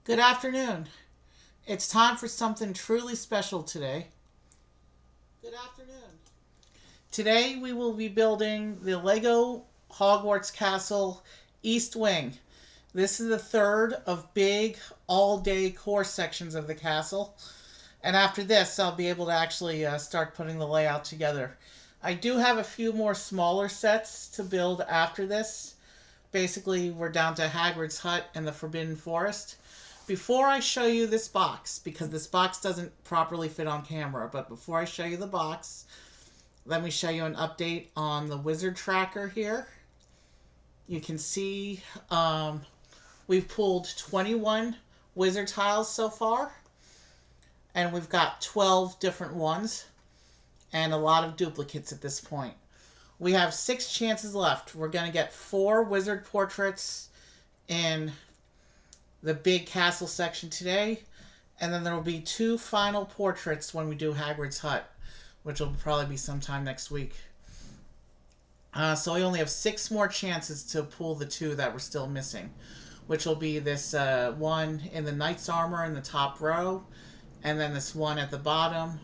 Good afternoon. It's time for something truly special today. Good afternoon. Today we will be building the Lego Hogwarts Castle East Wing. This is the third of big all-day core sections of the castle. And after this, I'll be able to actually start putting the layout together. I do have a few more smaller sets to build after this. Basically, we're down to Hagrid's hut and the Forbidden Forest. Before I show you this box, because this box doesn't properly fit on camera, but before I show you the box, let me show you an update on the wizard tracker here. You can see we've pulled 21 wizard tiles so far, and we've got 12 different ones, and a lot of duplicates at this point. We have 6 chances left. We're going to get 4 wizard portraits in the big castle section today, and then there will be 2 final portraits when we do Hagrid's hut, which will probably be sometime next week. So we only have 6 more chances to pull the 2 that we're still missing, which will be this one in the knight's armor in the top row, and then this one at the bottom.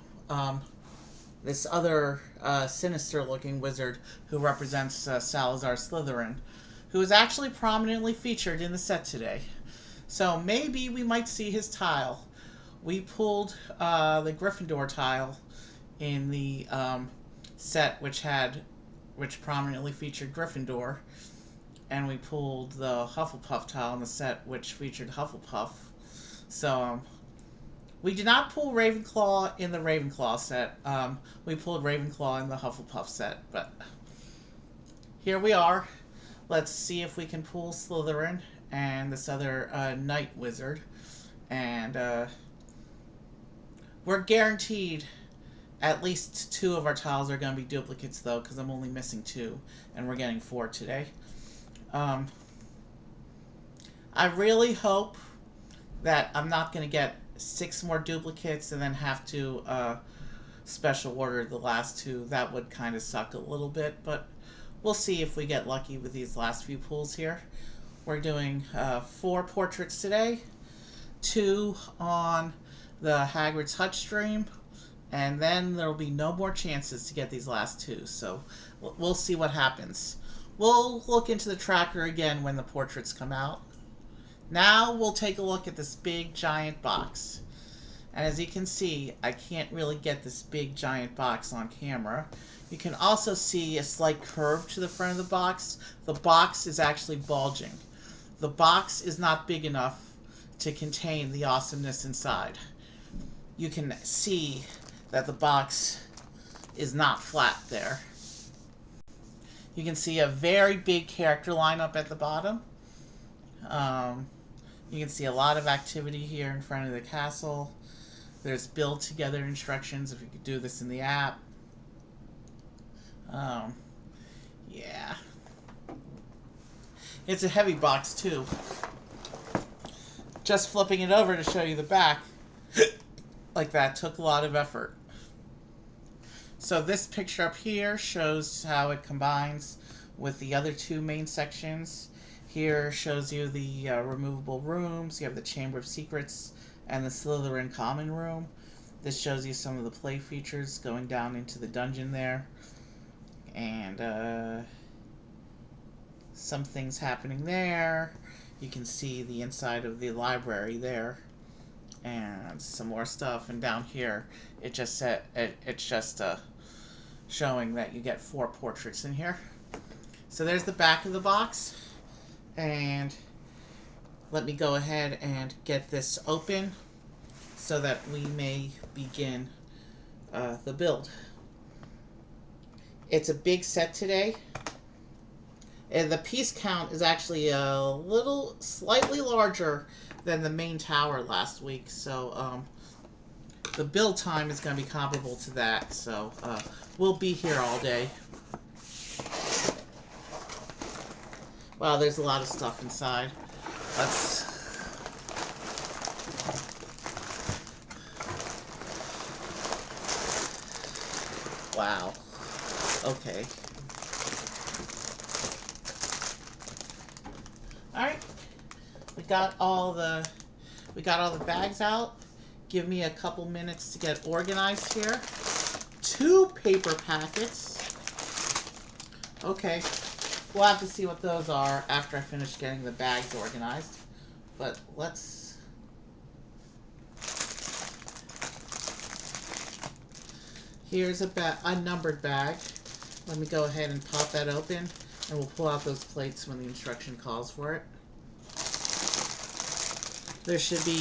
This other sinister looking wizard who represents Salazar Slytherin, who is actually prominently featured in the set today. So maybe we might see his tile. We pulled the Gryffindor tile in the set which prominently featured Gryffindor, and we pulled the Hufflepuff tile in the set which featured Hufflepuff. So we did not pull Ravenclaw in the Ravenclaw set. We pulled Ravenclaw in the Hufflepuff set, but here we are. Let's see if we can pull Slytherin and this other Night Wizard. And we're guaranteed at least 2 of our tiles are going to be duplicates, though, because I'm only missing 2, and we're getting 4 today. I really hope that I'm not going to get 6 more duplicates and then have to special order the last 2. That would kind of suck a little bit, but we'll see if we get lucky with these last few pulls here. We're doing 4 portraits today, 2 on the Hagrid's hut stream, and then there'll be no more chances to get these last 2, so we'll see what happens. We'll look into the tracker again when the portraits come out. Now we'll take a look at this big giant box. And as you can see, I can't really get this big giant box on camera. You can also see a slight curve to the front of the box. The box is actually bulging. The box is not big enough to contain the awesomeness inside. You can see that the box is not flat there. You can see a very big character lineup at the bottom. You can see a lot of activity here in front of the castle. There's build together instructions if you could do this in the app. Yeah. It's a heavy box too. Just flipping it over to show you the back like that took a lot of effort. So this picture up here shows how it combines with the other 2 main sections. Here shows you the removable rooms. You have the Chamber of Secrets and the Slytherin Common Room. This shows you some of the play features going down into the dungeon there. And some things happening there. You can see the inside of the library there. And some more stuff. And down here, it's just showing that you get 4 portraits in here. So there's the back of the box. And let me go ahead and get this open so that we may begin the build. It's a big set today. And the piece count is actually slightly larger than the main tower last week. So the build time is going to be comparable to that. So we'll be here all day. Wow, there's a lot of stuff inside. Wow. Okay. Alright. We we got all the bags out. Give me a couple minutes to get organized here. 2 paper packets. Okay, we'll have to see what those are after I finish getting the bags organized. But let's... Here's a numbered bag. Let me go ahead and pop that open, and we'll pull out those plates when the instruction calls for it. There should be...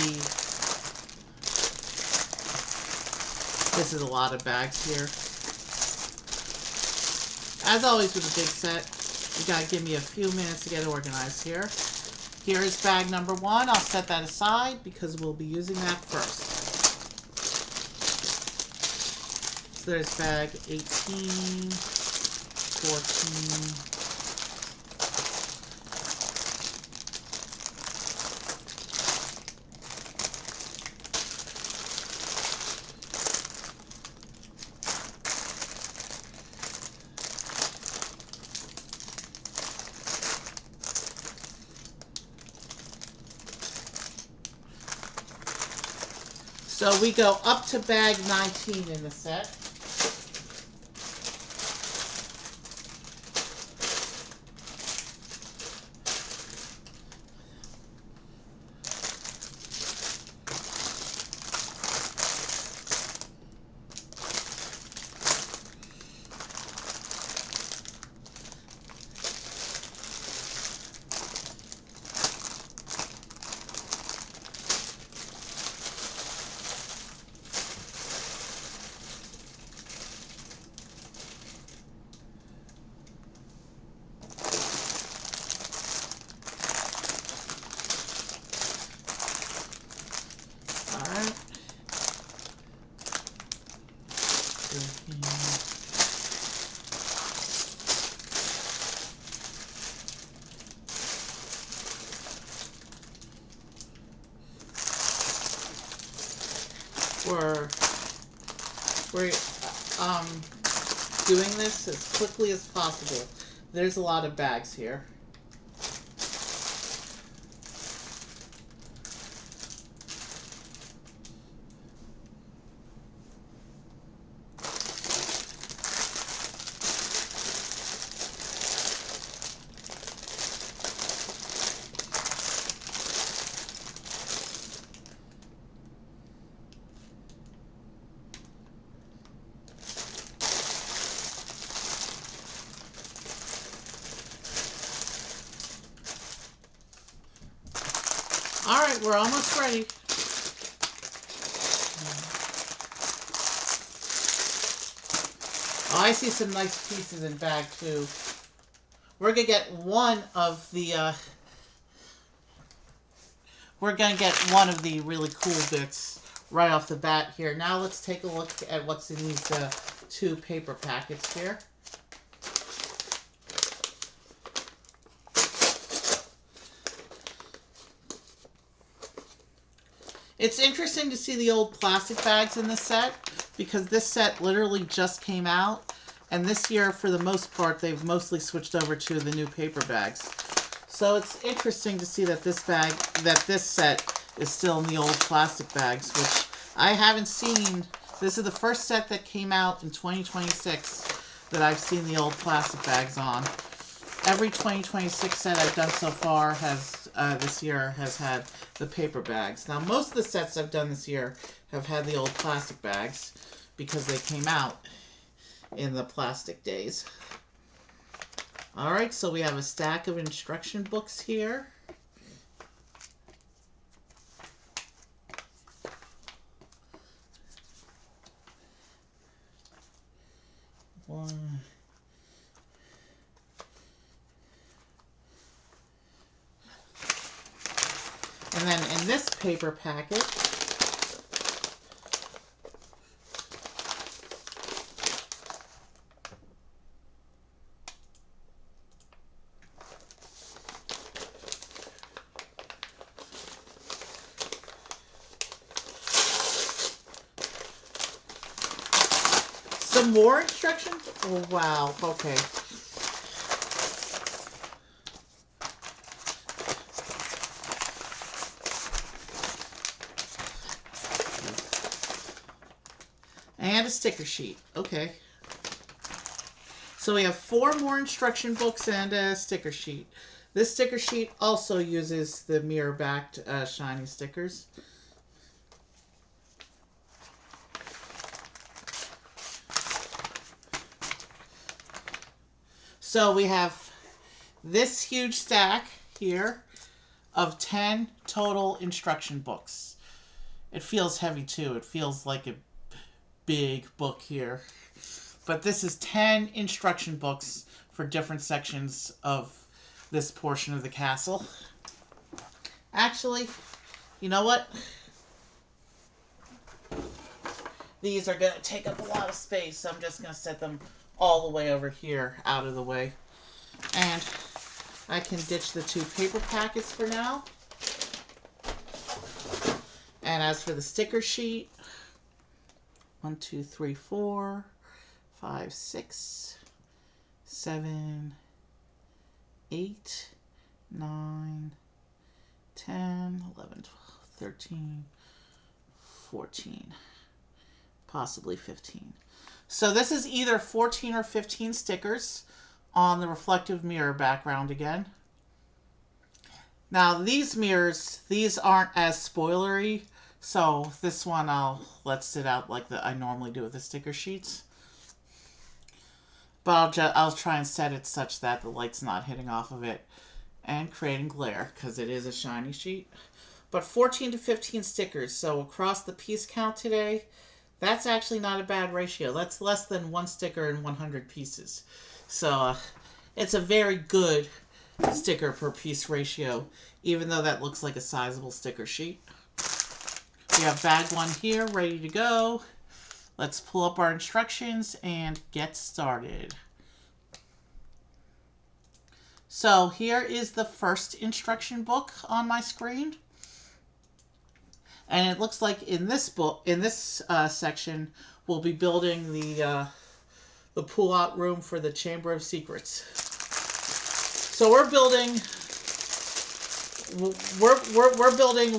This is a lot of bags here. As always with a big set, you gotta give me a few minutes to get organized here. Here is bag number 1. I'll set that aside because we'll be using that first. So there's bag 18, 14, so we go up to bag 19 in the set. We're doing this as quickly as possible. There's a lot of bags here. Alright, we're almost ready. Oh, I see some nice pieces in bag 2. We're gonna get one of the really cool bits right off the bat here. Now let's take a look at what's in these 2 paper packets here. It's interesting to see the old plastic bags in this set because this set literally just came out, and this year, for the most part, they've mostly switched over to the new paper bags. So it's interesting to see that this set is still in the old plastic bags, which I haven't seen. This is the first set that came out in 2026 that I've seen the old plastic bags on. Every 2026 set I've done so far this year has had the paper bags. Now, most of the sets I've done this year have had the old plastic bags because they came out in the plastic days. Alright, so we have a stack of instruction books here. One. And then in this paper packet, some more instructions? Oh, wow. Okay. And a sticker sheet. Okay. So we have 4 more instruction books and a sticker sheet. This sticker sheet also uses the mirror-backed shiny stickers. So we have this huge stack here of 10 total instruction books. It feels heavy too. It feels like a big book here. But this is 10 instruction books for different sections of this portion of the castle. Actually, you know what? These are going to take up a lot of space, so I'm just going to set them all the way over here, out of the way. And I can ditch the 2 paper packets for now. And as for the sticker sheet, 1, 2, 3, 4, 5, 6, 7, 8, 9, 10, 11, 12, 13, 14, possibly 15. So this is either 14 or 15 stickers on the reflective mirror background again. Now these mirrors, these aren't as spoilery, so this one I'll let sit out like I normally do with the sticker sheets. But I'll try and set it such that the light's not hitting off of it and creating glare, because it is a shiny sheet. But 14 to 15 stickers, so across the piece count today, that's actually not a bad ratio. That's less than 1 sticker in 100 pieces. So it's a very good sticker per piece ratio, even though that looks like a sizable sticker sheet. We have bag 1 here, ready to go. Let's pull up our instructions and get started. So here is the first instruction book on my screen. And it looks like in this book, in this section, we'll be building the pull-out room for the Chamber of Secrets. So we're building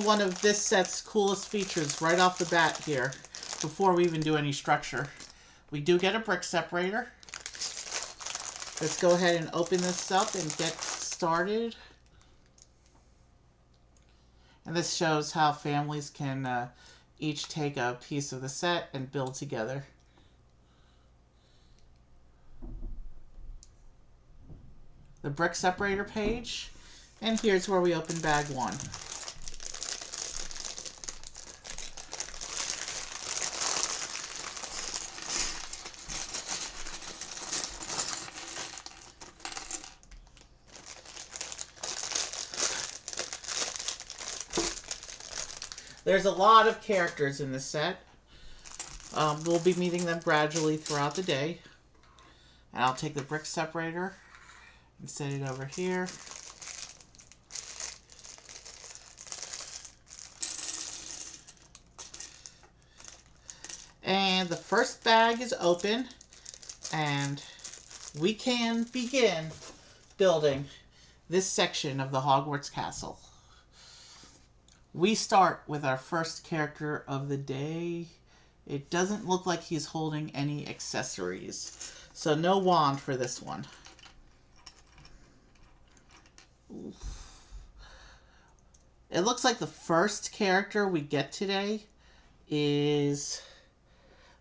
one of this set's coolest features right off the bat here, before we even do any structure. We do get a brick separator. Let's go ahead and open this up and get started. And this shows how families can each take a piece of the set and build together. The brick separator page, and here's where we open bag 1. There's a lot of characters in this set. We'll be meeting them gradually throughout the day. And I'll take the brick separator and set it over here. And the first bag is open, and we can begin building this section of the Hogwarts Castle. We start with our first character of the day. It doesn't look like he's holding any accessories, so no wand for this one. Oof. It looks like the first character we get today is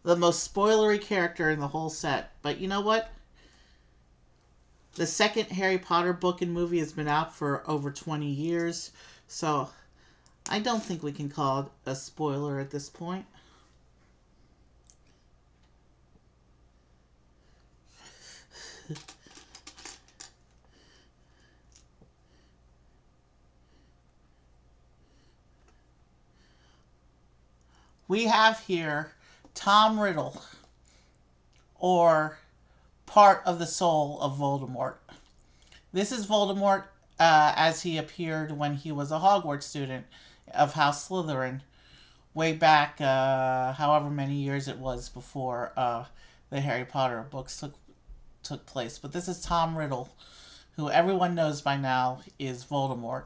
the most spoilery character in the whole set. But you know what? The second Harry Potter book and movie has been out for over 20 years, so I don't think we can call it a spoiler at this point. We have here Tom Riddle, or part of the soul of Voldemort. This is Voldemort as he appeared when he was a Hogwarts student of House Slytherin, way back however many years it was before the Harry Potter books took place. But this is Tom Riddle, who everyone knows by now is Voldemort.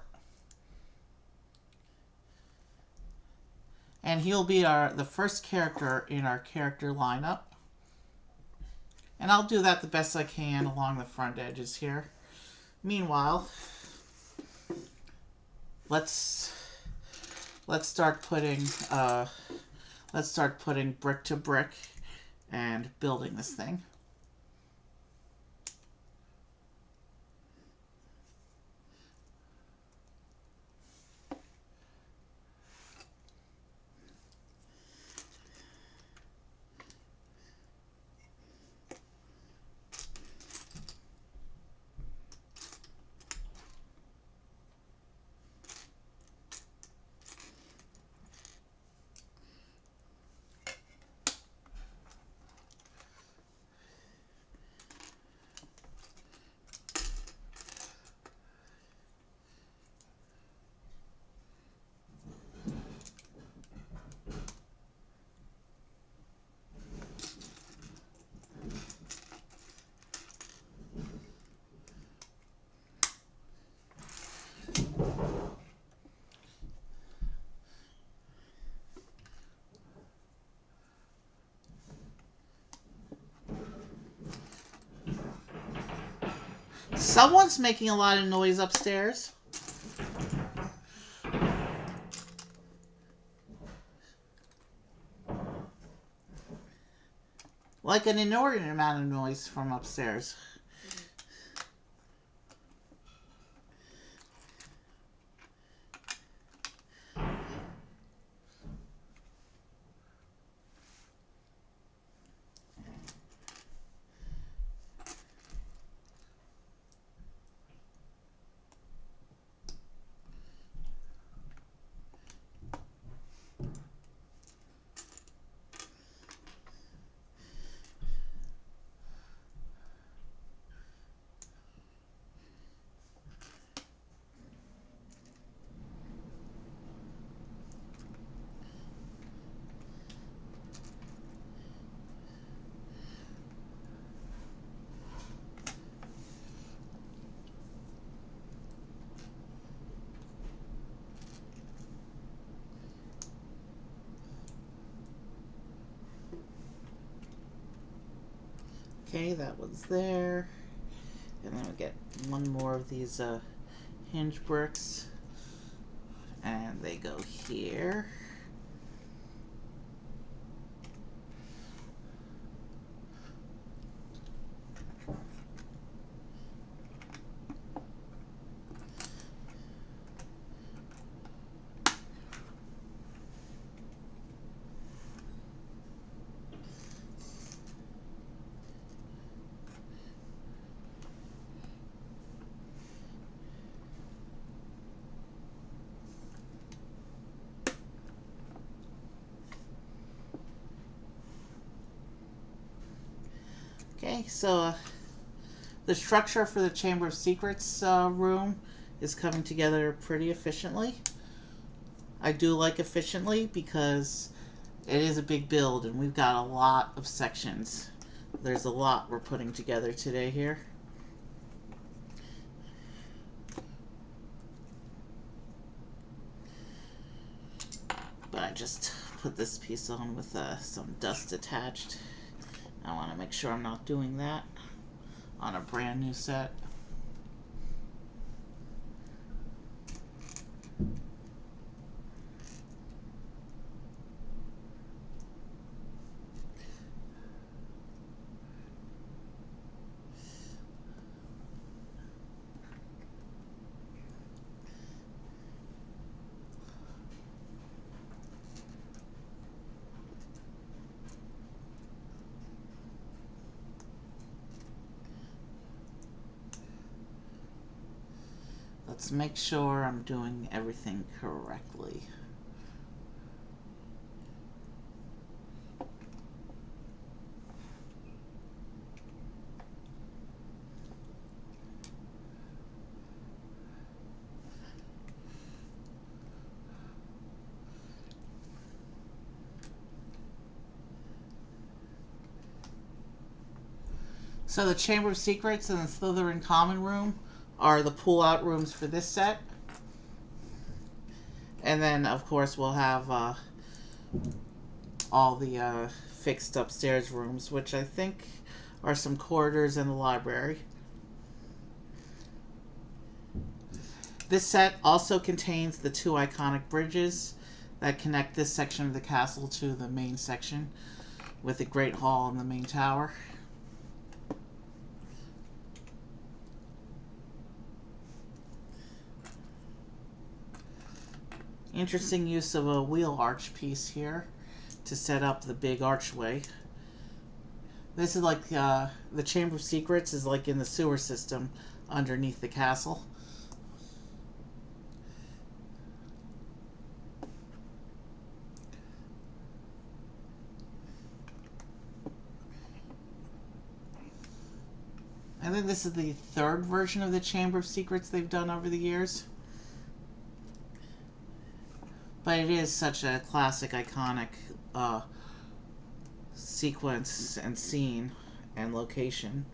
And he'll be the first character in our character lineup. And I'll do that the best I can along the front edges here. Meanwhile, let's start putting brick to brick and building this thing. Someone's making a lot of noise upstairs. Like an inordinate amount of noise from upstairs. Okay, that one's there. And then we'll get one more of these hinge bricks. And they go here. Okay, so the structure for the Chamber of Secrets room is coming together pretty efficiently. I do like efficiently because it is a big build and we've got a lot of sections. There's a lot we're putting together today here. But I just put this piece on with some dust attached. I want to make sure I'm not doing that on a brand new set. Let's make sure I'm doing everything correctly. So the Chamber of Secrets and the Slytherin Common Room are the pull-out rooms for this set. And then, of course, we'll have all the fixed upstairs rooms, which I think are some corridors in the library. This set also contains the two iconic bridges that connect this section of the castle to the main section, with the Great Hall and the main tower. Interesting use of a wheel arch piece here to set up the big archway. This is like the Chamber of Secrets is like in the sewer system underneath the castle. I think this is the third version of the Chamber of Secrets they've done over the years. But it is such a classic, iconic sequence and scene and location.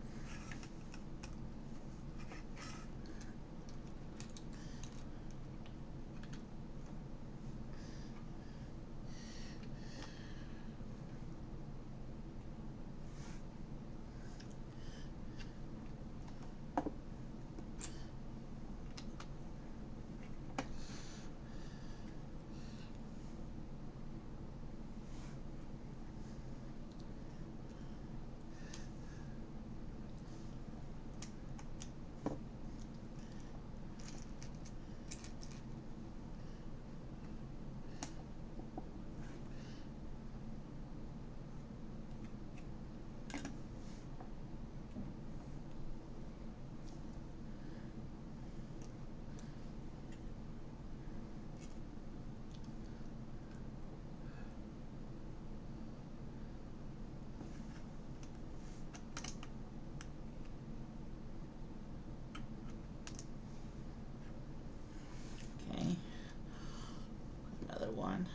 Another one.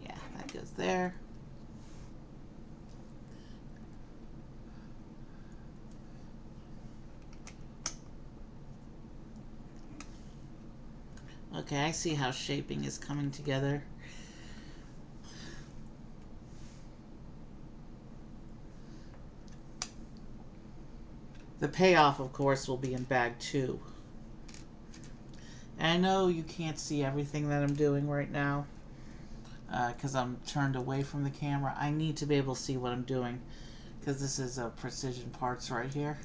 Yeah, that goes there. Okay, I see how shaping is coming together. The payoff, of course, will be in bag 2. And I know you can't see everything that I'm doing right now because I'm turned away from the camera. I need to be able to see what I'm doing because this is precision parts right here.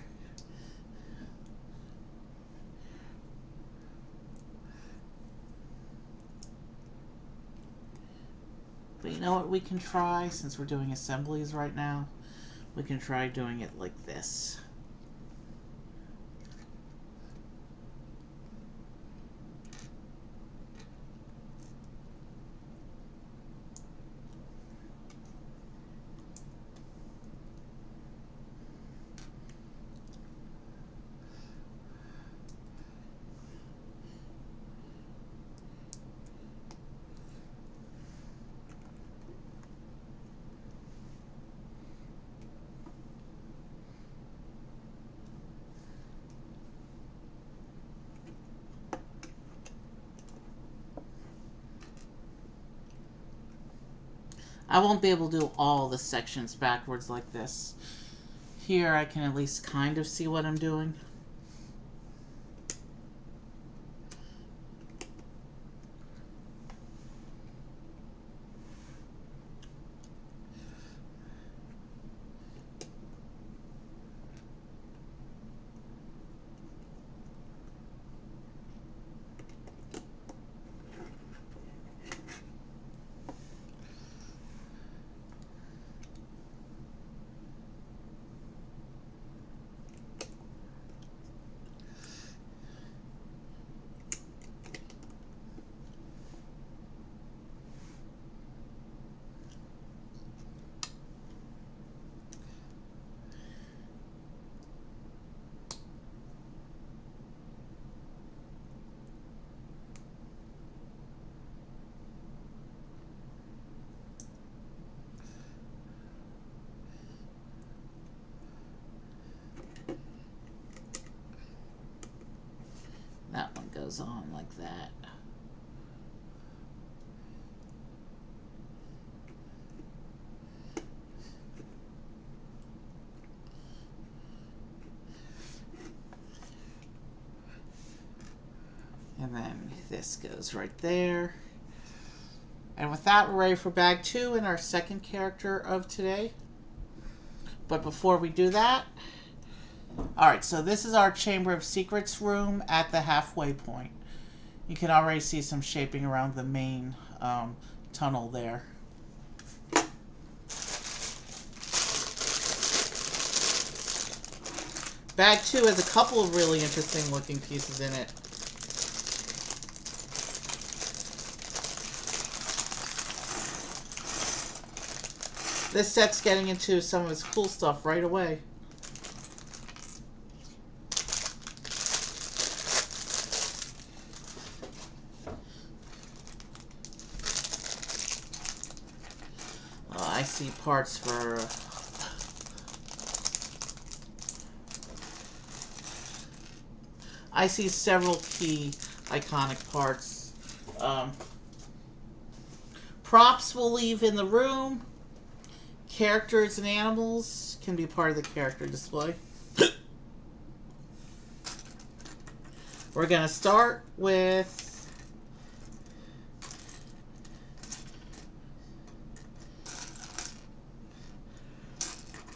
But you know what we can try, since we're doing assemblies right now? We can try doing it like this. I won't be able to do all the sections backwards like this. Here I can at least kind of see what I'm doing. goes on like that. And then this goes right there. And with that, we're ready for bag 2 and our second character of today. But before we do that, alright, so this is our Chamber of Secrets room at the halfway point. You can already see some shaping around the main tunnel there. Bag 2 has a couple of really interesting looking pieces in it. This set's getting into some of its cool stuff right away. I see parts for... I see several key iconic parts. Props we'll leave in the room. Characters and animals can be part of the character display. We're going to start with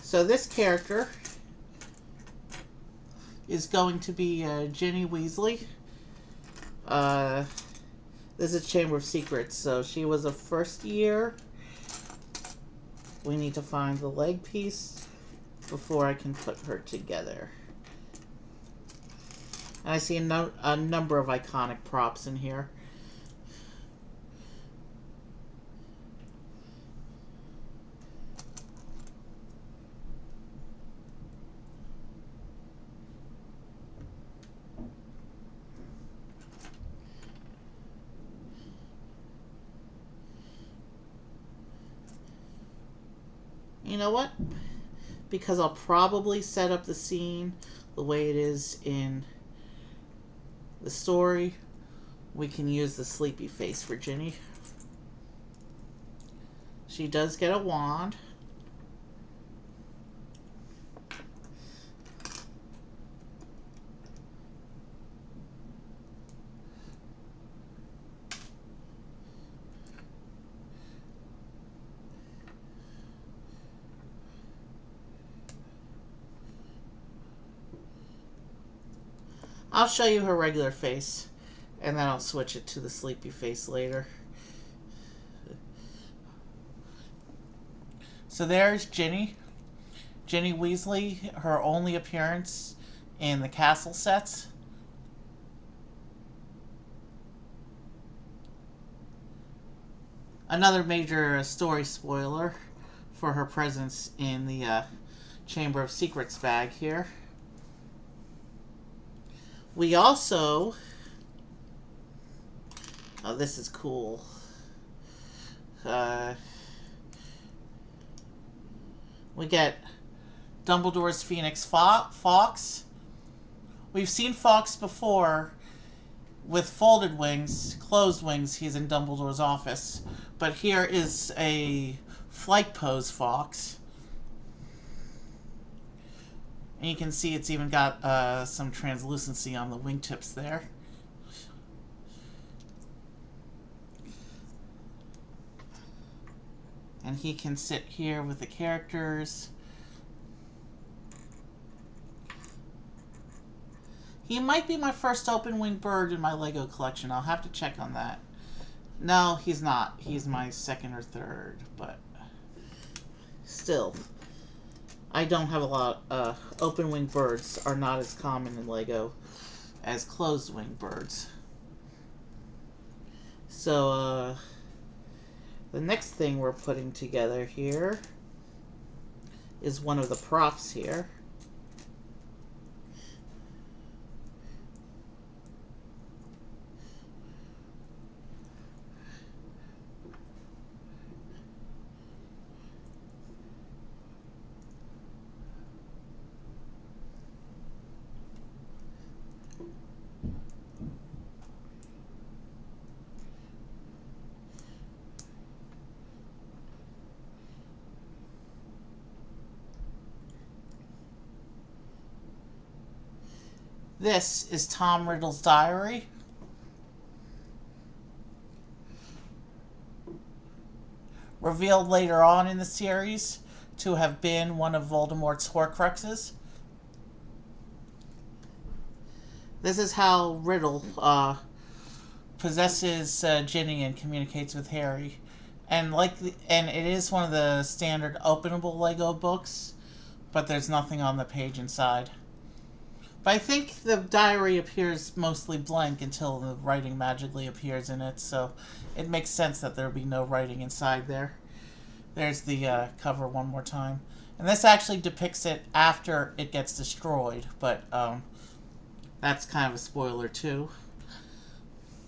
so this character is going to be Ginny Weasley. This is Chamber of Secrets, so she was a first year. We need to find the leg piece before I can put her together. And I see a number of iconic props in here. You know what? Because I'll probably set up the scene the way it is in the story, we can use the sleepy face for Ginny. She does get a wand. I'll show you her regular face, and then I'll switch it to the sleepy face later. So there's Ginny. Ginny Weasley, her only appearance in the castle sets. Another major story spoiler for her presence in the Chamber of Secrets bag here. We also... oh, this is cool. We get Dumbledore's Phoenix Fawkes. We've seen Fawkes before with folded wings, closed wings. He's in Dumbledore's office. But here is a flight pose Fawkes. And you can see it's even got some translucency on the wingtips there. And he can sit here with the characters. He might be my first open-winged bird in my Lego collection. I'll have to check on that. No, he's not. He's my second or third, but still. I don't have a lot. Open-winged birds are not as common in Lego as closed-winged birds. So, the next thing we're putting together here is one of the props here. This is Tom Riddle's diary. Revealed later on in the series to have been one of Voldemort's Horcruxes. This is how Riddle possesses Ginny and communicates with Harry, and and it is one of the standard openable Lego books, but there's nothing on the page inside. But I think the diary appears mostly blank until the writing magically appears in it, so it makes sense that there would be no writing inside there. There's the cover one more time. And this actually depicts it after it gets destroyed, but that's kind of a spoiler too.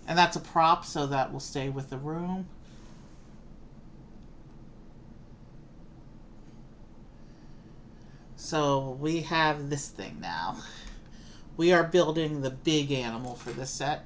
And that's a prop, so that will stay with the room. So we have this thing now. We are building the big animal for this set.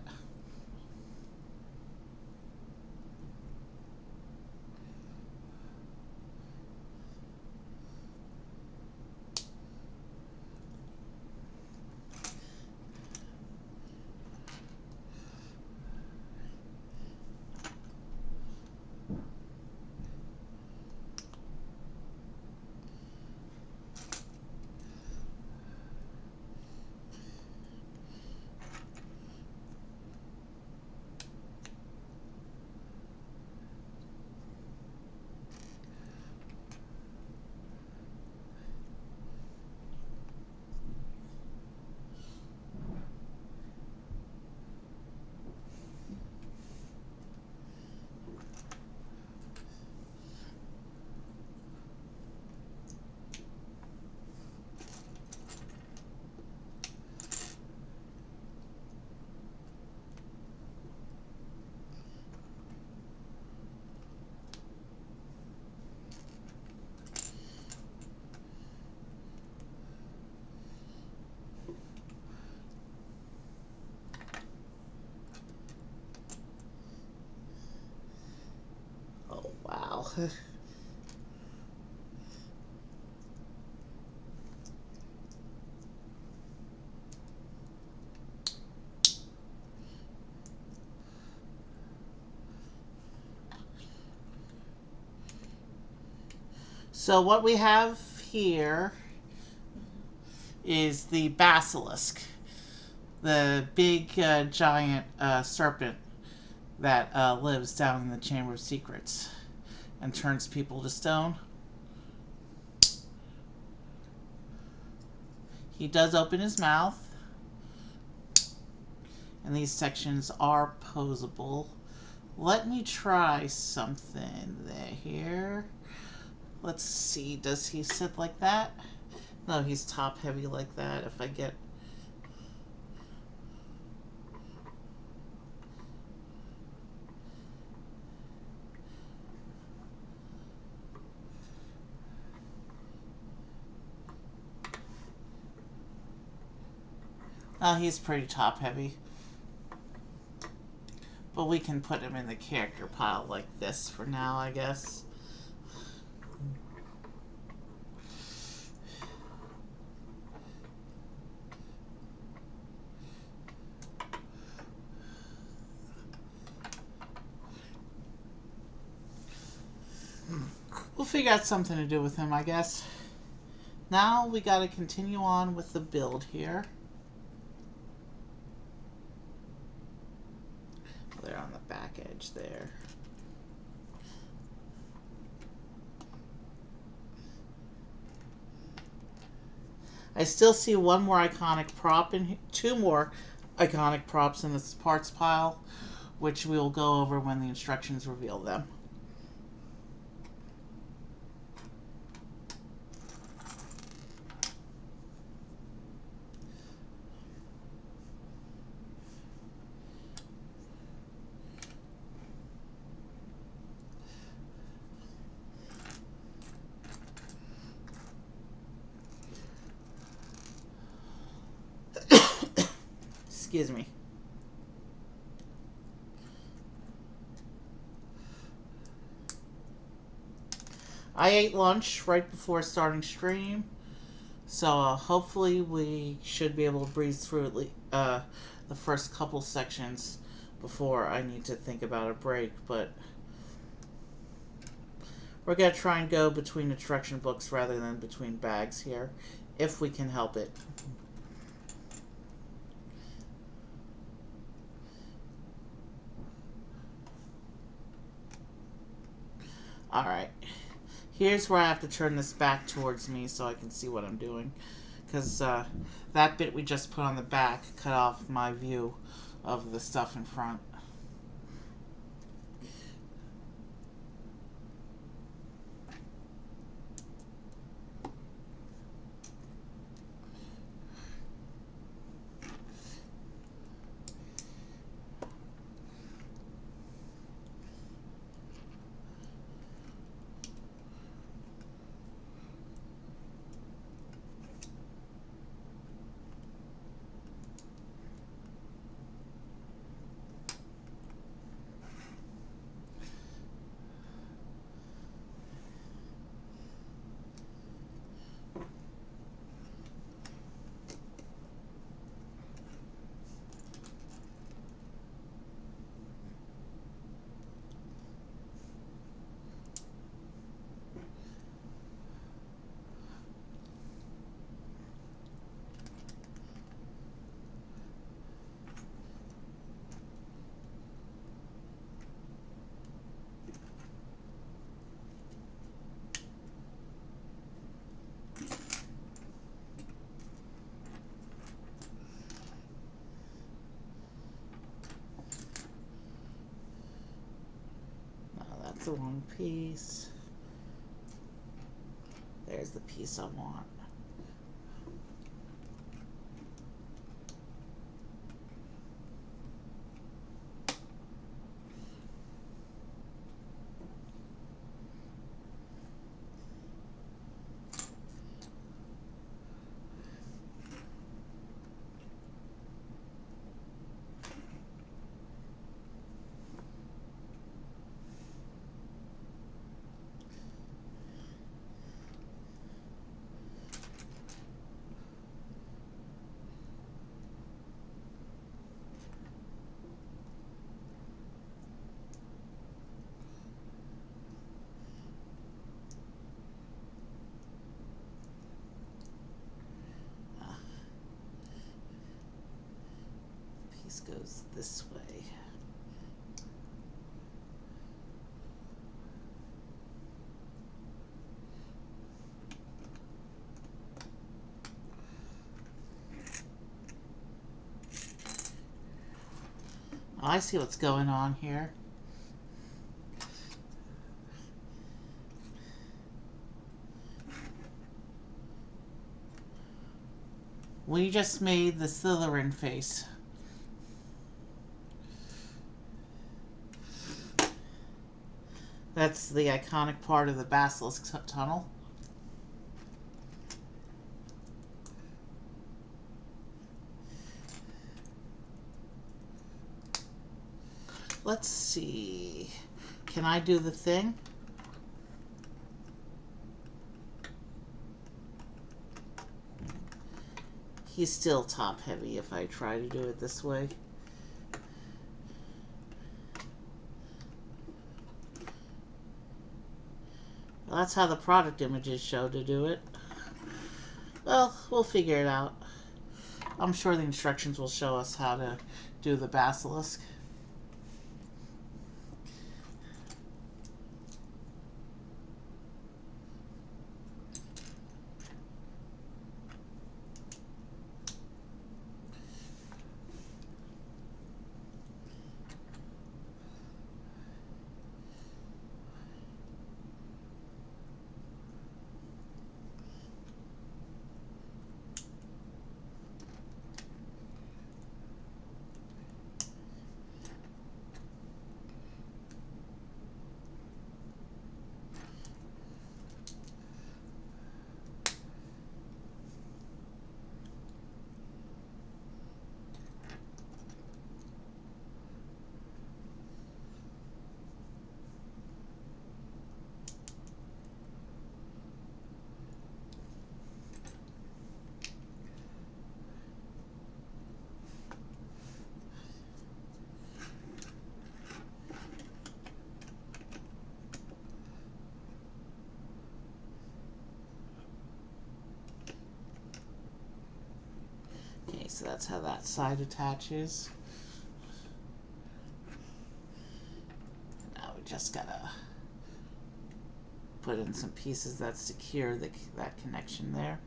Oh, wow. So what we have here is the basilisk, the big giant serpent that lives down in the Chamber of Secrets and turns people to stone. He does open his mouth, and these sections are posable. Let me try something there here. Let's see, does he sit like that? No, he's top heavy like that. If I get... Oh, he's pretty top heavy. But we can put him in the character pile like this for now, I guess. We'll figure out something to do with him, I guess. Now we gotta continue on with the build here. They're on the back edge there. I still see one more iconic prop in here, two more iconic props in this parts pile, which we will go over when the instructions reveal them. Excuse me. I ate lunch right before starting stream, So hopefully we should be able to breeze through the first couple sections before I need to think about a break. But we're going to try and go between instruction books rather than between bags here, if we can help it. Alright. Here's where I have to turn this back towards me so I can see what I'm doing. Because that bit we just put on the back cut off my view of the stuff in front. That's the wrong piece. There's the piece I want. Piece goes this way. I see what's going on here. We just made the Slytherin face. That's the iconic part of the basilisk tunnel. Let's see. Can I do the thing? He's still top heavy if I try to do it this way. Well, that's how the product images show to do it. Well, we'll figure it out. I'm sure the instructions will show us how to do the basilisk. Okay, so that's how that side attaches. Now we just gotta put in some pieces that secure that connection there.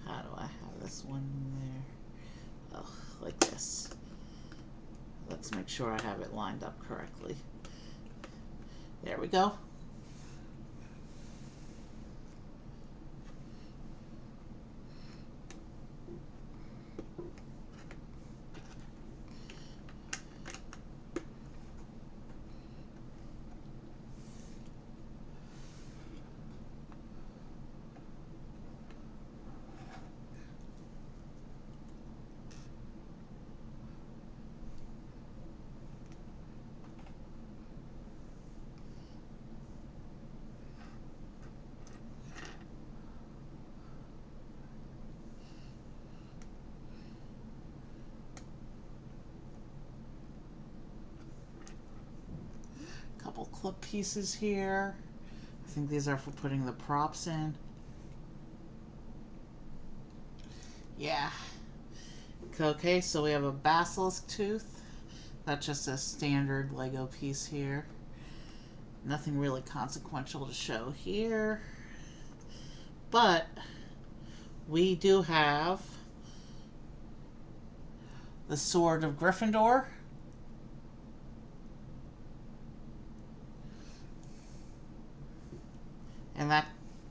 How do I have this one there? Oh, like this. Let's make sure I have it lined up correctly. There we go. Couple clip pieces here. I think these are for putting the props in. Yeah. Okay, so we have a basilisk tooth. That's just a standard Lego piece here. Nothing really consequential to show here. But we do have the Sword of Gryffindor. And that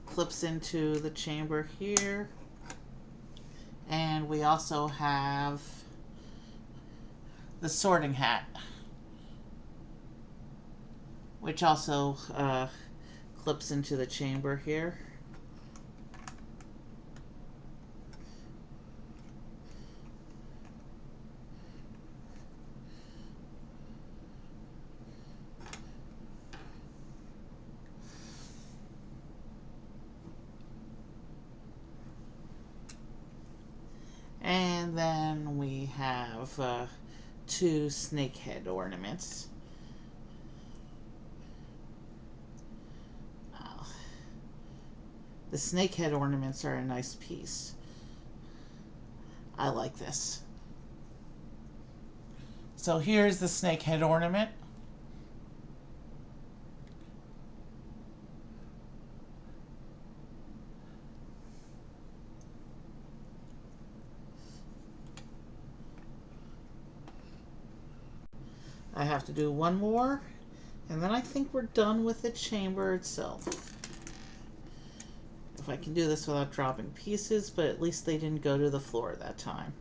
clips into the chamber here. And we also have the Sorting Hat, which also clips into the chamber here. And then we have two snake head ornaments. The snake head ornaments are a nice piece. I like this. So here's the snake head ornament. I have to do one more, and then I think we're done with the chamber itself. If I can do this without dropping pieces, but at least they didn't go to the floor that time.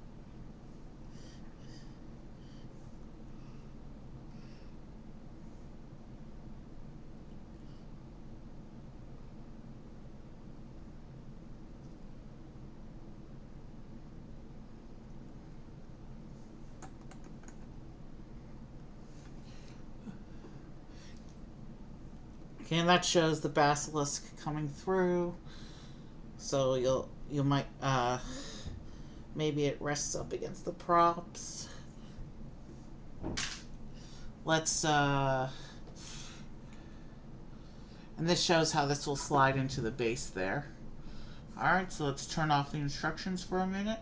Okay, and that shows the basilisk coming through. So you might maybe it rests up against the props. Let's and this shows how this will slide into the base there. Alright, so let's turn off the instructions for a minute.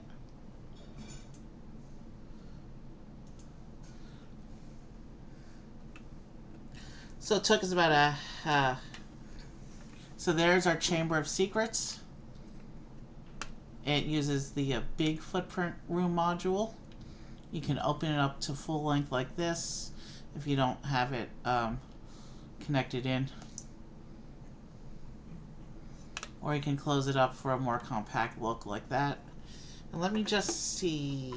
So it took us about so there's our Chamber of Secrets. It uses the big footprint room module. You can open it up to full length like this if you don't have it connected in. Or you can close it up for a more compact look like that. And let me just see.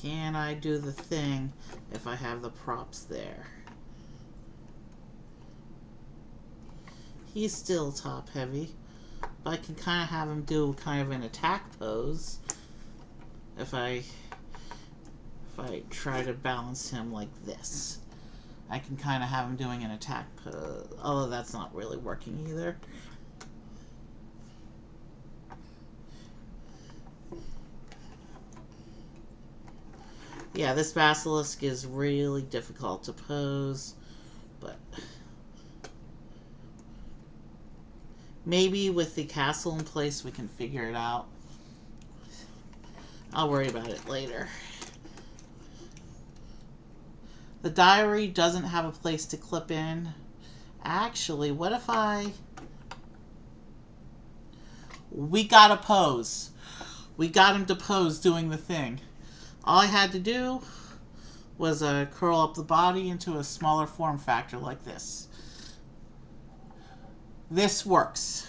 Can I do the thing if I have the props there? He's still top heavy, but I can kind of have him do kind of an attack pose if I try to balance him like this. I can kind of have him doing an attack pose, although that's not really working either. Yeah, this basilisk is really difficult to pose, but maybe with the castle in place we can figure it out. I'll worry about it later. The diary doesn't have a place to clip in. Actually, what if we got a pose. We got him to pose doing the thing. All I had to do was curl up the body into a smaller form factor like this. This works.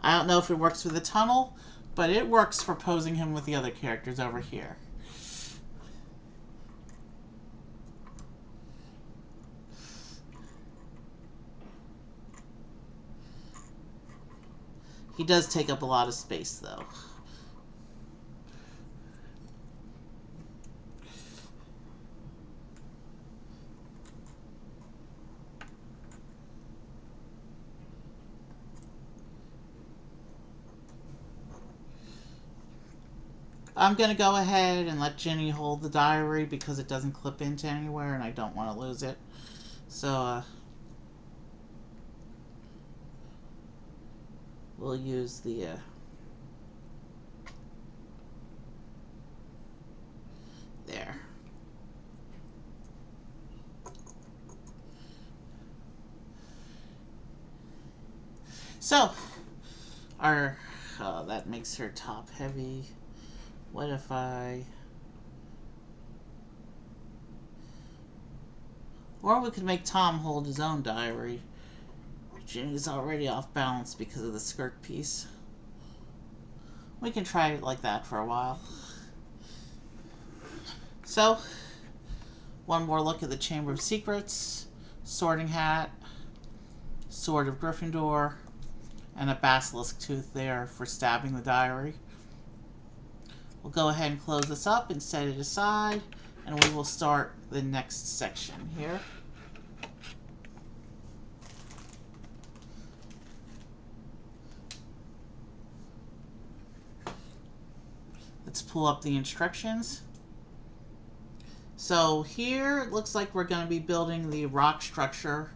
I don't know if it works for the tunnel, but it works for posing him with the other characters over here. He does take up a lot of space, though. I'm going to go ahead and let Ginny hold the diary because it doesn't clip into anywhere and I don't want to lose it. So, we'll use the there. So, that makes her top heavy. What if or we could make Tom hold his own diary. Ginny's already off balance because of the skirt piece. We can try it like that for a while. So, one more look at the Chamber of Secrets, sorting hat, sword of Gryffindor, and a basilisk tooth there for stabbing the diary. We'll go ahead and close this up and set it aside, and we will start the next section here. Let's pull up the instructions. So here it looks like we're going to be building the rock structure,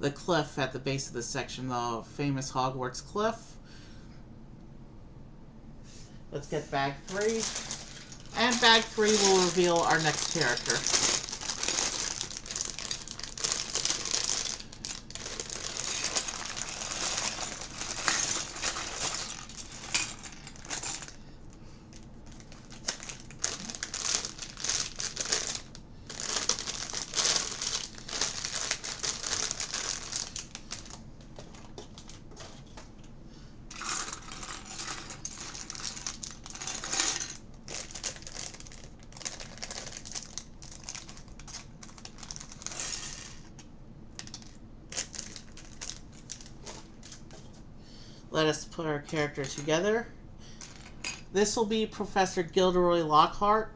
the cliff at the base of the section, the famous Hogwarts cliff. Let's get bag 3. And bag 3 will reveal our next character. Let us put our character together. This will be Professor Gilderoy Lockhart,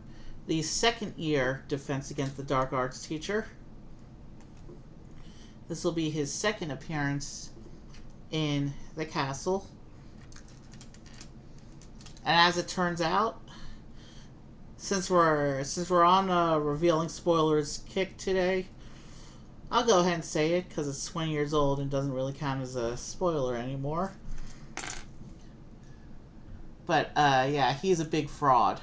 the second year Defense Against the Dark Arts teacher. This will be his second appearance in the castle. And as it turns out, since we're on a revealing spoilers kick today, I'll go ahead and say it because it's 20 years old and doesn't really count as a spoiler anymore. But yeah, he's a big fraud.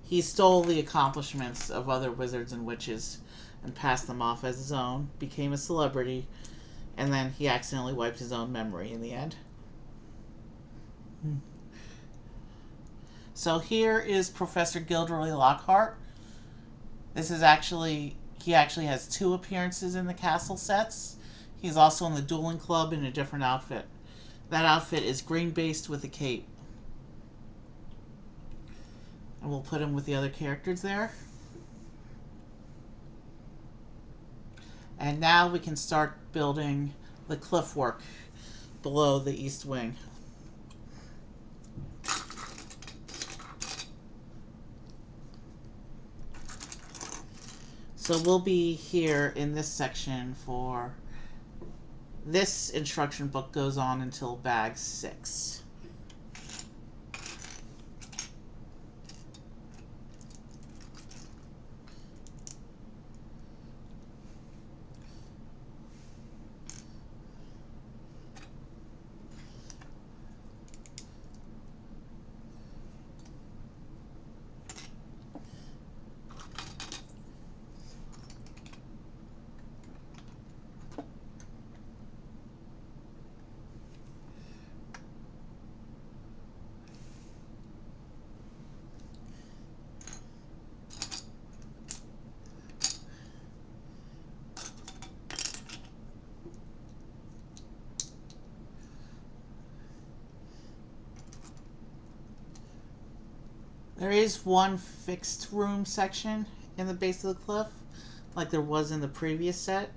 He stole the accomplishments of other wizards and witches and passed them off as his own, became a celebrity, and then he accidentally wiped his own memory in the end. So here is Professor Gilderoy Lockhart. He actually has 2 appearances in the castle sets. He's also in the dueling club in a different outfit. That outfit is green based with a cape. And we'll put him with the other characters there. And now we can start building the cliff work below the East Wing. So we'll be here in this section for this instruction book goes on until bag 6. There is one fixed room section in the base of the cliff, like there was in the previous set.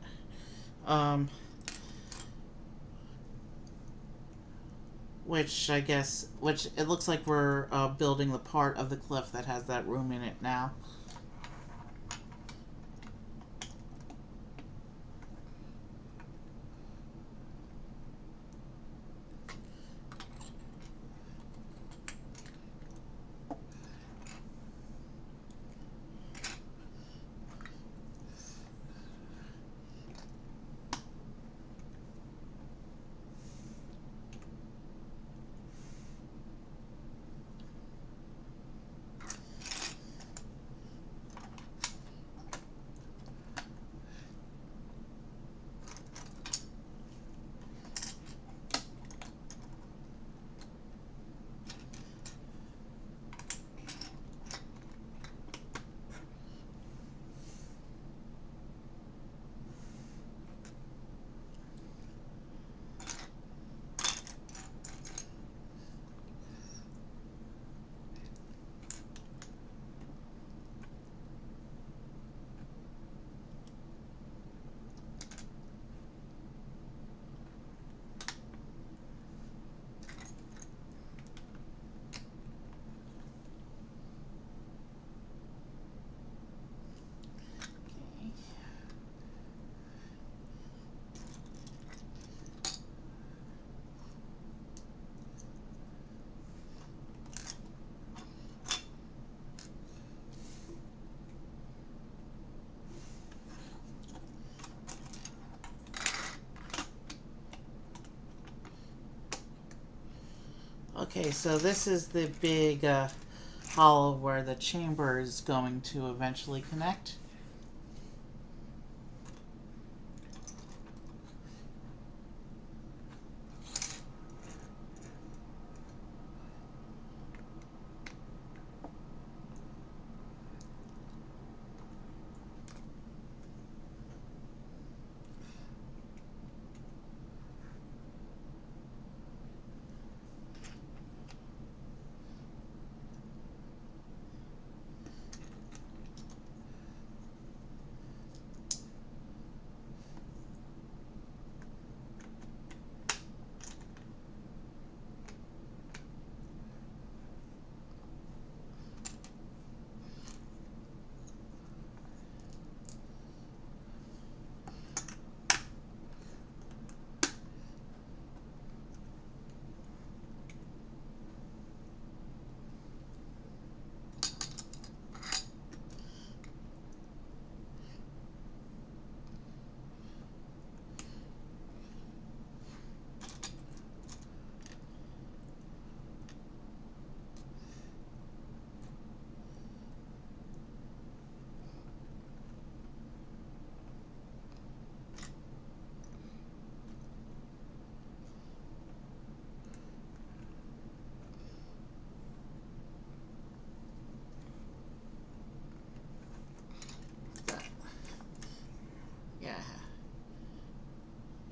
Which it looks like we're building the part of the cliff that has that room in it now. Okay, so this is the big hollow where the chamber is going to eventually connect.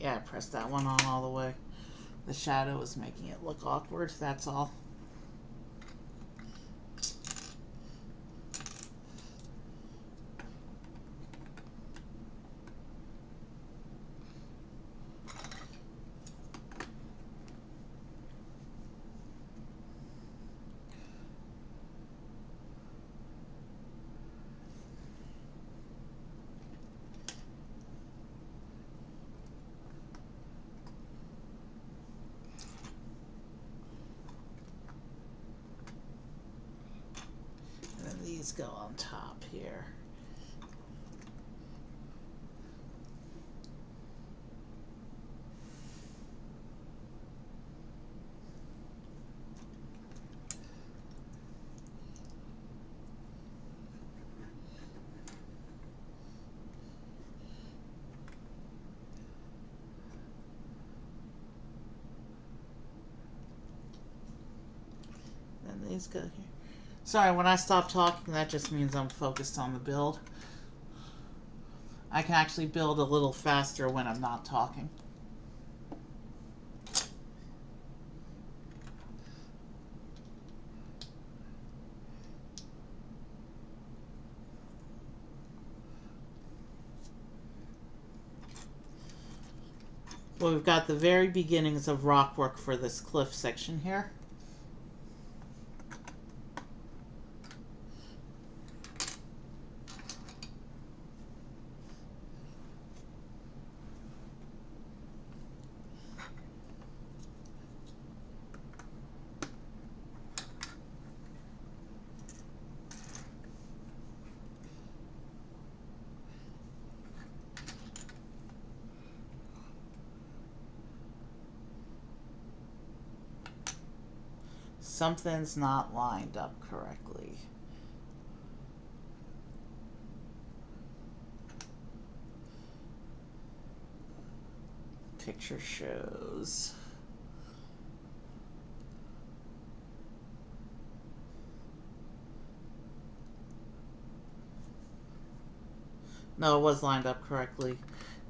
Yeah, press that one on all the way. The shadow is making it look awkward, that's all. And then these go on top here. And these go here. Sorry, when I stop talking, that just means I'm focused on the build. I can actually build a little faster when I'm not talking. Well, we've got the very beginnings of rock work for this cliff section here. Something's not lined up correctly. Picture shows. No, it was lined up correctly.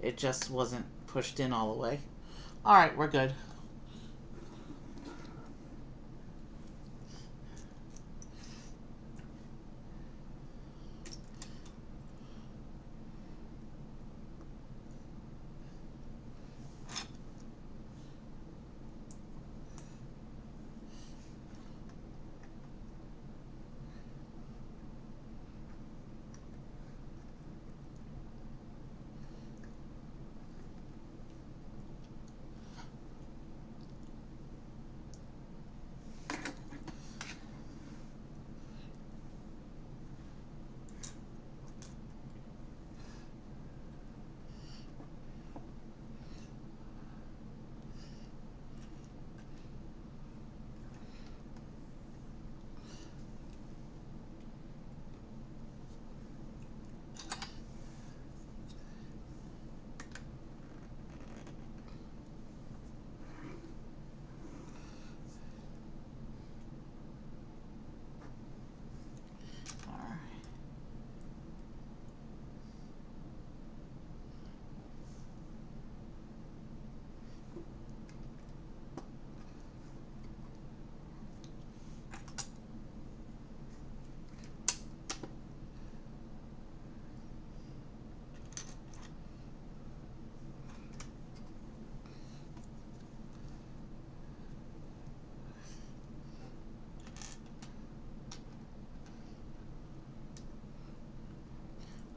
It just wasn't pushed in all the way. Alright, we're good.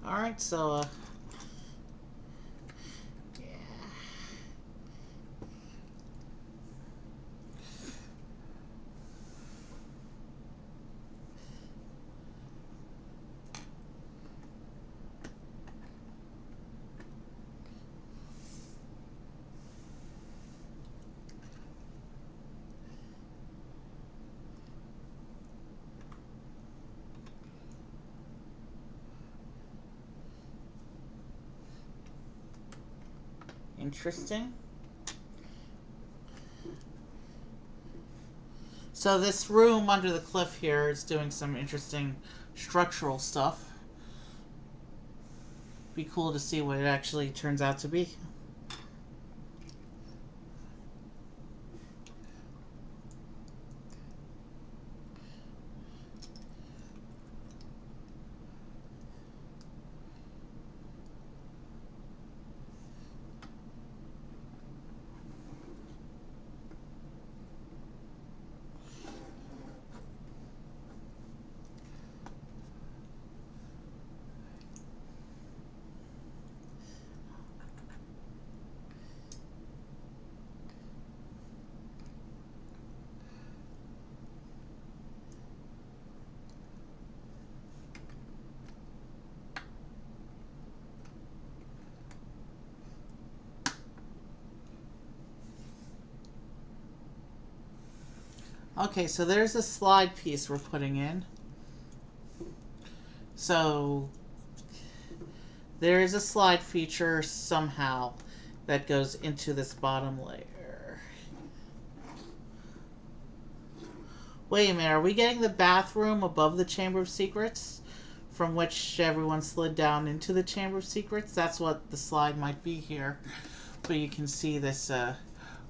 Alright, so, yeah. Interesting. So this room under the cliff here is doing some interesting structural stuff. Be cool to see what it actually turns out to be. Okay, so there's a slide piece we're putting in. So there is a slide feature somehow that goes into this bottom layer. Wait a minute, are we getting the bathroom above the Chamber of Secrets, from which everyone slid down into the Chamber of Secrets? That's what the slide might be here. But you can see this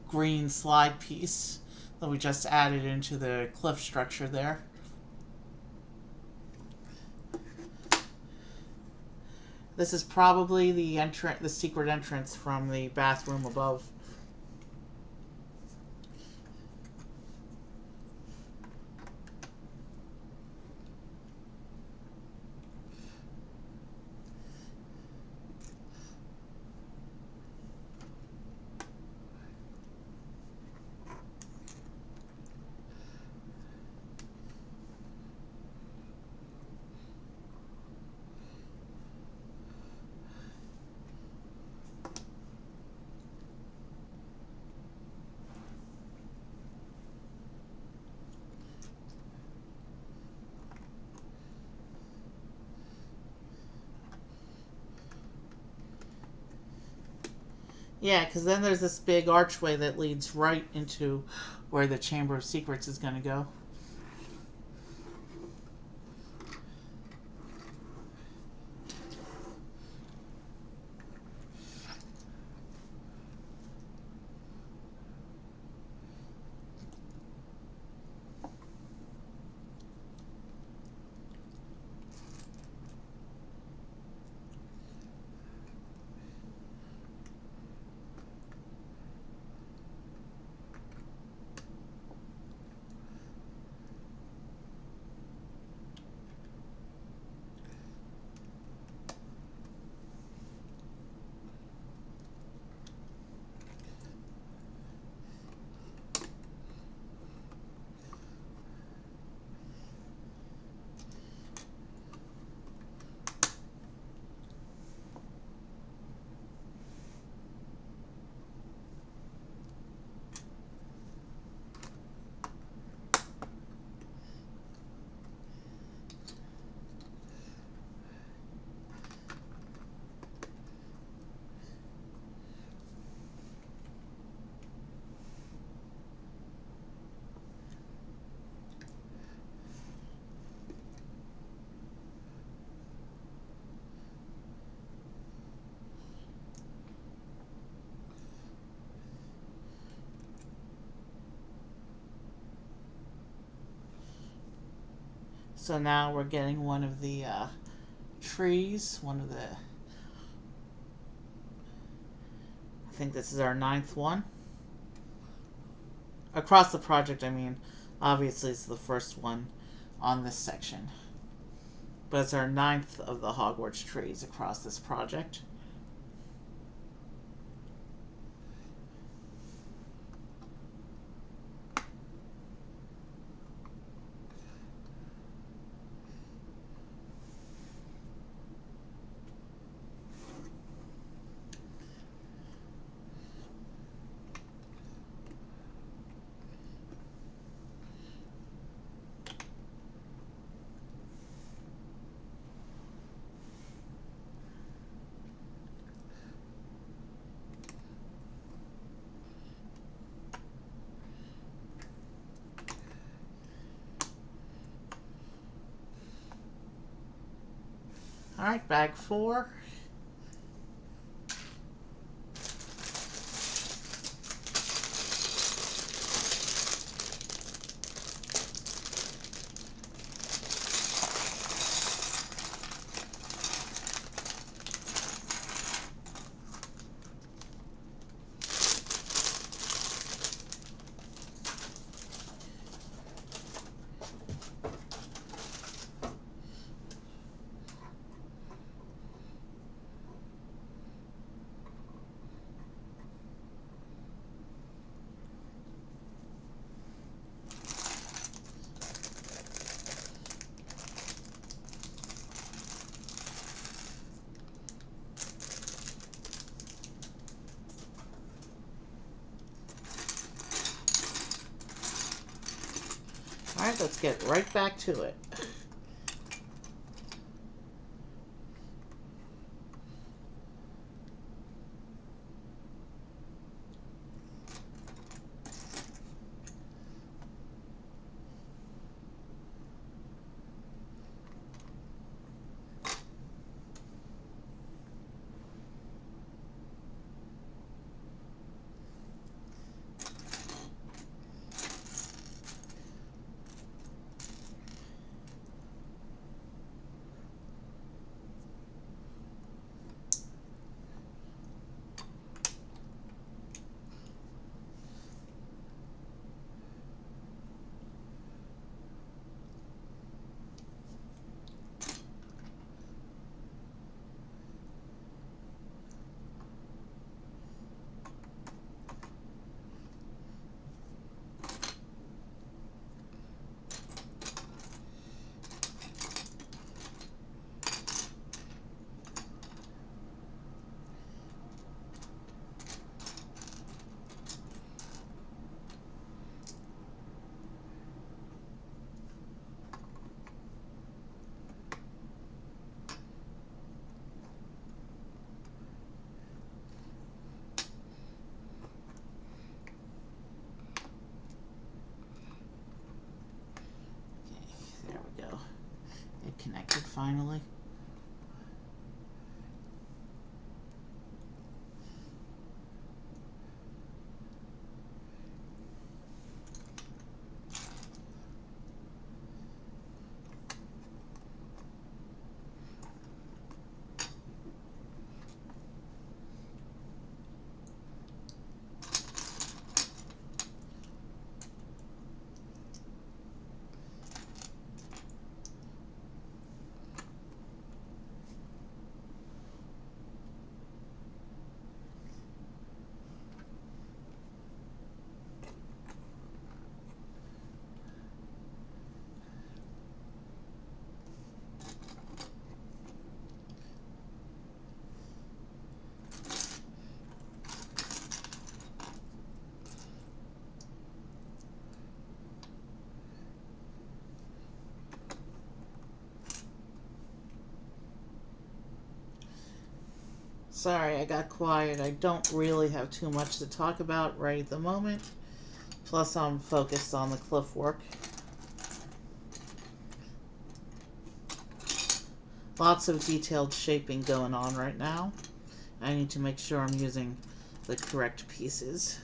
green slide piece that we just added into the cliff structure there. This is probably the secret entrance from the bathroom above. Yeah, because then there's this big archway that leads right into where the Chamber of Secrets is going to go. So now we're getting one of the trees, I think this is our 9th one. Across the project, I mean. Obviously, it's the first one on this section. But it's our 9th of the Hogwarts trees across this project. Alright, bag 4. Alright, let's get right back to it. There we go. It connected finally. Sorry, I got quiet. I don't really have too much to talk about right at the moment. Plus, I'm focused on the cliff work. Lots of detailed shaping going on right now. I need to make sure I'm using the correct pieces.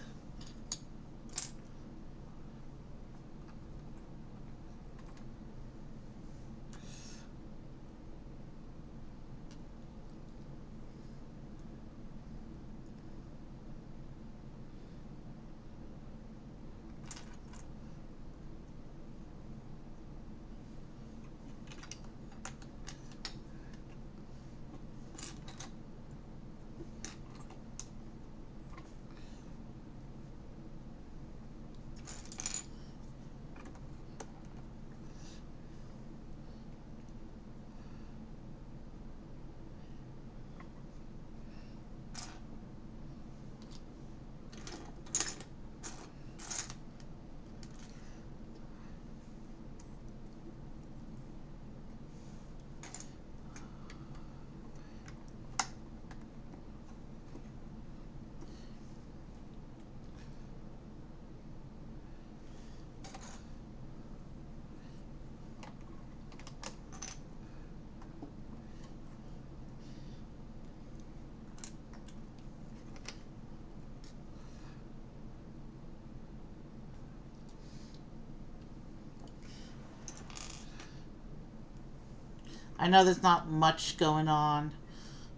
I know there's not much going on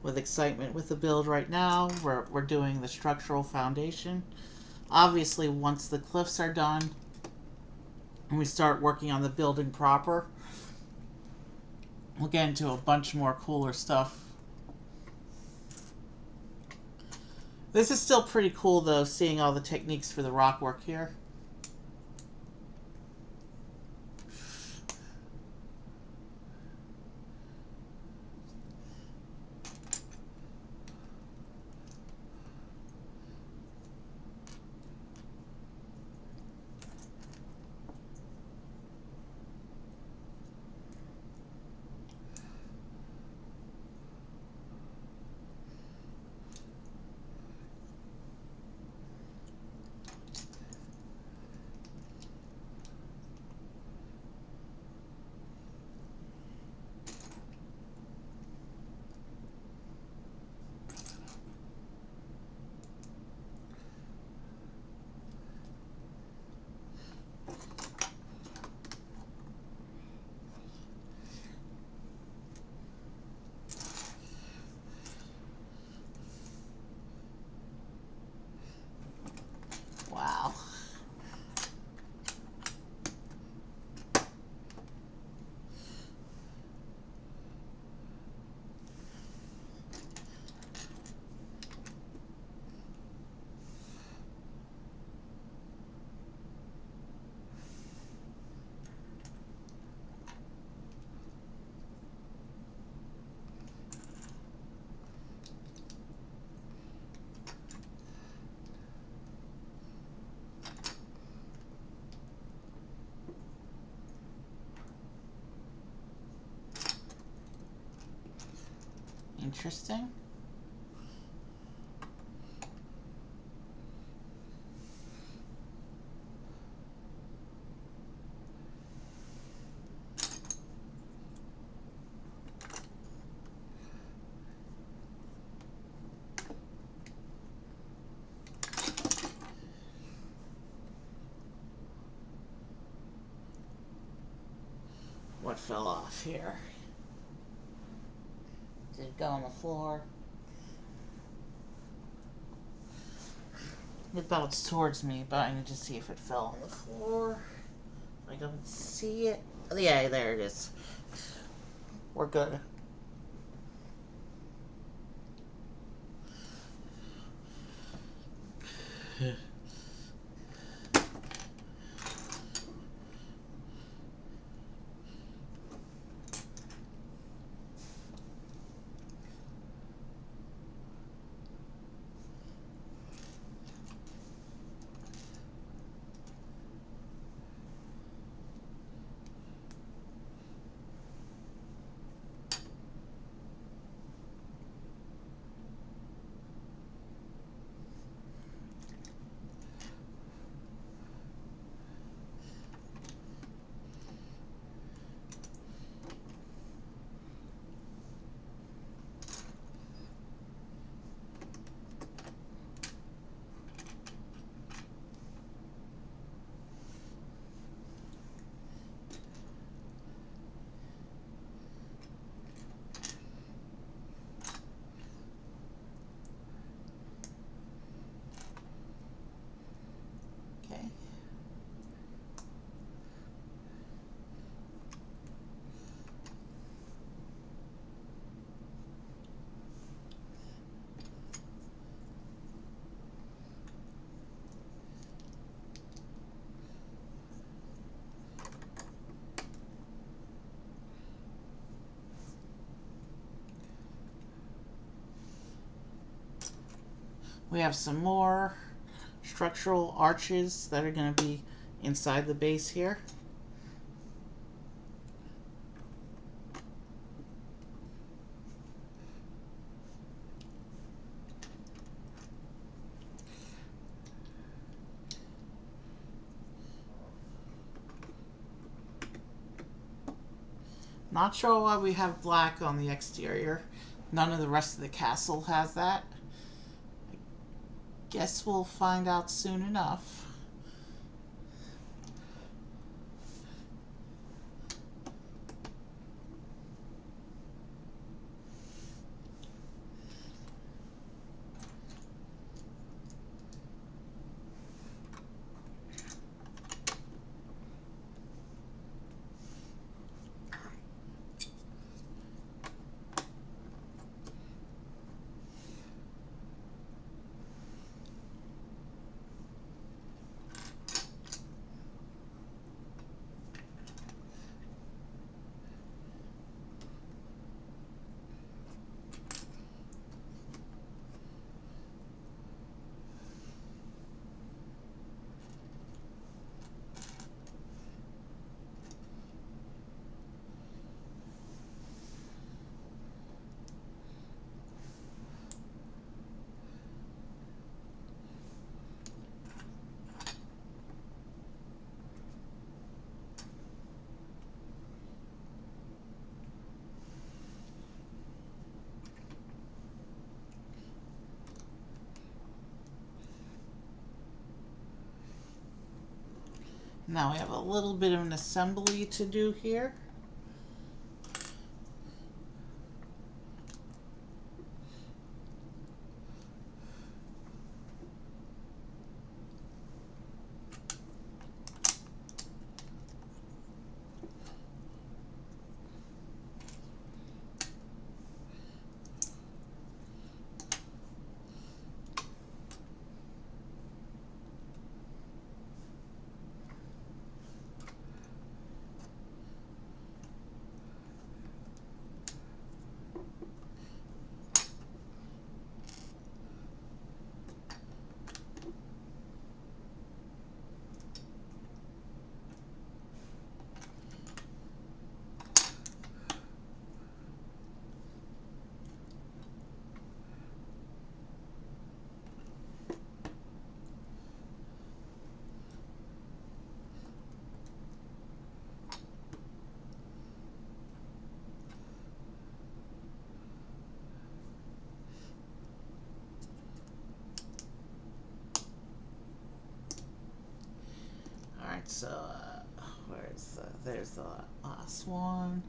with excitement with the build right now. We're doing the structural foundation. Obviously, once the cliffs are done and we start working on the building proper, we'll get into a bunch more cooler stuff. This is still pretty cool, though, seeing all the techniques for the rock work here. Interesting. What fell off here? Did it go on the floor? It bounced towards me, but I need to see if it fell on the floor. I don't see it. Oh, yeah, there it is. We're good. Okay. We have some more structural arches that are going to be inside the base here. Not sure why we have black on the exterior. None of the rest of the castle has that. Guess we'll find out soon enough. Now we have a little bit of an assembly to do here. Alright, so there's the last one.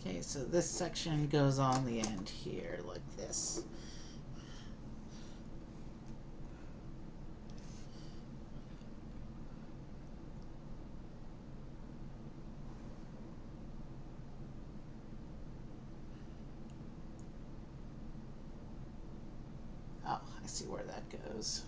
Okay, so this section goes on the end here, like this. Oh, I see where that goes.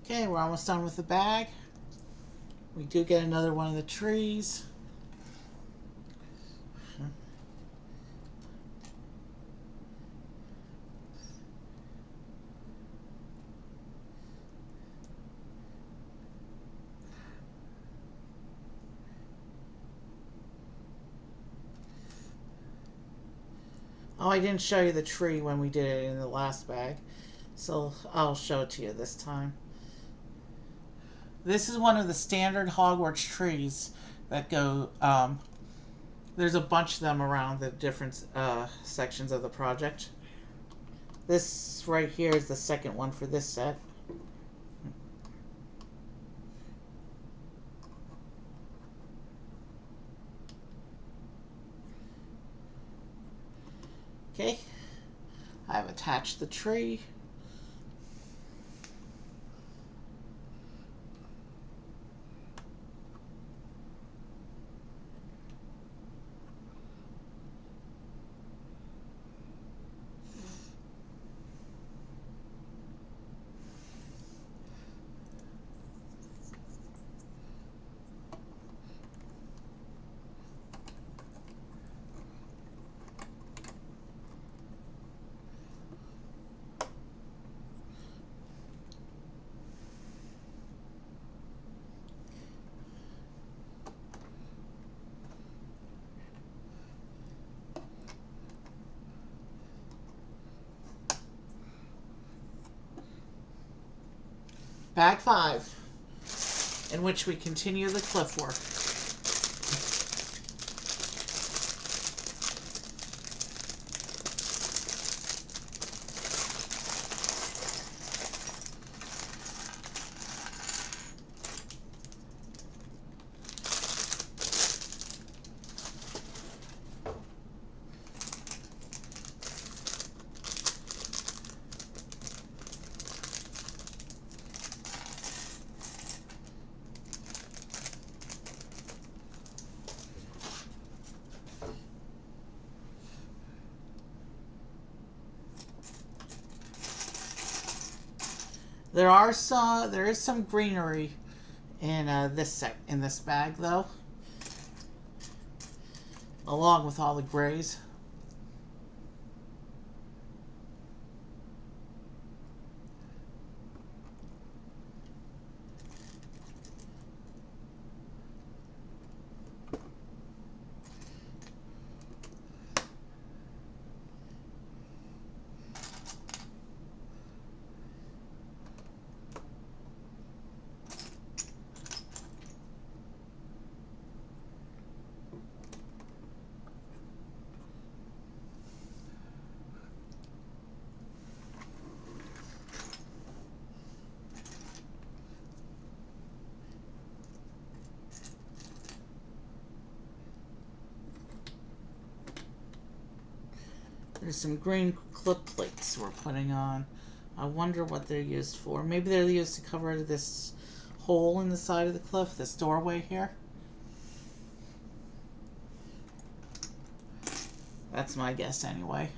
Okay, we're almost done with the bag. We do get another one of the trees. Oh, I didn't show you the tree when we did it in the last bag, so I'll show it to you this time. This is one of the standard Hogwarts trees that go, there's a bunch of them around the different sections of the project. This right here is the second one for this set. Okay, I've attached the tree. Bag 5, in which we continue the cliff work. There is some greenery in in this bag though, along with all the grays. There's some green clip plates we're putting on. I wonder what they're used for. Maybe they're used to cover this hole in the side of the cliff, this doorway here. That's my guess anyway.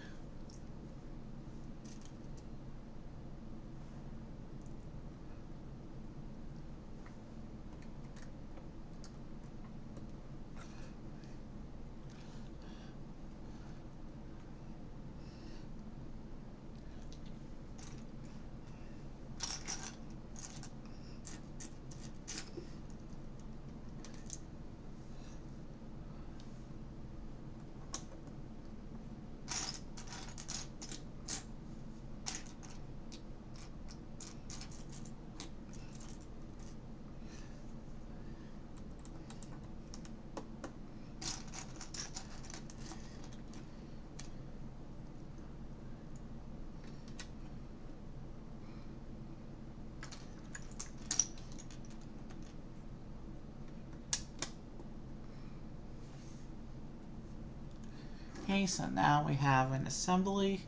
Okay, so now we have an assembly.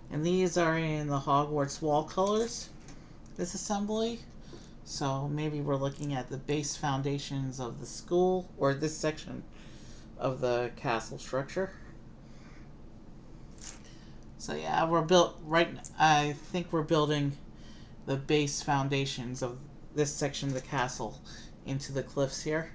And these are in the Hogwarts wall colors, this assembly. So maybe we're looking at the base foundations of the school, or this section of the castle structure. So yeah, I think we're building the base foundations of this section of the castle into the cliffs here.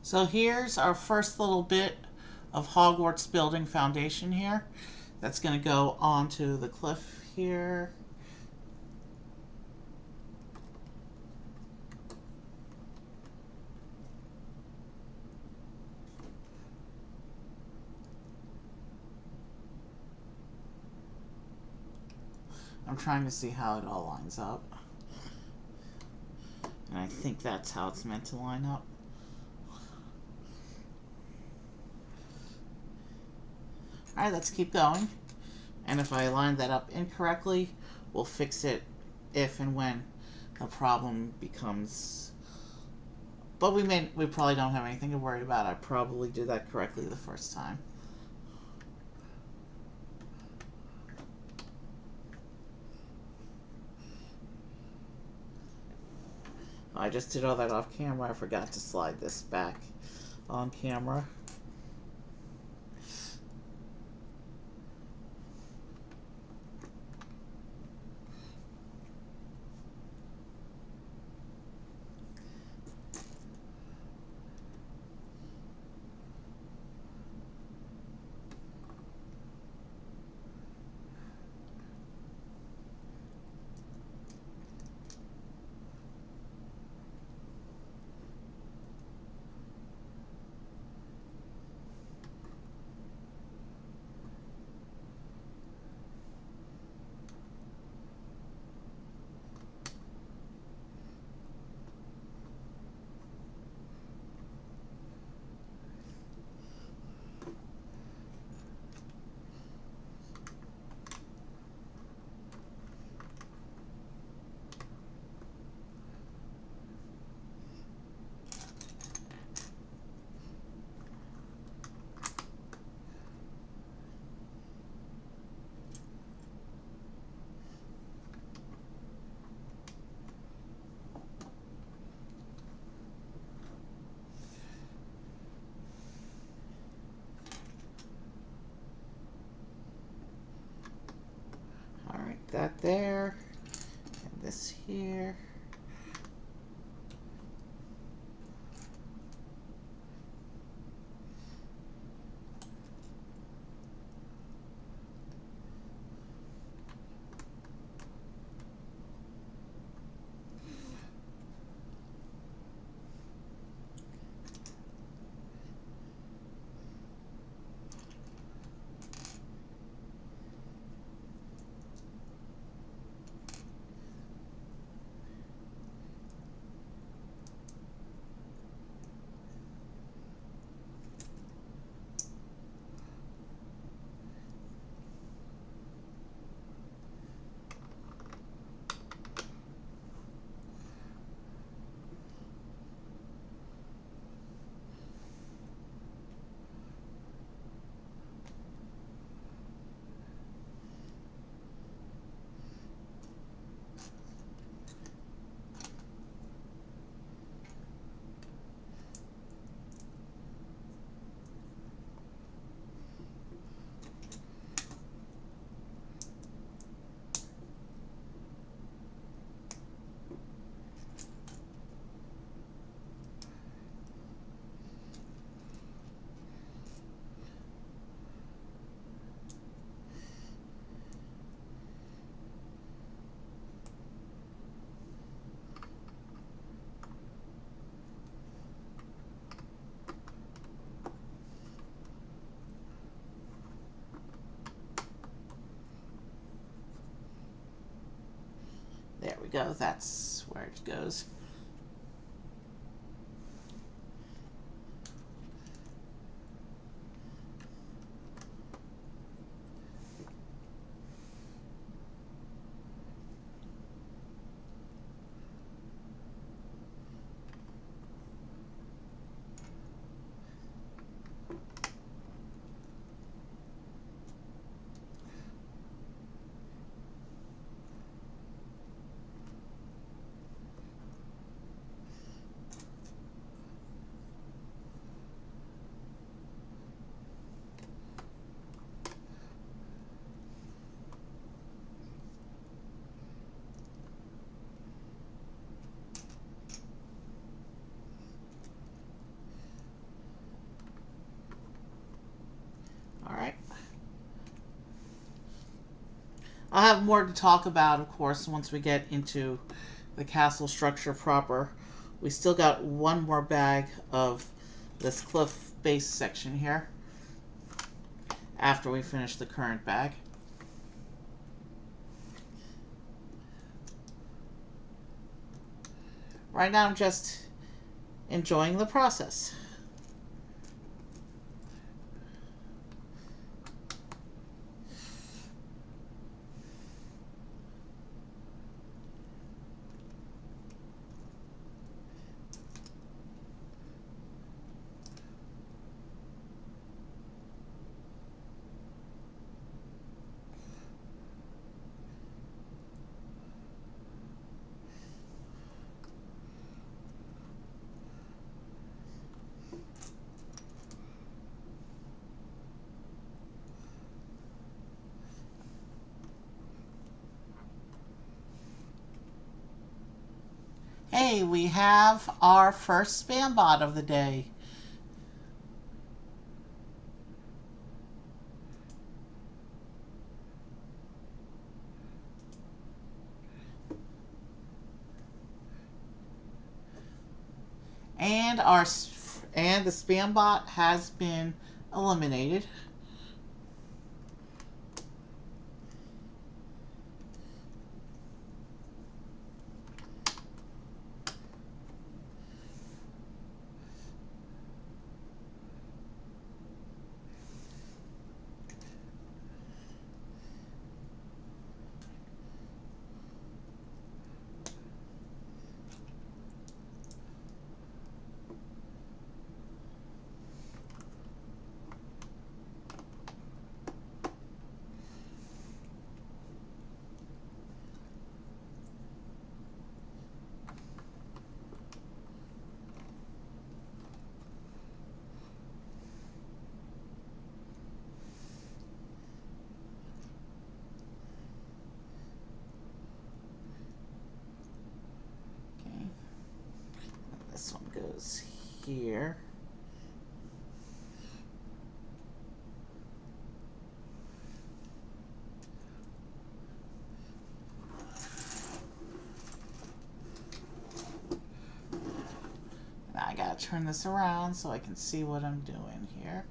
So here's our first little bit of Hogwarts building foundation here. That's going to go onto the cliff here. I'm trying to see how it all lines up. And I think that's how it's meant to line up. Alright, let's keep going. And if I line that up incorrectly, we'll fix it if and when a problem becomes... But we probably don't have anything to worry about. I probably did that correctly the first time. I just did all that off camera. I forgot to slide this back on camera. That there, and this here. There we go, that's where it goes. I'll have more to talk about, of course, once we get into the castle structure proper. We still got one more bag of this cliff base section here after we finish the current bag. Right now I'm just enjoying the process. Hey, we have our first spam bot of the day. And the spam bot has been eliminated. This one goes here. Now I gotta turn this around so I can see what I'm doing here.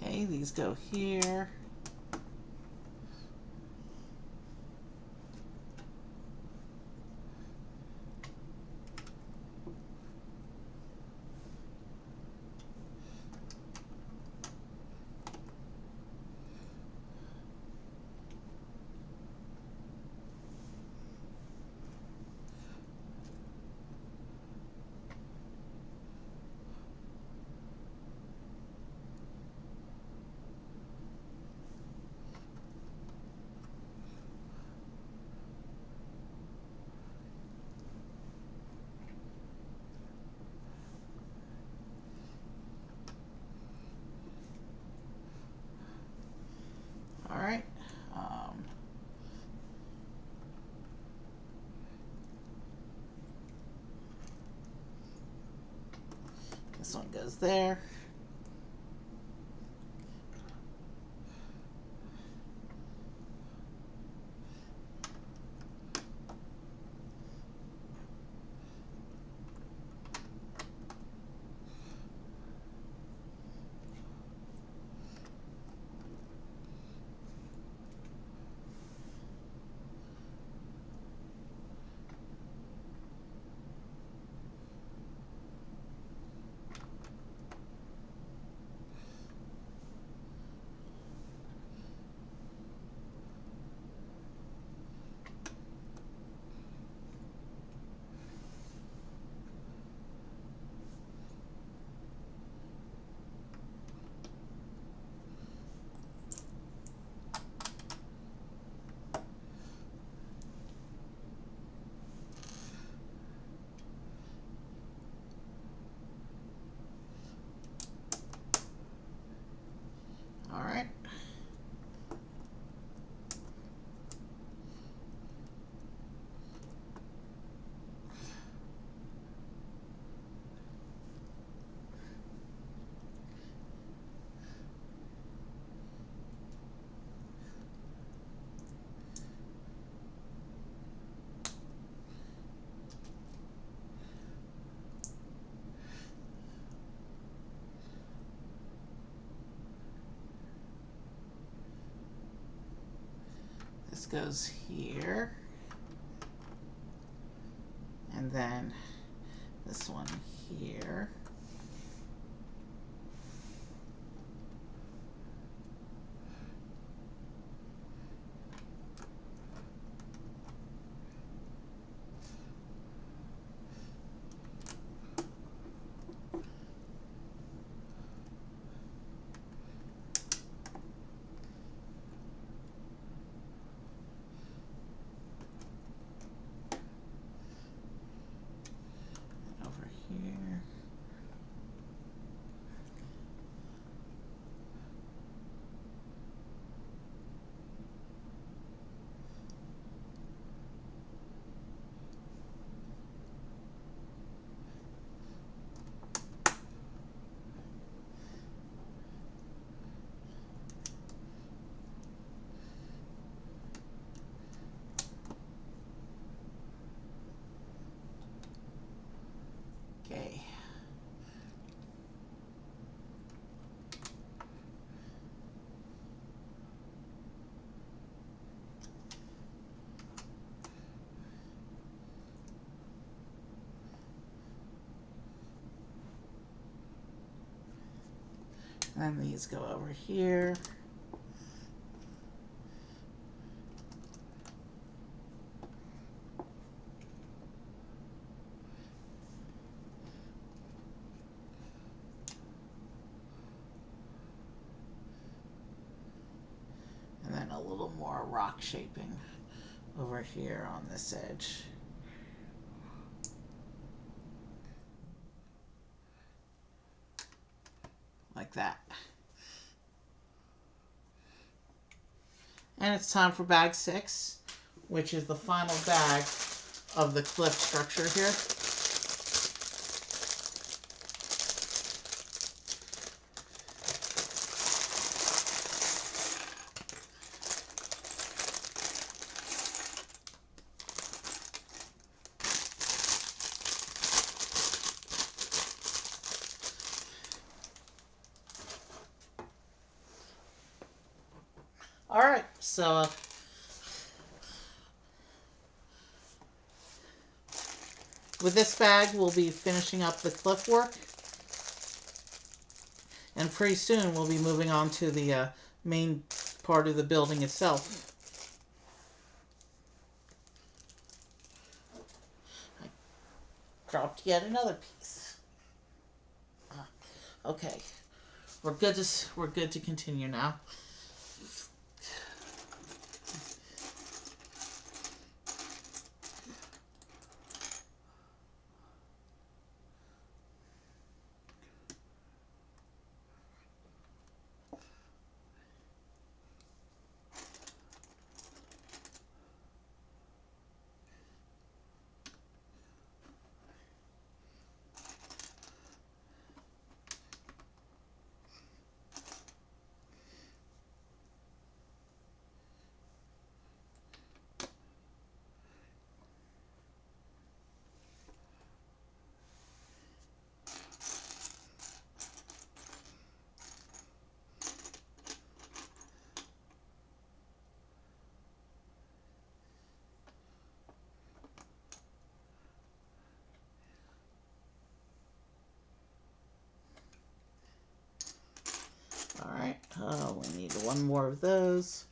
Okay, these go here. All right. This one goes there. All right. This goes here. And then this one here. Here. Okay. And then these go over here. And then a little more rock shaping over here on this edge. Like that. And it's time for bag 6, which is the final bag of the cliff structure here. All right, so with this bag, we'll be finishing up the cliff work. And pretty soon, we'll be moving on to the main part of the building itself. I dropped yet another piece. Okay, we're good to continue now. Alright, we need one more of those.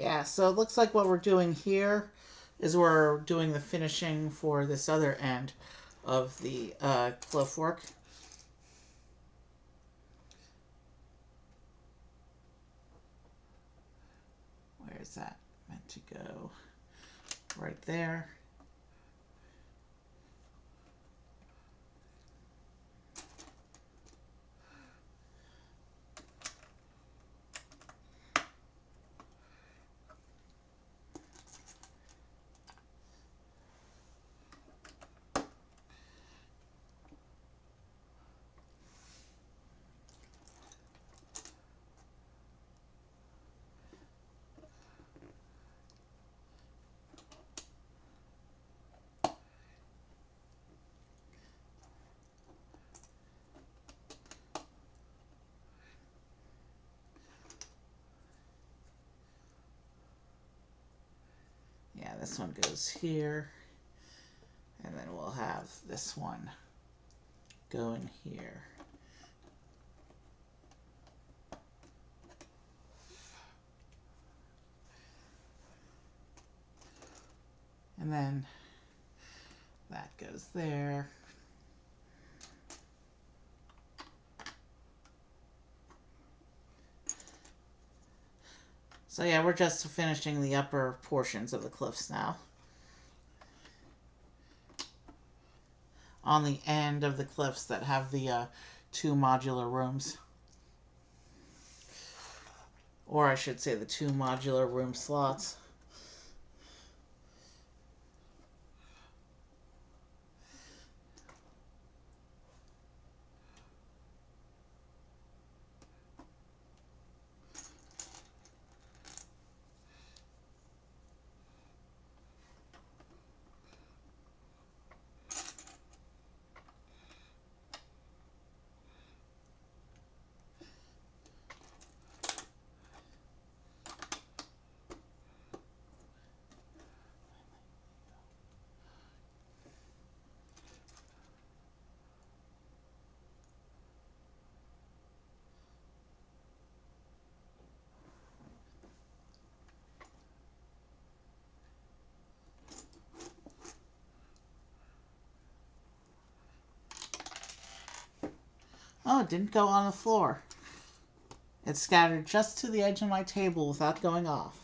Yeah, so it looks like what we're doing here is we're doing the finishing for this other end of the cliff work. Where's that meant to go? Right there. Yeah, this one goes here. And then we'll have this one go in here. And then that goes there. So yeah, we're just finishing the upper portions of the cliffs now. On the end of the cliffs that have the 2 modular rooms. Or I should say the 2 modular room slots. Oh, it didn't go on the floor. It scattered just to the edge of my table without going off.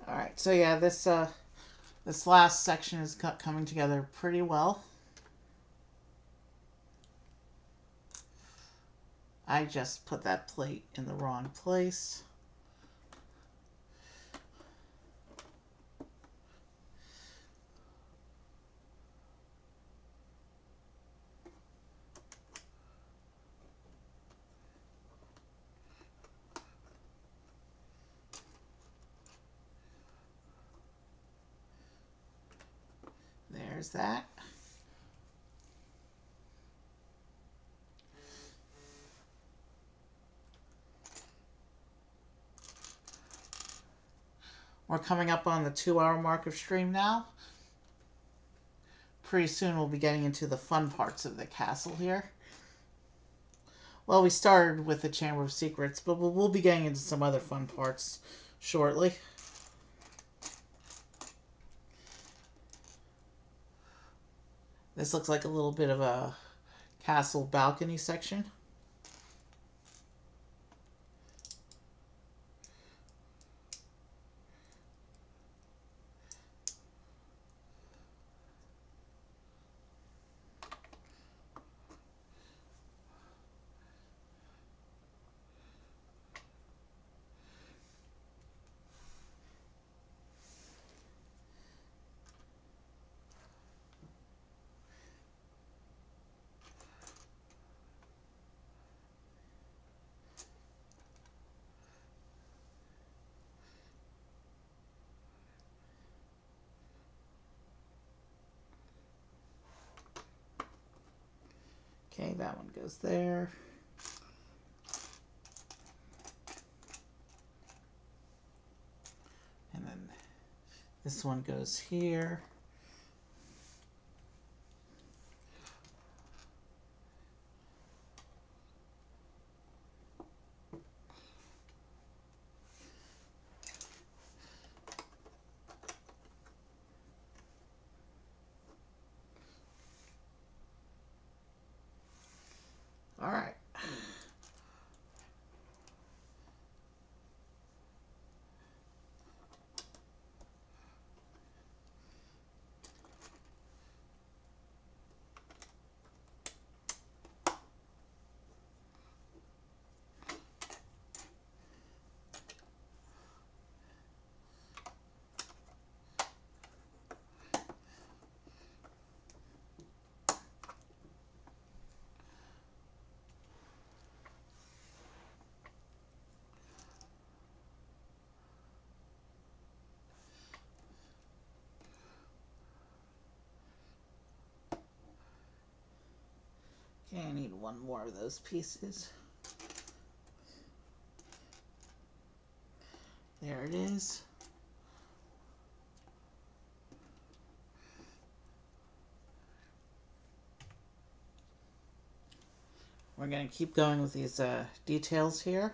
All right, so yeah, this last section is coming together pretty well. I just put that plate in the wrong place. There's that. We're coming up on the 2-hour mark of stream now. Pretty soon we'll be getting into the fun parts of the castle here. Well, we started with the Chamber of Secrets, but we'll be getting into some other fun parts shortly. This looks like a little bit of a castle balcony section. Okay, that one goes there. And then this one goes here. All right. Okay, I need one more of those pieces. There it is. We're going to keep going with these details here.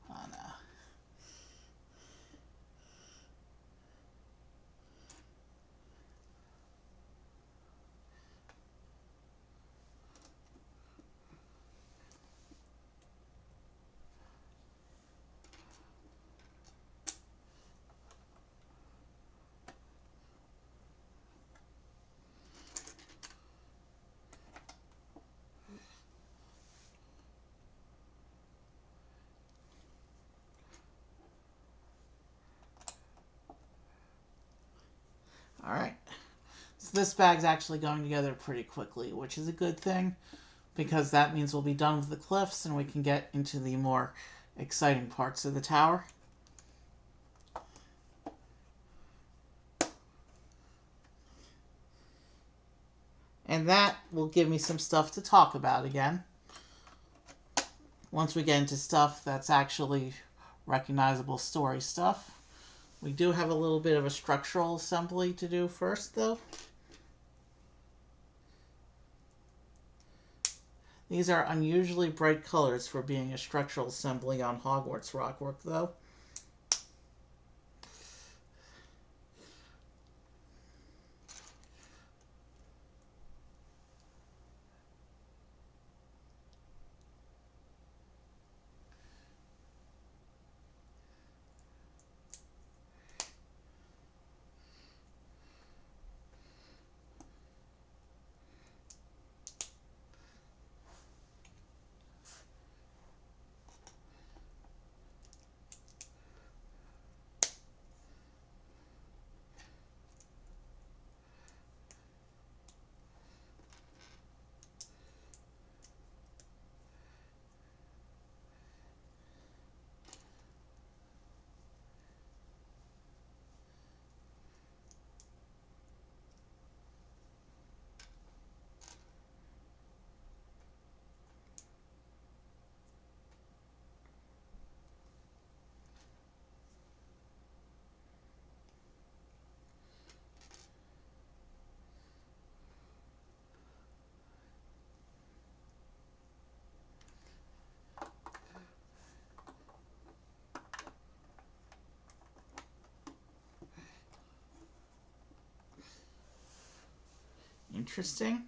Oh no. All right. So this bag's actually going together pretty quickly, which is a good thing, because that means we'll be done with the cliffs and we can get into the more exciting parts of the tower. And that will give me some stuff to talk about again. Once we get into stuff that's actually recognizable story stuff. We do have a little bit of a structural assembly to do first, though. These are unusually bright colors for being a structural assembly on Hogwarts rockwork, though. Interesting.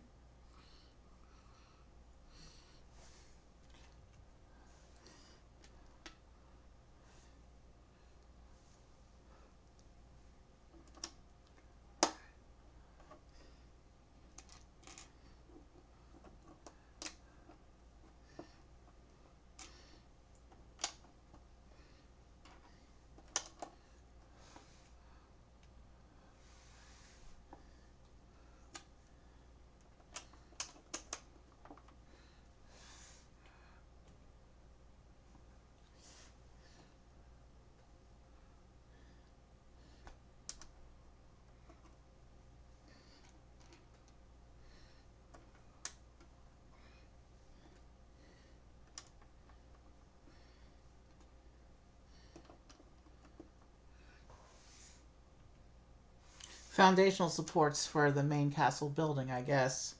foundational supports for the main castle building, I guess.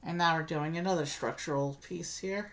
And now we're doing another structural piece here.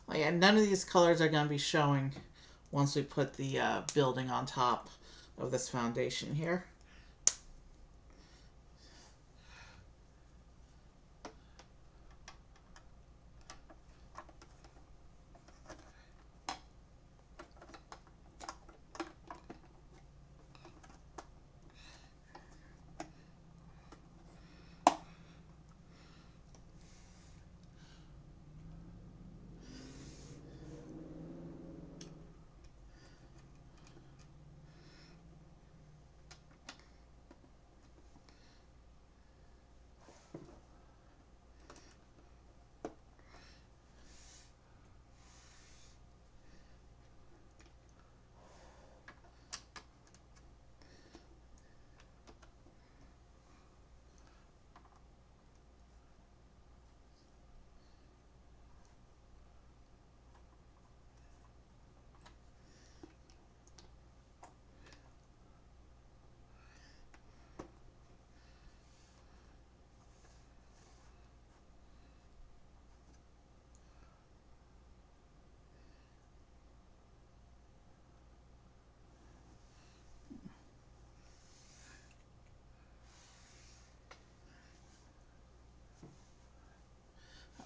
Oh yeah, none of these colors are going to be showing once we put the building on top of this foundation here.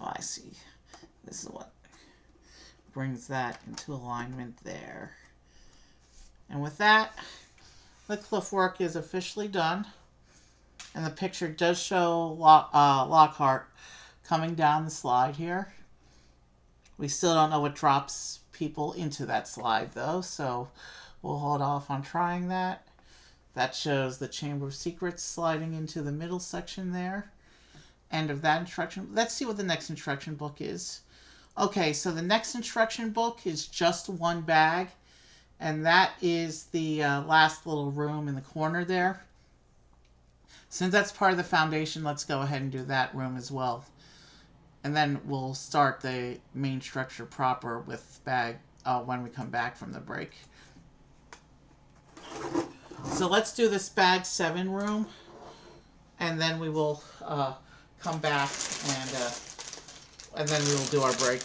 Oh, I see. This is what brings that into alignment there. And with that, the cliff work is officially done. And the picture does show Lockhart coming down the slide here. We still don't know what drops people into that slide, though, so we'll hold off on trying that. That shows the Chamber of Secrets sliding into the middle section there. End of that instruction. Let's see what the next instruction book is. Okay, so the next instruction book is just one bag, and that is the last little room in the corner there. Since that's part of the foundation, let's go ahead and do that room as well. And then we'll start the main structure proper with bag when we come back from the break. So let's do this bag 7 room, and then we will come back and then we will do our break.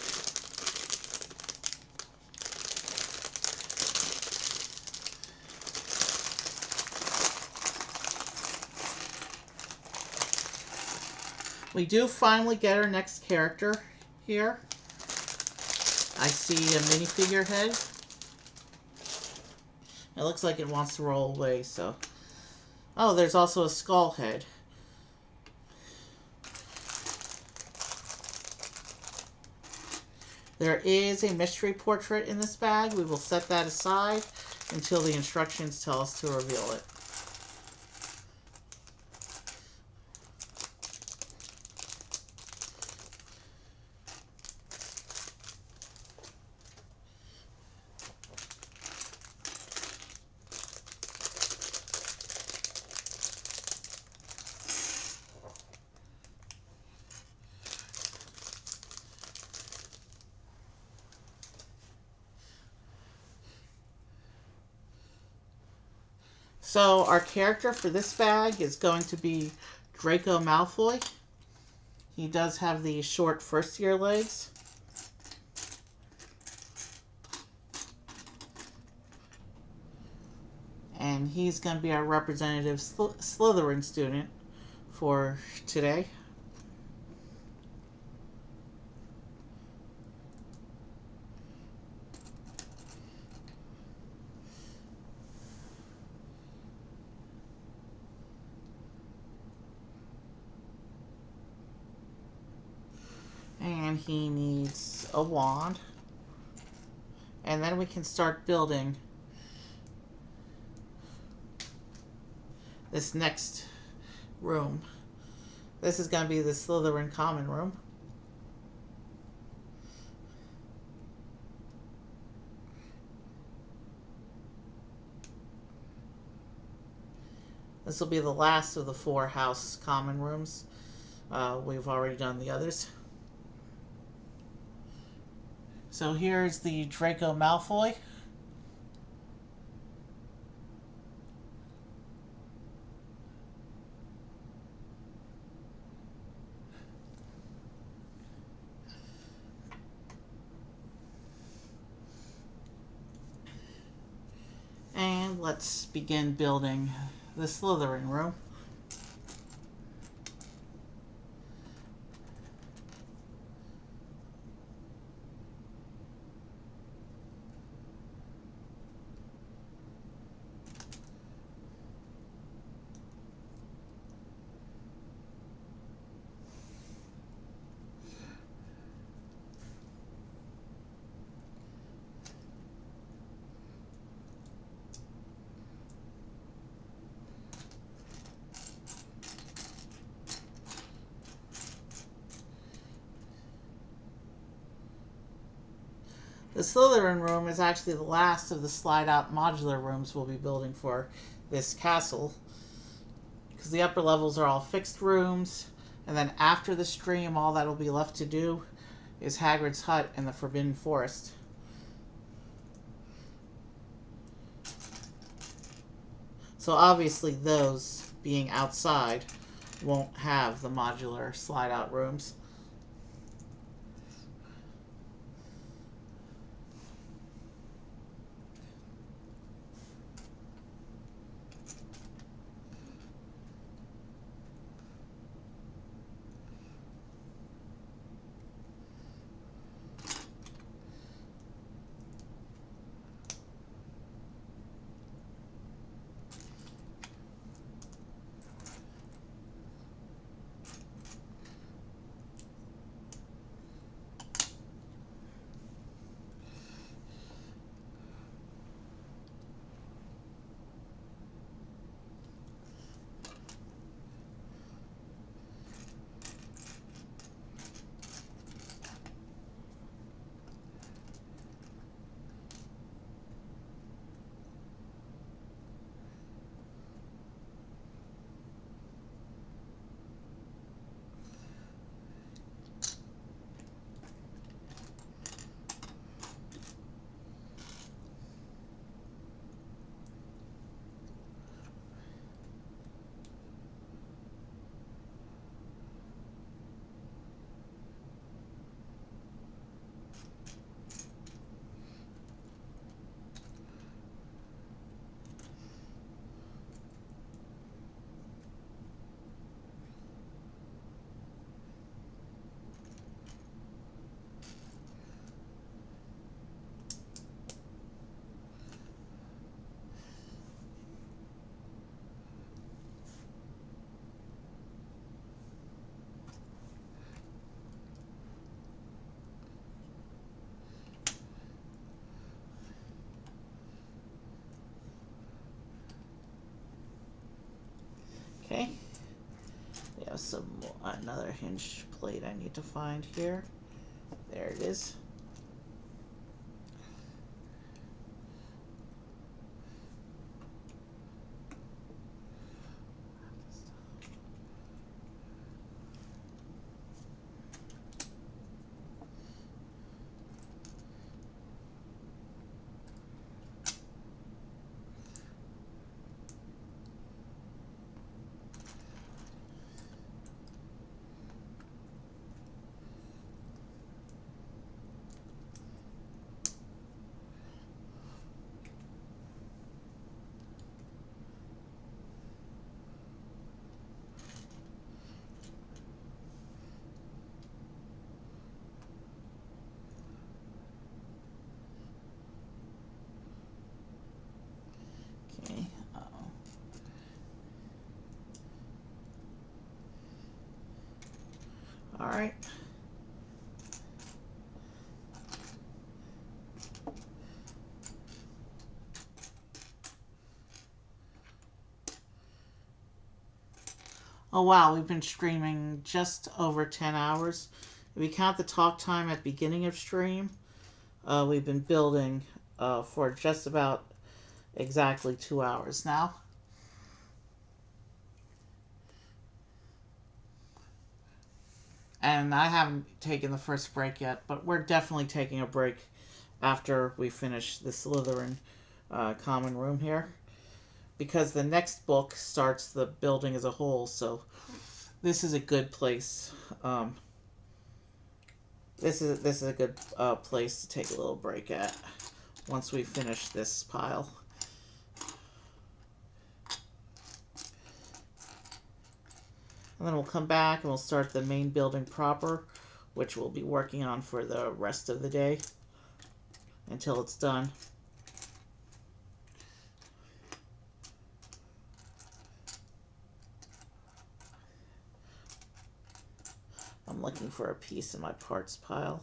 We do finally get our next character here. I see a minifigure head. It looks like it wants to roll away, so... Oh, there's also a skull head. There is a mystery portrait in this bag. We will set that aside until the instructions tell us to reveal it. So our character for this bag is going to be Draco Malfoy. He does have the short first year legs. And he's going to be our representative Slytherin student for today. And he needs a wand. And then we can start building this next room. This is going to be the Slytherin common room. This will be the last of the 4 house common rooms. We've already done the others. So here's the Draco Malfoy. And let's begin building the Slytherin room. The Slytherin room is actually the last of the slide-out modular rooms we'll be building for this castle, because the upper levels are all fixed rooms, and then after the stream, all that'll be left to do is Hagrid's hut and the Forbidden Forest. So obviously those, being outside, won't have the modular slide-out rooms. Okay, we have another hinge plate I need to find here. There it is. All right. Oh wow, we've been streaming just over 10 hours. If we count the talk time at the beginning of stream, we've been building for just about exactly 2 hours now. And I haven't taken the first break yet, but we're definitely taking a break after we finish the Slytherin common room here. Because the next book starts the building as a whole, so this is a good place. This is a good place to take a little break at once we finish this pile. And then we'll come back and we'll start the main building proper, which we'll be working on for the rest of the day until it's done. I'm looking for a piece in my parts pile.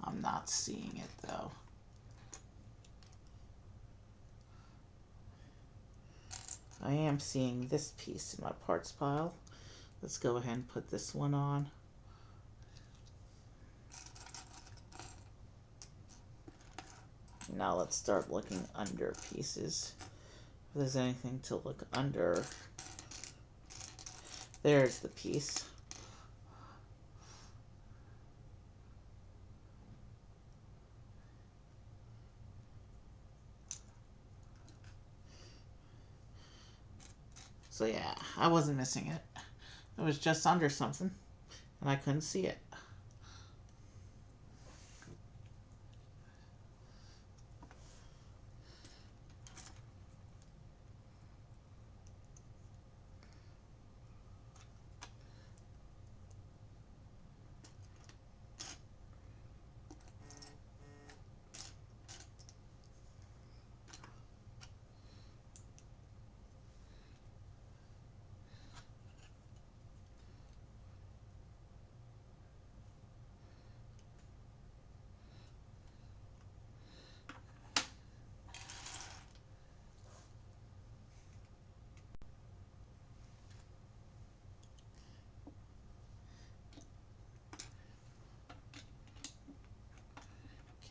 I'm not seeing it though. I am seeing this piece in my parts pile. Let's go ahead and put this one on. Now let's start looking under pieces. If there's anything to look under. There's the piece. So yeah, I wasn't missing it. It was just under something, and I couldn't see it.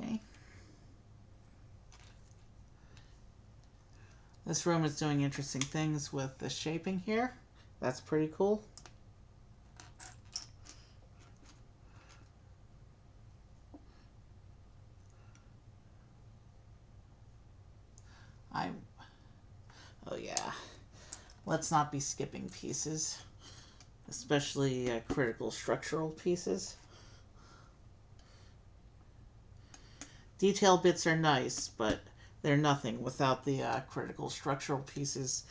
Okay. This room is doing interesting things with the shaping here. That's pretty cool. Oh yeah. Let's not be skipping pieces, especially critical structural pieces. Detail bits are nice, but they're nothing without the critical structural pieces.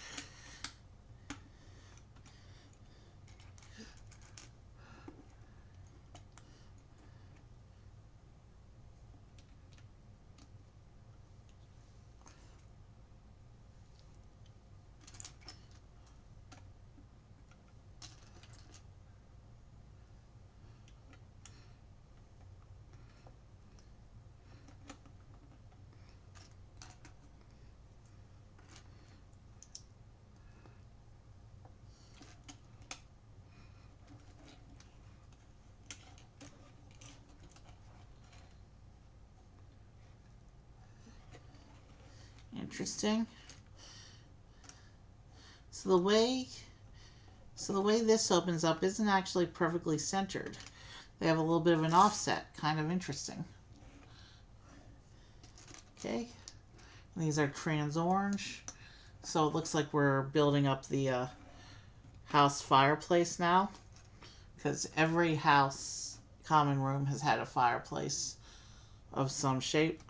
Interesting. So the way this opens up isn't actually perfectly centered. They have a little bit of an offset. Kind of interesting. Okay. These are trans orange. So it looks like we're building up the house fireplace now. Because every house common room has had a fireplace of some shape.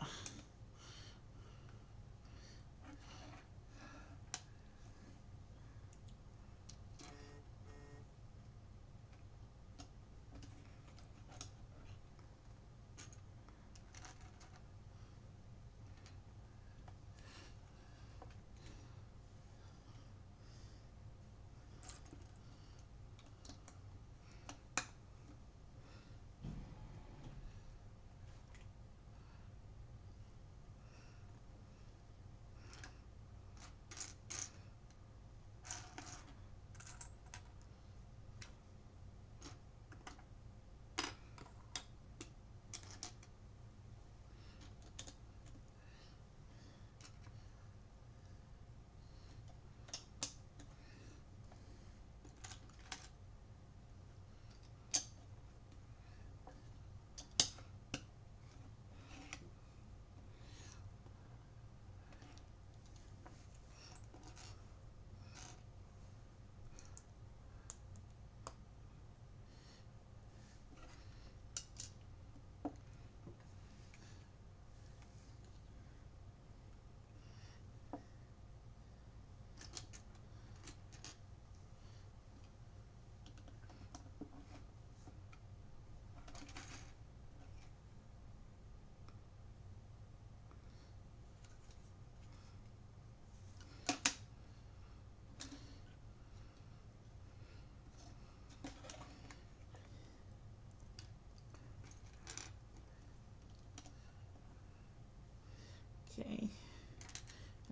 Okay. And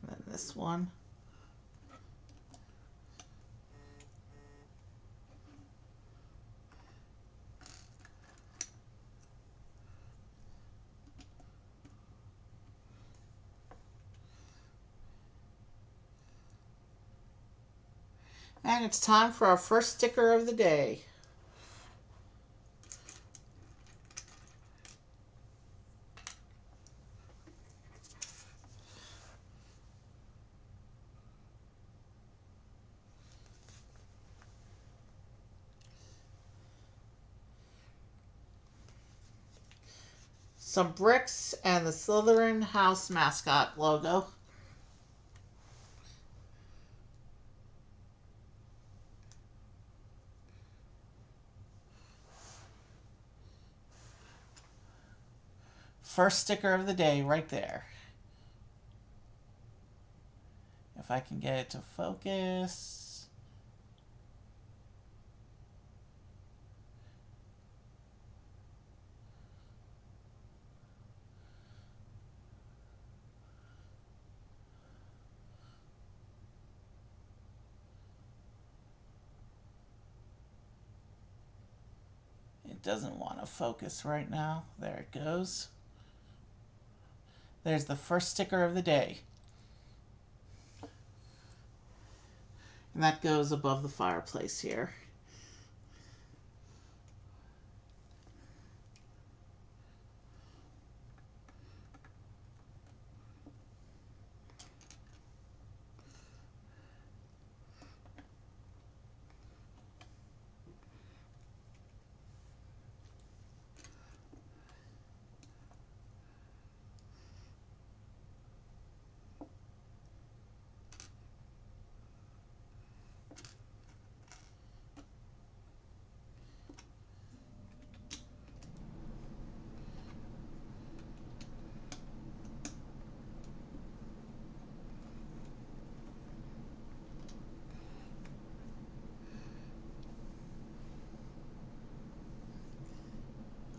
then this one. And it's time for our first sticker of the day. Some bricks and the Slytherin house mascot logo. First sticker of the day right there. If I can get it to focus. It doesn't want to focus right now. There it goes. There's the first sticker of the day. And that goes above the fireplace here.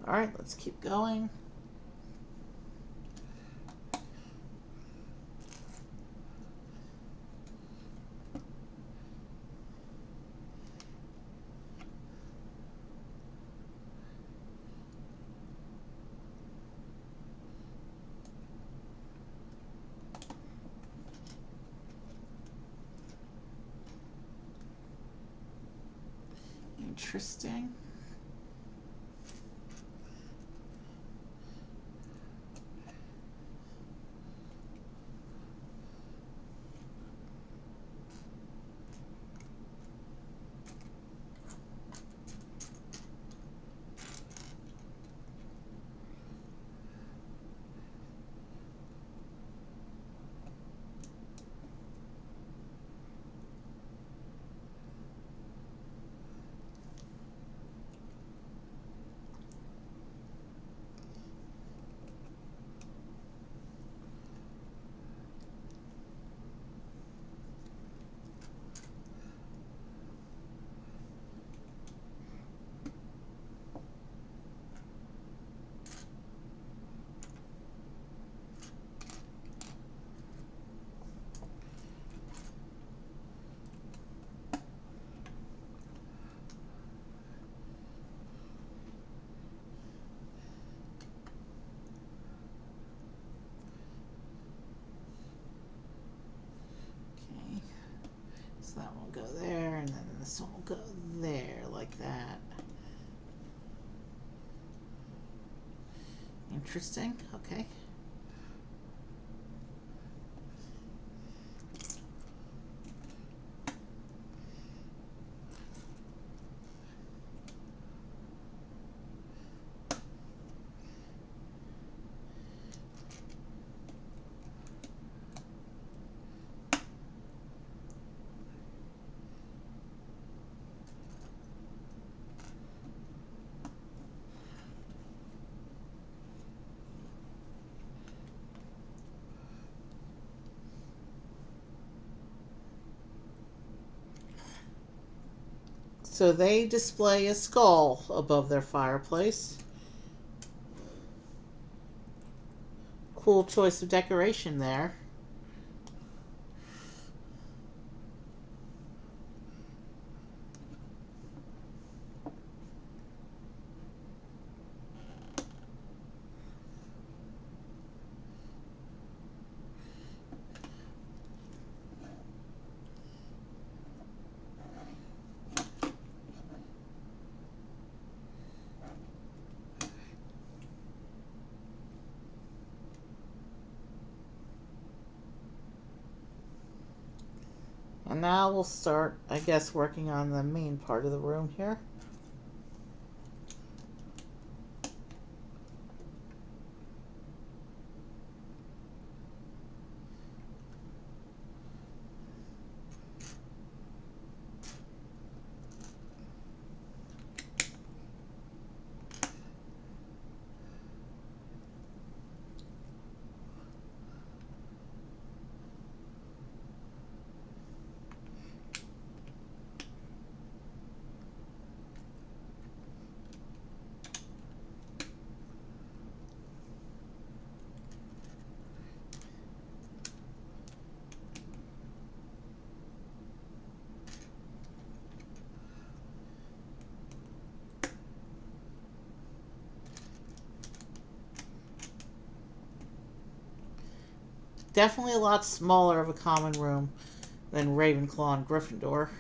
All right, let's keep going. Interesting. So that will go there, and then this one will go there, like that. Interesting. Okay. So they display a skull above their fireplace. Cool choice of decoration there. And now we'll start, I guess, working on the main part of the room here. Definitely a lot smaller of a common room than Ravenclaw and Gryffindor.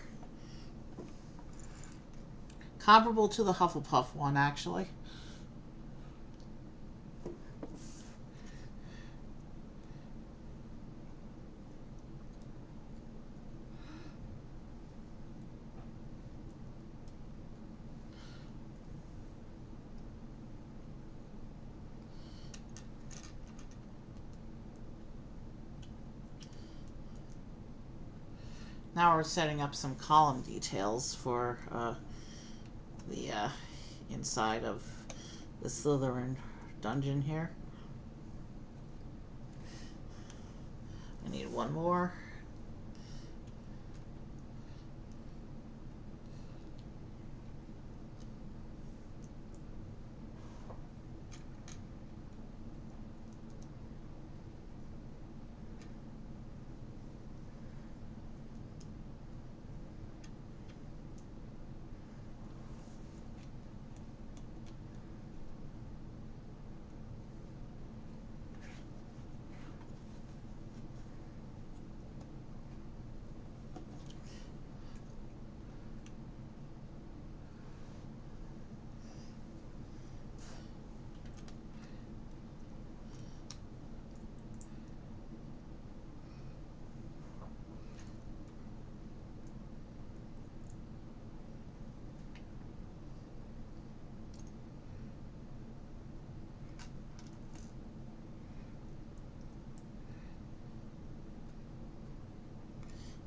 Comparable to the Hufflepuff one, actually. Now we're setting up some column details for the inside of the Slytherin dungeon here. I need one more.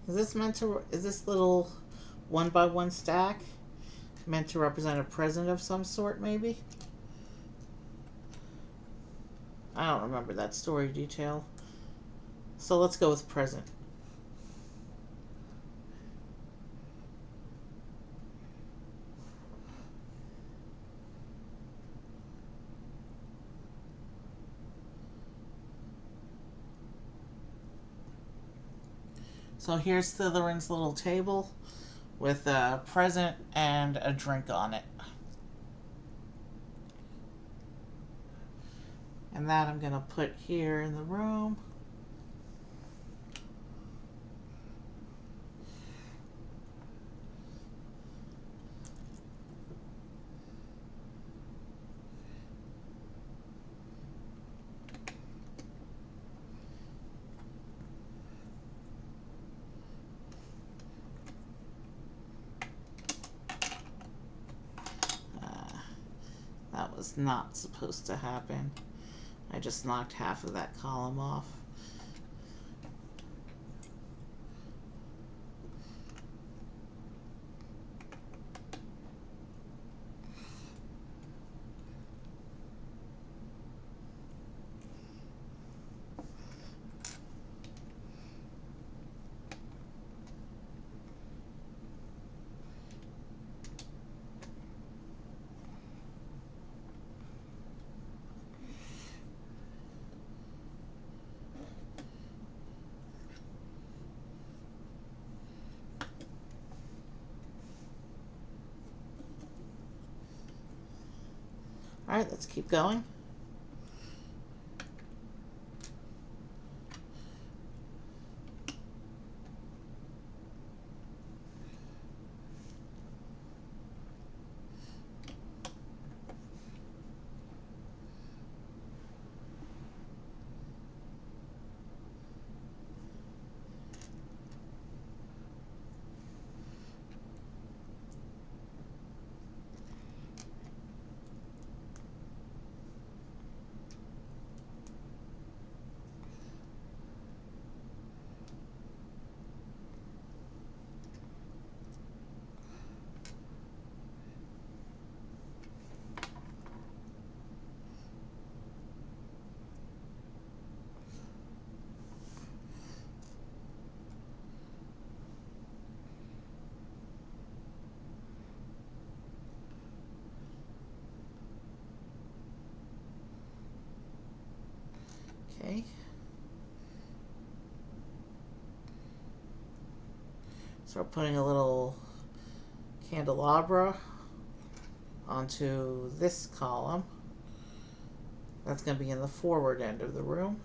Is this little one by one stack meant to represent a present of some sort, maybe? I don't remember that story detail. So let's go with present. So here's Slytherin's little table with a present and a drink on it. And that I'm going to put here in the room. That was not supposed to happen. I just knocked half of that column off. Alright, let's keep going. Okay. So we're putting a little candelabra onto this column. That's going to be in the forward end of the room.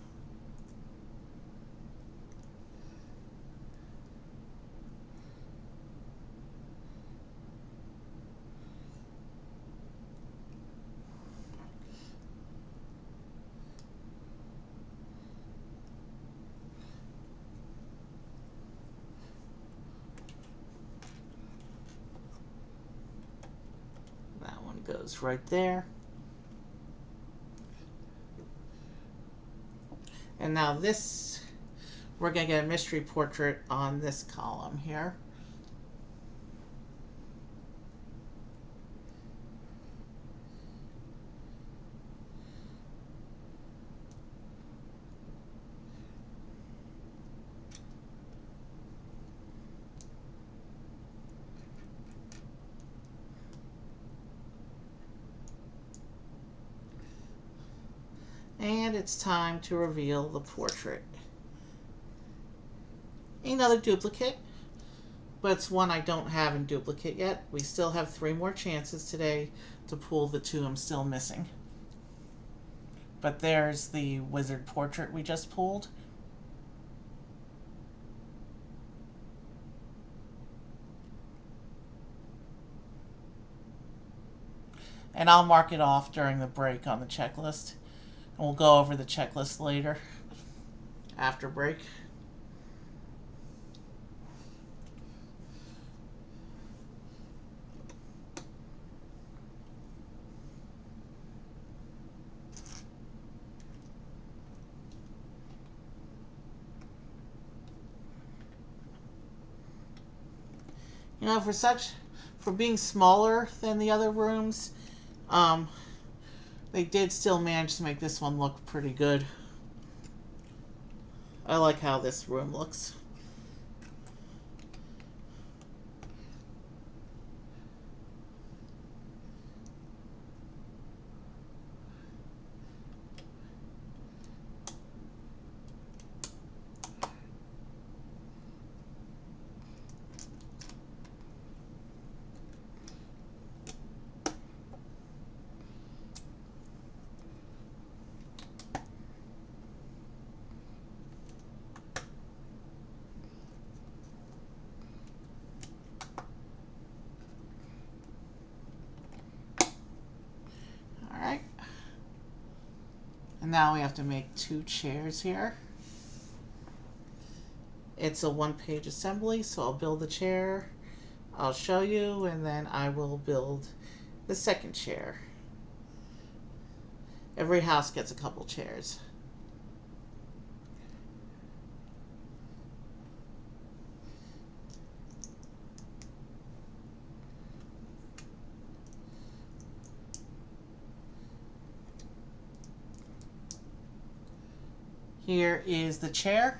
That one goes right there. And now this, we're going to get a mystery portrait on this column here. And it's time to reveal the portrait. Another duplicate, but it's one I don't have in duplicate yet. We still have 3 more chances today to pull the 2 I'm still missing. But there's the wizard portrait we just pulled. And I'll mark it off during the break on the checklist. And we'll go over the checklist later, after break. You know, for being smaller than the other rooms, they did still manage to make this one look pretty good. I like how this room looks. And now we have to make 2 chairs here. It's a 1-page assembly, so I'll build the chair, I'll show you, and then I will build the second chair. Every house gets a couple chairs. Here is the chair.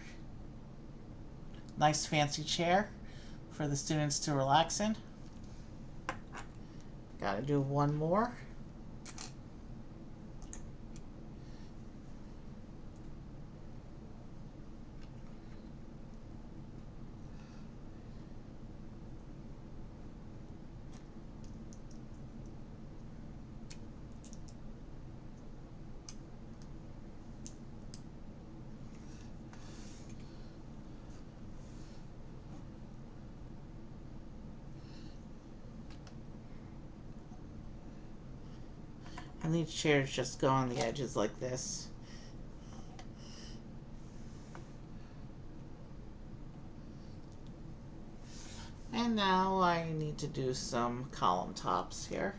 Nice fancy chair for the students to relax in. Gotta do one more. And these chairs just go on the edges like this. And now I need to do some column tops here.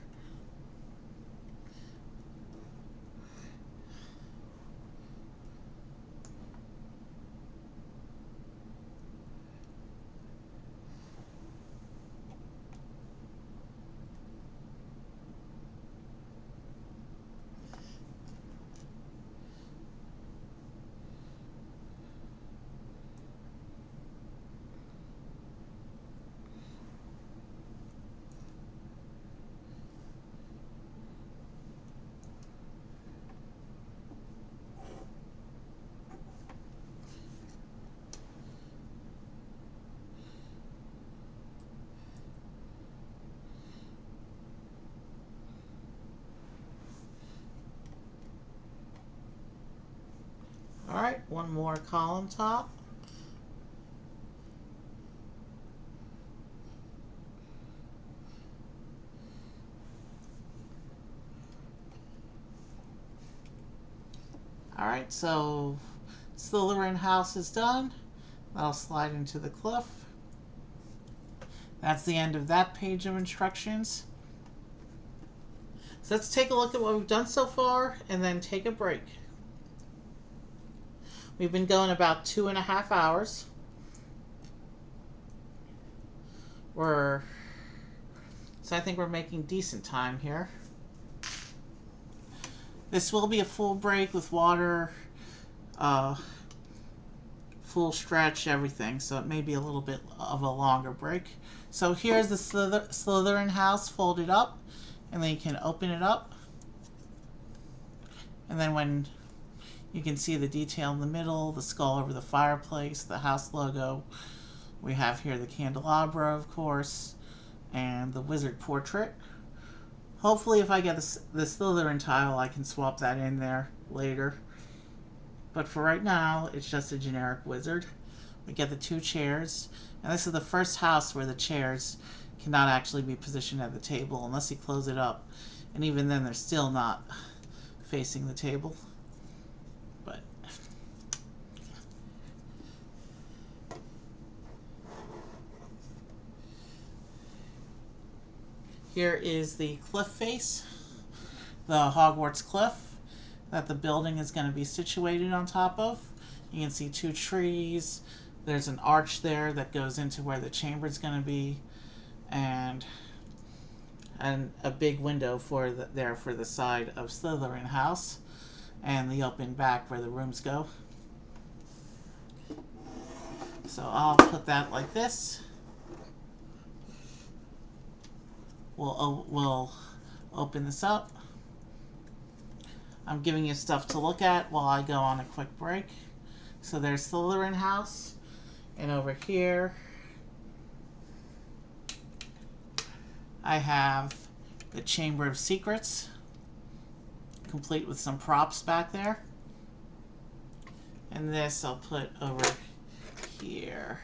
Alright, one more column top. Alright, so Slytherin house is done. That'll slide into the cliff. That's the end of that page of instructions. So let's take a look at what we've done so far and then take a break. We've been going about 2.5 hours. So I think we're making decent time here. This will be a full break with water, full stretch, everything. So it may be a little bit of a longer break. So here's the Slytherin house folded up, and then you can open it up. And then when you can see the detail in the middle, the skull over the fireplace, the house logo. We have here the candelabra, of course, and the wizard portrait. Hopefully if I get the Slytherin tile, I can swap that in there later. But for right now, it's just a generic wizard. We get the 2 chairs, and this is the first house where the chairs cannot actually be positioned at the table unless you close it up. And even then, they're still not facing the table. But here is the cliff face, the Hogwarts cliff that the building is going to be situated on top of. You can see 2 trees. There's an arch there that goes into where the chamber is going to be, and a big window there for the side of Slytherin house, and the open back where the rooms go. So I'll put that like this. We'll open this up. I'm giving you stuff to look at while I go on a quick break. So there's Slytherin house, and over here I have the Chamber of Secrets, complete with some props back there. And this I'll put over here.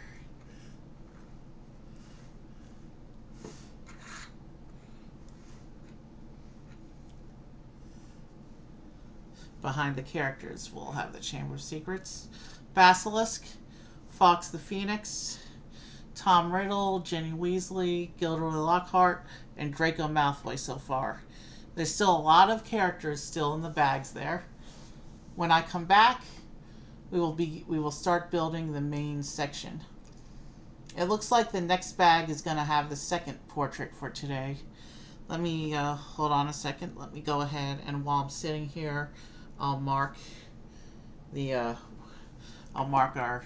Behind the characters, we'll have the Chamber of Secrets, Basilisk, Fawkes the Phoenix, Tom Riddle, Ginny Weasley, Gilderoy Lockhart, and Draco Malfoy so far. There's still a lot of characters still in the bags there. When I come back, we will start building the main section. It looks like the next bag is going to have the second portrait for today. Let me hold on a second. Let me go ahead, and while I'm sitting here, I'll mark our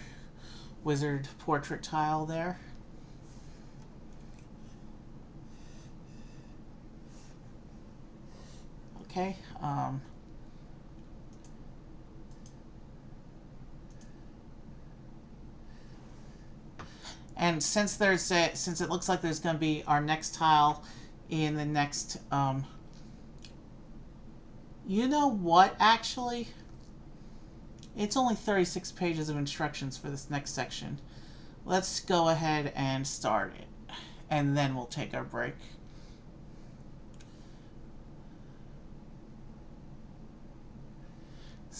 wizard portrait tile there. Okay. And since it looks like there's going to be our next tile in the next, you know what, actually? It's only 36 pages of instructions for this next section. Let's go ahead and start it, and then we'll take our break.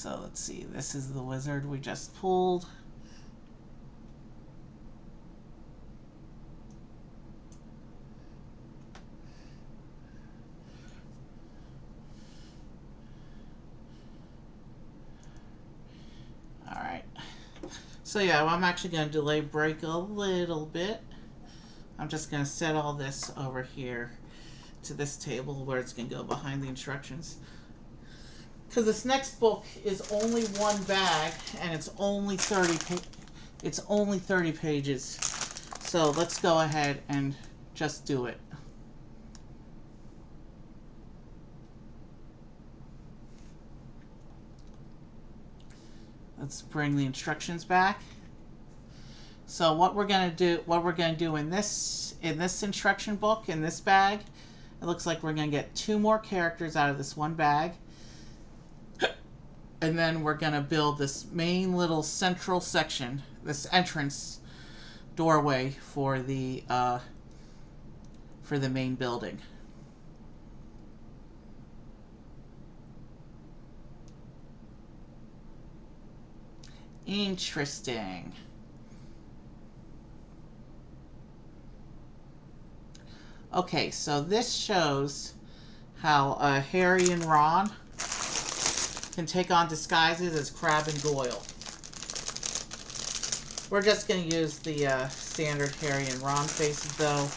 So let's see, this is the wizard we just pulled. Alright. So yeah, well, I'm actually going to delay break a little bit. I'm just going to set all this over here to this table where it's going to go behind the instructions. Because this next book is only one bag and it's only 30 pages. So let's go ahead and just do it. Let's bring the instructions back. So what we're going to do in this instruction book, in this bag, it looks like we're going to get 2 more characters out of this one bag. And then we're going to build this main little central section, this entrance doorway for the main building. Interesting. Okay, so this shows how Harry and Ron can take on disguises as Crabbe and Goyle. We're just going to use the standard Harry and Ron faces, though,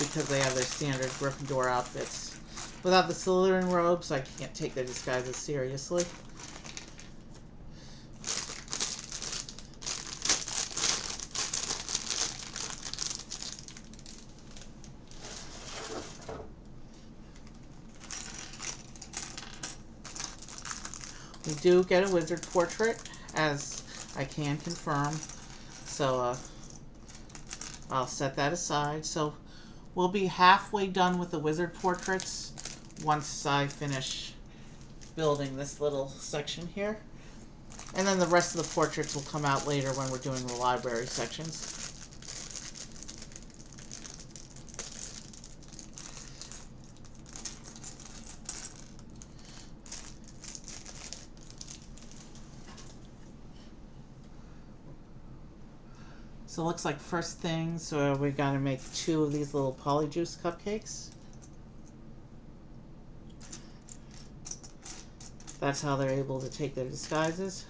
because they have their standard Gryffindor outfits. Without the Slytherin robes, I can't take their disguises seriously. We do get a wizard portrait, as I can confirm, so I'll set that aside. So we'll be halfway done with the wizard portraits once I finish building this little section here. And then the rest of the portraits will come out later when we're doing the library sections. So it looks like first things, we got to make 2 of these little polyjuice cupcakes. That's how they're able to take their disguises.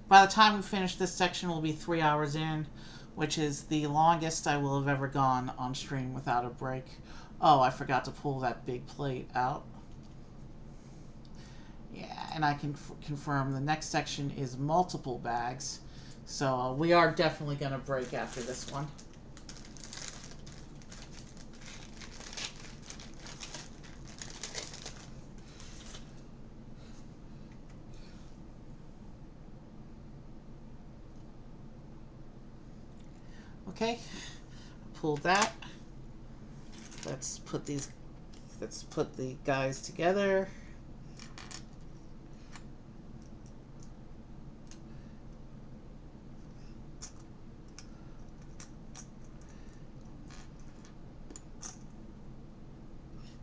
By the time we finish this section, we'll be 3 hours in, which is the longest I will have ever gone on stream without a break. Oh, I forgot to pull that big plate out. Yeah, and I can confirm the next section is multiple bags. So we are definitely going to break after this one. Okay, pull that. Let's put the guys together.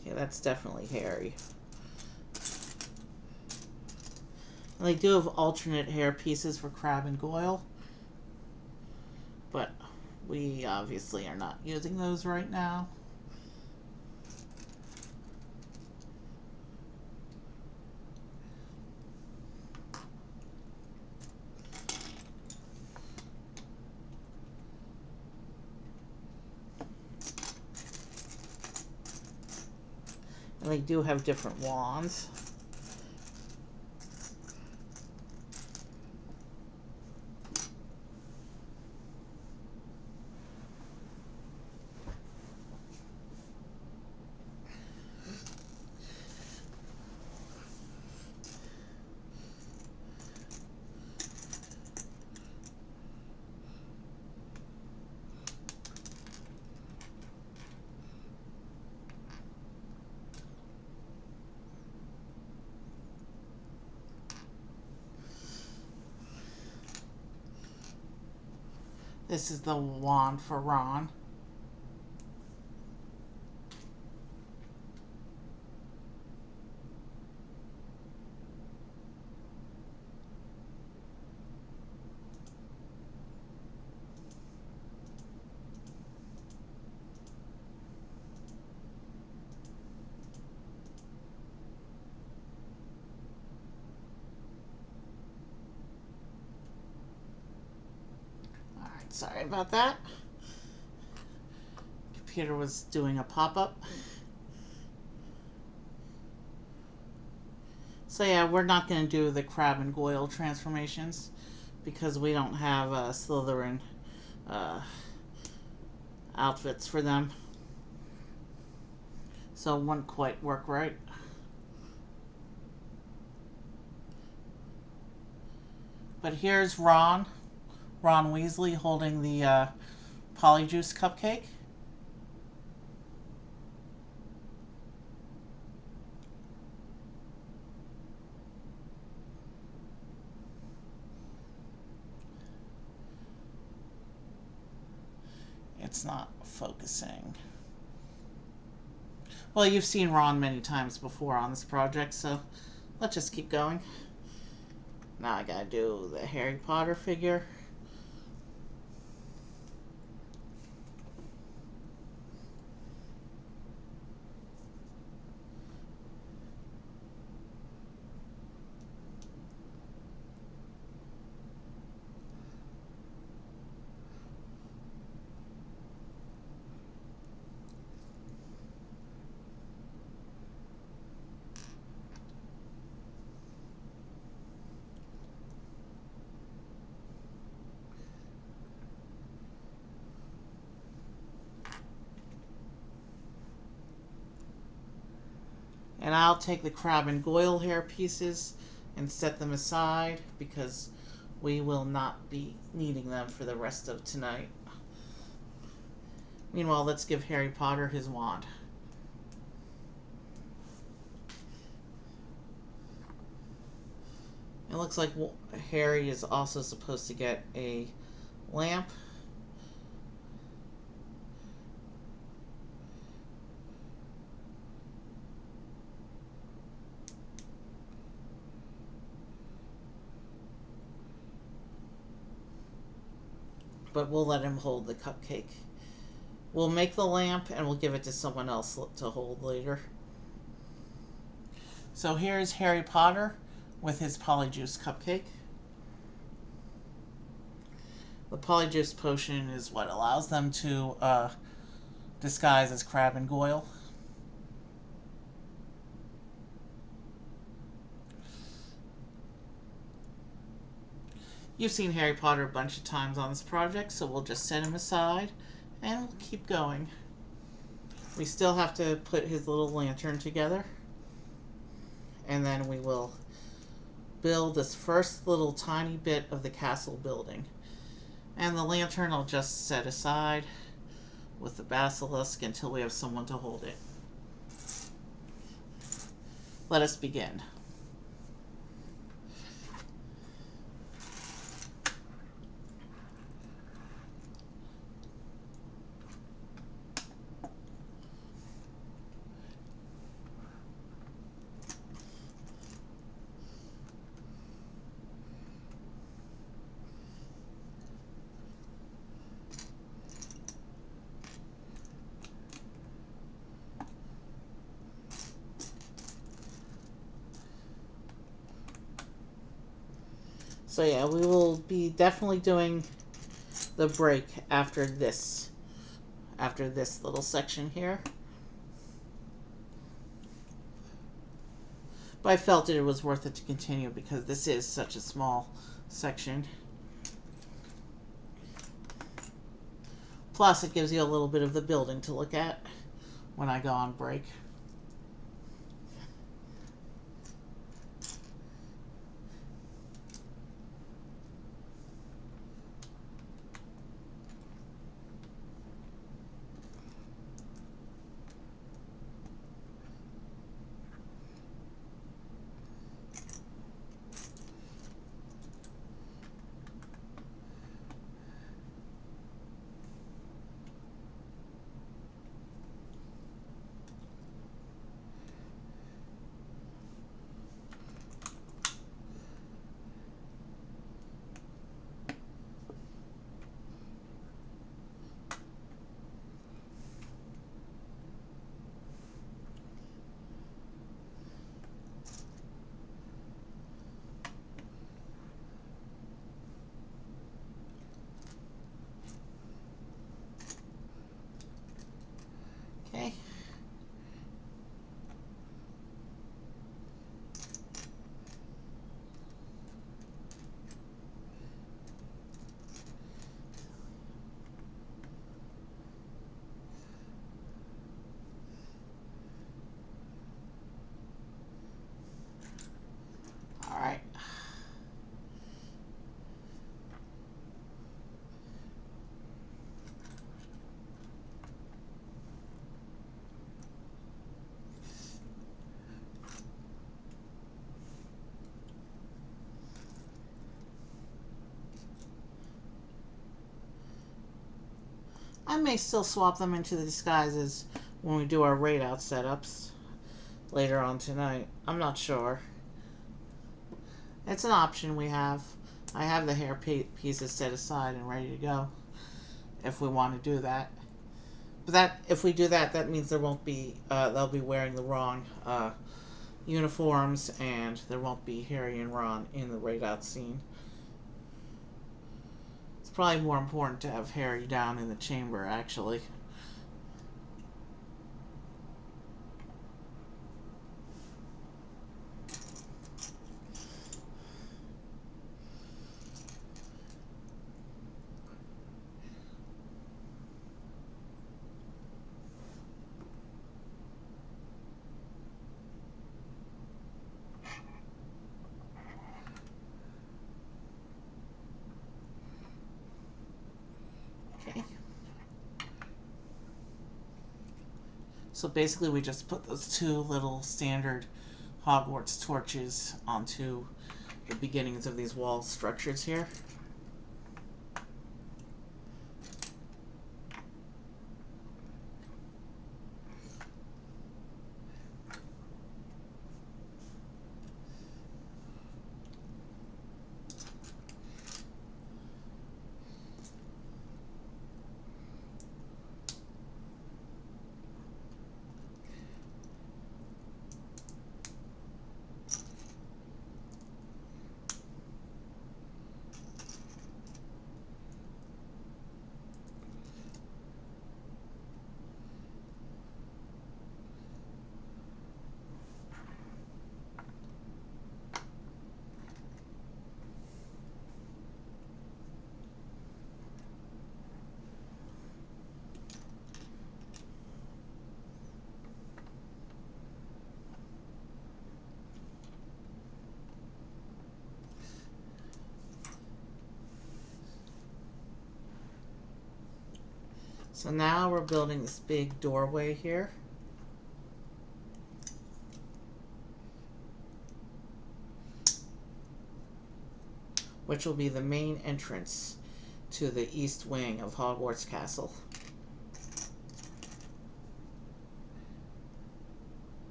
Okay, that's definitely Harry. And they do have alternate hair pieces for Crabbe and Goyle, but we obviously are not using those right now. And they do have different wands. This is the wand for Ron. Alright, sorry about that. Computer was doing a pop-up. So yeah, we're not going to do the Crab and Goyle transformations because we don't have Slytherin outfits for them. So it wouldn't quite work right. But here's Ron Weasley holding the Polyjuice cupcake. It's not focusing. Well, you've seen Ron many times before on this project, so let's just keep going. Now I gotta do the Harry Potter figure. And I'll take the Crab and Goyle hair pieces and set them aside because we will not be needing them for the rest of tonight. Meanwhile, let's give Harry Potter his wand. It looks like Harry is also supposed to get a lamp. But we'll let him hold the cupcake. We'll make the lamp and we'll give it to someone else to hold later. So here's Harry Potter with his Polyjuice cupcake. The Polyjuice potion is what allows them to disguise as Crab and Goyle. You've seen Harry Potter a bunch of times on this project, so we'll just set him aside and we'll keep going. We still have to put his little lantern together. And then we will build this first little tiny bit of the castle building. And the lantern I'll just set aside with the basilisk until we have someone to hold it. Let us begin. So yeah, we will be definitely doing the break after this little section here. But I felt it was worth it to continue because this is such a small section. Plus, it gives you a little bit of the building to look at when I go on break. I may still swap them into the disguises when we do our raid out setups later on tonight. I'm not sure. It's an option we have. I have the hair pieces set aside and ready to go if we want to do that. But that if we do that, that means there won't be they'll be wearing the wrong uniforms, and there won't be Harry and Ron in the raid out scene. It's probably more important to have Harry down in the chamber, actually. Okay. So basically we just put those two little standard Hogwarts torches onto the beginnings of these wall structures here. So now we're building this big doorway here. Which will be the main entrance to the East Wing of Hogwarts Castle.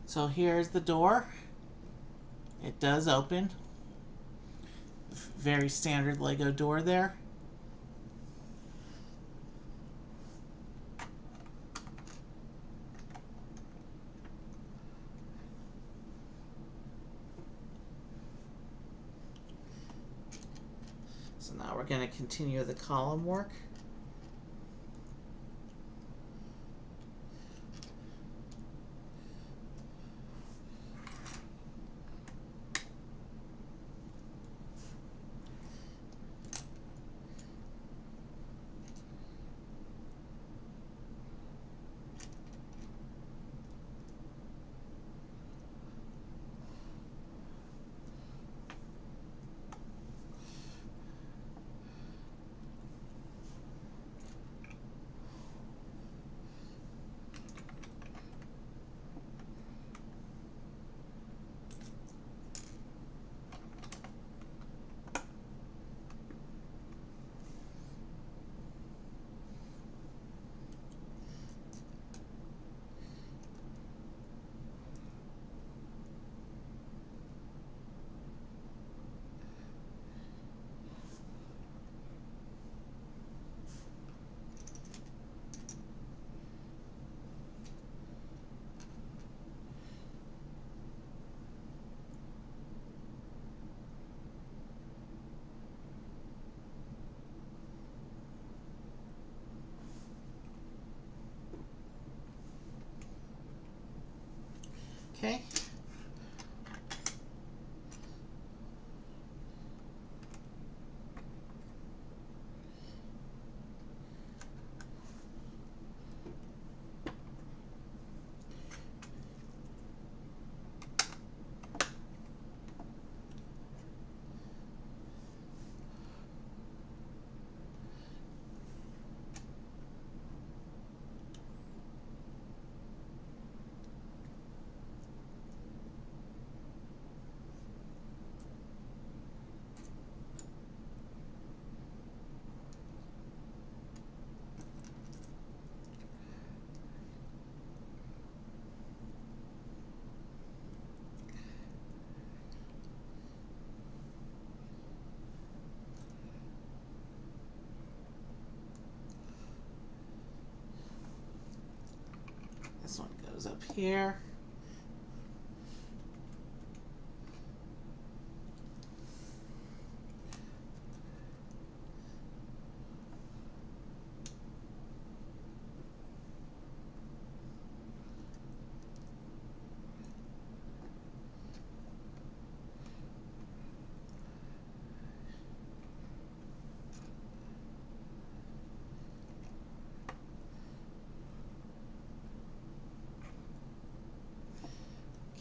So here's the door. It does open. Very standard Lego door there. So now we're going to continue the column work. Okay. This one goes up here.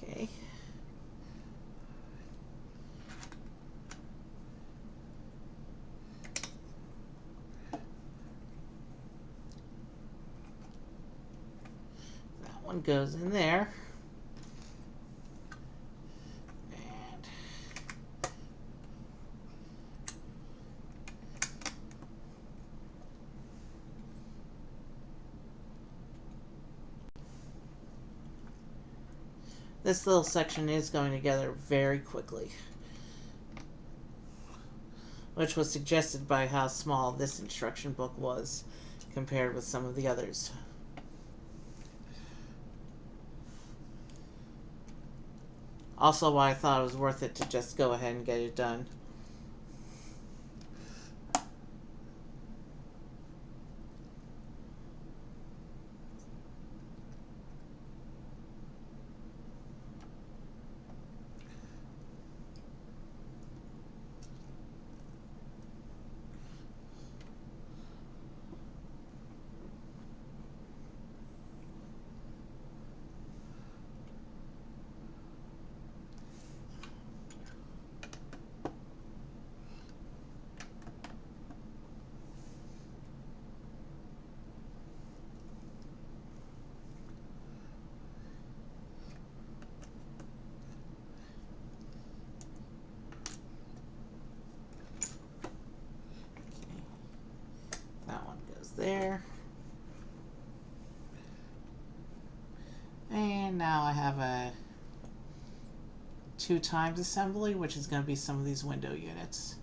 Okay. That one goes in there. And this little section is going together very quickly, which was suggested by how small this instruction book was compared with some of the others. Also why I thought it was worth it to just go ahead and get it done. That one goes there. And now I have a 2 times assembly, which is going to be some of these window units.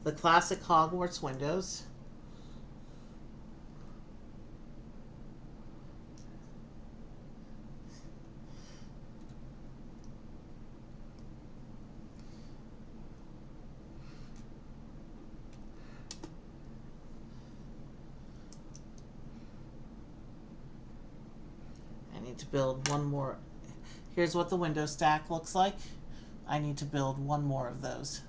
The classic Hogwarts windows. I need to build one more. Here's what the window stack looks like. I need to build one more of those.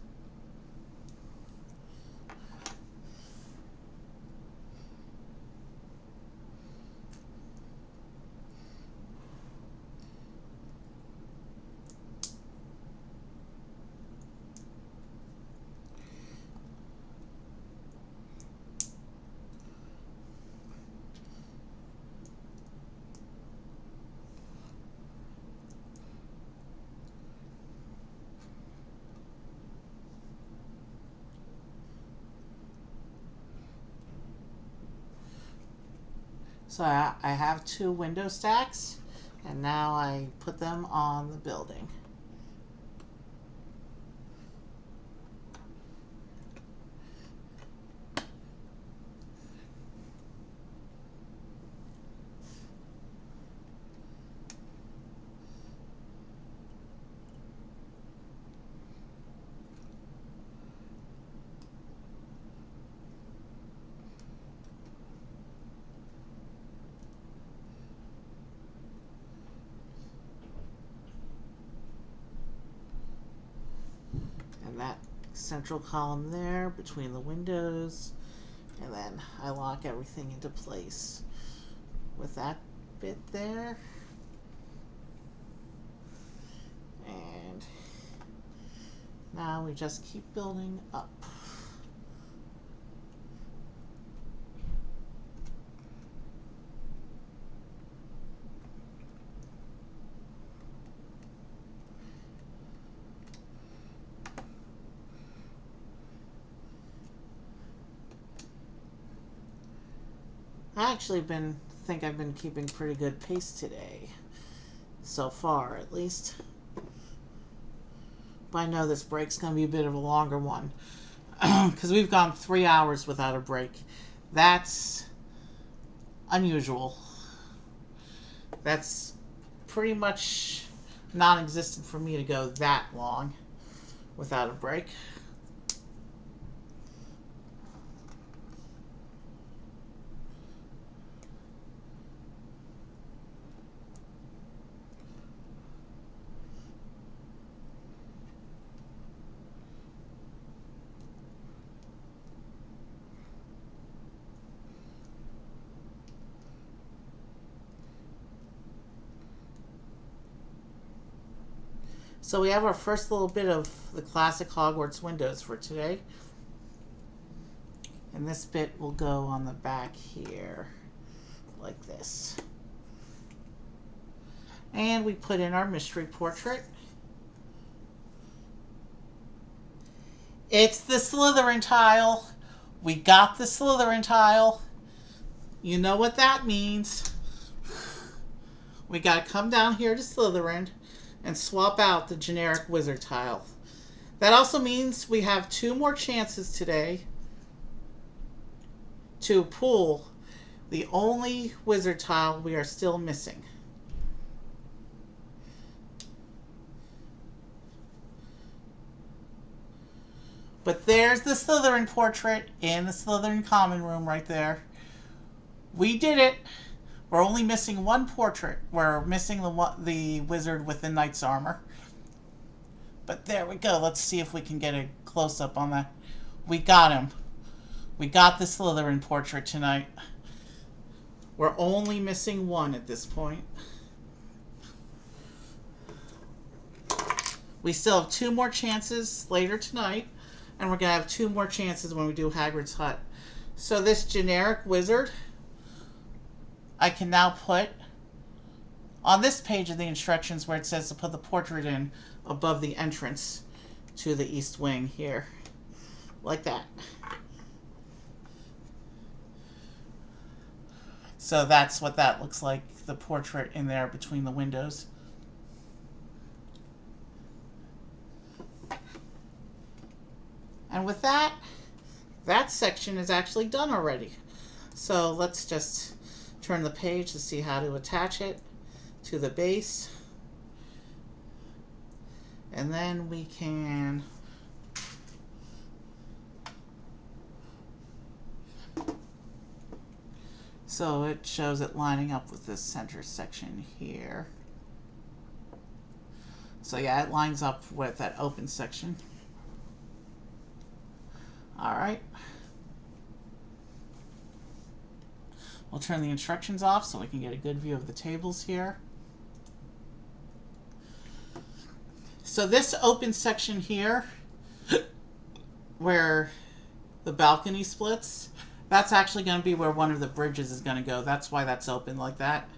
So I have 2 window stacks, and now I put them on the building. And that central column there between the windows, and then I lock everything into place with that bit there. And now we just keep building up. I actually think I've been keeping pretty good pace today. So far, at least. But I know this break's going to be a bit of a longer one. Because we've gone 3 hours without a break. That's unusual. That's pretty much non-existent for me to go that long without a break. So we have our first little bit of the classic Hogwarts windows for today. And this bit will go on the back here, like this. And we put in our mystery portrait. It's the Slytherin tile. We got the Slytherin tile. You know what that means. We got to come down here to Slytherin and swap out the generic wizard tile. That also means we have 2 more chances today to pull the only wizard tile we are still missing. But there's the Slytherin portrait in the Slytherin common room right there. We did it. We're only missing 1 portrait. We're missing the wizard with the knight's armor. But there we go. Let's see if we can get a close-up on that. We got him. We got the Slytherin portrait tonight. We're only missing 1 at this point. We still have 2 more chances later tonight. And we're going to have 2 more chances when we do Hagrid's Hut. So this generic wizard, I can now put on this page of the instructions where it says to put the portrait in above the entrance to the East Wing here. Like that. So that's what that looks like, the portrait in there between the windows. And with that, that section is actually done already. So let's just turn the page to see how to attach it to the base. And then we can so it shows it lining up with this center section here. So yeah, it lines up with that open section. Alright. We'll turn the instructions off so we can get a good view of the tables here. So this open section here, where the balcony splits, that's actually going to be where one of the bridges is going to go. That's why that's open like that.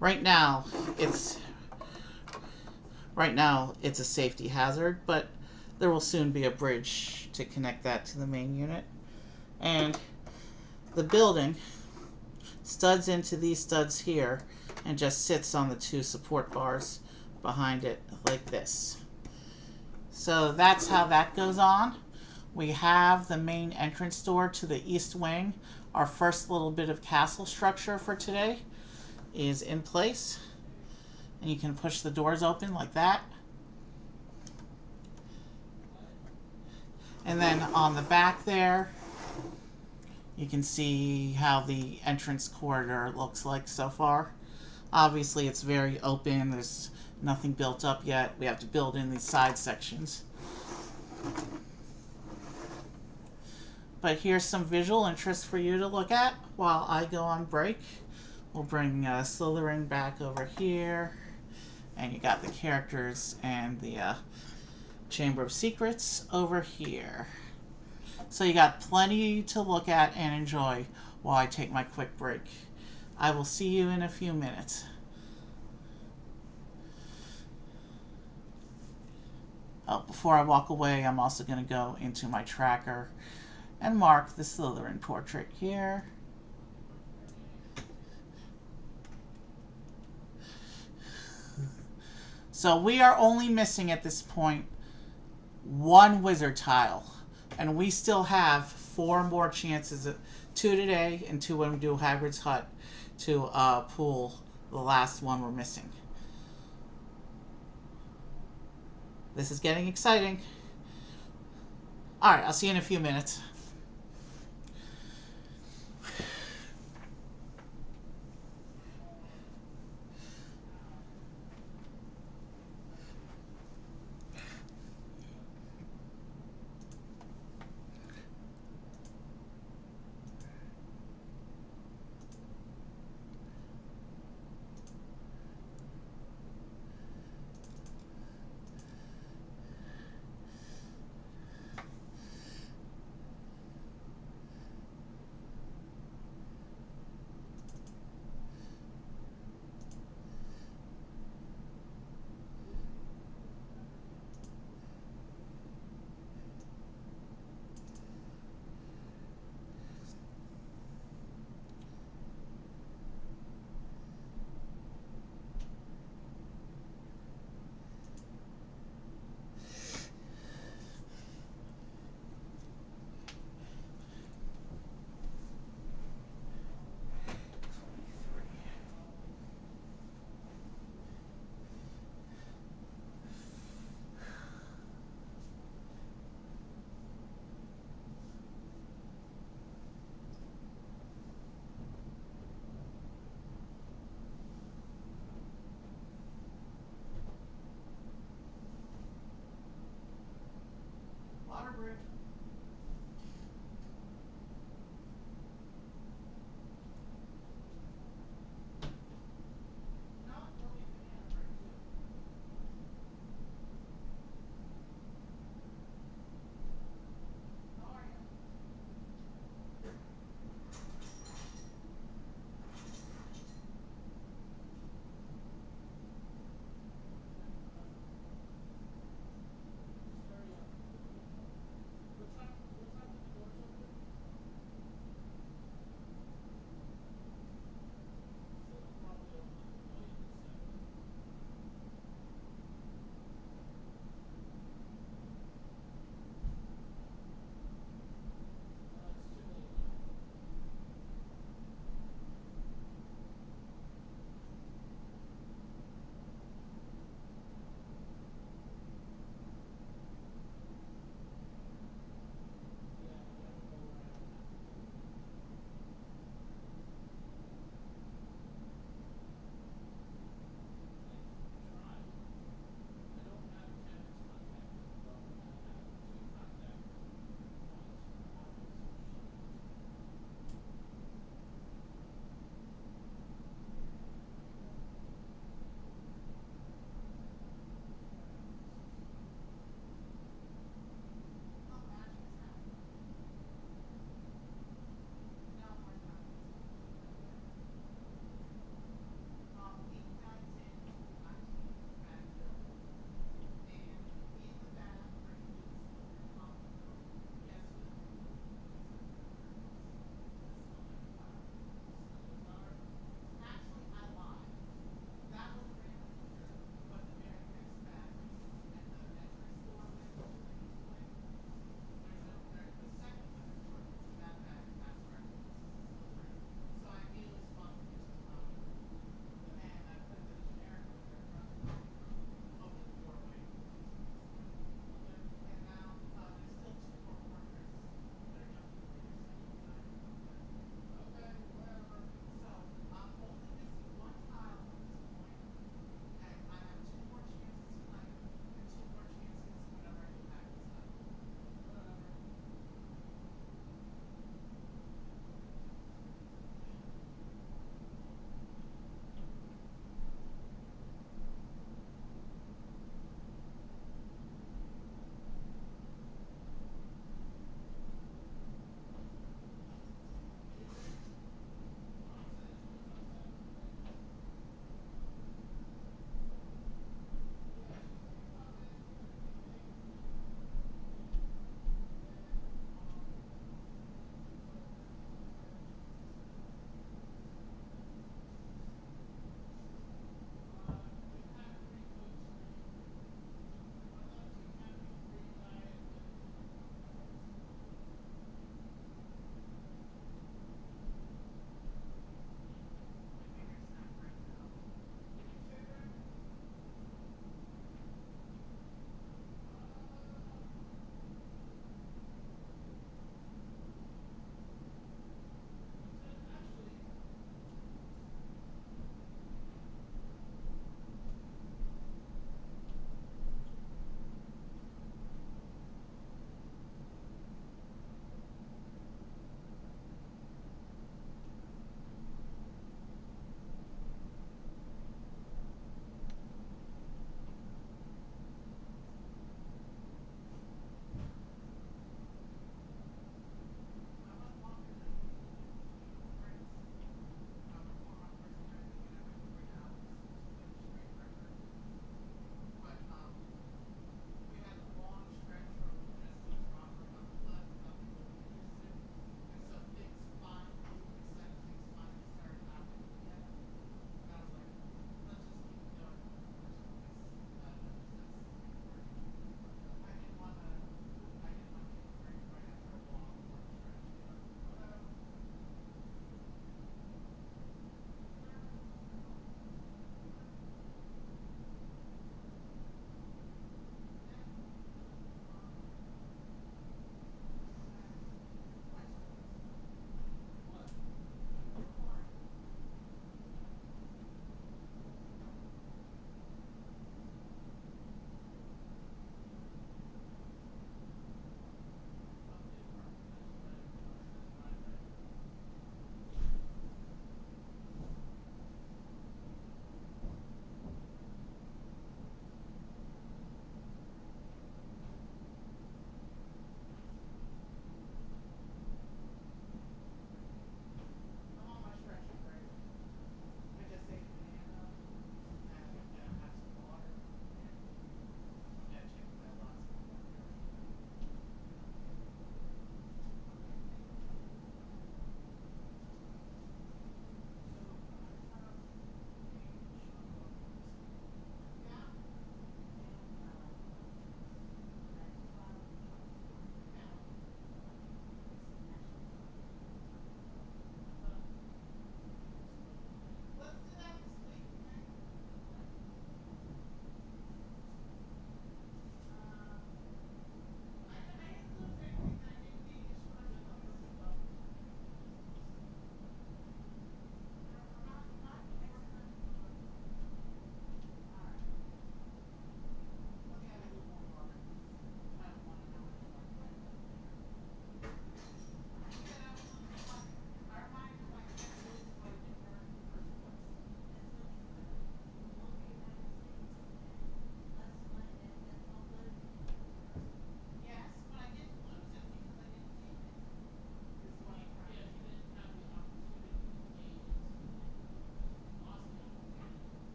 Right now, it's a safety hazard, but there will soon be a bridge to connect that to the main unit. And the building studs into these studs here and just sits on the 2 support bars behind it like this. So that's how that goes on. We have the main entrance door to the East Wing. Our first little bit of castle structure for today is in place. And you can push the doors open like that. And then on the back there, you can see how the entrance corridor looks like so far. Obviously, it's very open. There's nothing built up yet. We have to build in these side sections. But here's some visual interest for you to look at while I go on break. We'll bring Slytherin back over here. And you got the characters and the Chamber of Secrets over here. So you got plenty to look at and enjoy while I take my quick break. I will see you in a few minutes. Oh, before I walk away, I'm also going to go into my tracker and mark the Slytherin portrait here. So we are only missing at this point one wizard tile, and we still have 4 more chances, 2 today and 2 when we do Hagrid's hut, to pull the last one we're missing. This is getting exciting. Alright, I'll see you in a few minutes.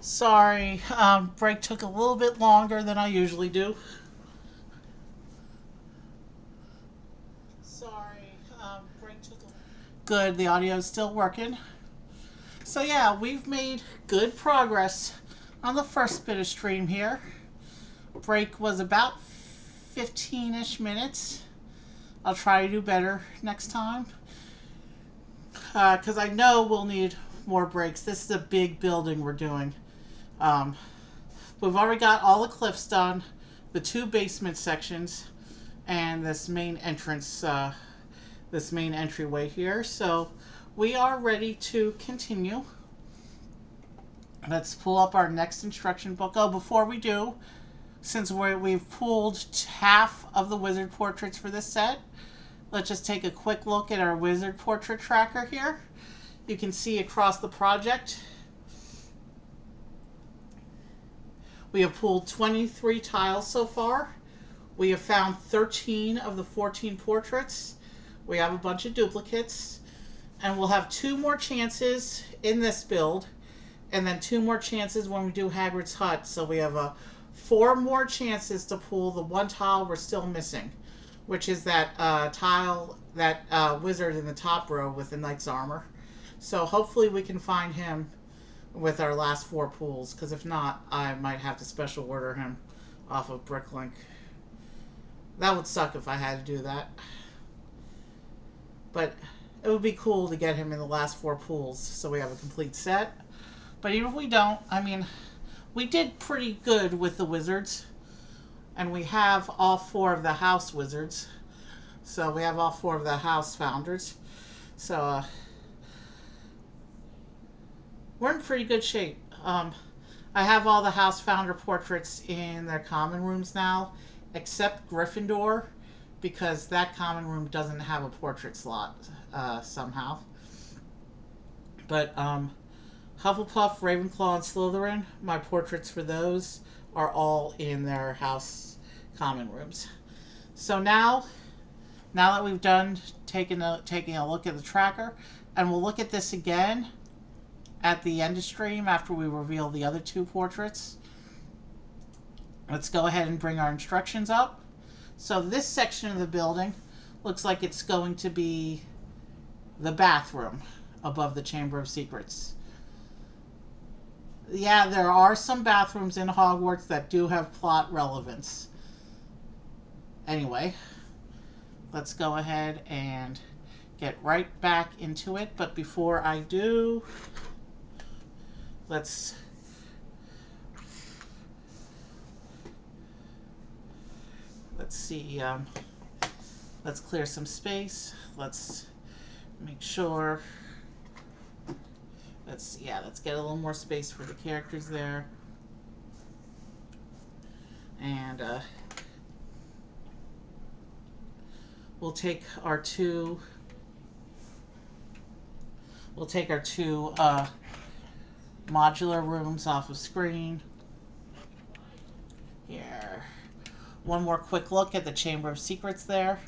Sorry, break took a little bit longer than I usually do. Sorry, break took a... Good, the audio is still working. So yeah, we've made good progress on the first bit of stream here. Break was about 15-ish minutes. I'll try to do better next time. Because I know we'll need more breaks. This is a big building we're doing. We've already got all the cliffs done, the 2 basement sections, and this main entrance, this main entryway here. So we are ready to continue. Let's pull up our next instruction book. Oh, before we do, since we've pulled half of the wizard portraits for this set, let's just take a quick look at our wizard portrait tracker here. You can see across the project, we have pulled 23 tiles so far. We have found 13 of the 14 portraits. We have a bunch of duplicates. And we'll have 2 more chances in this build, and then 2 more chances when we do Hagrid's hut. So we have 4 more chances to pull the 1 tile we're still missing, which is that tile, that wizard in the top row with the knight's armor. So hopefully we can find him with our last 4 pulls, because if not, I might have to special order him off of Bricklink. That would suck if I had to do that. But it would be cool to get him in the last 4 pulls so we have a complete set. But even if we don't, I mean, we did pretty good with the wizards. And we have all 4 of the house wizards. So we have all 4 of the house founders. So we're in pretty good shape. I have all the house founder portraits in their common rooms now, except Gryffindor, because that common room doesn't have a portrait slot somehow. But Hufflepuff, Ravenclaw, and Slytherin, my portraits for those are all in their house common rooms. So now that we've done taking a look at the tracker, and we'll look at this again at the end of stream after we reveal the other 2 portraits. Let's go ahead and bring our instructions up. So this section of the building looks like it's going to be the bathroom above the Chamber of Secrets. Yeah, there are some bathrooms in Hogwarts that do have plot relevance. Anyway, let's go ahead and get right back into it. But before I do, let's see, let's clear some space. Let's make sure, let's get a little more space for the characters there. And we'll take our two modular rooms off of screen. Here. One more quick look at the Chamber of Secrets there.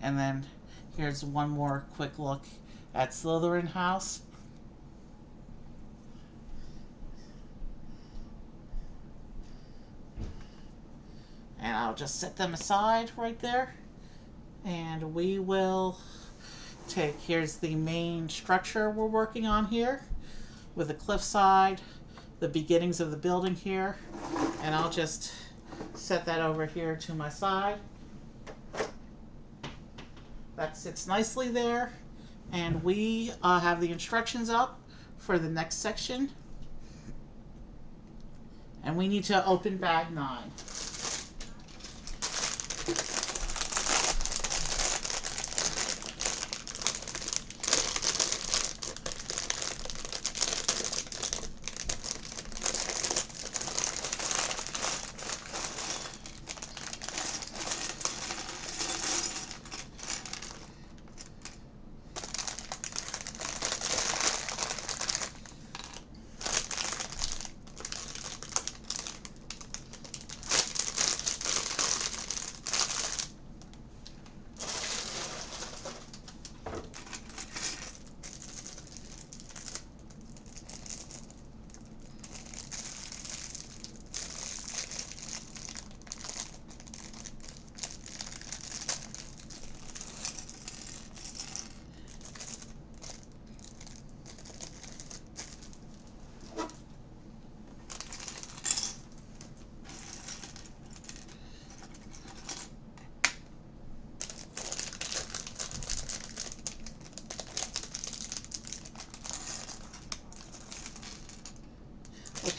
And then here's one more quick look at Slytherin House. And I'll just set them aside right there. And we will here's the main structure we're working on here with the cliffside, the beginnings of the building here, and I'll just set that over here to my side. That sits nicely there, and we have the instructions up for the next section, and we need to open bag 9.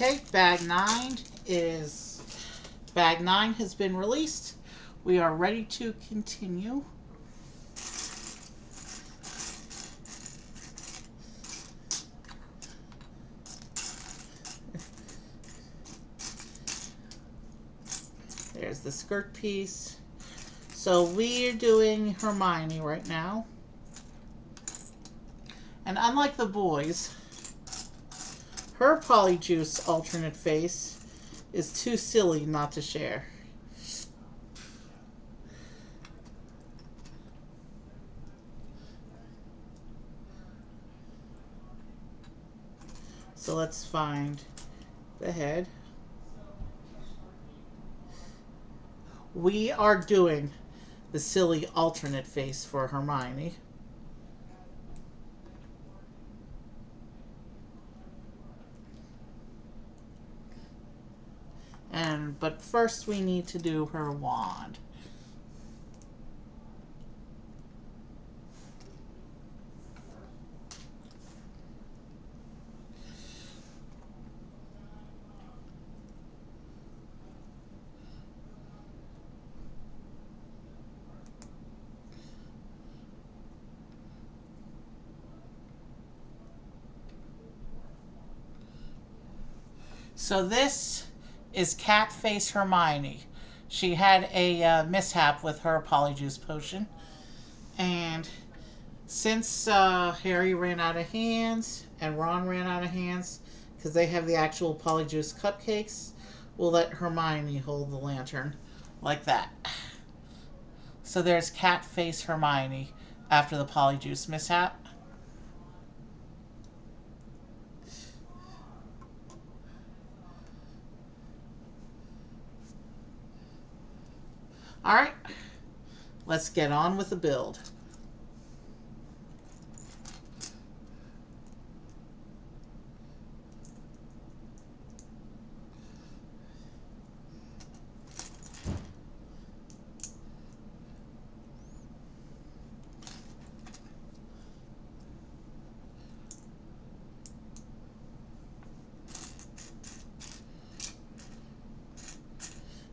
Okay, bag 9 has been released. We are ready to continue. There's the skirt piece. So we're doing Hermione right now. And unlike the boys, her Polyjuice alternate face is too silly not to share. So let's find the head. We are doing the silly alternate face for Hermione. But first we need to do her wand. So this is Cat Face Hermione. She had a mishap with her Polyjuice potion. And since Harry ran out of hands and Ron ran out of hands, because they have the actual Polyjuice cupcakes, we'll let Hermione hold the lantern like that. So there's Cat Face Hermione after the Polyjuice mishap. Alright, let's get on with the build.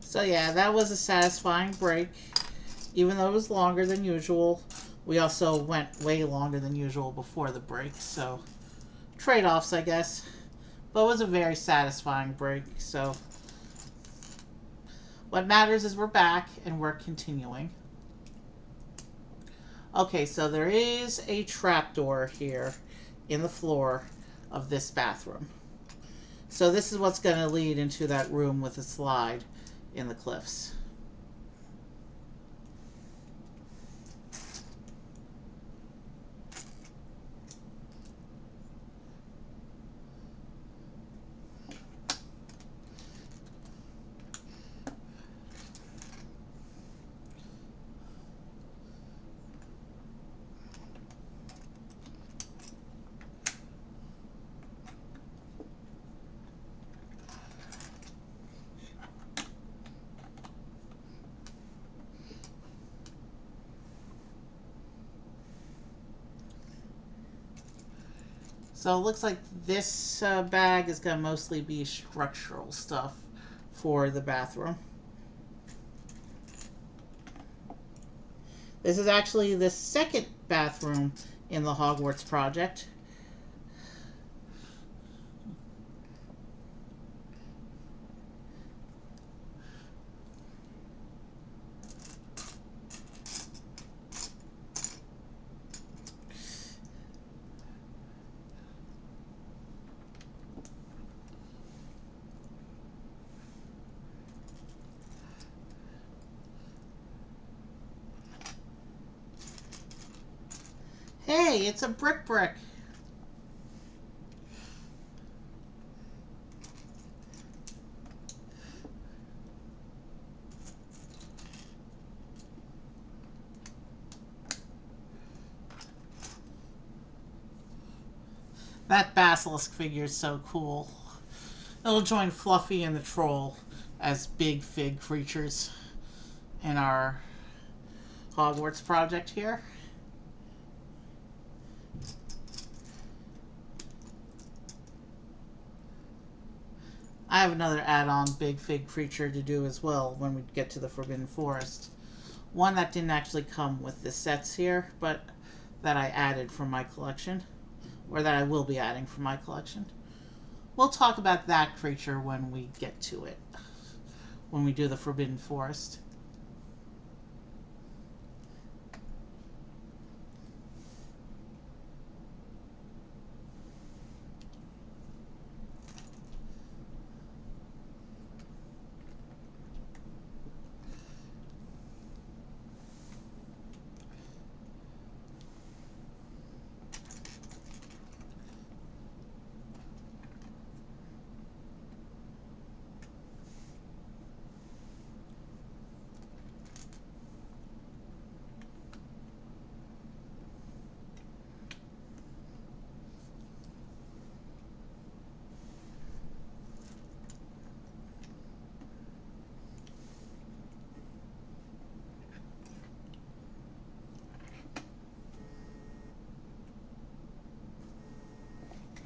So yeah, that was a satisfying break. Even though it was longer than usual, we also went way longer than usual before the break, so trade-offs, I guess. But it was a very satisfying break, so what matters is we're back and we're continuing. Okay, so there is a trapdoor here in the floor of this bathroom. So this is what's going to lead into that room with a slide in the cliffs. So it looks like this bag is going to mostly be structural stuff for the bathroom. This is actually the second bathroom in the Hogwarts project. Hey, it's a brick. That basilisk figure is so cool. It'll join Fluffy and the troll as big fig creatures in our Hogwarts project here. I have another add-on big fig creature to do as well when we get to the Forbidden Forest. One that didn't actually come with the sets here, but that I added from my collection, or that I will be adding from my collection. We'll talk about that creature when we get to it, when we do the Forbidden Forest.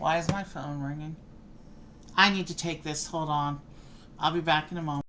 Why is my phone ringing? I need to take this. Hold on. I'll be back in a moment.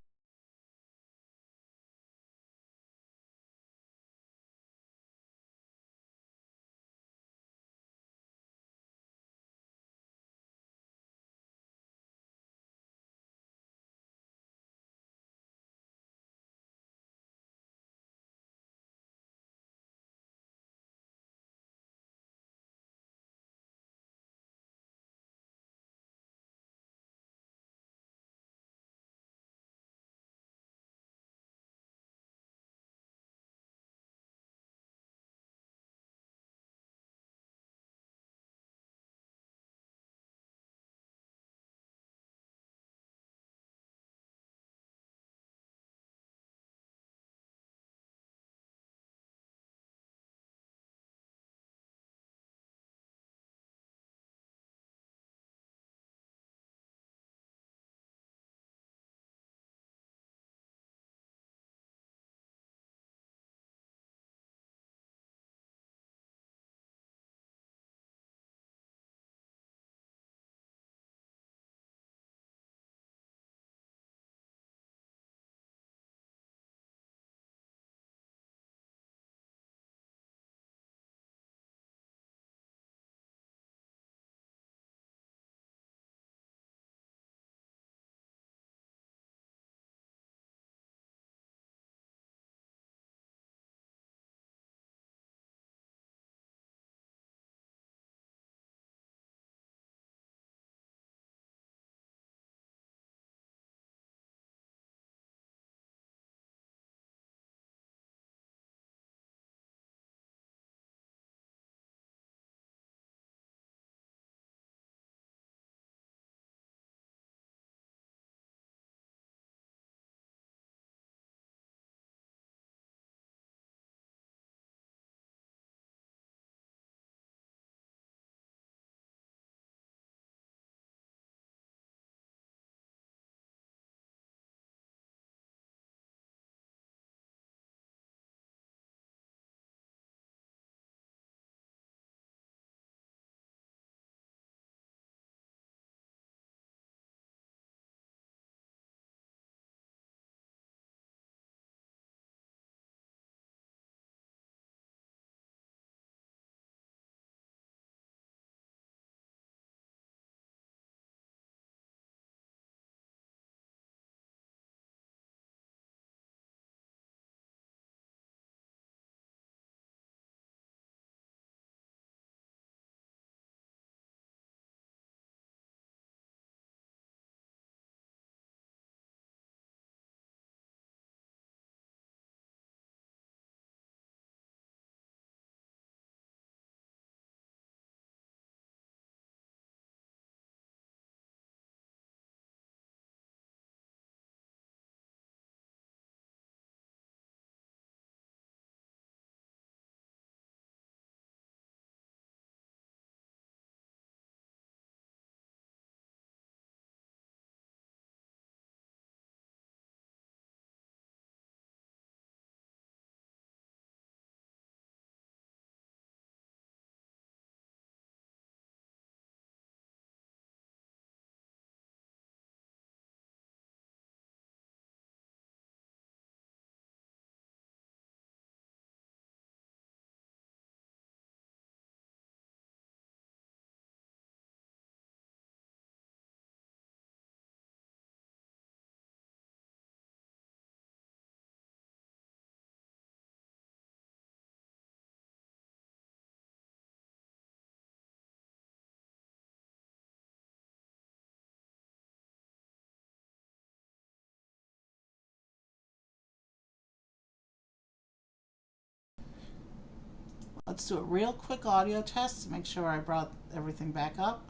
Let's do a real quick audio test to make sure I brought everything back up.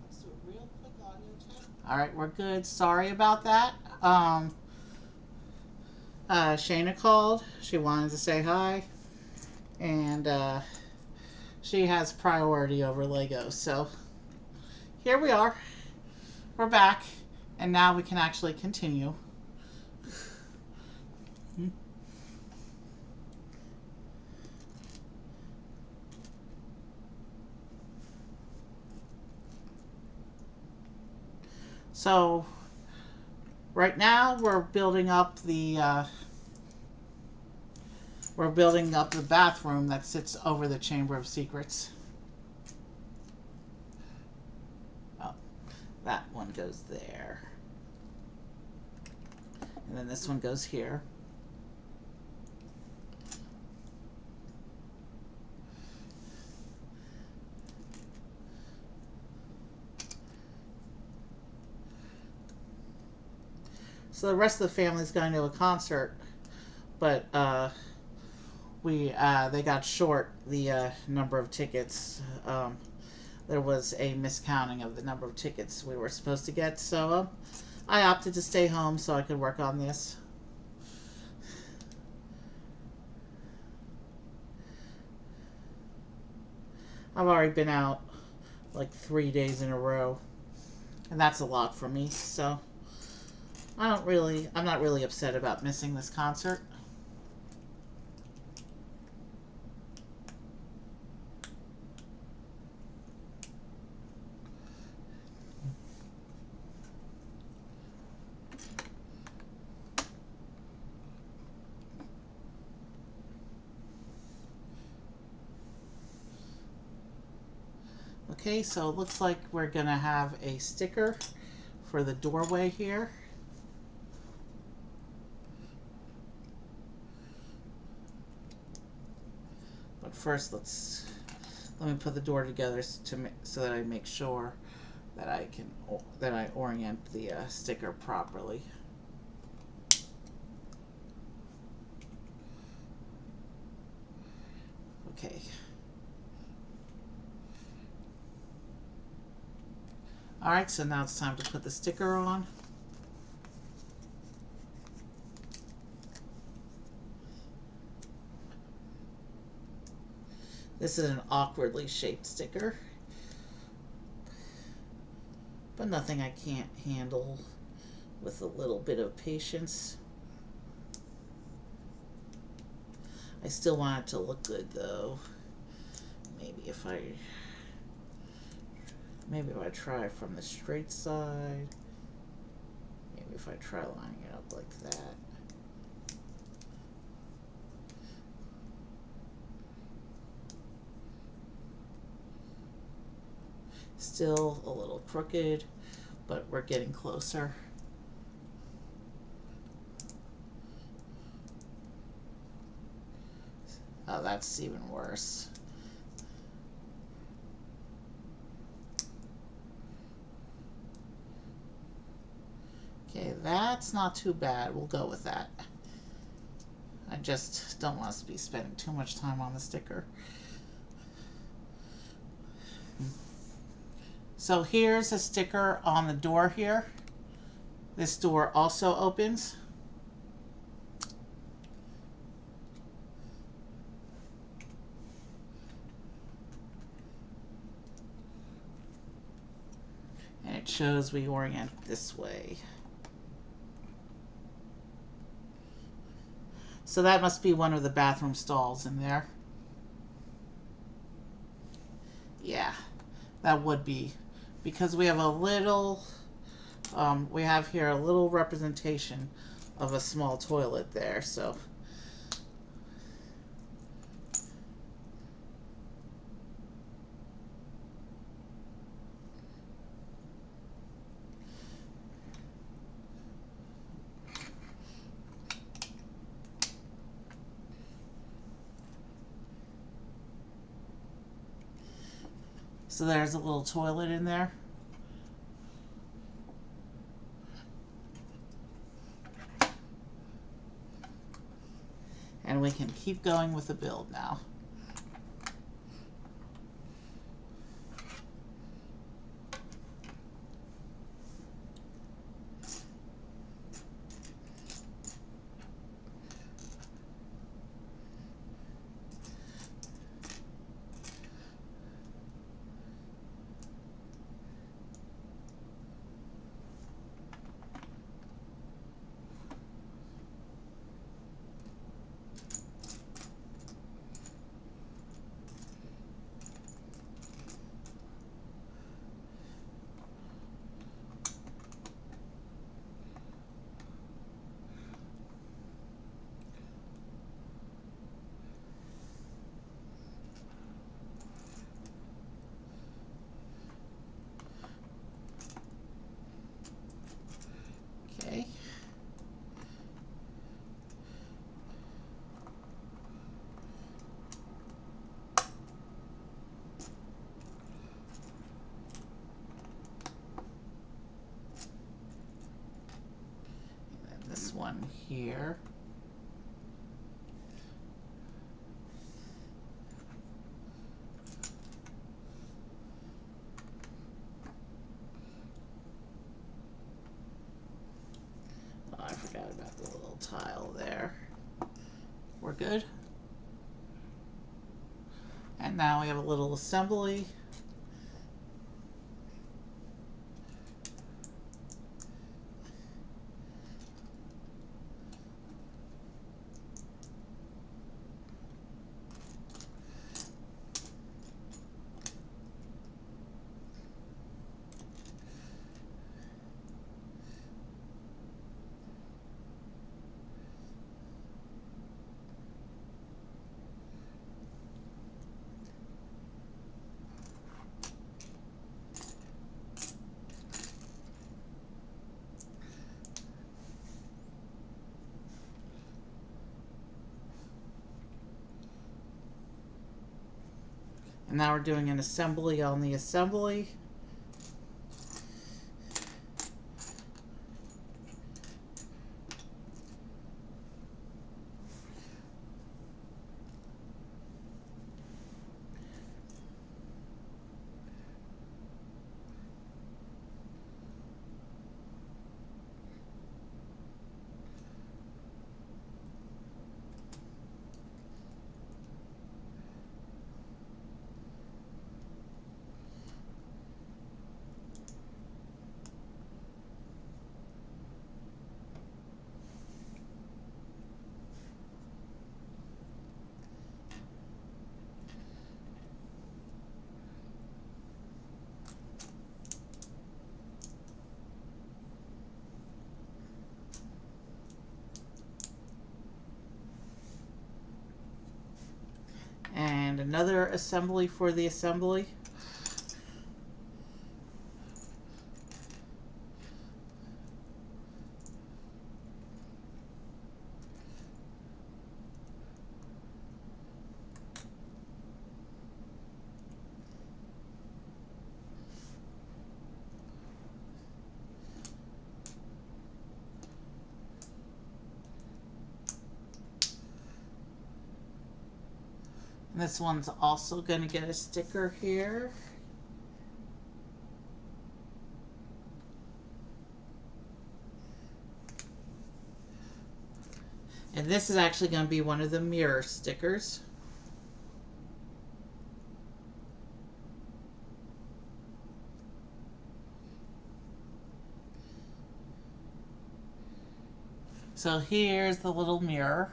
Let's do a real quick audio test. All right, we're good. Sorry about that. Shayna called. She wanted to say hi. And she has priority over Lego. So here we are. We're back. And now we can actually continue. So right now we're building up the bathroom that sits over the Chamber of Secrets. Oh, that one goes there. And then this one goes here. So the rest of the family's going to a concert, but they got short the number of tickets. There was a miscounting of the number of tickets we were supposed to get, so I opted to stay home so I could work on this. I've already been out like 3 days in a row, and that's a lot for me, so I'm not really upset about missing this concert. Okay, so it looks like we're gonna have a sticker for the doorway here. But first, let me put the door together so that I make sure that I orient the sticker properly. Okay. Alright, so now it's time to put the sticker on. This is an awkwardly shaped sticker, but nothing I can't handle with a little bit of patience. I still want it to look good though. Maybe if I try from the straight side. Maybe if I try lining it up like that. Still a little crooked, but we're getting closer. Oh, that's even worse. Okay, that's not too bad. We'll go with that. I just don't want us to be spending too much time on the sticker. So here's a sticker on the door here. This door also opens. And it shows we orient this way. So that must be one of the bathroom stalls in there. Yeah, that would be. Because we have a little, we have here a little representation of a small toilet there, so. So there's a little toilet in there. And we can keep going with the build now. Okay. And then this one here. Oh, I forgot about the little tile there. We're good. And now we have a little assembly. And now we're doing an assembly on the assembly. And another assembly for the assembly. And this one's also going to get a sticker here. And this is actually going to be one of the mirror stickers. So here's the little mirror.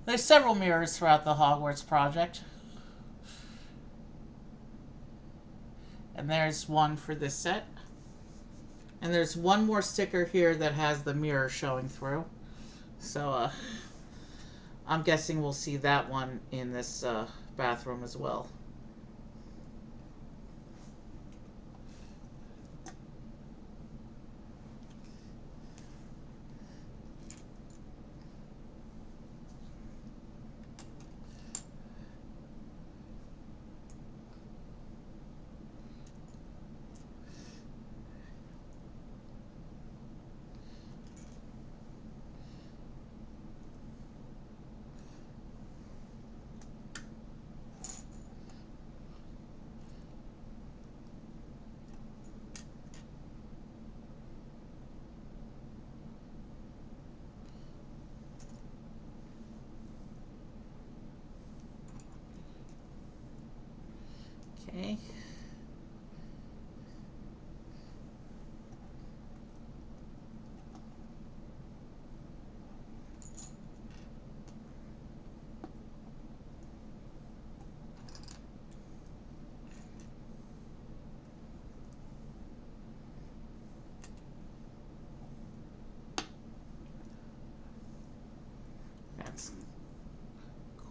There's several mirrors throughout the Hogwarts project. And there's one for this set. And there's one more sticker here that has the mirror showing through. So I'm guessing we'll see that one in this bathroom as well. Okay. That's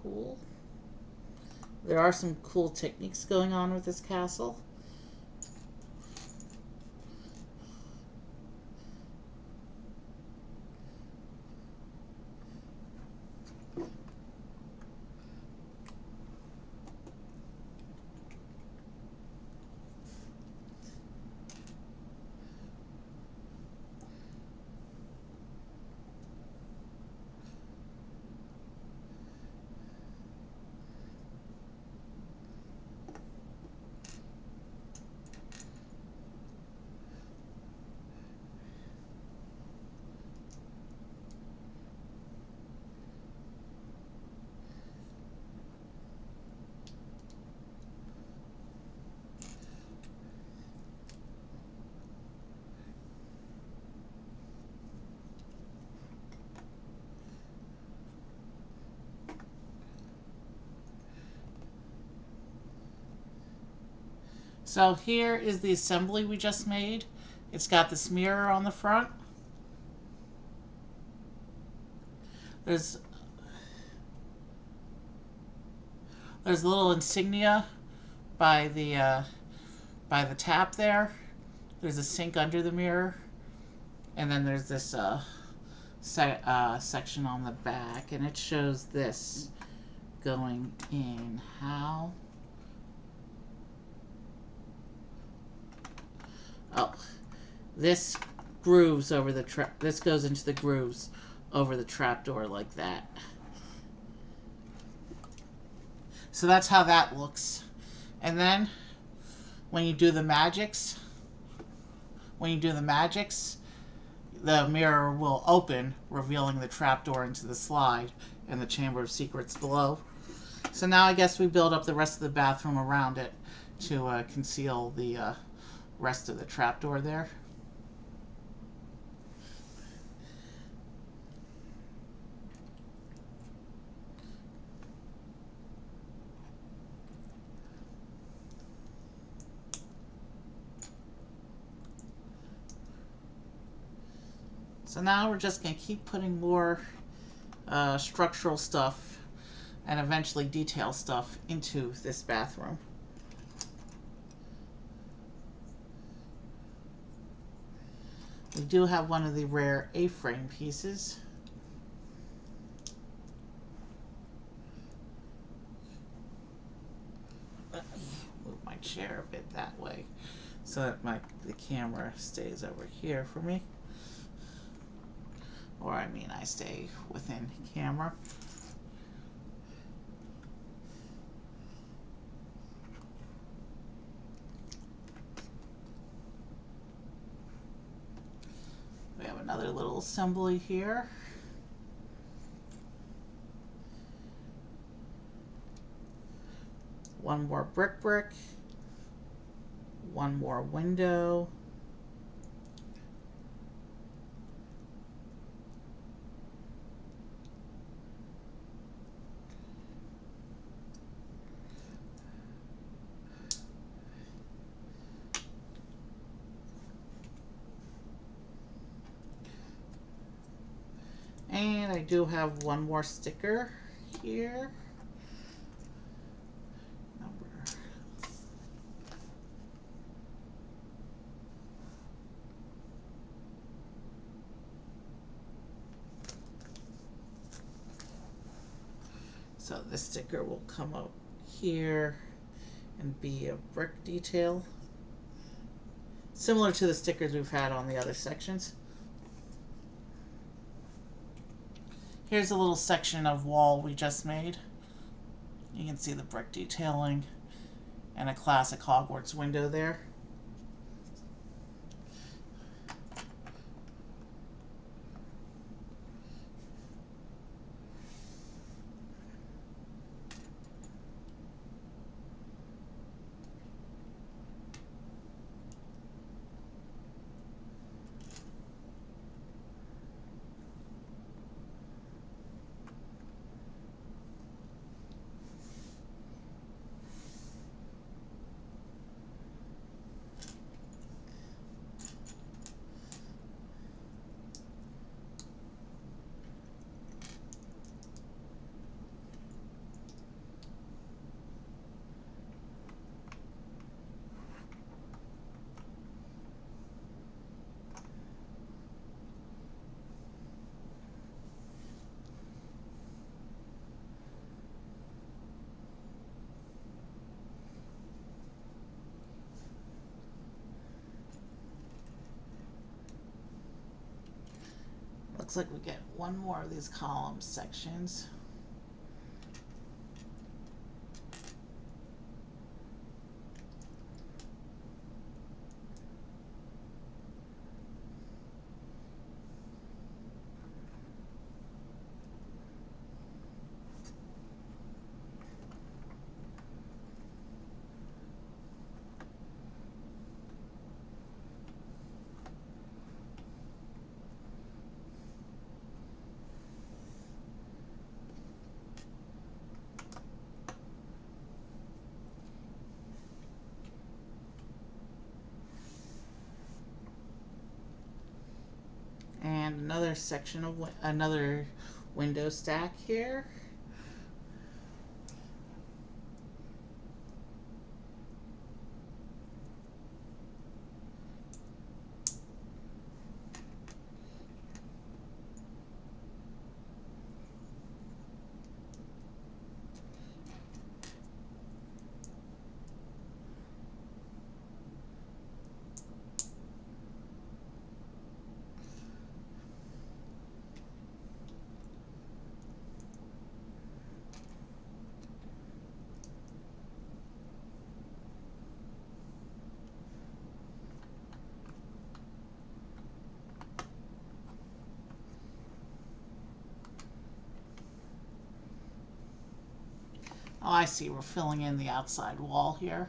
cool. There are some cool techniques going on with this castle. So here is the assembly we just made. It's got this mirror on the front. There's a little insignia by the tap there. There's a sink under the mirror, and then there's this section on the back, and it shows this going in. How? Oh, this grooves over the trap. This goes into the grooves over the trapdoor like that. So that's how that looks. And then when you do the magics, the mirror will open, revealing the trapdoor into the slide and the Chamber of Secrets below. So now I guess we build up the rest of the bathroom around it to conceal the rest of the trapdoor there. So now we're just going to keep putting more structural stuff and eventually detail stuff into this bathroom. We do have one of the rare A-frame pieces. Let me move my chair a bit that way so that the camera stays over here for me. Or I mean, I stay within camera. We have another little assembly here. One more brick, one more window. And I do have one more sticker here. So this sticker will come up here and be a brick detail, similar to the stickers we've had on the other sections. Here's a little section of wall we just made. You can see the brick detailing and a classic Hogwarts window there. Looks like we get one more of these column sections. And another section of another window stack here. Oh, I see. We're filling in the outside wall here.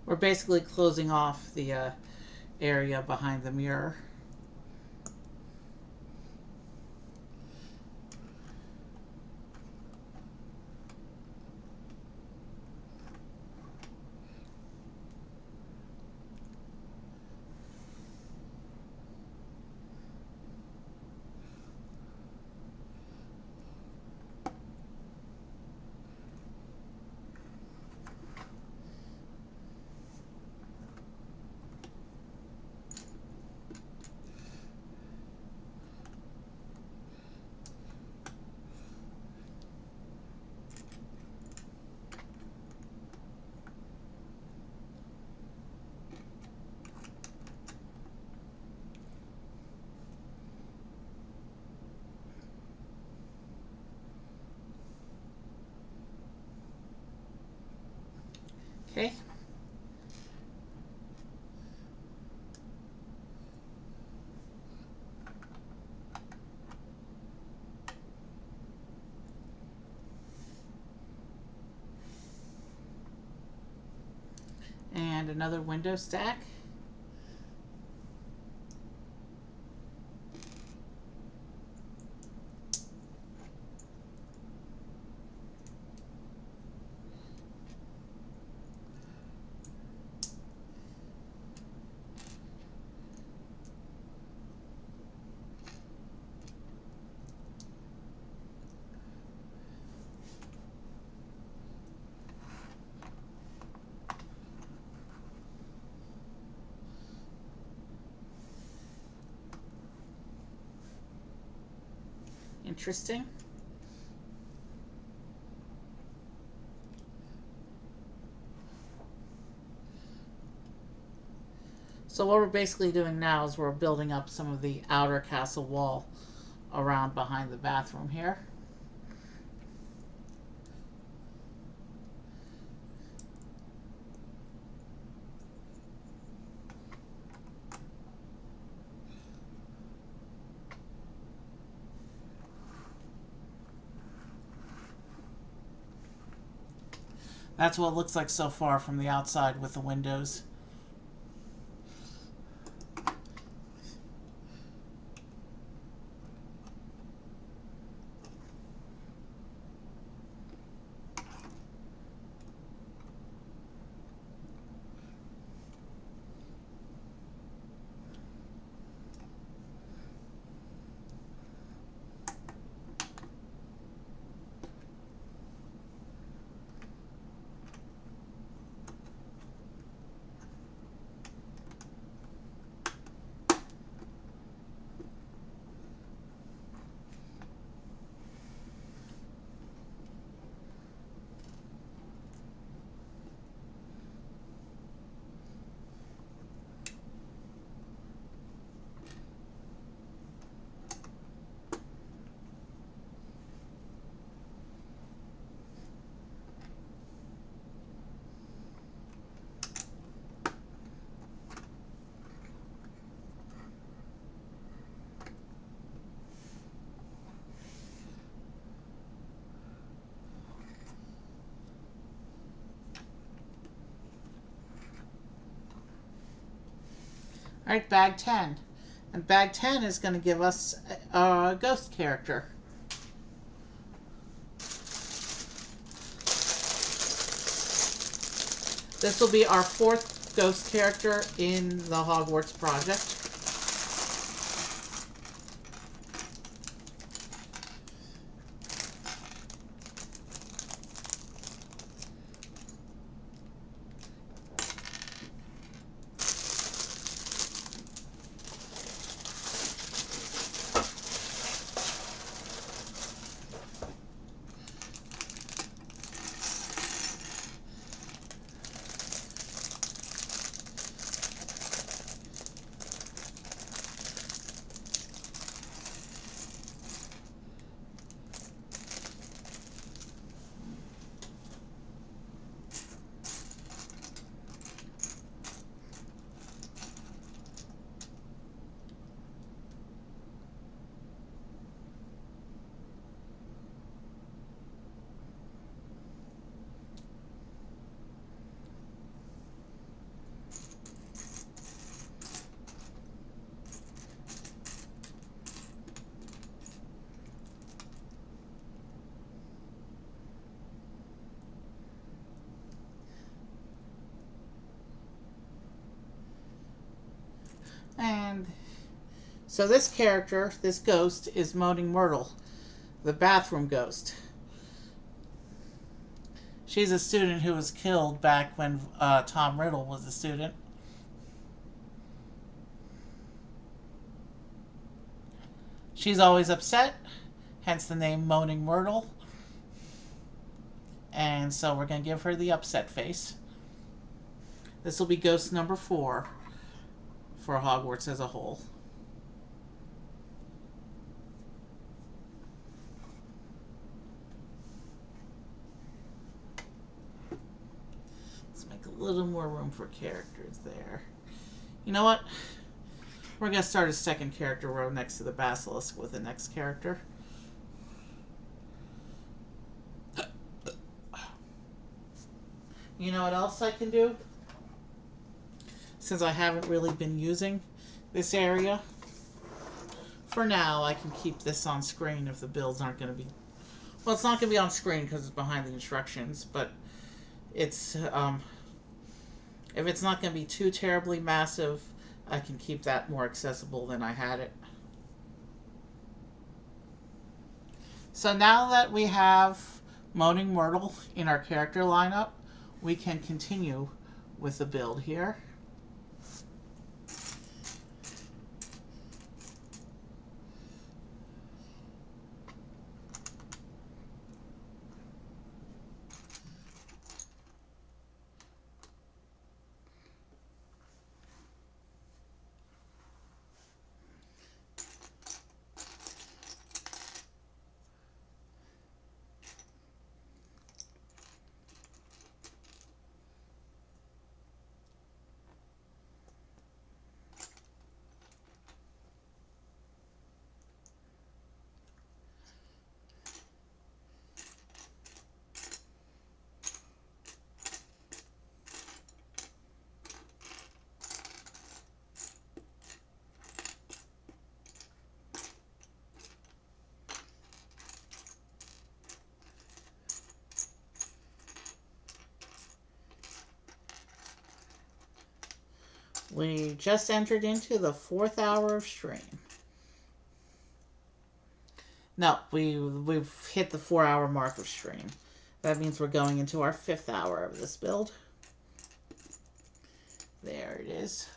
We're basically closing off the area behind the mirror. Okay. And another window stack. Interesting. So what we're basically doing now is we're building up some of the outer castle wall around behind the bathroom here. That's what it looks like so far from the outside with the windows. Alright, bag 10. And bag 10 is going to give us a ghost character. This will be our 4th ghost character in the Hogwarts project. And so this character, this ghost, is Moaning Myrtle, the bathroom ghost. She's a student who was killed back when Tom Riddle was a student. She's always upset, hence the name Moaning Myrtle. And so we're going to give her the upset face. This will be ghost number 4 for Hogwarts as a whole. Let's make a little more room for characters there. You know what? We're going to start a second character row next to the basilisk with the next character. You know what else I can do? Since I haven't really been using this area, for now I can keep this on screen if the builds aren't going to be... Well, it's not going to be on screen because it's behind the instructions, but it's... if it's not going to be too terribly massive, I can keep that more accessible than I had it. So now that we have Moaning Myrtle in our character lineup, we can continue with the build here. We just entered into the 4th hour of stream. No, we've hit the 4-hour mark of stream. That means we're going into our 5th hour of this build. There it is.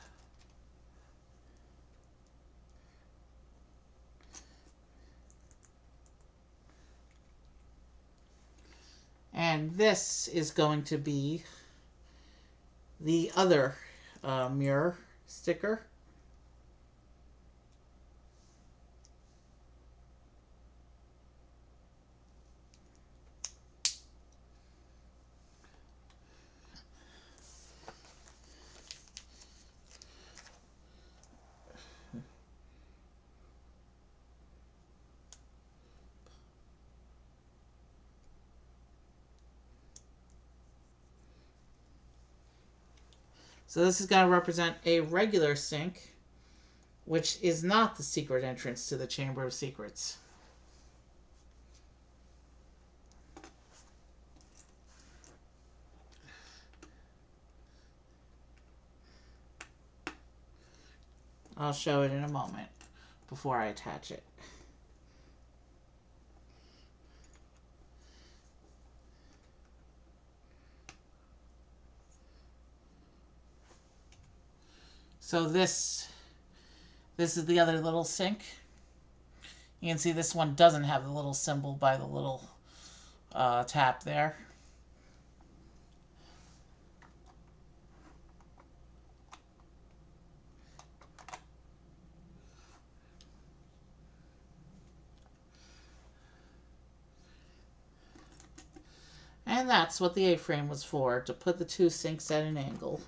And this is going to be the other mirror sticker. So this is going to represent a regular sink which is not the secret entrance to the Chamber of Secrets. I'll show it in a moment before I attach it. So this is the other little sink. You can see this one doesn't have the little symbol by the little tap there. And that's what the A-frame was for, to put the two sinks at an angle.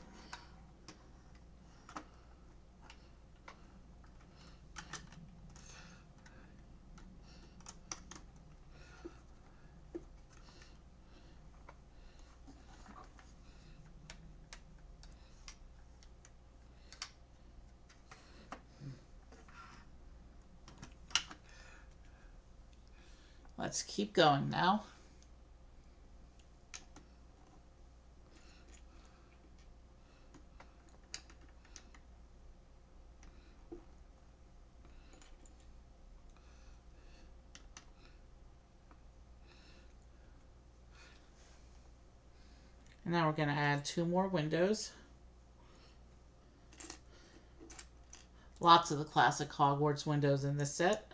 Let's keep going now. And now we're going to add 2 more windows. Lots of the classic Hogwarts windows in this set.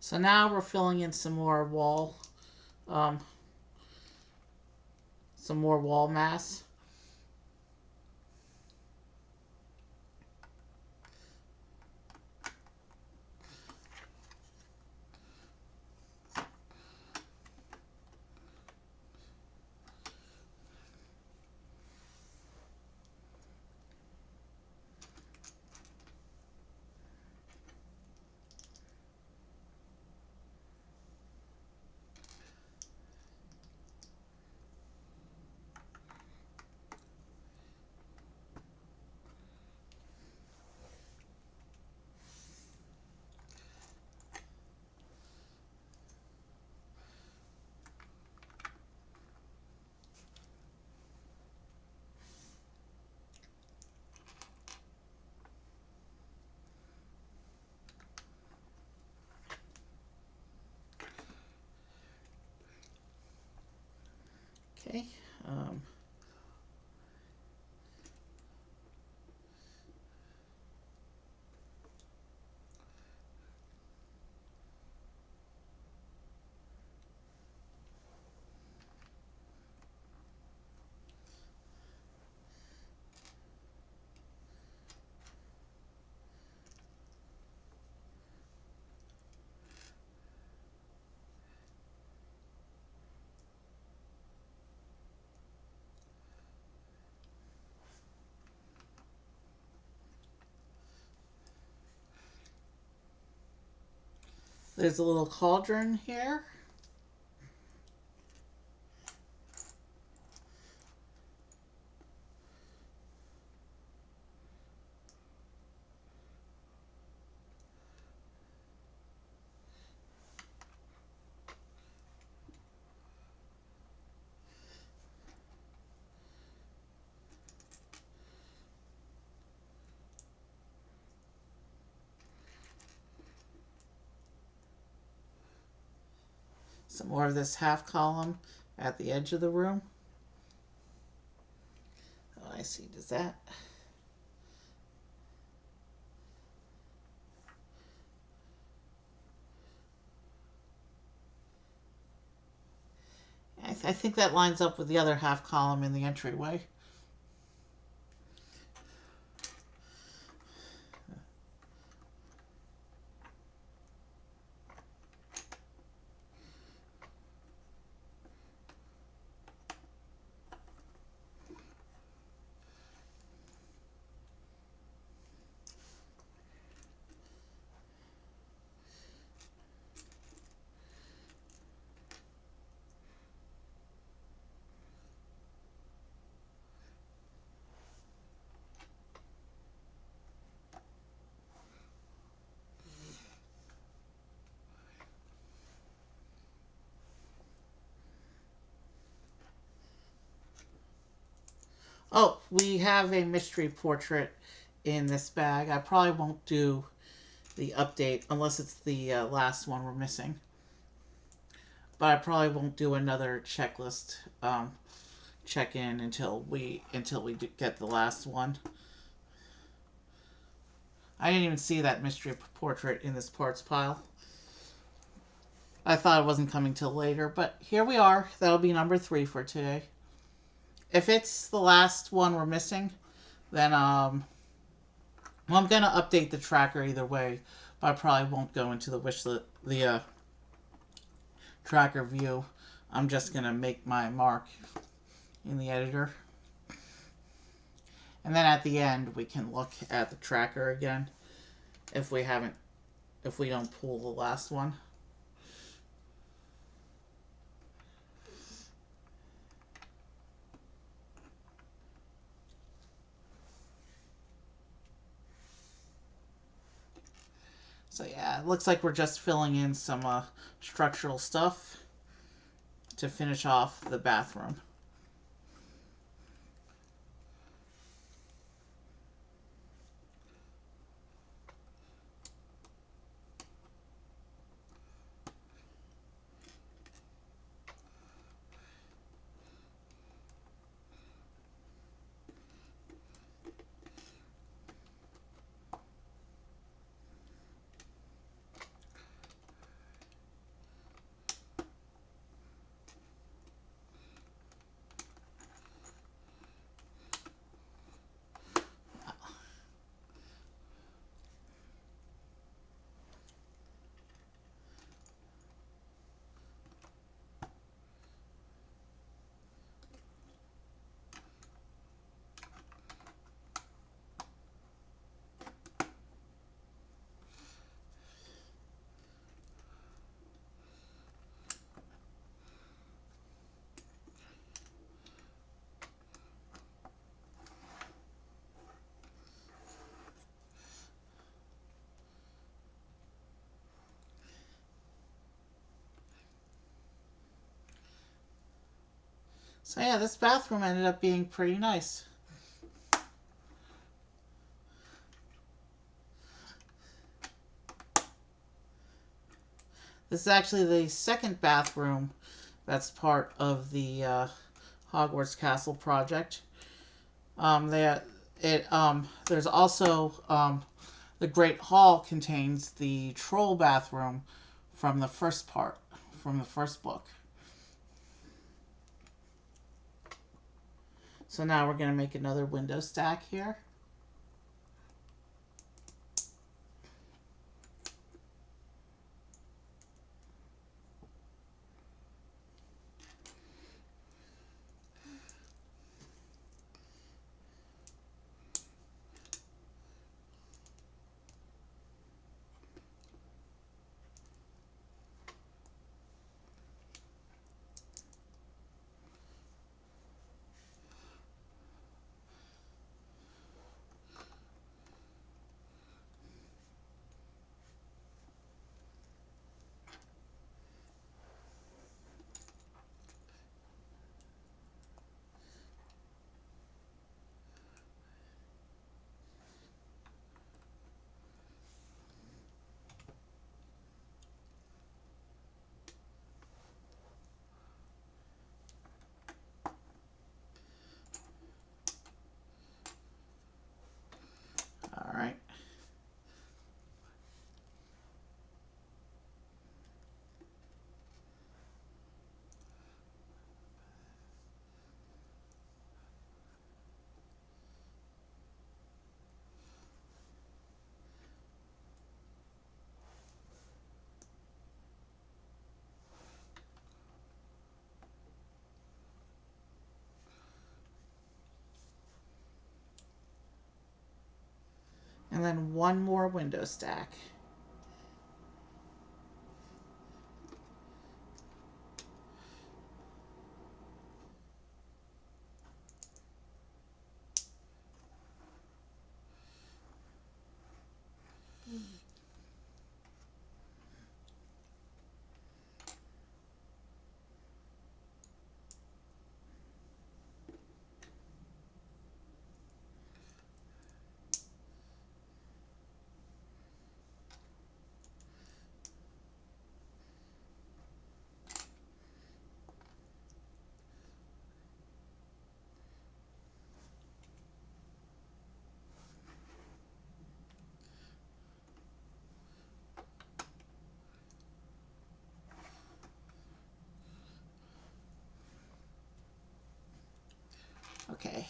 So now we're filling in some more wall mass. Okay. There's a little cauldron here. Some more of this half column at the edge of the room. Oh, I see. Does that? I think that lines up with the other half column in the entryway. Oh, we have a mystery portrait in this bag. I probably won't do the update unless it's the last one we're missing. But I probably won't do another checklist check in until we get the last one. I didn't even see that mystery portrait in this parts pile. I thought it wasn't coming till later, but here we are. That'll be number 3 for today. If it's the last one we're missing, then well, I'm gonna update the tracker either way, but I probably won't go into the tracker view. I'm just gonna make my mark in the editor, and then at the end we can look at the tracker again if we don't pull the last one. So yeah, it looks like we're just filling in some structural stuff to finish off the bathroom. So yeah, this bathroom ended up being pretty nice. This is actually the second bathroom that's part of the Hogwarts Castle project. There's also the Great Hall contains the troll bathroom from the first book. So now we're going to make another window stack here. And then one more window stack. Okay.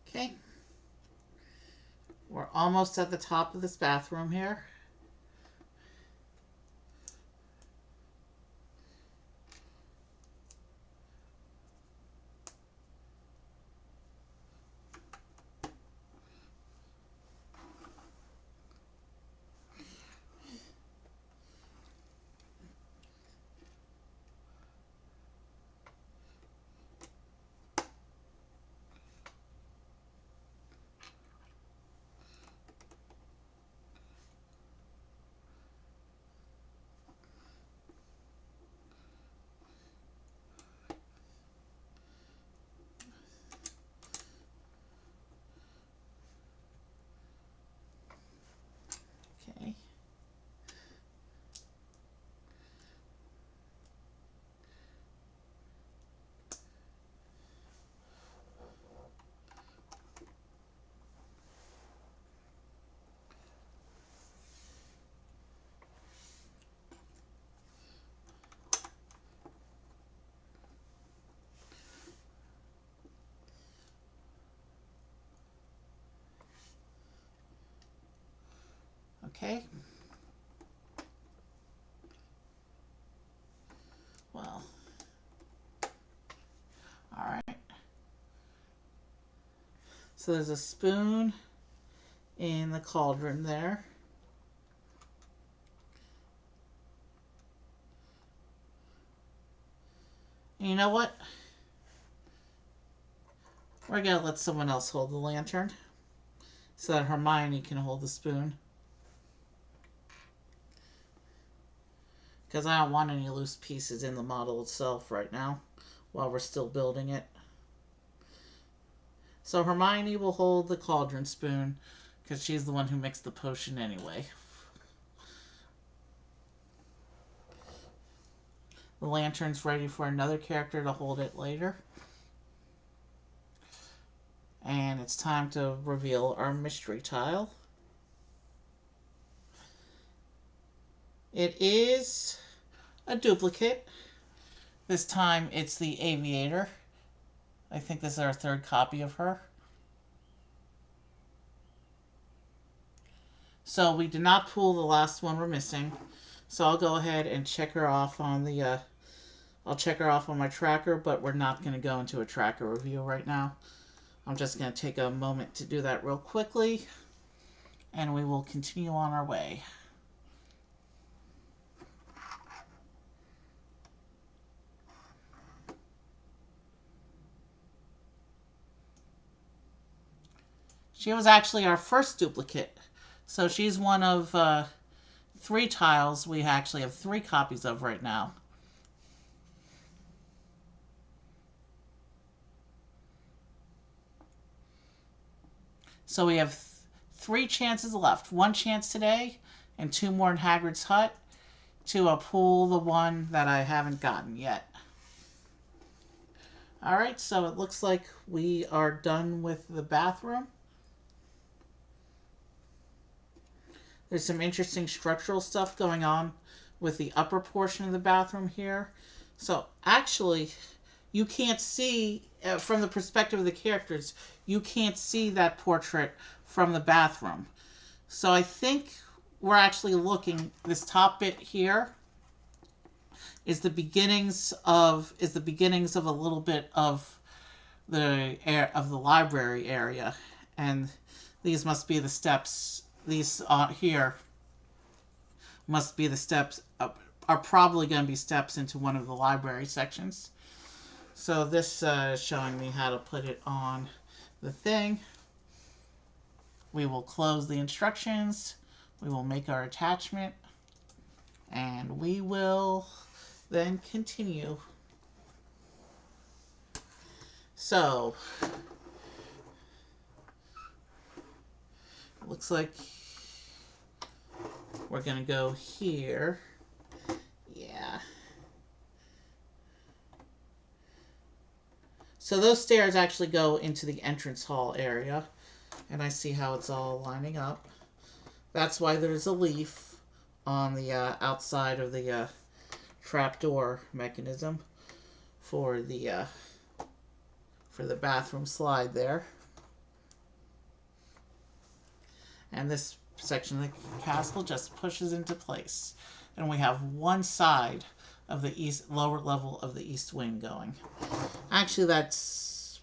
Okay. We're almost at the top of this bathroom here. Okay. Okay. Well. All right. So there's a spoon in the cauldron there. And you know what? We're going to let someone else hold the lantern so that Hermione can hold the spoon. Because I don't want any loose pieces in the model itself right now while we're still building it. So Hermione will hold the cauldron spoon because she's the one who mixed the potion anyway. The lantern's ready for another character to hold it later. And it's time to reveal our mystery tile. It is a duplicate. This time it's the aviator. I think this is our third copy of her. So we did not pull the last one we're missing. So I'll go ahead and check her off on the I'll check her off on my tracker, but we're not going to go into a tracker review right now. I'm just going to take a moment to do that real quickly, and we will continue on our way. She was actually our first duplicate. So she's one of 3 tiles we actually have 3 copies of right now. So we have 3 chances left. 1 chance today and 2 more in Hagrid's hut to pull the one that I haven't gotten yet. Alright, so it looks like we are done with the bathroom. There's some interesting structural stuff going on with the upper portion of the bathroom here. So actually, you can't see, from the perspective of the characters, you can't see that portrait from the bathroom. So I think we're actually looking, this top bit here is the beginnings of a little bit of the library area, and these must be the steps. These here must be the steps, are probably going to be steps into one of the library sections. So this is showing me how to put it on the thing. We will close the instructions. We will make our attachment. And we will then continue. So, looks like we're going to go here. Yeah. So those stairs actually go into the entrance hall area. And I see how it's all lining up. That's why there's a leaf on the outside of the trapdoor mechanism for the bathroom slide there. And this section of the castle just pushes into place. And we have one side of the lower level of the East Wing going. Actually, that's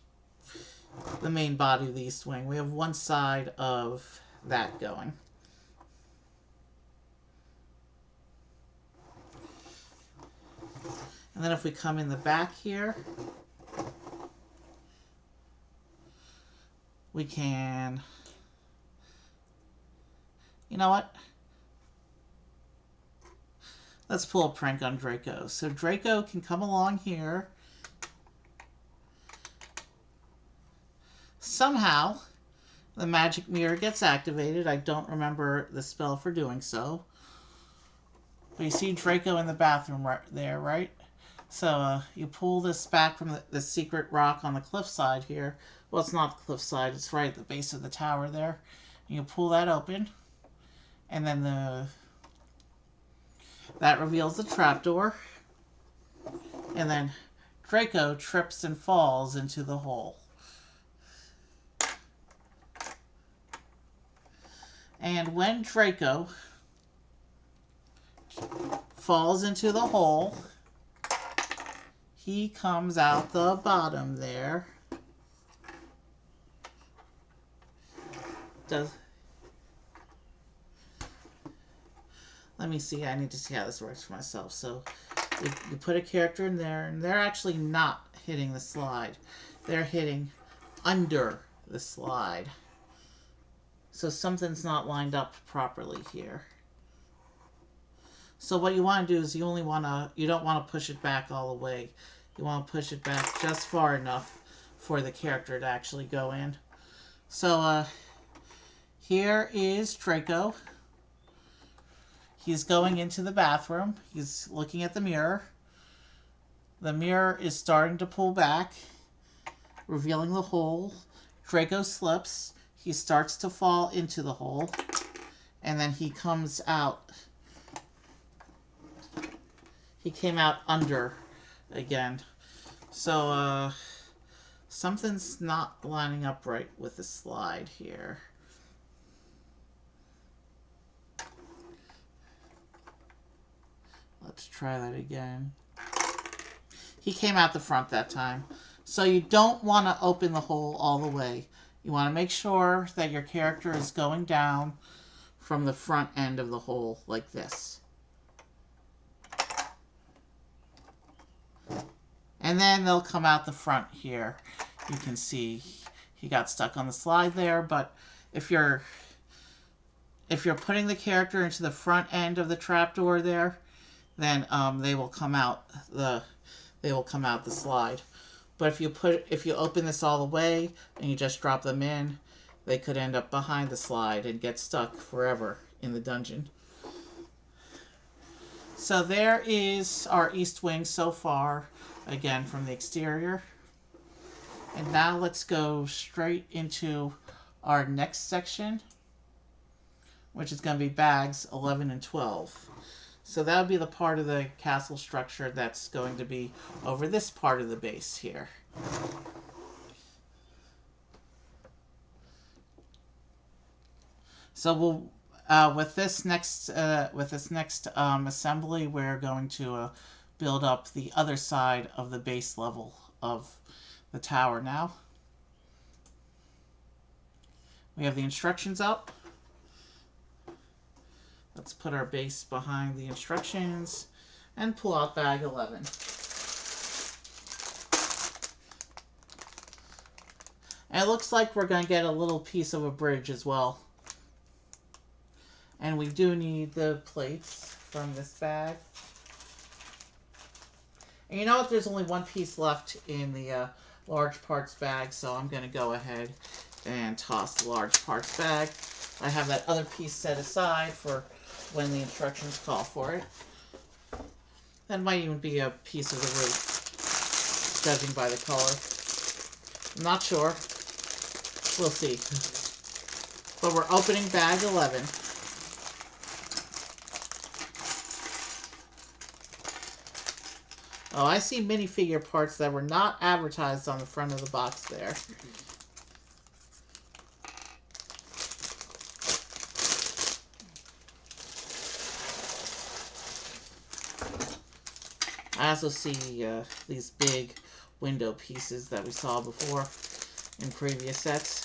the main body of the East Wing. We have one side of that going. And then if we come in the back here, we can, you know what? Let's pull a prank on Draco. So Draco can come along here. Somehow, the magic mirror gets activated. I don't remember the spell for doing so. But you see Draco in the bathroom right there, right? So you pull this back from the secret rock on the cliffside here. Well, it's not the cliffside. It's right at the base of the tower there. And you pull that open. And then that reveals the trapdoor. And then Draco trips and falls into the hole. And when Draco falls into the hole, he comes out the bottom there. Let me see. I need to see how this works for myself. So you put a character in there, and they're actually not hitting the slide. They're hitting under the slide. So something's not lined up properly here. So what you want to do is you don't want to push it back all the way. You want to push it back just far enough for the character to actually go in. So here is Draco. He's going into the bathroom. He's looking at the mirror. The mirror is starting to pull back, revealing the hole. Draco slips. He starts to fall into the hole. And then he comes out. He came out under again. So, something's not lining up right with the slide here. Let's try that again. He came out the front that time. So you don't want to open the hole all the way. You want to make sure that your character is going down from the front end of the hole like this. And then they'll come out the front here. You can see he got stuck on the slide there, but if you're putting the character into the front end of the trapdoor there, then they will come out the slide. But if you open this all the way and you just drop them in, they could end up behind the slide and get stuck forever in the dungeon. So there is our East Wing so far, again from the exterior. And now let's go straight into our next section, which is going to be bags 11 and 12. So that would be the part of the castle structure that's going to be over this part of the base here. So we'll with this next assembly, we're going to build up the other side of the base level of the tower now. We have the instructions up. Let's put our base behind the instructions and pull out bag 11. And it looks like we're going to get a little piece of a bridge as well. And we do need the plates from this bag. And you know what? There's only one piece left in the large parts bag, so I'm going to go ahead and toss the large parts bag. I have that other piece set aside for when the instructions call for it. That might even be a piece of the roof, judging by the color. I'm not sure. We'll see. But we're opening bag 11. Oh, I see minifigure parts that were not advertised on the front of the box there. I also see these big window pieces that we saw before in previous sets.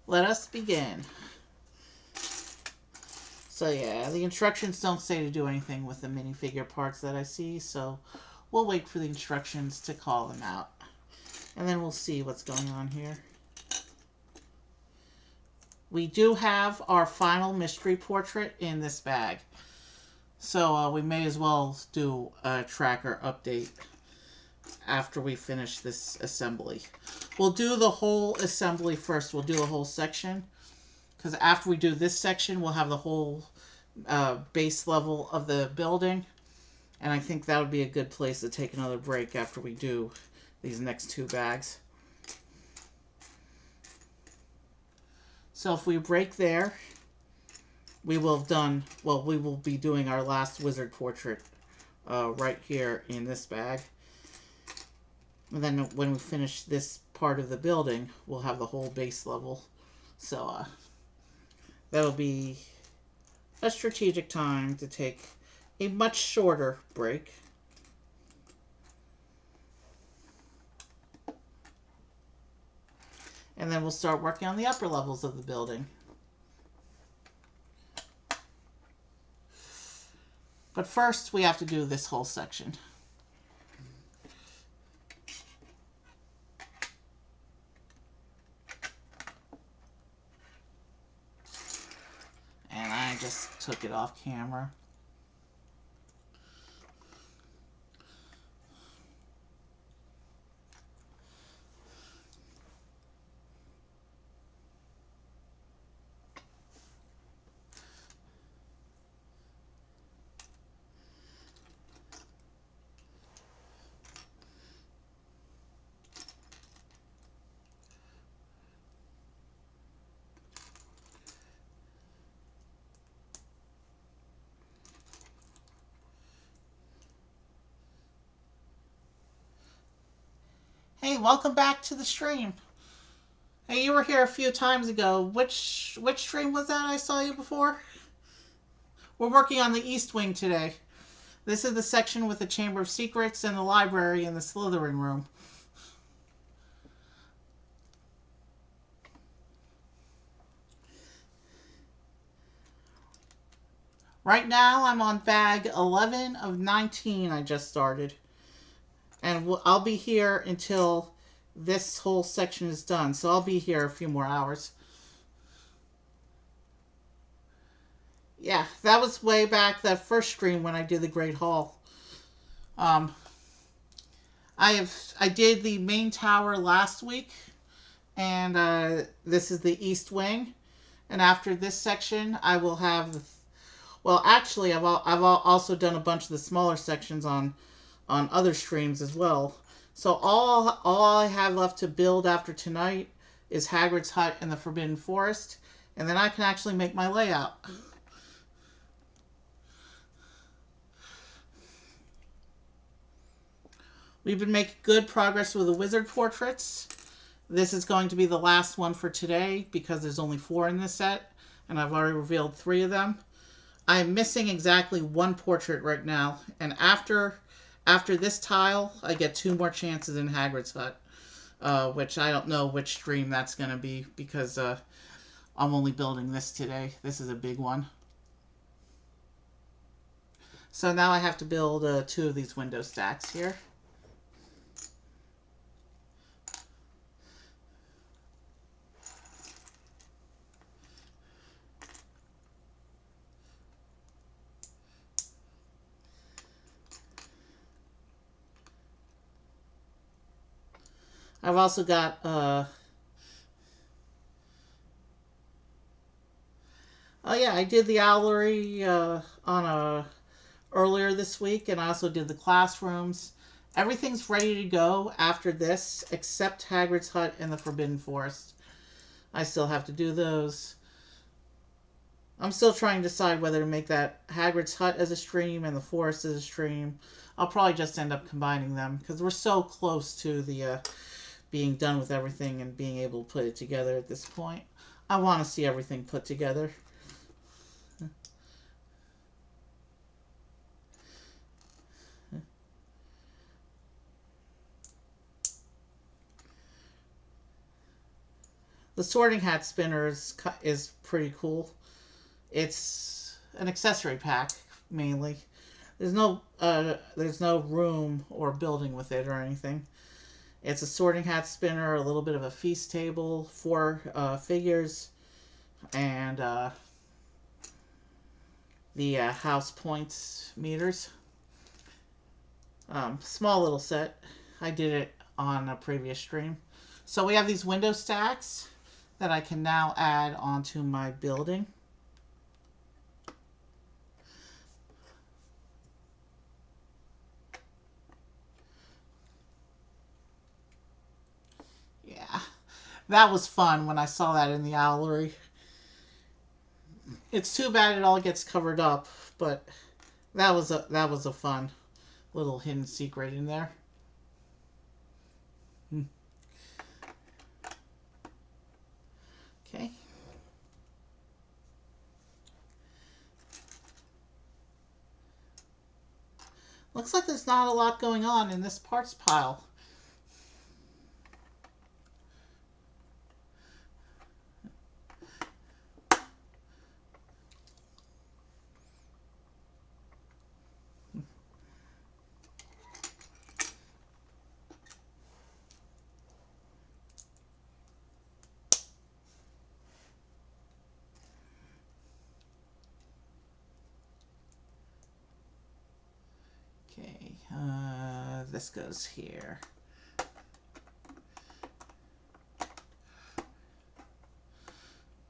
Let us begin. So yeah, the instructions don't say to do anything with the minifigure parts that I see, so we'll wait for the instructions to call them out. And then we'll see what's going on here. We do have our final mystery portrait in this bag. So we may as well do a tracker update after we finish this assembly. We'll do the whole assembly first. We'll do a whole section. Because after we do this section, we'll have the whole base level of the building. And I think that would be a good place to take another break after we do these next two bags. So if we break there, we will have done, well, we will be doing our last wizard portrait right here in this bag. And then when we finish this part of the building, we'll have the whole base level. So that'll be a strategic time to take a much shorter break. And then we'll start working on the upper levels of the building. But first, we have to do this whole section. And I just took it off camera. Hey, welcome back to the stream. Hey, you were here a few times ago. Which stream was that I saw you before? We're working on the East Wing today. This is the section with the Chamber of Secrets and the library and the Slytherin room. Right now, I'm on bag 11 of 19 I just started. And I'll be here until this whole section is done. So I'll be here a few more hours. Yeah, that was way back that first stream when I did the Great Hall. Um, I did the main tower last week, and this is the East Wing. And after this section, I will have the. Well, actually, also done a bunch of the smaller sections on other streams as well. So all I have left to build after tonight is Hagrid's hut and the Forbidden Forest, and then I can actually make my layout. We've been making good progress with the wizard portraits. This is going to be the last one for today because there's only 4 in this set, and I've already revealed 3 of them. I am missing exactly 1 portrait right now, and after this tile, I get 2 more chances in Hagrid's hut, which I don't know which stream that's going to be because I'm only building this today. This is a big one. So now I have to build 2 of these window stacks here. I've also got oh yeah, I did the owlery earlier this week, and I also did the classrooms. Everything's ready to go after this, except Hagrid's hut and the Forbidden Forest. I still have to do those. I'm still trying to decide whether to make that Hagrid's hut as a stream and the forest as a stream. I'll probably just end up combining them because we're so close to the being done with everything and being able to put it together at this point. I want to see everything put together. The sorting hat spinner is pretty cool. It's an accessory pack mainly. There's no room or building with it or anything. It's a sorting hat spinner, a little bit of a feast table, 4 figures, and the house points meters. Small little set. I did it on a previous stream. So we have these window stacks that I can now add onto my building. Yeah, that was fun when I saw that in the owlery. It's too bad it all gets covered up, but that was a fun little hidden secret in there. Okay. Looks like there's not a lot going on in this parts pile. Okay, this goes here.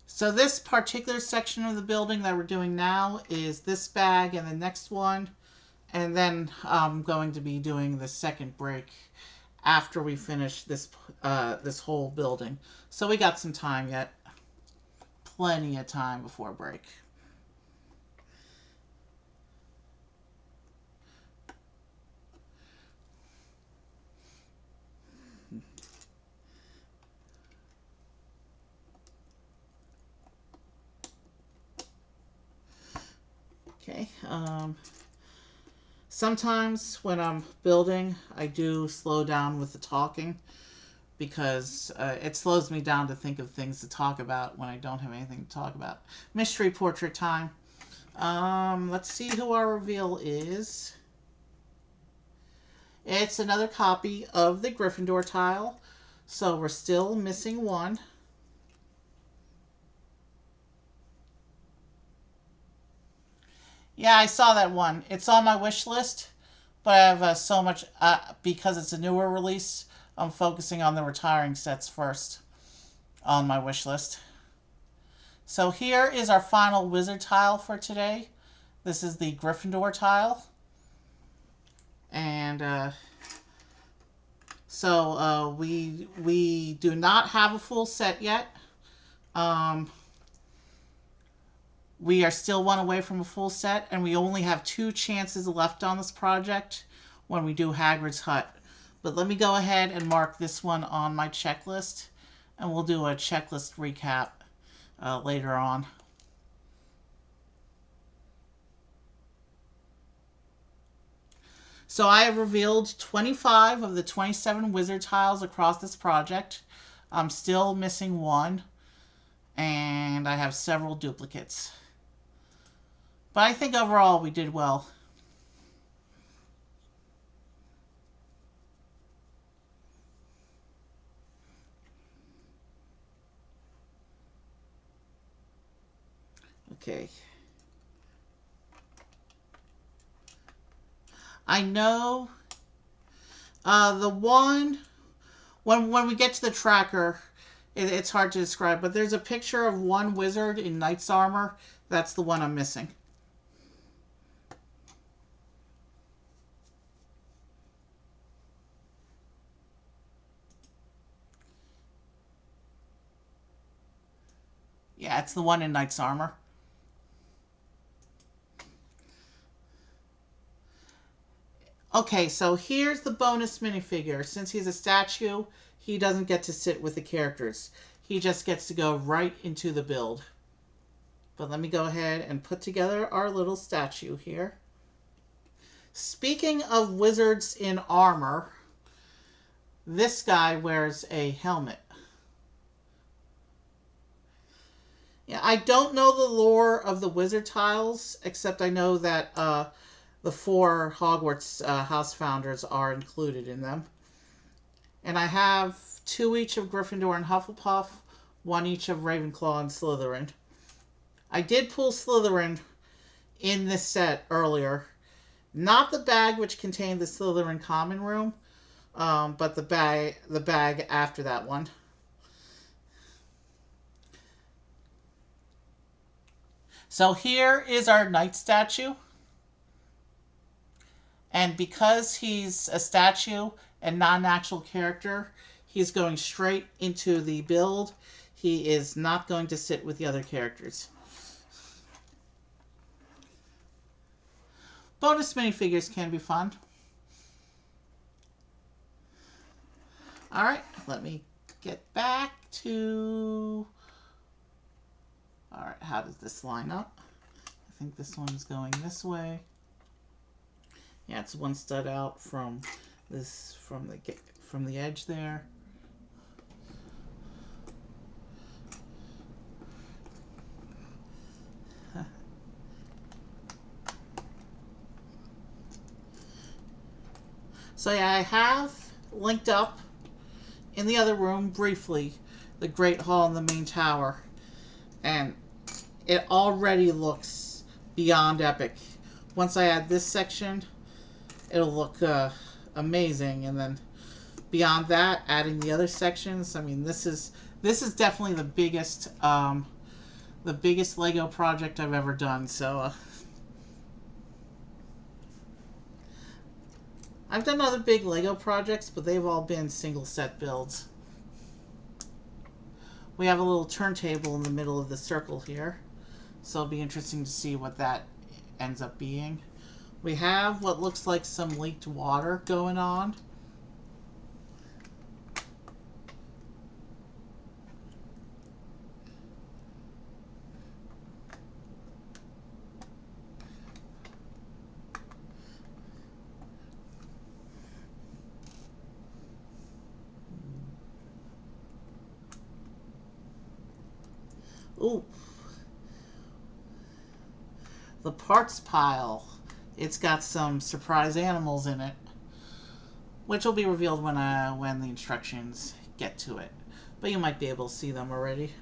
So this particular section of the building that we're doing now is this bag and the next one. And then I'm going to be doing the second break after we finish this this whole building. So we got some time yet. Plenty of time before break. Okay. Sometimes when I'm building, I do slow down with the talking because it slows me down to think of things to talk about when I don't have anything to talk about. Mystery portrait time. Let's see who our reveal is. It's another copy of the Gryffindor tile, so we're still missing 1. Yeah, I saw that one. It's on my wish list, but I have so much because it's a newer release. I'm focusing on the retiring sets first on my wish list. So here is our final wizard tile for today. This is the Gryffindor tile. And we do not have a full set yet. We are still one away from a full set, and we only have 2 chances left on this project when we do Hagrid's Hut. But let me go ahead and mark this one on my checklist, and we'll do a checklist recap later on. So I have revealed 25 of the 27 wizard tiles across this project. I'm still missing 1, and I have several duplicates. But I think overall we did well. Okay. I know the one, when we get to the tracker, it's hard to describe, but there's a picture of one wizard in knight's armor. That's the one I'm missing. Yeah, it's the one in knight's armor. Okay, so here's the bonus minifigure. Since he's a statue, he doesn't get to sit with the characters. He just gets to go right into the build. But let me go ahead and put together our little statue here. Speaking of wizards in armor, this guy wears a helmet. Yeah, I don't know the lore of the wizard tiles, except I know that the 4 Hogwarts house founders are included in them. And I have 2 each of Gryffindor and Hufflepuff, 1 each of Ravenclaw and Slytherin. I did pull Slytherin in this set earlier. Not the bag which contained the Slytherin common room, but the bag after that one. So here is our knight statue. And because he's a statue and not an actual character, he's going straight into the build. He is not going to sit with the other characters. Bonus minifigures can be fun. Alright, let me get back to... Alright, how does this line up? I think this one's going this way. Yeah, it's one stud out from this, from the edge there. So yeah, I have linked up in the other room briefly the Great Hall and the main tower, and it already looks beyond epic. Once I add this section, it'll look amazing, and then beyond that, adding the other sections. I mean, this is definitely the biggest Lego project I've ever done. So I've done other big Lego projects, but they've all been single set builds. We have a little turntable in the middle of the circle here, so it'll be interesting to see what that ends up being. We have what looks like some leaked water going on. Ooh. The parts pile. It's got some surprise animals in it, which will be revealed when the instructions get to it. But you might be able to see them already.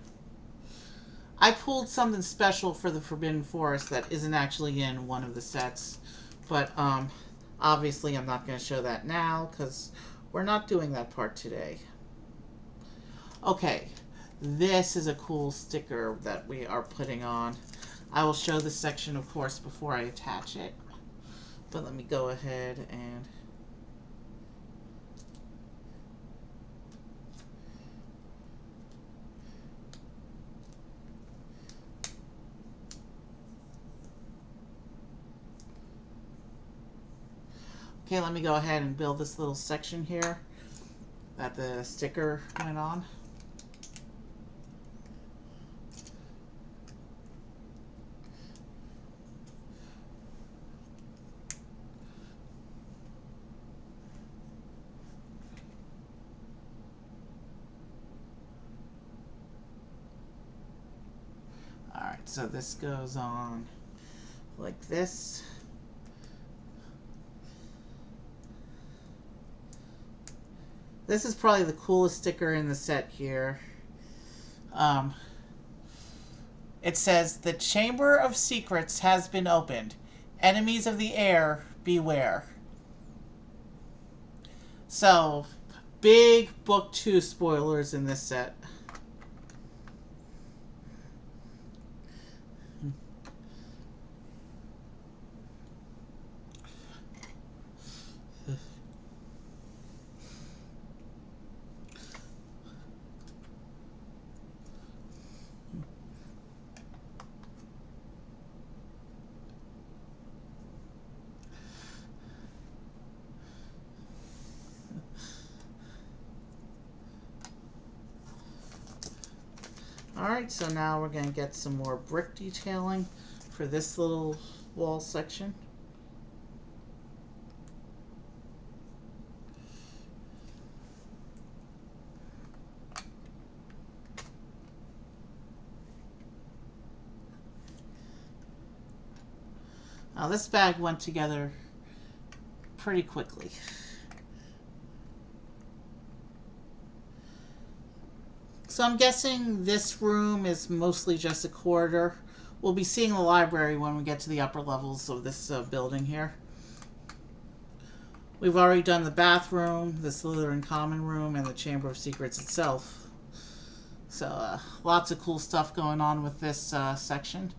I pulled something special for the Forbidden Forest that isn't actually in one of the sets. But obviously I'm not going to show that now because we're not doing that part today. Okay, this is a cool sticker that we are putting on. I will show this section, of course, before I attach it. But let me go ahead and... Okay, let me go ahead and build this little section here that the sticker went on. Alright, so this goes on like this. This is probably the coolest sticker in the set here. It says, "The Chamber of Secrets has been opened. Enemies of the air, beware." So, big Book 2 spoilers in this set. Alright, so now we're going to get some more brick detailing for this little wall section. Now this bag went together pretty quickly. So I'm guessing this room is mostly just a corridor. We'll be seeing the library when we get to the upper levels of this building here. We've already done the bathroom, the Slytherin common room, and the Chamber of Secrets itself. So lots of cool stuff going on with this section.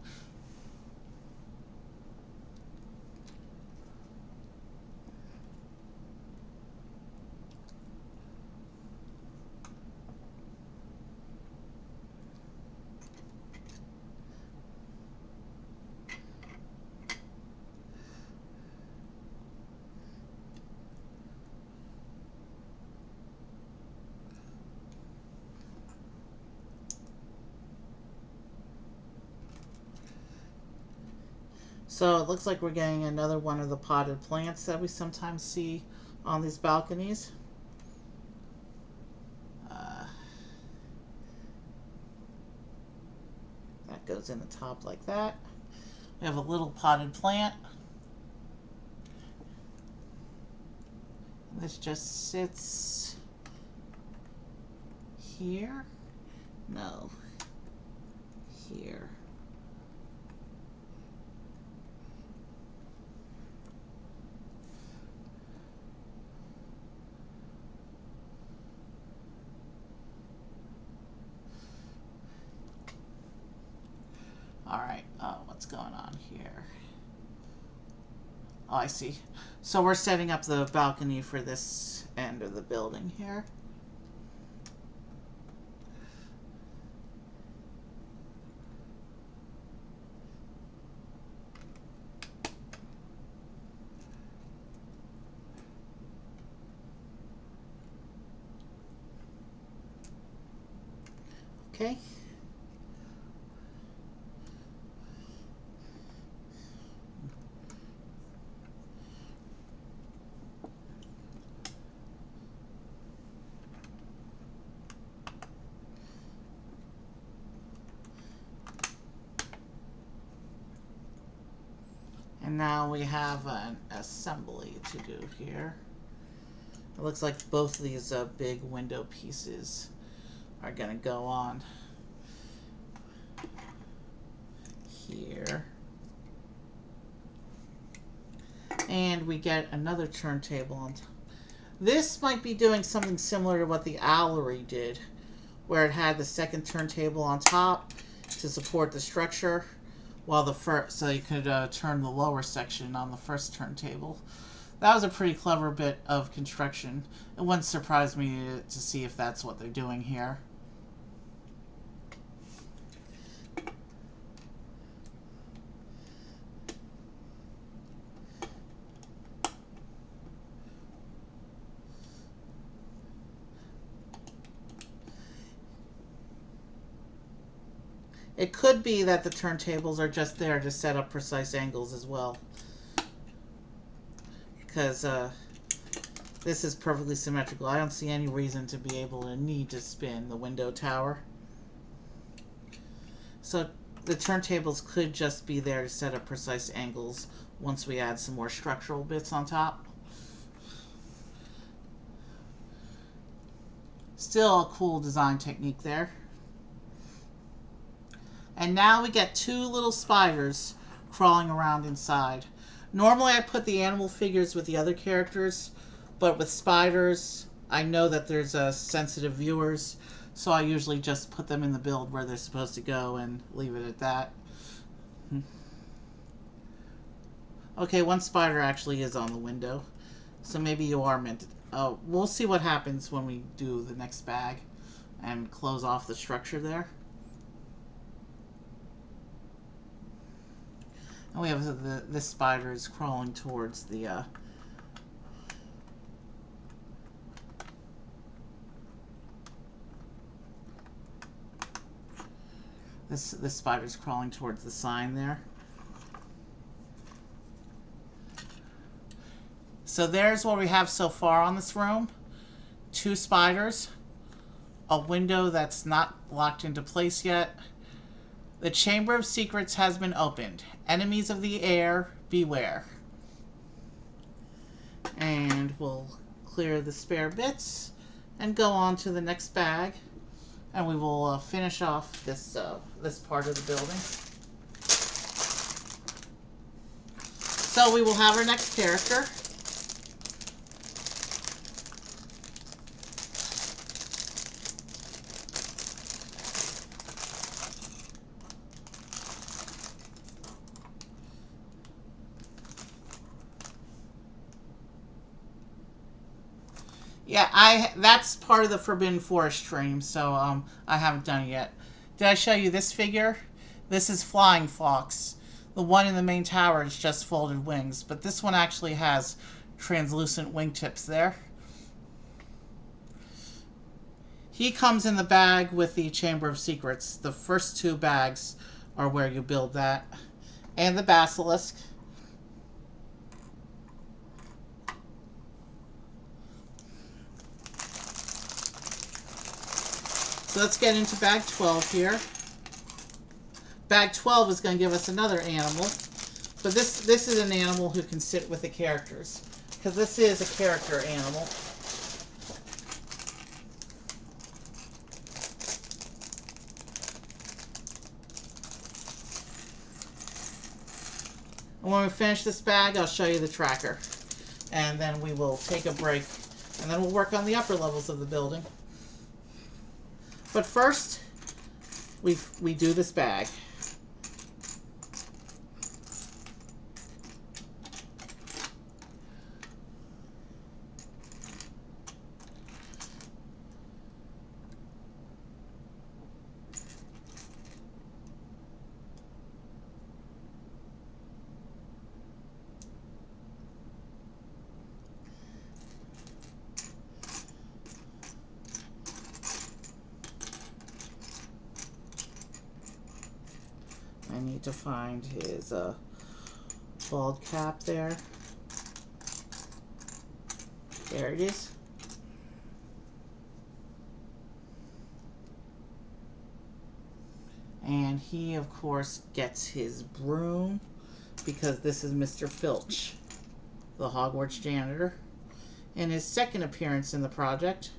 So it looks like we're getting another one of the potted plants that we sometimes see on these balconies. That goes in the top like that. We have a little potted plant. This just sits here. No, here. Alright, what's going on here? Oh, I see. So we're setting up the balcony for this end of the building here. Okay. And now we have an assembly to do here. It looks like both of these big window pieces are going to go on. And we get another turntable on top. This might be doing something similar to what the Owlery did, where it had the second turntable on top to support the structure, while the first, so you could turn the lower section on the first turntable. That was a pretty clever bit of construction. It wouldn't surprise me to see if that's what they're doing here. It could be that the turntables are just there to set up precise angles as well. Because this is perfectly symmetrical. I don't see any reason to be able to need to spin the window tower. So the turntables could just be there to set up precise angles once we add some more structural bits on top. Still a cool design technique there. And now we get two little spiders crawling around inside. Normally I put the animal figures with the other characters, but with spiders, I know that there's sensitive viewers, so I usually just put them in the build where they're supposed to go and leave it at that. Okay, one spider actually is on the window, so maybe you are meant to... Oh, we'll see what happens when we do the next bag and close off the structure there. And we have this spider is crawling towards the this spider's crawling towards the sign there. So there's what we have so far on this room. Two spiders, a window that's not locked into place yet. The Chamber of Secrets has been opened. Enemies of the air, beware. And we'll clear the spare bits and go on to the next bag. And we will finish off this part of the building. So we will have our next character. Yeah, that's part of the Forbidden Forest stream, so I haven't done it yet. Did I show you this figure? This is Flying Fox. The one in the main tower is just folded wings, but this one actually has translucent wingtips there. He comes in the bag with the Chamber of Secrets. The first two bags are where you build that. And the basilisk. So let's get into bag 12 here. Bag 12 is going to give us another animal. But this is an animal who can sit with the characters, because this is a character animal. And when we finish this bag, I'll show you the tracker. And then we will take a break. And then we'll work on the upper levels of the building. But first, we do this bag. I need to find his bald cap there. There it is. And he, of course, gets his broom, because this is Mr. Filch, the Hogwarts janitor, in his second appearance in the project.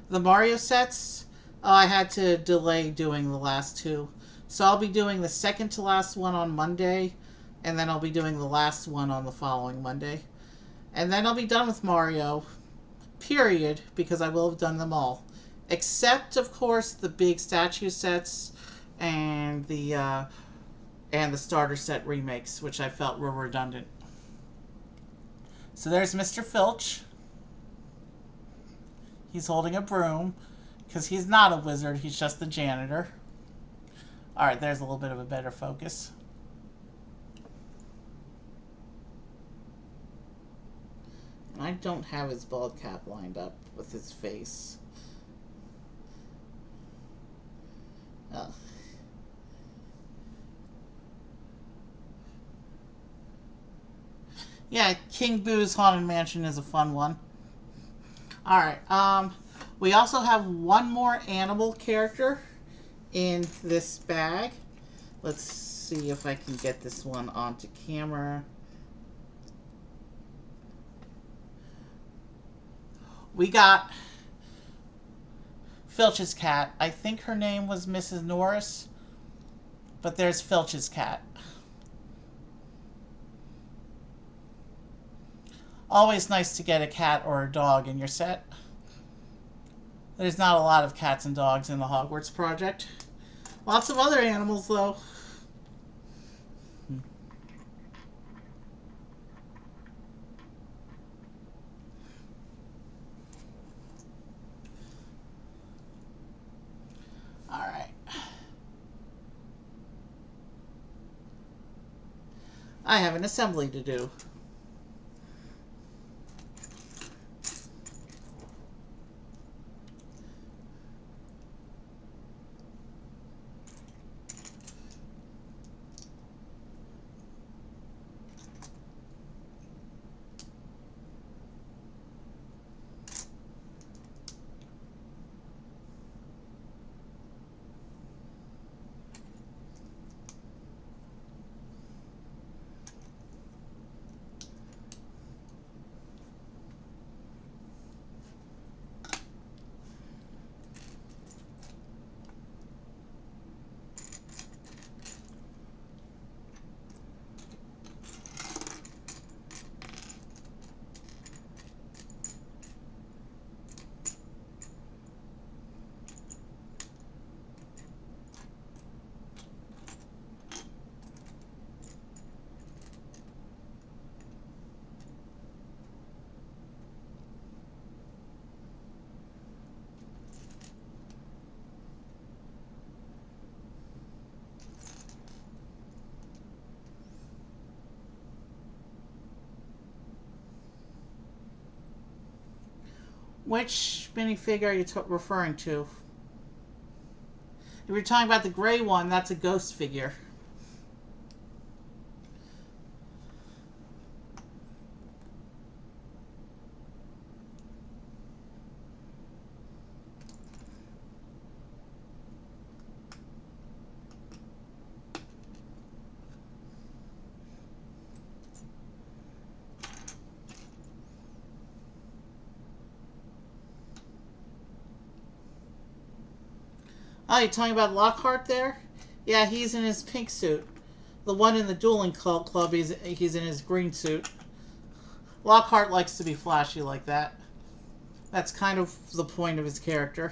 The Mario sets, Oh, I had to delay doing the last two. So I'll be doing the second to last one on Monday, and then I'll be doing the last one on the following Monday. And then I'll be done with Mario, period, because I will have done them all. Except, of course, the big statue sets and the starter set remakes, which I felt were redundant. So there's Mr. Filch. He's holding a broom, because he's not a wizard, he's just the janitor. Alright, there's a little bit of a better focus. I don't have his bald cap lined up with his face. Oh. Yeah, King Boo's Haunted Mansion is a fun one. Alright, we also have one more animal character in this bag. Let's see if I can get this one onto camera. We got Filch's cat. I think her name was Mrs. Norris, but there's Filch's cat. Always nice to get a cat or a dog in your set. There's not a lot of cats and dogs in the Hogwarts project. Lots of other animals, though. Alright. I have an assembly to do. Which minifigure are you referring to? If you're talking about the gray one, that's a ghost figure. Oh, you're talking about Lockhart there? Yeah, he's in his pink suit. The one in the dueling club, he's in his green suit. Lockhart likes to be flashy like that. That's kind of the point of his character.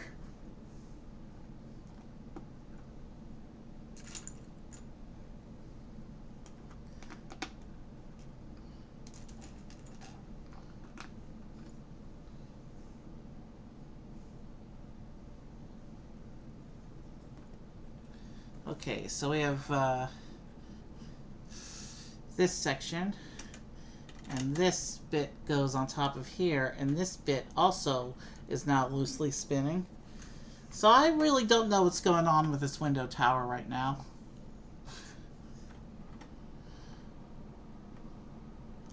Okay, so we have this section, and this bit goes on top of here, and this bit also is now loosely spinning. So I really don't know what's going on with this window tower right now.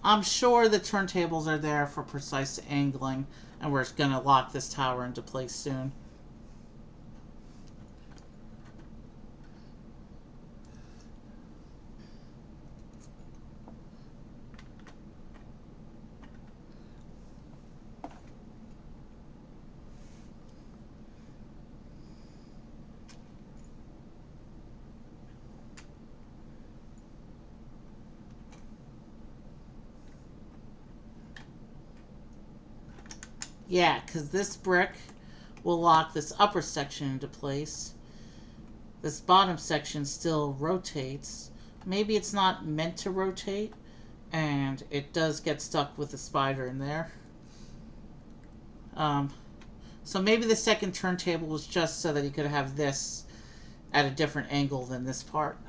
I'm sure the turntables are there for precise angling, and we're going to lock this tower into place soon. Yeah, because this brick will lock this upper section into place. This bottom section still rotates. Maybe it's not meant to rotate, and it does get stuck with the spider in there. So maybe the second turntable was just so that you could have this at a different angle than this part.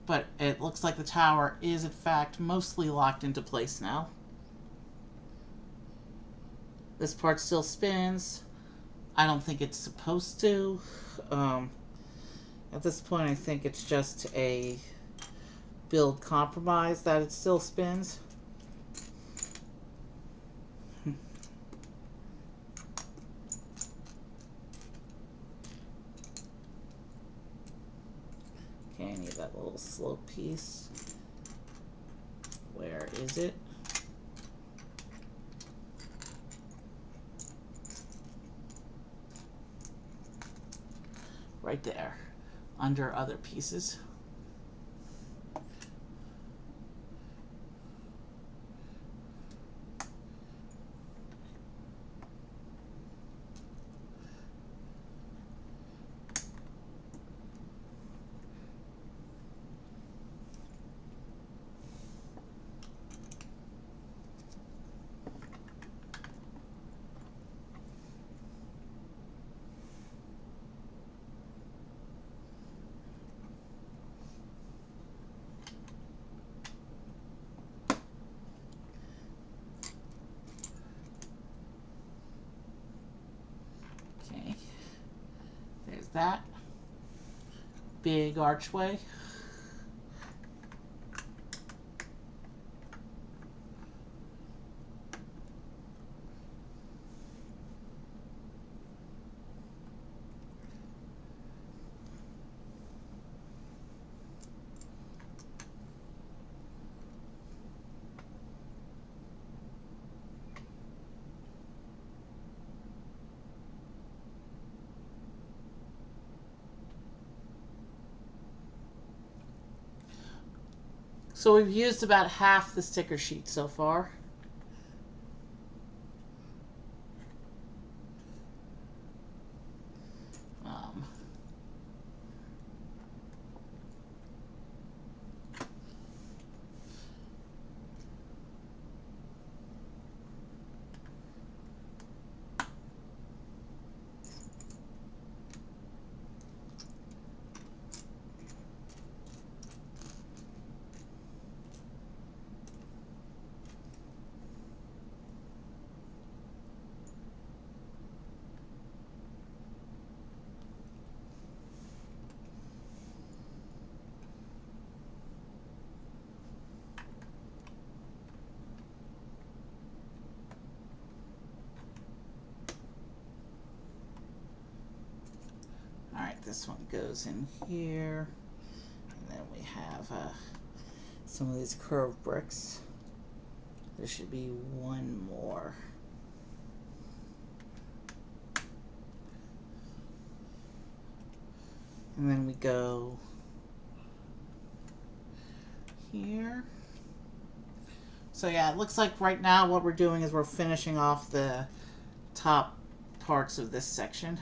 But it looks like the tower is in fact mostly locked into place now. This part still spins. I don't think it's supposed to. At this point, I think it's just a build compromise that it still spins. Okay, I need that little slope piece. Where is it? Right there, under other pieces. Okay, there's that big archway. So we've used about half the sticker sheet so far. This one goes in here, and then we have some of these curved bricks. There should be one more. And then we go here. So yeah, it looks like right now what we're doing is we're finishing off the top parts of this section.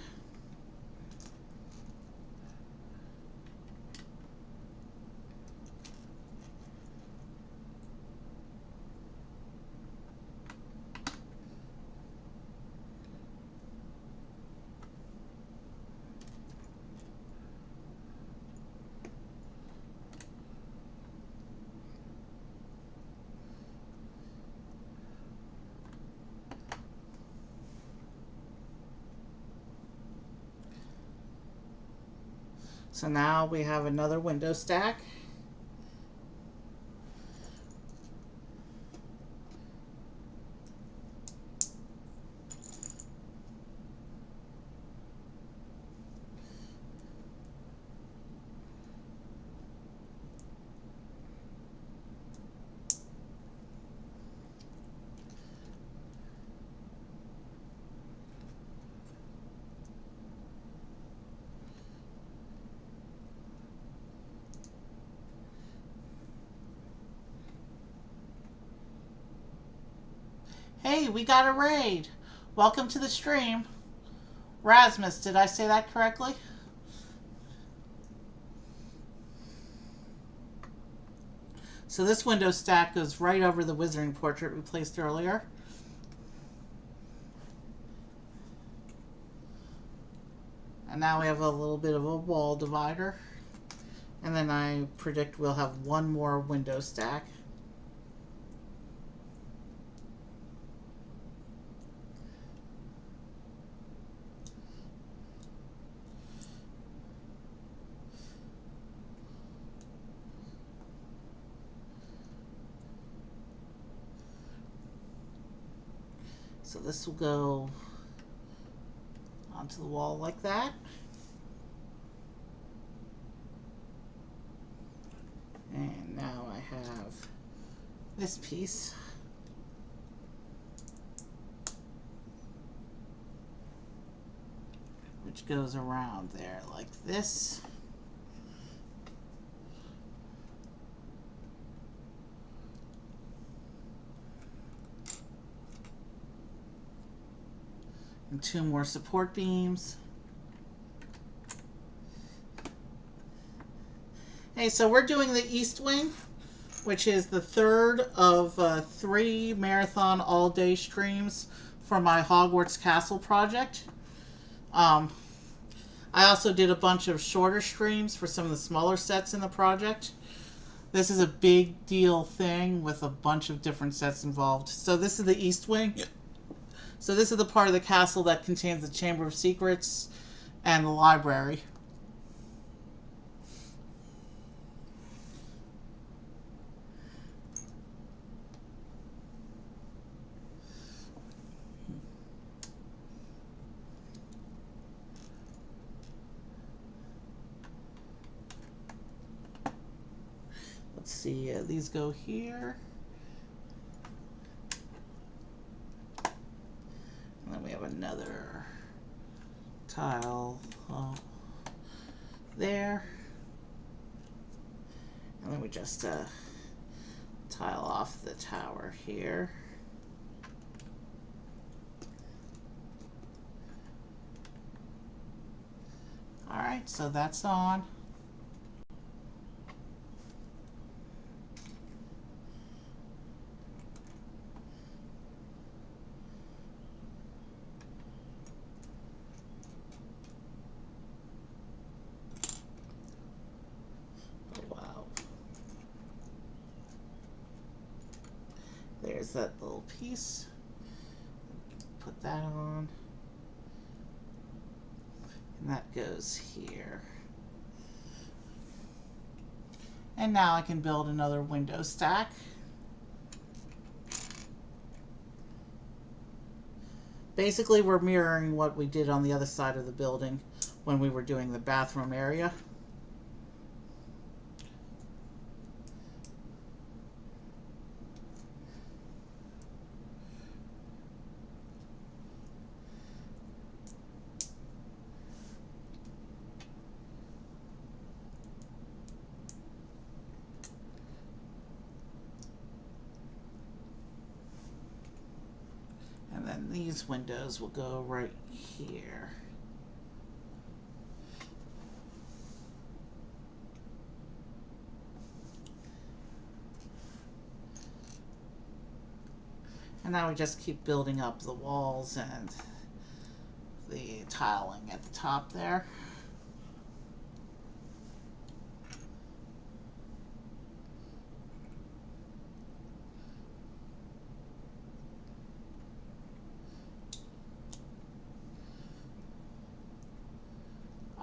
So now we have another window stack. Hey, we got a raid. Welcome to the stream. Rasmus, did I say that correctly? So this window stack goes right over the wizarding portrait we placed earlier. And now we have a little bit of a wall divider. And then I predict we'll have one more window stack. So this will go onto the wall like that. And now I have this piece. Which goes around there like this. And two more support beams. Hey, so we're doing the East Wing, which is the third of 3 marathon all-day streams for my Hogwarts Castle project. I also did a bunch of shorter streams for some of the smaller sets in the project. This is a big deal thing with a bunch of different sets involved. So this is the East Wing. Yep. So this is the part of the castle that contains the Chamber of Secrets and the library. Let's see, these go here. And then we have another tile there. And then we just tile off the tower here. Alright, so that's on. There's that little piece. Put that on. And that goes here. And now I can build another window stack. Basically, we're mirroring what we did on the other side of the building when we were doing the bathroom area. And then these windows will go right here. And now we just keep building up the walls and the tiling at the top there.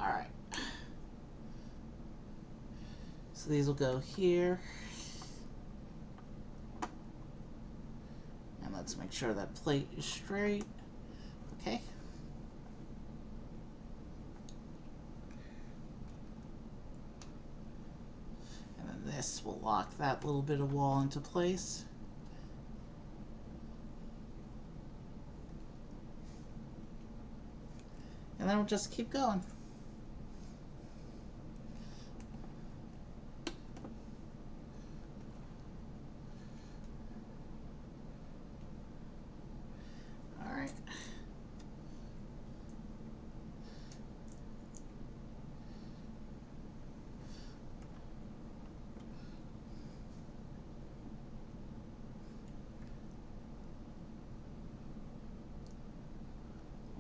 Alright. So these will go here. And let's make sure that plate is straight. Okay. And then this will lock that little bit of wall into place. And then we'll just keep going. All right.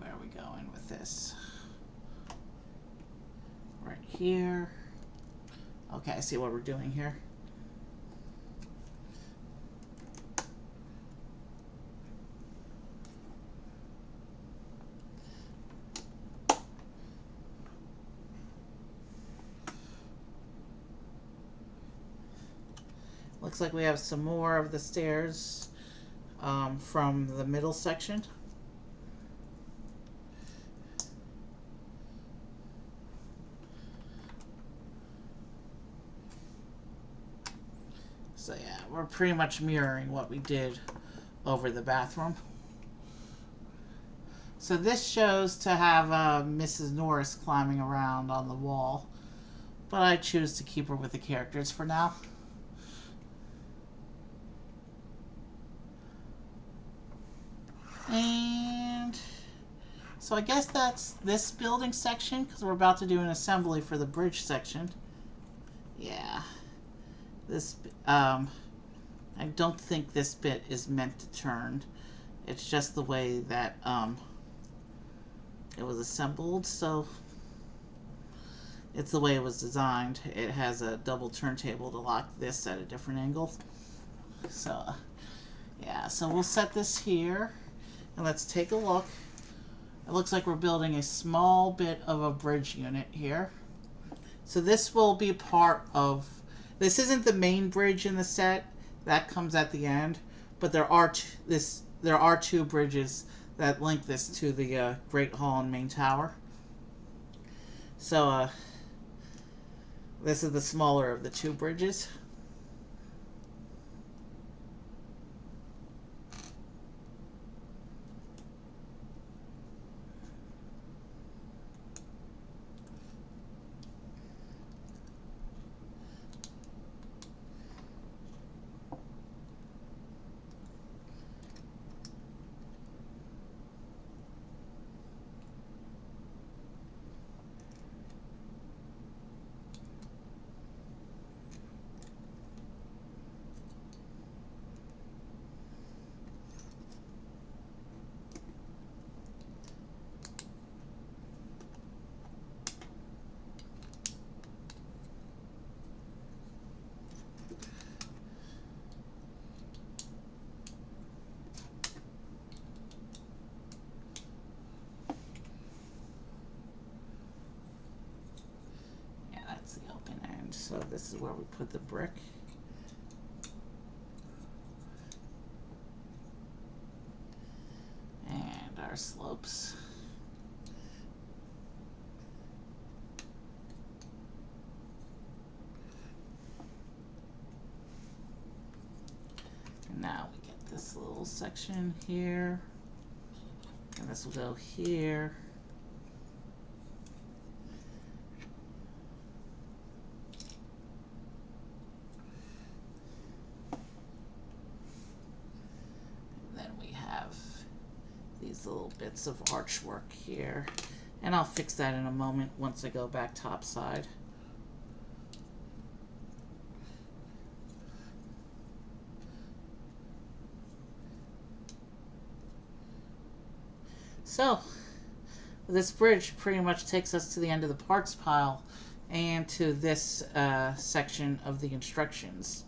where are we going with this? Right here. Okay, I see what we're doing here. Looks like we have some more of the stairs from the middle section. So yeah, we're pretty much mirroring what we did over the bathroom. So this shows to have Mrs. Norris climbing around on the wall, but I choose to keep her with the characters for now. And so I guess that's this building section, because we're about to do an assembly for the bridge section. Yeah. This, I don't think this bit is meant to turn. It's just the way that it was assembled, so it's the way it was designed. It has a double turntable to lock this at a different angle. So, yeah, so we'll set this here, and let's take a look. It looks like we're building a small bit of a bridge unit here. So this will be part of, this isn't the main bridge in the set, that comes at the end, but there are two bridges that link this to the Great Hall and main tower. So this is the smaller of the two bridges. The open end. So this is where we put the brick. And our slopes. And now we get this little section here. And this will go here. These little bits of archwork here, and I'll fix that in a moment once I go back topside. So this bridge pretty much takes us to the end of the parts pile and to this section of the instructions.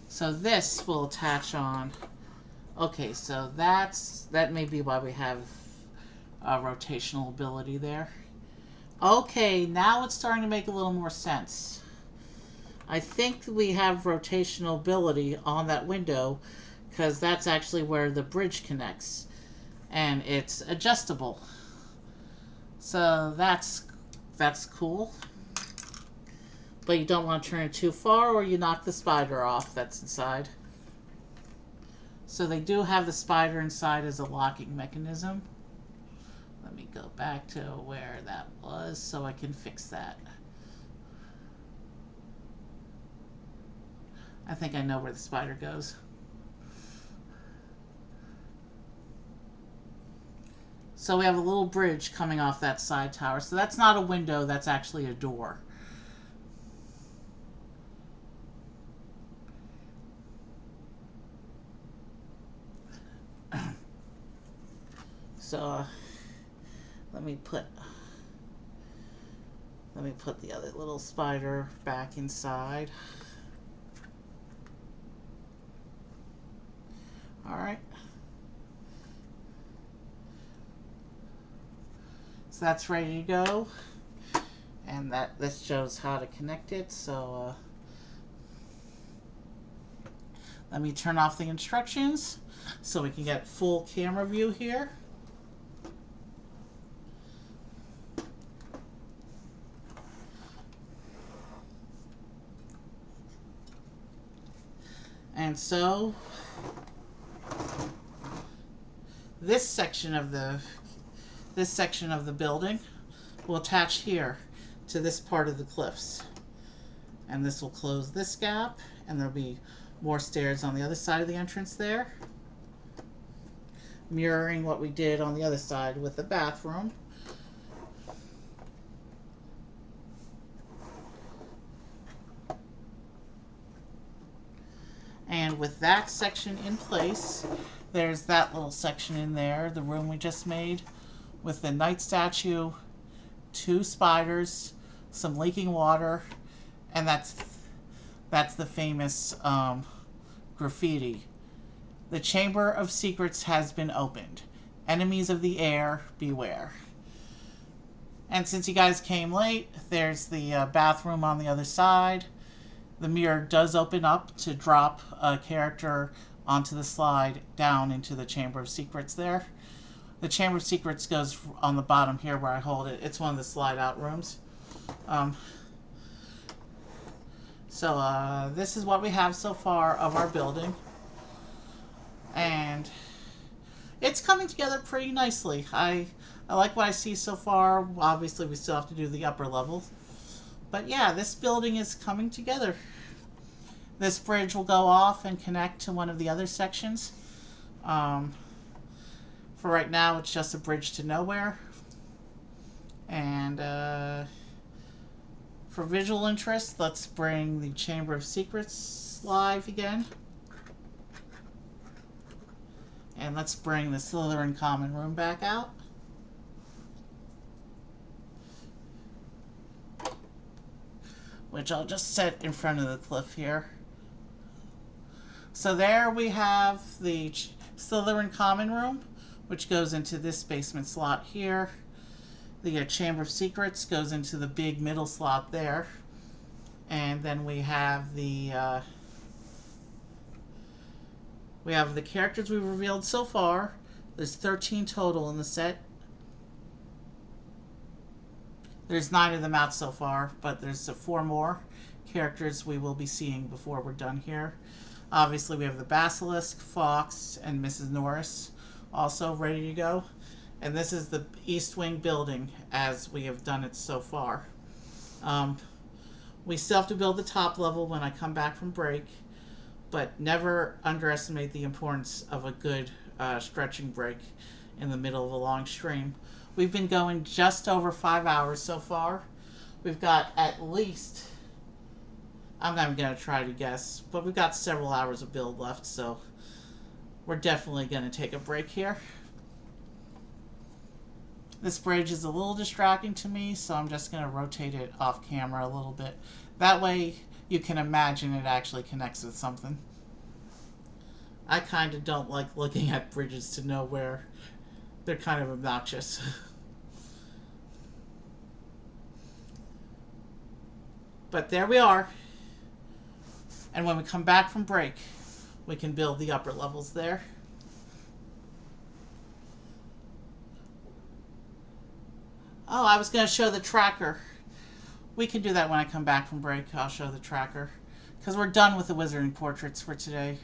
So this will attach on. Okay, so that may be why we have rotational ability there. Okay, now it's starting to make a little more sense. I think we have rotational ability on that window because that's actually where the bridge connects, and it's adjustable. So that's cool. But you don't want to turn it too far or you knock the spider off that's inside. So they do have the spider inside as a locking mechanism. Let me go back to where that was so I can fix that. I think I know where the spider goes. So we have a little bridge coming off that side tower. So that's not a window, that's actually a door. So let me put the other little spider back inside. All right. So that's ready to go. And this shows how to connect it. So let me turn off the instructions so we can get full camera view here. And so this section of the building will attach here to this part of the cliffs. And this will close this gap, and there'll be more stairs on the other side of the entrance there, mirroring what we did on the other side with the bathroom. And with that section in place, there's that little section in there, the room we just made, with the knight statue, 2 spiders, some leaking water, and that's the famous graffiti. The Chamber of Secrets has been opened. Enemies of the air, beware. And since you guys came late, there's the bathroom on the other side. The mirror does open up to drop a character onto the slide down into the Chamber of Secrets there. The Chamber of Secrets goes on the bottom here where I hold it. It's one of the slide out rooms. So this is what we have so far of our building. And it's coming together pretty nicely. I like what I see so far. Obviously, we still have to do the upper level. But yeah, this building is coming together. This bridge will go off and connect to one of the other sections. For right now, it's just a bridge to nowhere. And for visual interest, let's bring the Chamber of Secrets live again. And let's bring the Slytherin common room back out. Which I'll just set in front of the cliff here. So there we have the Slytherin common room, which goes into this basement slot here. The Chamber of Secrets goes into the big middle slot there. And then we have the characters we've revealed so far. There's 13 total in the set. There's 9 of them out so far, but there's 4 more characters we will be seeing before we're done here. Obviously, we have the Basilisk, Fox, and Mrs. Norris also ready to go. And this is the East Wing building as we have done it so far. We still have to build the top level when I come back from break, but never underestimate the importance of a good stretching break in the middle of a long stream. We've been going just over 5 hours so far. We've got at least, I'm not even going to try to guess, but we've got several hours of build left, so we're definitely going to take a break here. This bridge is a little distracting to me, so I'm just going to rotate it off camera a little bit. That way you can imagine it actually connects with something. I kind of don't like looking at bridges to nowhere. They're kind of obnoxious. But there we are. And when we come back from break, we can build the upper levels there. Oh, I was going to show the tracker. We can do that when I come back from break. I'll show the tracker. Because we're done with the wizarding portraits for today.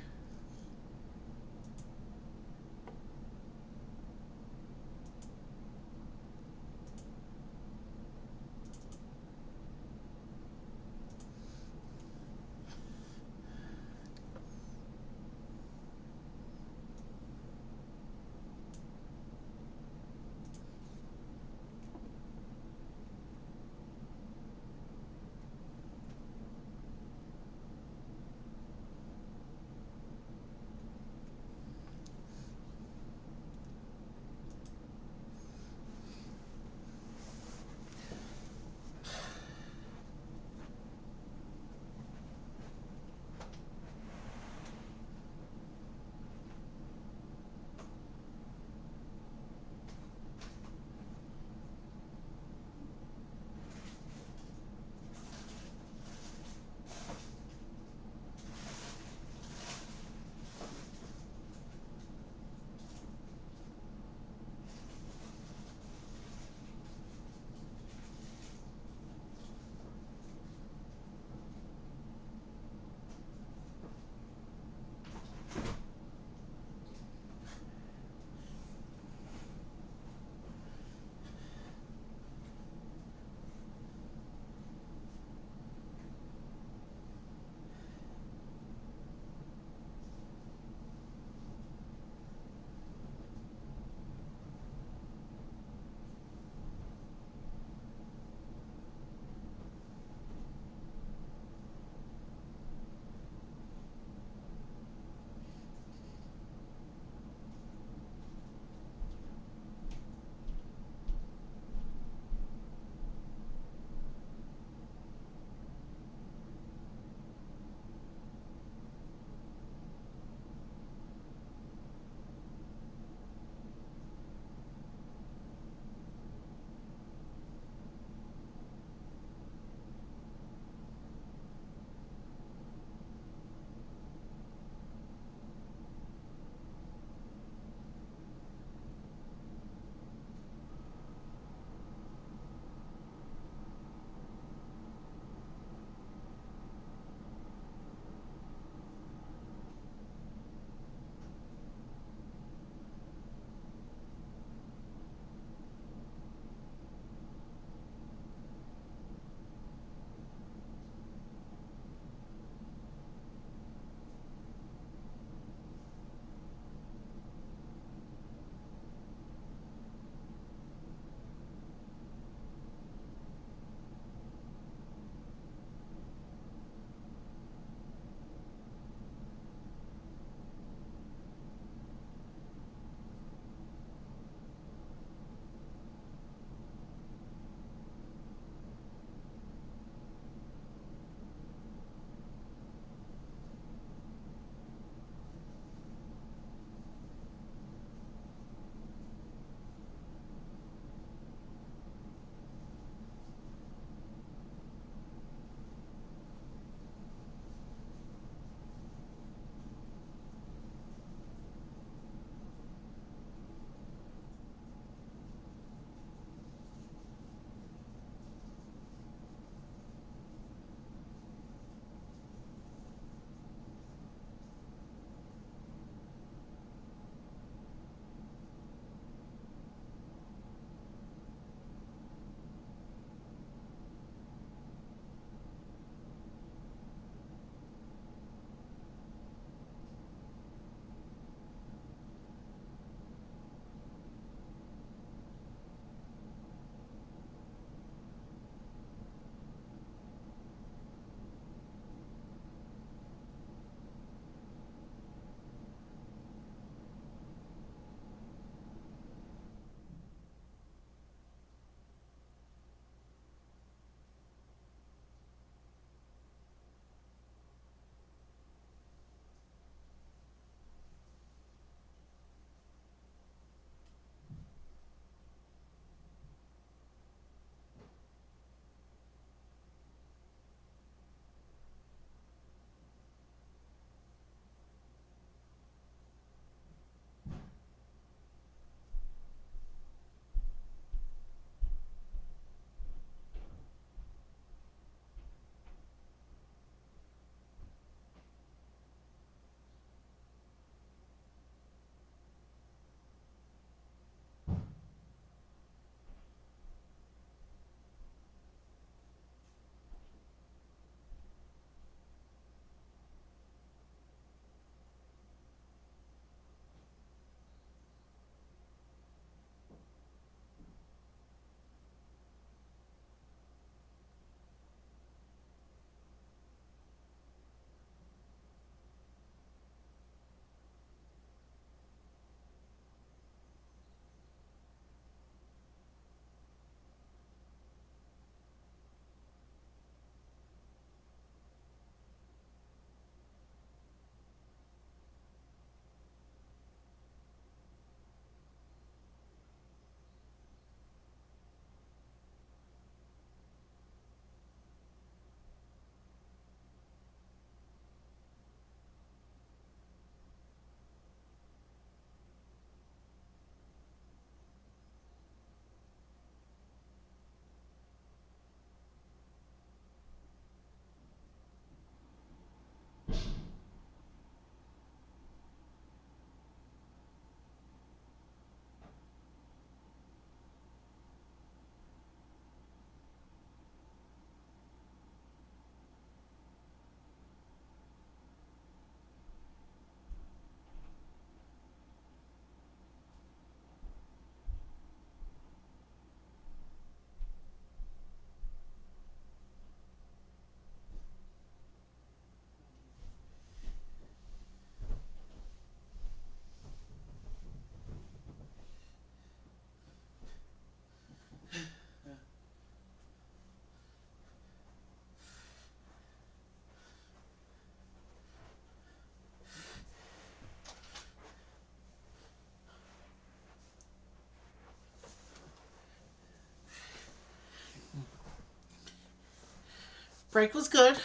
Break was good,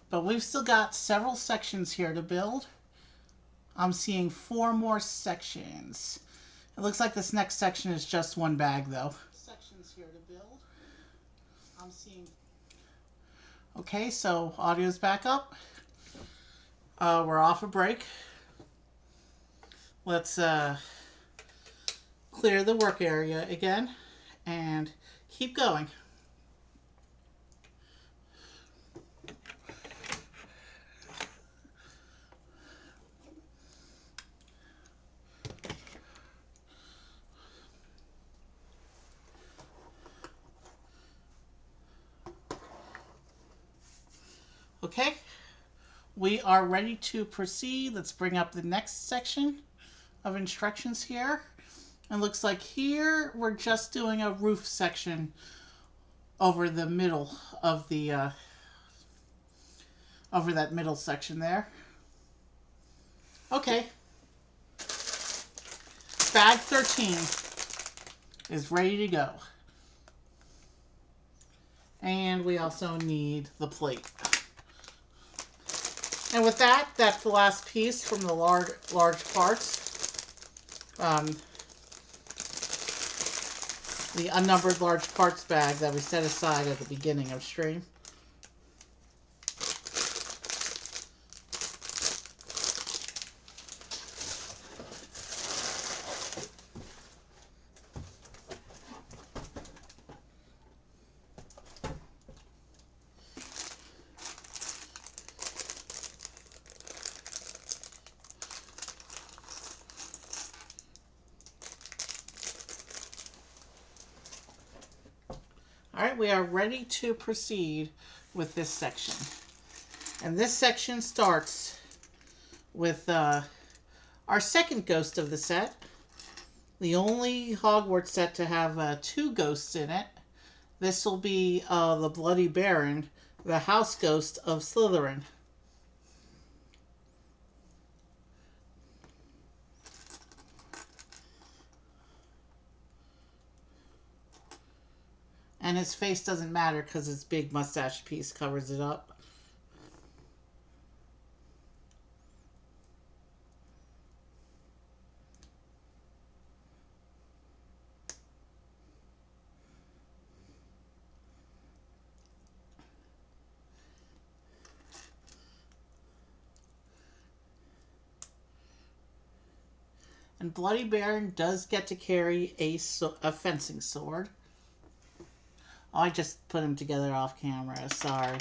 but we've still got several sections here to build. I'm seeing 4 more sections. It looks like this next section is just 1 bag, though. Sections here to build. I'm seeing... Okay, so audio's back up. We're off a break. Let's clear the work area again and keep going. Okay, we are ready to proceed. Let's bring up the next section of instructions here. It looks like here we're just doing a roof section over the middle of the over that middle section there. Okay, bag 13 is ready to go, and we also need the plate. And with that, that's the last piece from the large parts. The unnumbered large parts bag that we set aside at the beginning of stream. Alright, we are ready to proceed with this section. And this section starts with our second ghost of the set. The only Hogwarts set to have 2 ghosts in it. This will be the Bloody Baron, the house ghost of Slytherin. And his face doesn't matter because his big mustache piece covers it up. And Bloody Baron does get to carry a fencing sword. Oh, I just put him together off camera, sorry.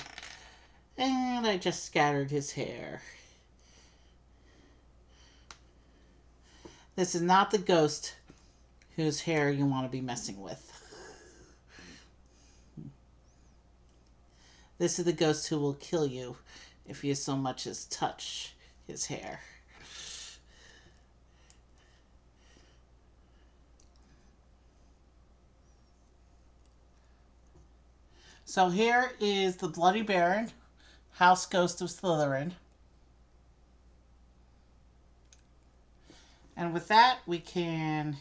And I just scattered his hair. This is not the ghost whose hair you want to be messing with. This is the ghost who will kill you if you so much as touch his hair. So here is the Bloody Baron, house ghost of Slytherin. And with that, we can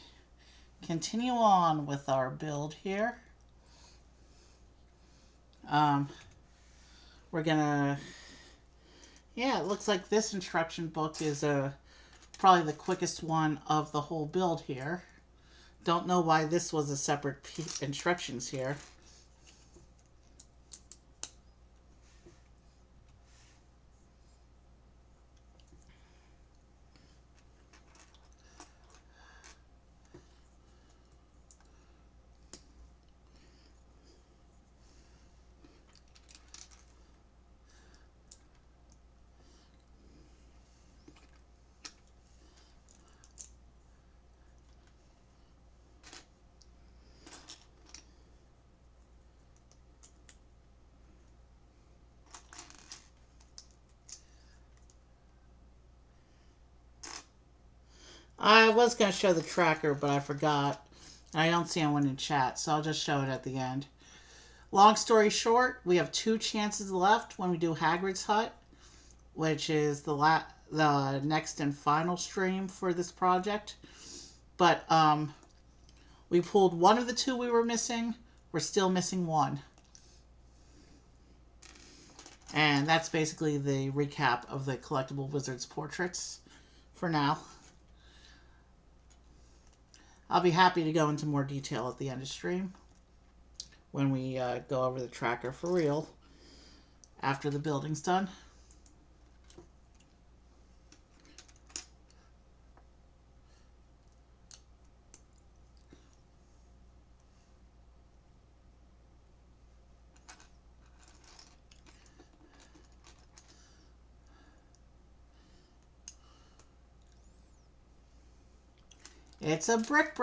continue on with our build here. We're gonna... Yeah, it looks like this instruction book is probably the quickest one of the whole build here. Don't know why this was a separate instructions here. I was going to show the tracker, but I forgot. I don't see anyone in chat, so I'll just show it at the end. Long story short, we have 2 chances left when we do Hagrid's Hut, which is the next and final stream for this project. But we pulled one of the 2 we were missing. We're still missing 1. And that's basically the recap of the collectible wizards portraits for now. I'll be happy to go into more detail at the end of stream when we go over the tracker for real after the building's done. It's a brick.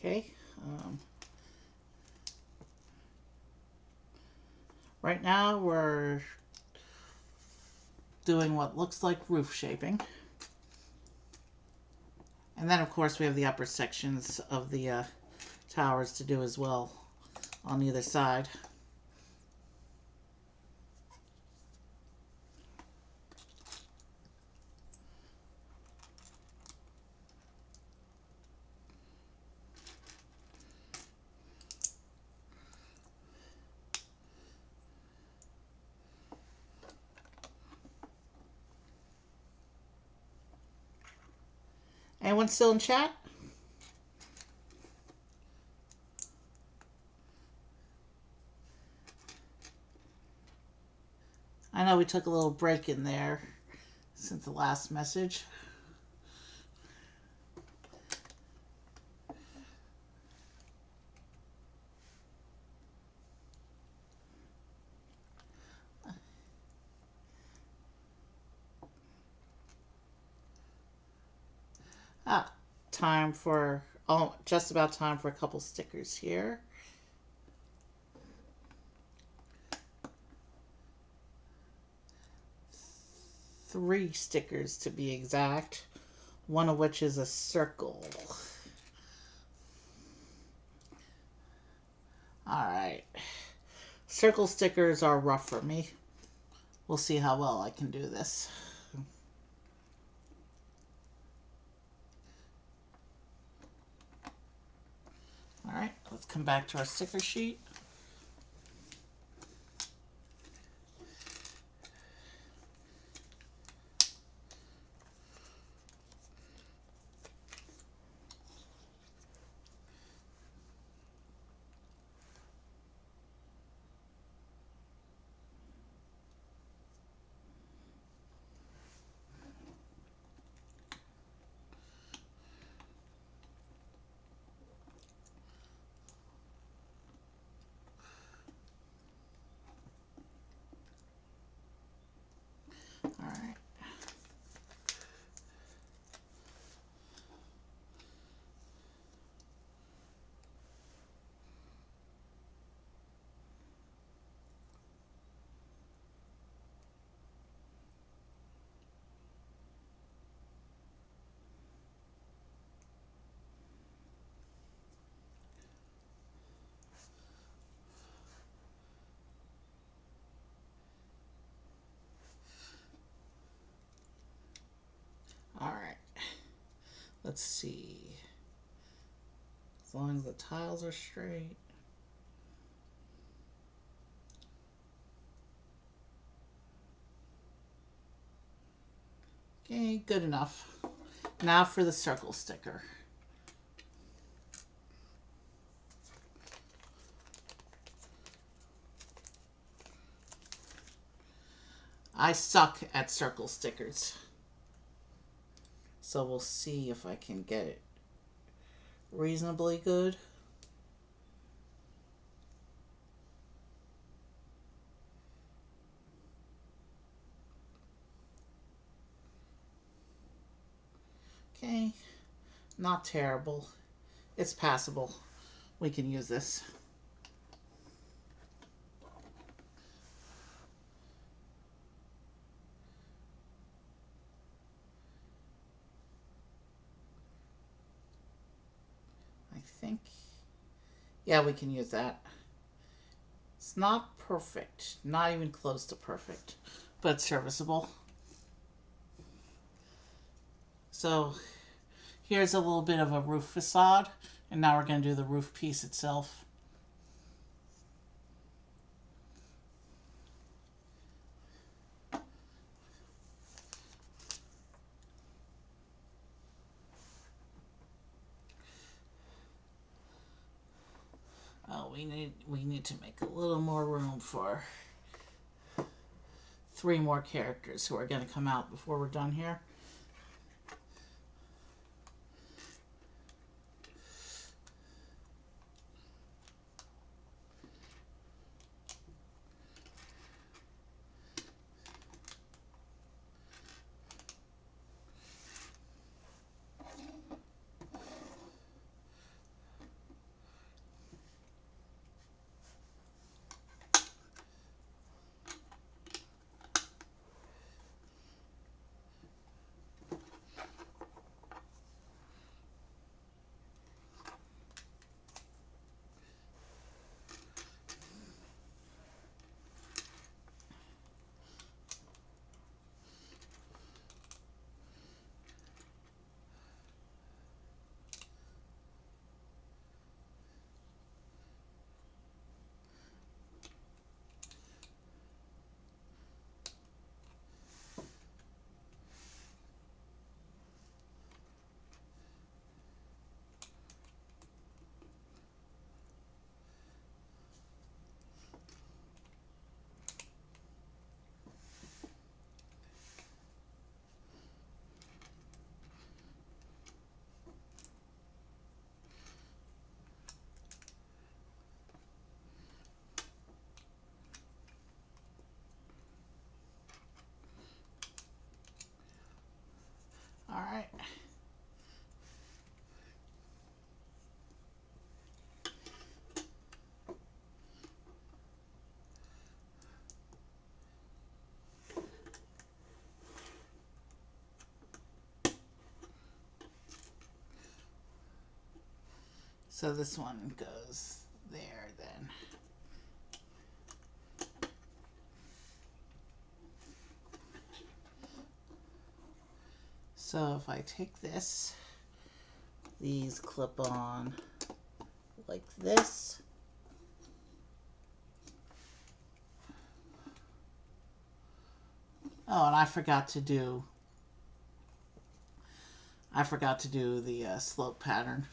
Okay. Right now we're doing what looks like roof shaping. And then, of course, we have the upper sections of the towers to do as well on either side. Anyone still in chat? I know we took a little break in there since the last message. Time for, just about time for a couple stickers here. Three stickers to be exact, one of which is a circle. Alright. Circle stickers are rough for me. We'll see how well I can do this. Alright, let's come back to our sticker sheet. Alright. Alright. Let's see. As long as the tiles are straight. Okay, good enough. Now for the circle sticker. I suck at circle stickers. So we'll see if I can get it reasonably good. Okay, not terrible. It's passable. We can use this. I think, yeah, we can use that. It's not perfect, not even close to perfect, but serviceable. So here's a little bit of a roof facade, and now we're going to do the roof piece itself. Oh, we need to make a little more room for 3 more characters who are going to come out before we're done here. All right. So this one goes there then. So if I take this, these clip on like this. Oh, and I forgot to do the slope pattern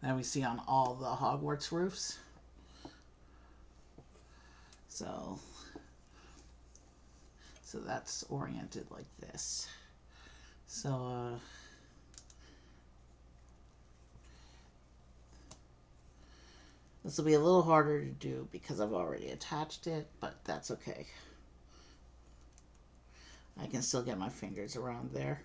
that we see on all the Hogwarts roofs. So that's oriented like this. So this will be a little harder to do because I've already attached it, but that's okay. I can still get my fingers around there.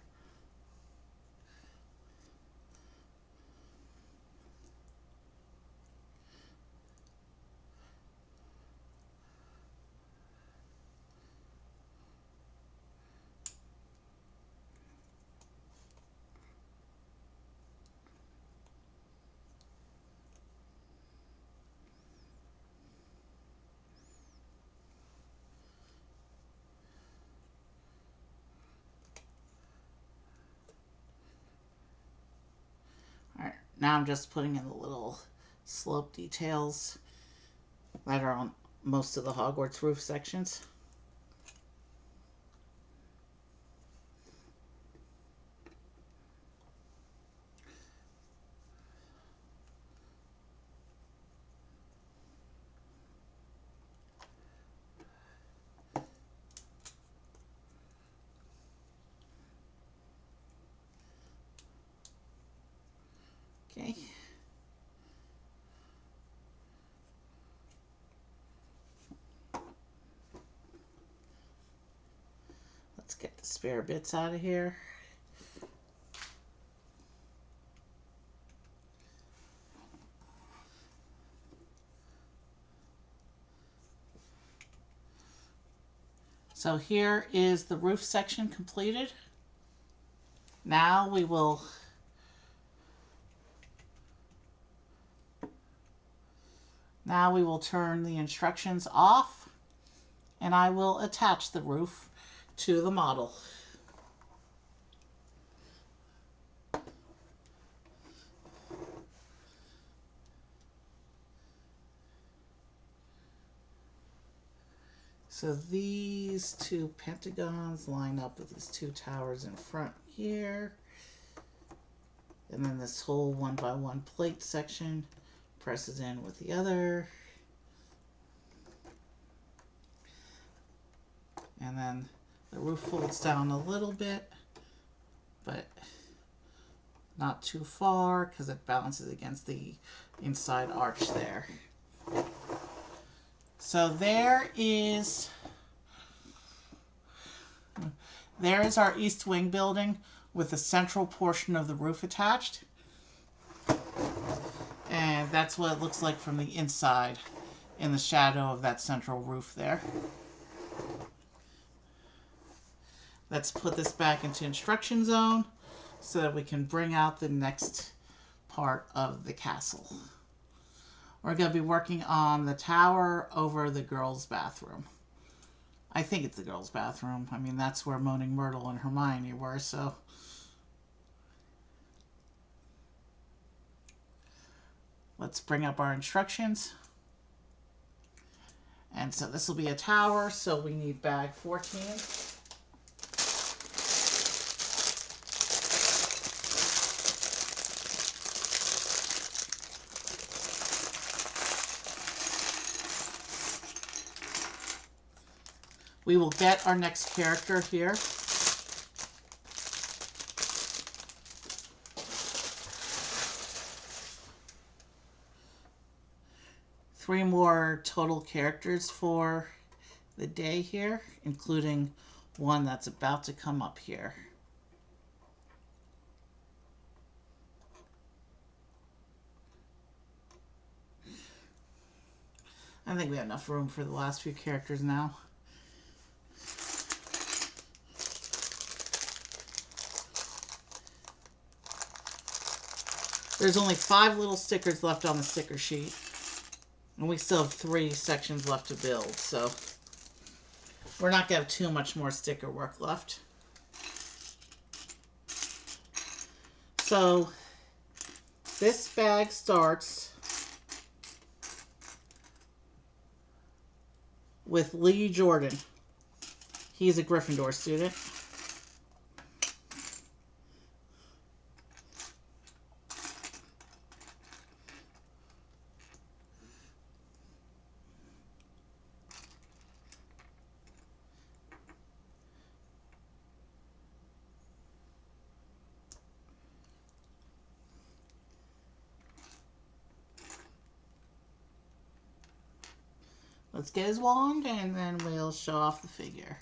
Now I'm just putting in the little slope details that are on most of the Hogwarts roof sections. Okay. Let's get the spare bits out of here. So here is the roof section completed. Now we will turn the instructions off, and I will attach the roof to the model. So these two pentagons line up with these two towers in front here. And then this whole 1x1 plate section presses in with the other. And then the roof folds down a little bit, but not too far because it balances against the inside arch there. So there is our East Wing building with the central portion of the roof attached. And that's what it looks like from the inside in the shadow of that central roof there. Let's put this back into instruction zone so that we can bring out the next part of the castle. We're going to be working on the tower over the girls' bathroom. I think it's the girls' bathroom. I mean, that's where Moaning, Myrtle, and Hermione were, so. Let's bring up our instructions. And so this will be a tower, so we need bag 14. We will get our next character here. Three more total characters for the day here, including one that's about to come up here. I think we have enough room for the last few characters now. There's only 5 little stickers left on the sticker sheet. And we still have 3 sections left to build, so we're not going to have too much more sticker work left. So this bag starts with Lee Jordan. He's a Gryffindor student. Let's get his wand and then we'll show off the figure.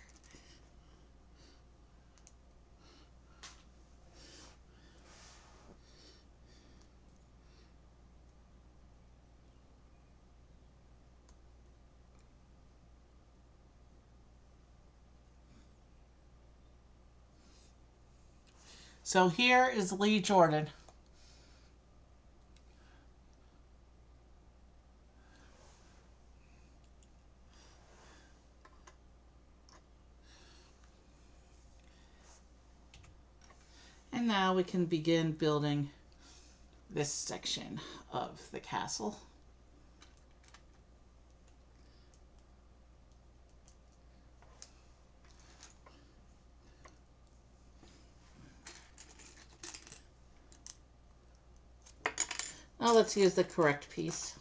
So here is Lee Jordan. And now we can begin building this section of the castle. Now let's use the correct piece.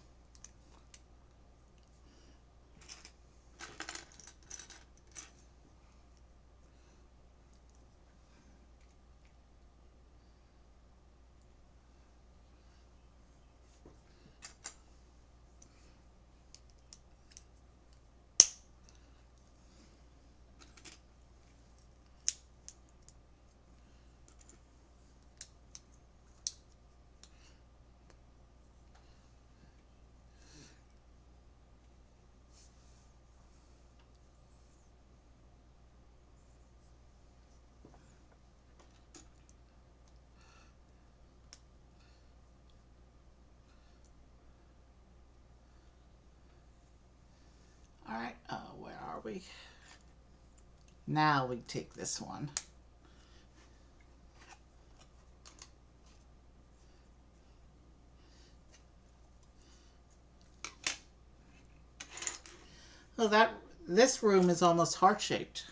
All right, where are we? Now we take this one. Oh, this room is almost heart-shaped.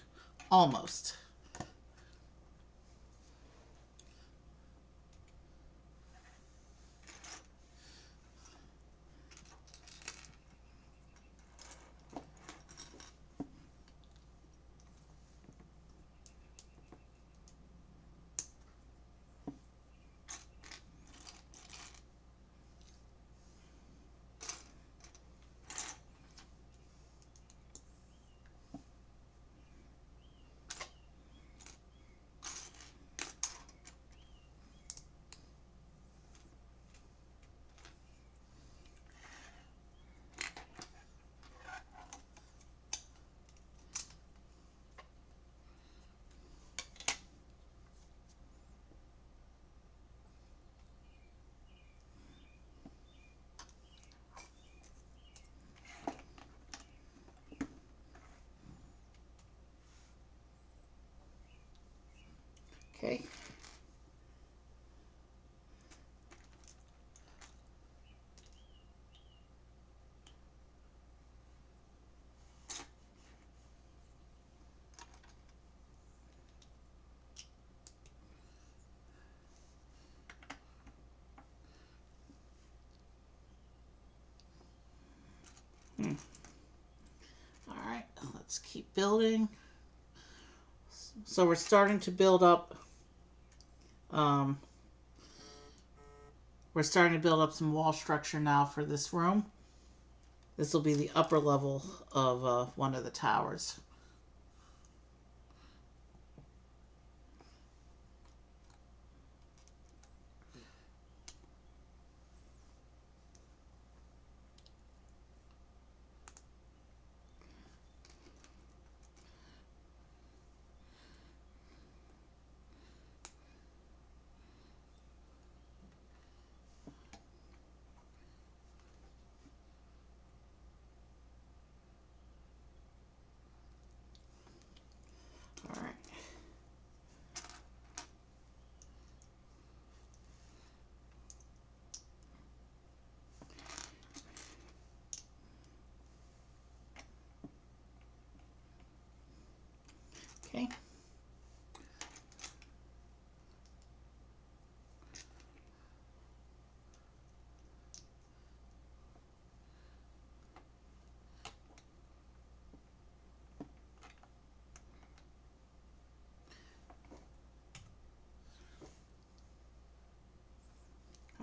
Almost. Okay. All right, let's keep building. So we're starting to build up. We're starting to build up some wall structure now for this room. This will be the upper level of one of the towers. All right. Okay.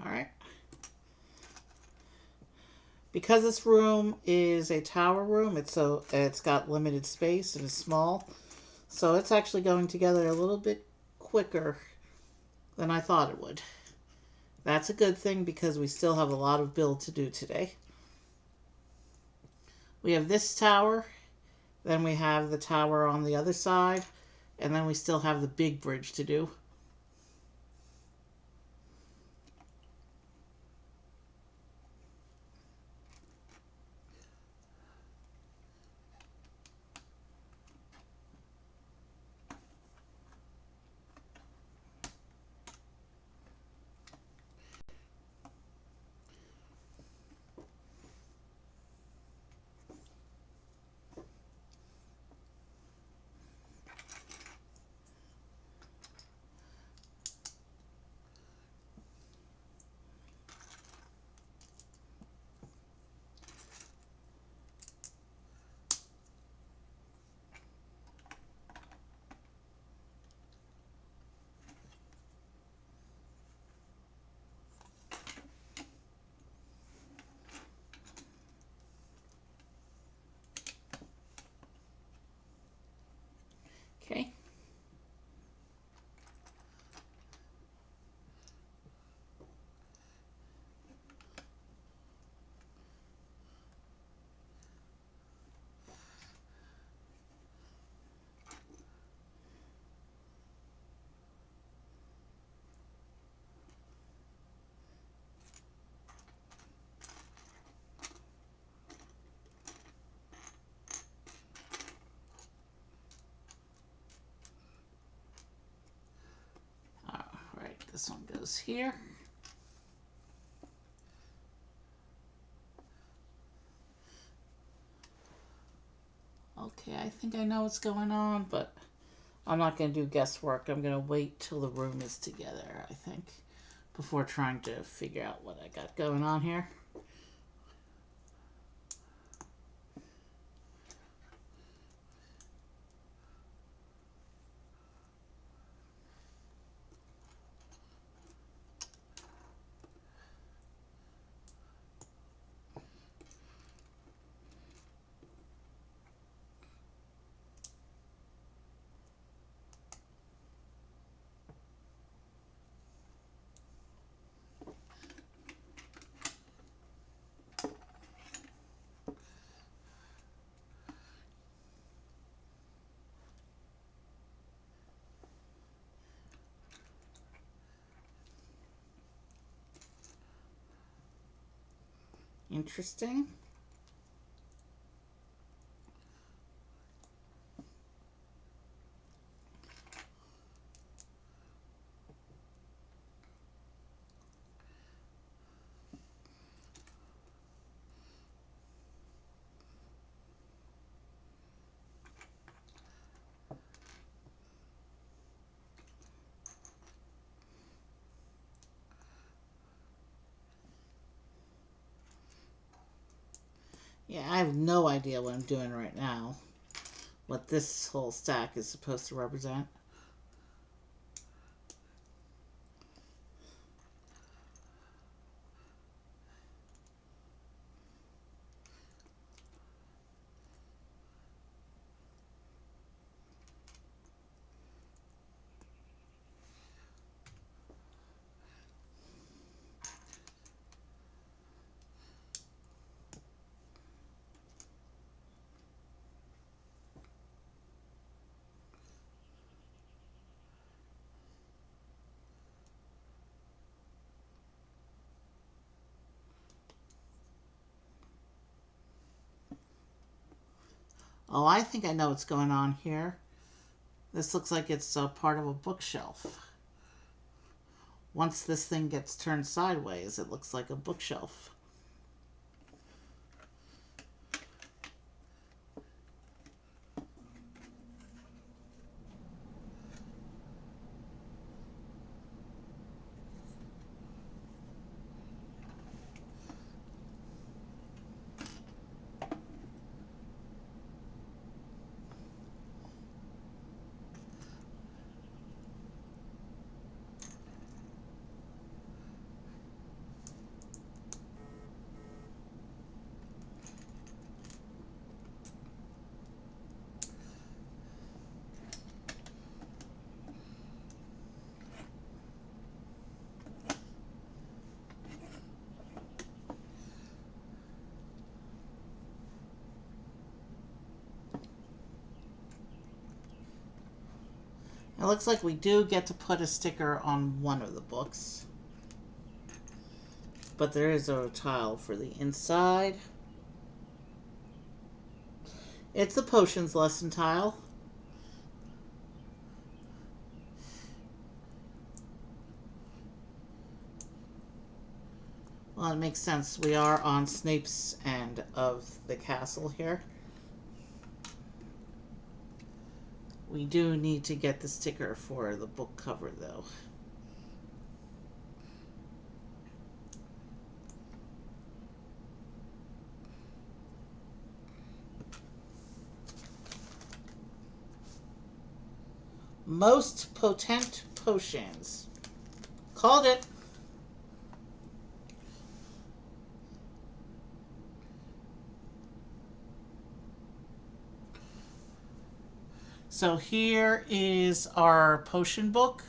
All right. Because this room is a tower room, it's got limited space and it's small, so it's actually going together a little bit quicker than I thought it would. That's a good thing because we still have a lot of build to do today. We have this tower, then we have the tower on the other side, and then we still have the big bridge to do. This one goes here. Okay, I think I know what's going on, but I'm not going to do guesswork. I'm going to wait till the room is together, I think, before trying to figure out what I got going on here. Interesting. Yeah, I have no idea what I'm doing right now. What this whole stack is supposed to represent. Oh, I think I know what's going on here. This looks like it's a part of a bookshelf. Once this thing gets turned sideways, it looks like a bookshelf. It looks like we do get to put a sticker on one of the books. But there is a tile for the inside. It's the potions lesson tile. Well, it makes sense. We are on Snape's end of the castle here. We do need to get the sticker for the book cover, though. Most potent potions. Called it. So here is our potion book.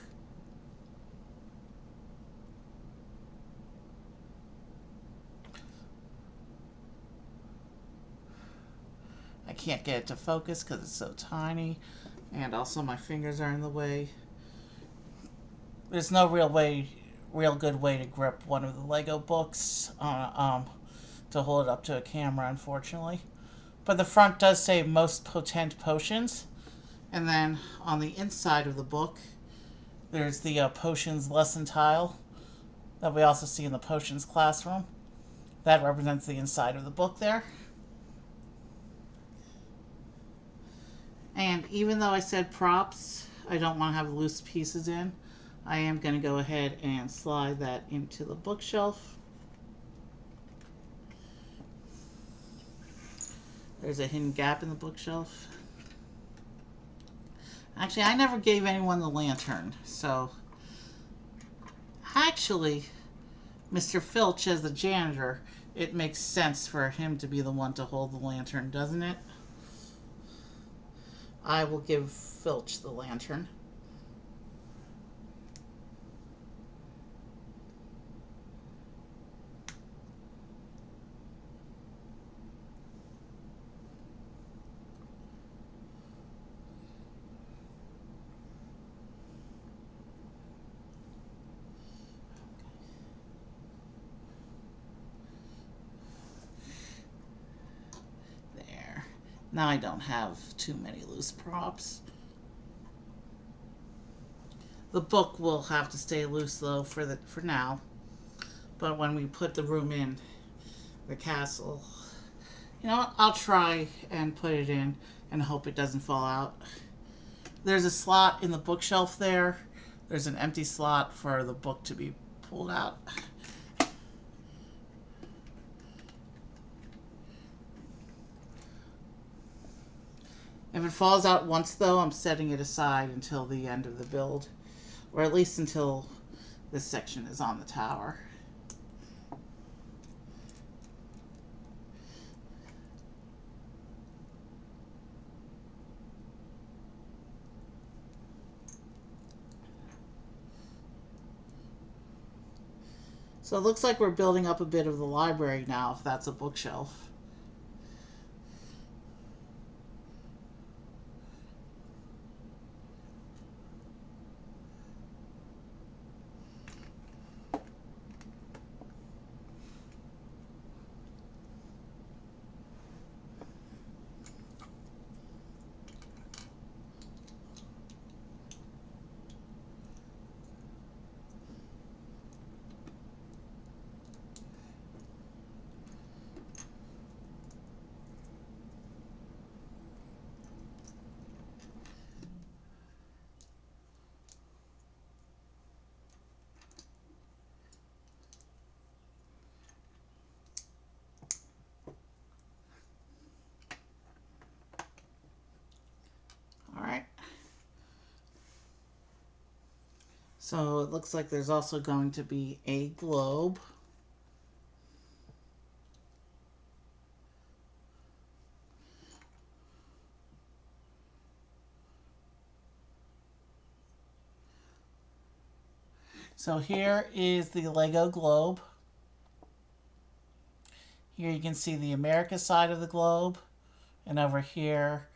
I can't get it to focus because it's so tiny. And also my fingers are in the way. There's no real good way to grip one of the Lego books to hold it up to a camera, unfortunately. But the front does say most potent potions. And then on the inside of the book, There's the potions lesson tile that we also see in the potions classroom. That represents the inside of the book there. And even though I said props, I don't want to have loose pieces in. I am going to go ahead and slide that into the bookshelf. There's a hidden gap in the bookshelf. Actually, I never gave anyone the lantern, so actually, Mr. Filch, as the janitor, it makes sense for him to be the one to hold the lantern, doesn't it? I will give Filch the lantern. There. Now I don't have too many loose props. The book will have to stay loose though for now. But when we put the room in the castle, you know what? I'll try and put it in and hope it doesn't fall out. There's a slot in the bookshelf there. There's an empty slot for the book to be pulled out. If it falls out once though, I'm setting it aside until the end of the build. Or at least until this section is on the tower. So it looks like we're building up a bit of the library now, if that's a bookshelf. Alright. So it looks like there's also going to be a globe. So here is the Lego globe. Here you can see the America side of the globe, and over here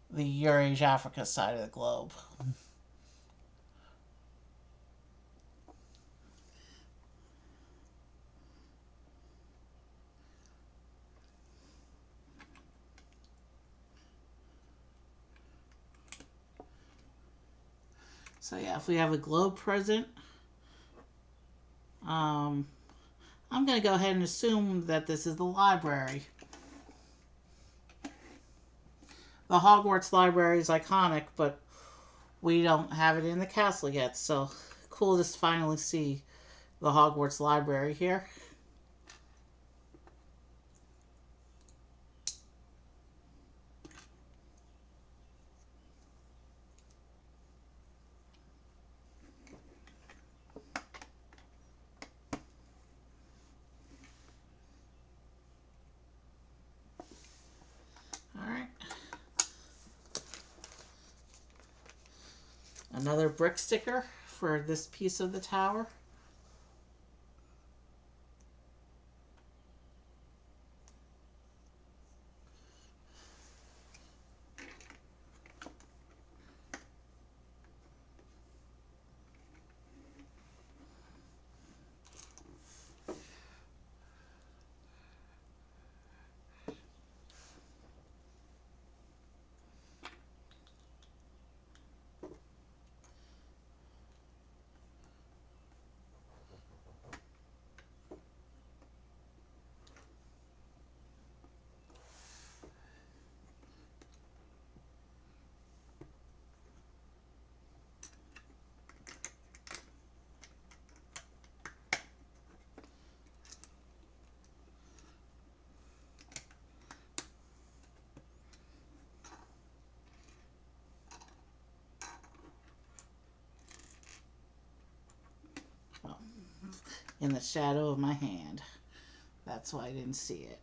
the Eurasia Africa side of the globe. So yeah, if we have a globe present, I'm going to go ahead and assume that this is the library. The Hogwarts library is iconic, but we don't have it in the castle yet, so cool to finally see the Hogwarts library here. Alright. Another brick sticker for this piece of the tower. in the shadow of my hand. That's why I didn't see it.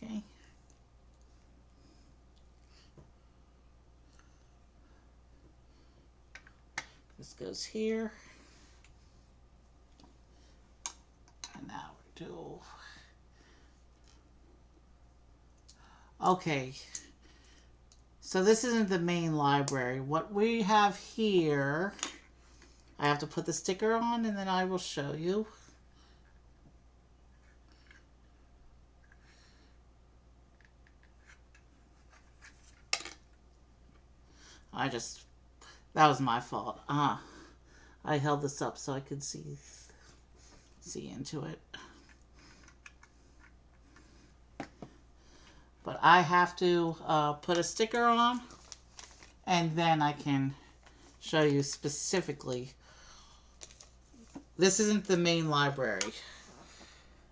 Okay. This goes here. And now we're due. Okay. So this isn't the main library. What we have here, I have to put the sticker on and then I will show you. That was my fault. I held this up so I could see into it. But I have to put a sticker on, and then I can show you specifically. This isn't the main library.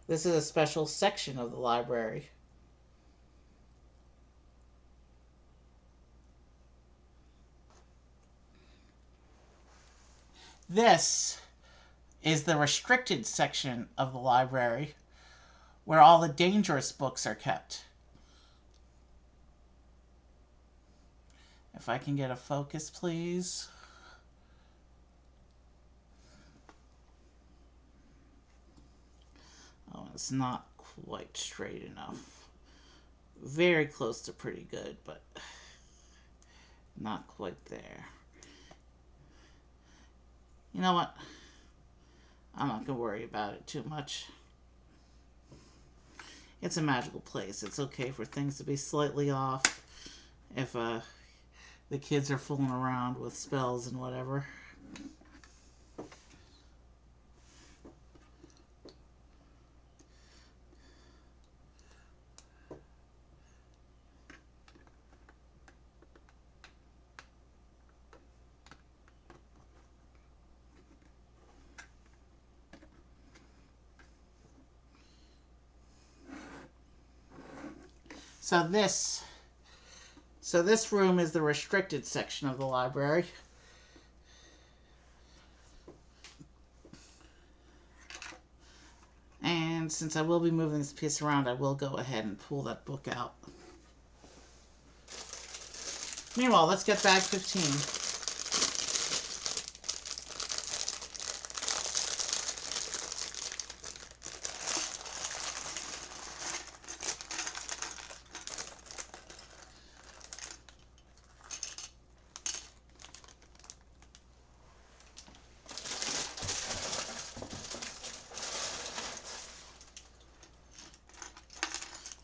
This is a special section of the library. This is the restricted section of the library where all the dangerous books are kept. If I can get a focus, please. Oh, it's not quite straight enough. Very close to pretty good, but not quite there. You know what? I'm not going to worry about it too much. It's a magical place. It's okay for things to be slightly off if the kids are fooling around with spells and whatever. So this room is the restricted section of the library. And since I will be moving this piece around, I will go ahead and pull that book out. Meanwhile, let's get bag 15.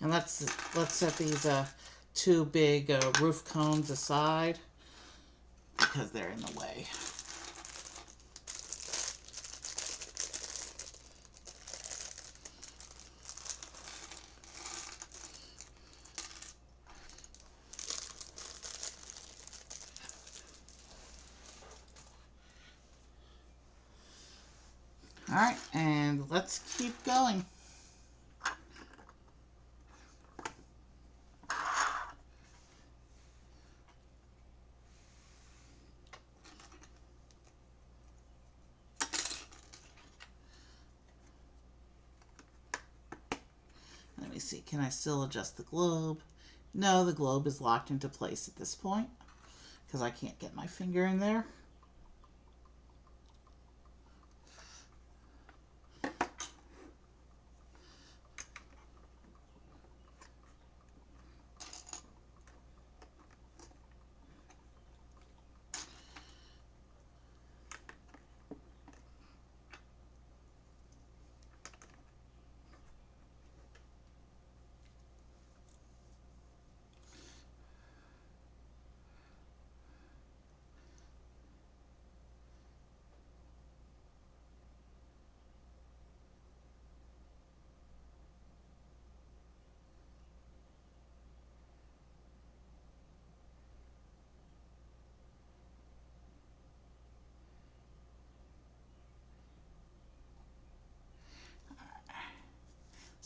And let's set these two big roof cones aside because they're in the way. All right, and let's keep going. Let me see, can I still adjust the globe? No, the globe is locked into place at this point because I can't get my finger in there.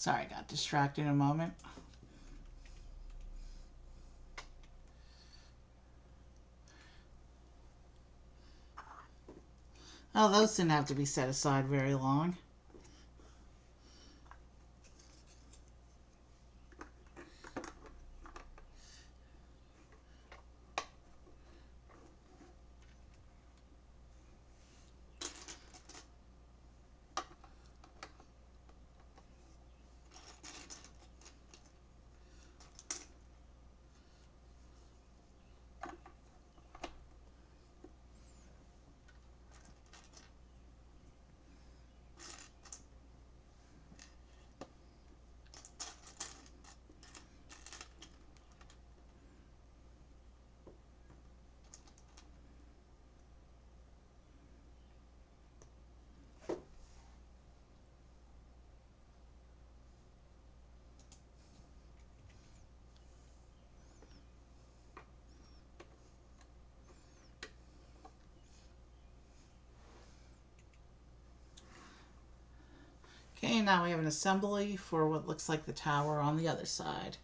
Sorry, I got distracted in a moment. Oh, those didn't have to be set aside very long. Okay, now we have an assembly for what looks like the tower on the other side.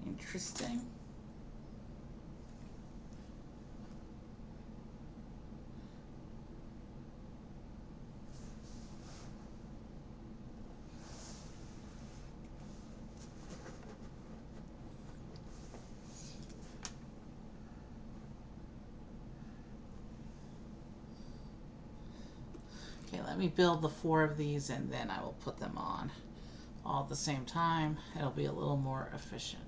Interesting. Okay, let me build the 4 of these and then I will put them on all at the same time. It'll be a little more efficient.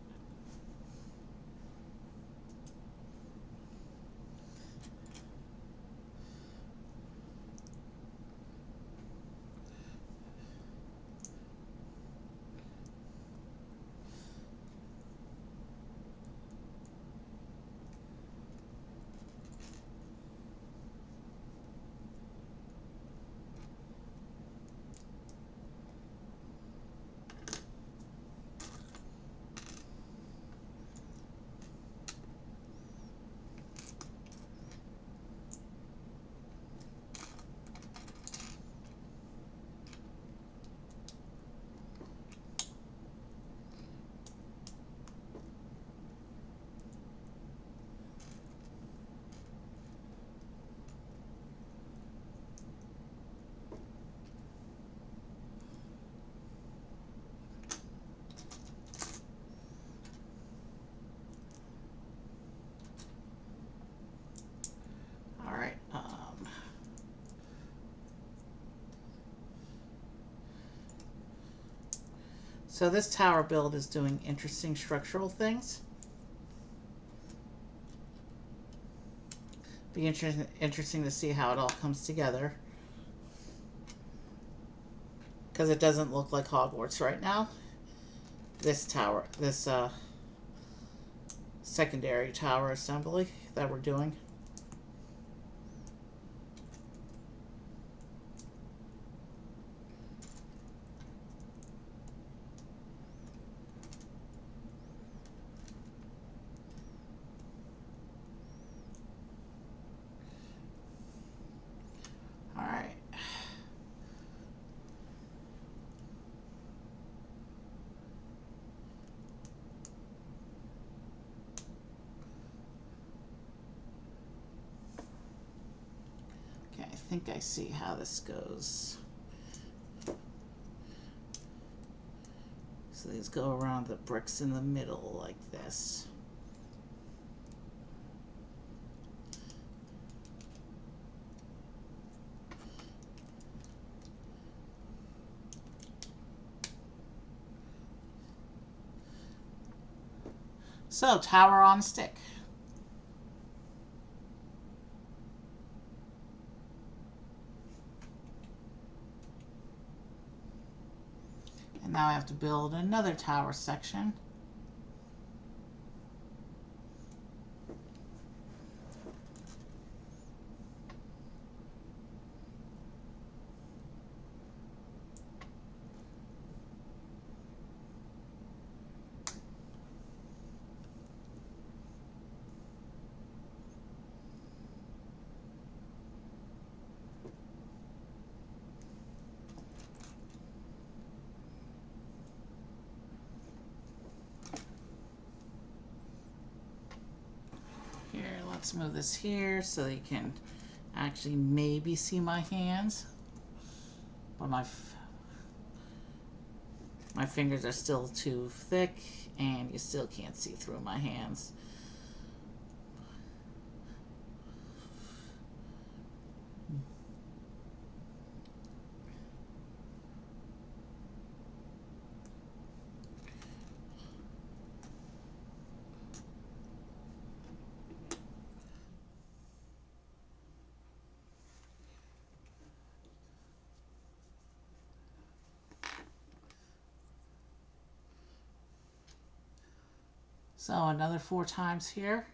So this tower build is doing interesting structural things. Be interesting to see how it all comes together. Because it doesn't look like Hogwarts right now. This tower, this secondary tower assembly that we're doing. I think I see how this goes. So these go around the bricks in the middle like this. So, tower on stick. And now I have to build another tower section. Here, let's move this here so you can actually maybe see my hands. But my fingers are still too thick and you still can't see through my hands. So another 4 times here.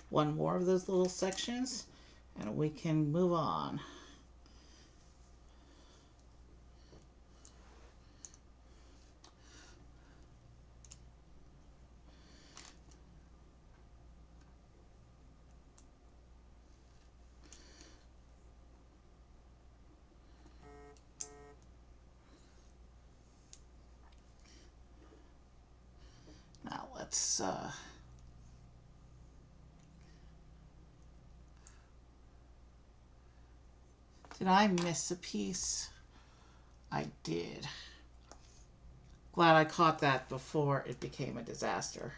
One more of those little sections and we can move on. Now let's did I miss a piece? I did. Glad I caught that before it became a disaster.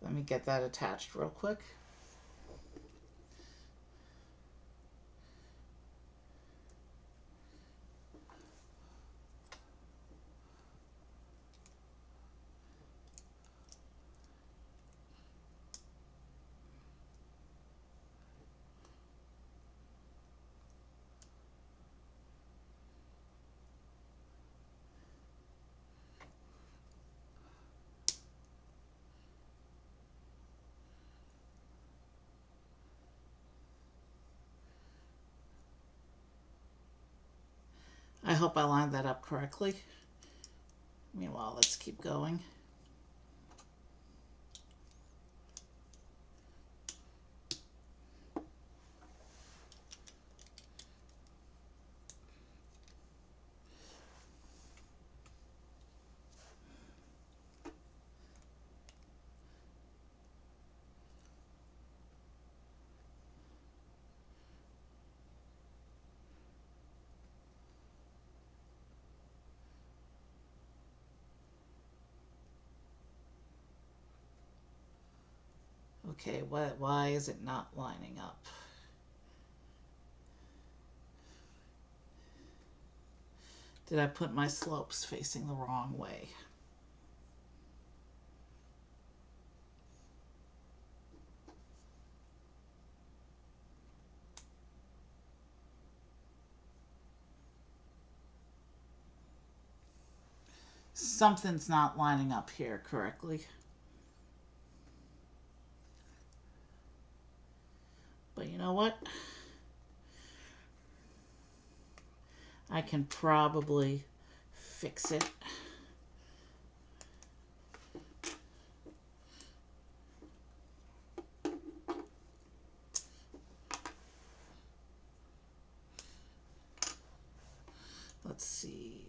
Let me get that attached real quick. I hope I lined that up correctly. Meanwhile, let's keep going. Okay, why is it not lining up? Did I put my slopes facing the wrong way? Something's not lining up here correctly. But you know what? I can probably fix it. Let's see.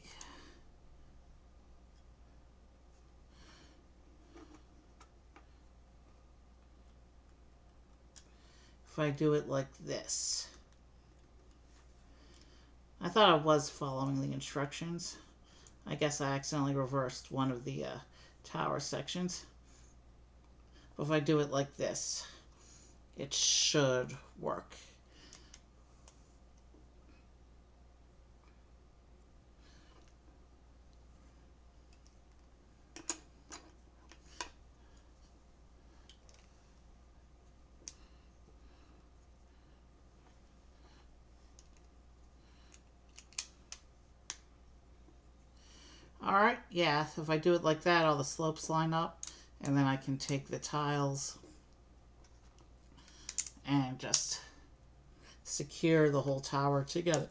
If I do it like this. I thought I was following the instructions. I guess I accidentally reversed one of the tower sections. But if I do it like this, it should work. Alright, yeah, if I do it like that, all the slopes line up, and then I can take the tiles and just secure the whole tower together.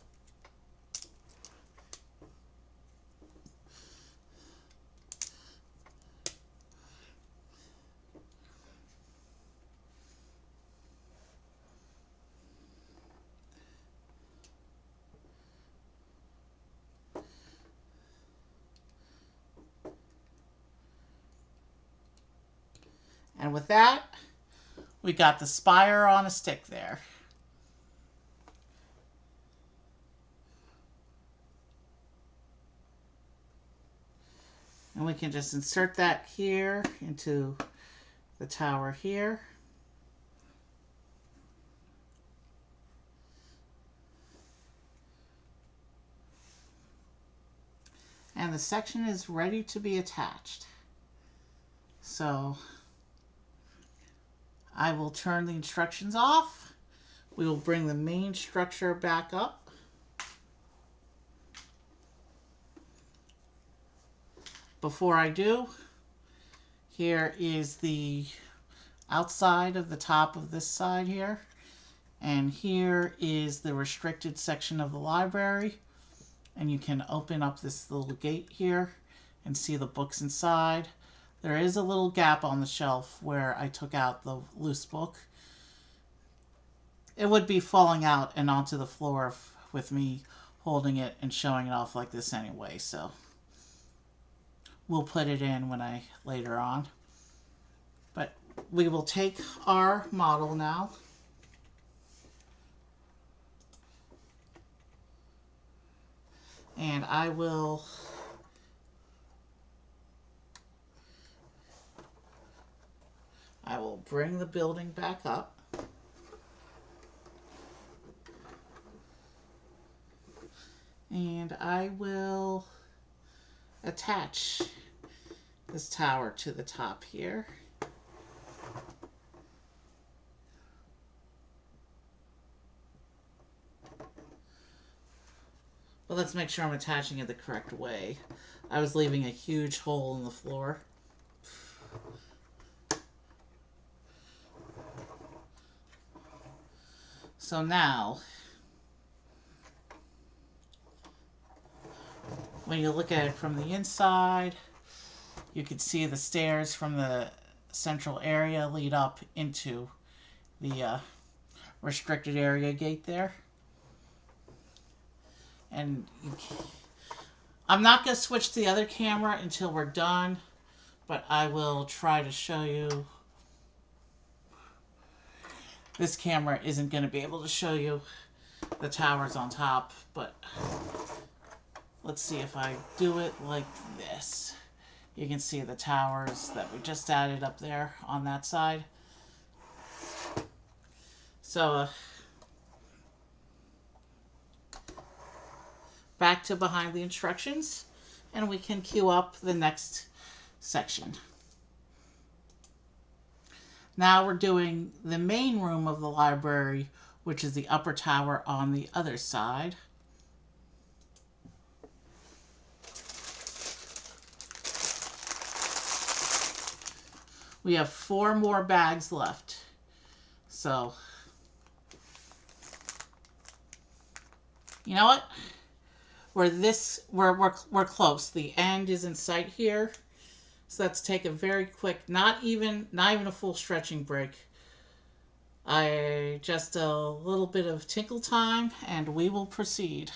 And with that, we got the spire on a stick there. And we can just insert that here into the tower here. And the section is ready to be attached. So I will turn the instructions off. We will bring the main structure back up. Before I do, here is the outside of the top of this side here. And here is the restricted section of the library. And you can open up this little gate here and see the books inside. There is a little gap on the shelf where I took out the loose book. It would be falling out and onto the floor with me holding it and showing it off like this anyway, so we'll put it in later on. But we will take our model now. And I will bring the building back up. And I will attach this tower to the top here. But let's make sure I'm attaching it the correct way. I was leaving a huge hole in the floor. So now, when you look at it from the inside, you can see the stairs from the central area lead up into the restricted area gate there. And I'm not going to switch to the other camera until we're done, but I will try to show you. This camera isn't going to be able to show you the towers on top, but let's see if I do it like this. You can see the towers that we just added up there on that side. So, back to behind the instructions, and we can queue up the next section. Now we're doing the main room of the library, which is the upper tower on the other side. We have 4 more bags left. So, you know what? we're close. The end is in sight here. So let's take a very quick, not even a full stretching break. I just a little bit of tinkle time and we will proceed.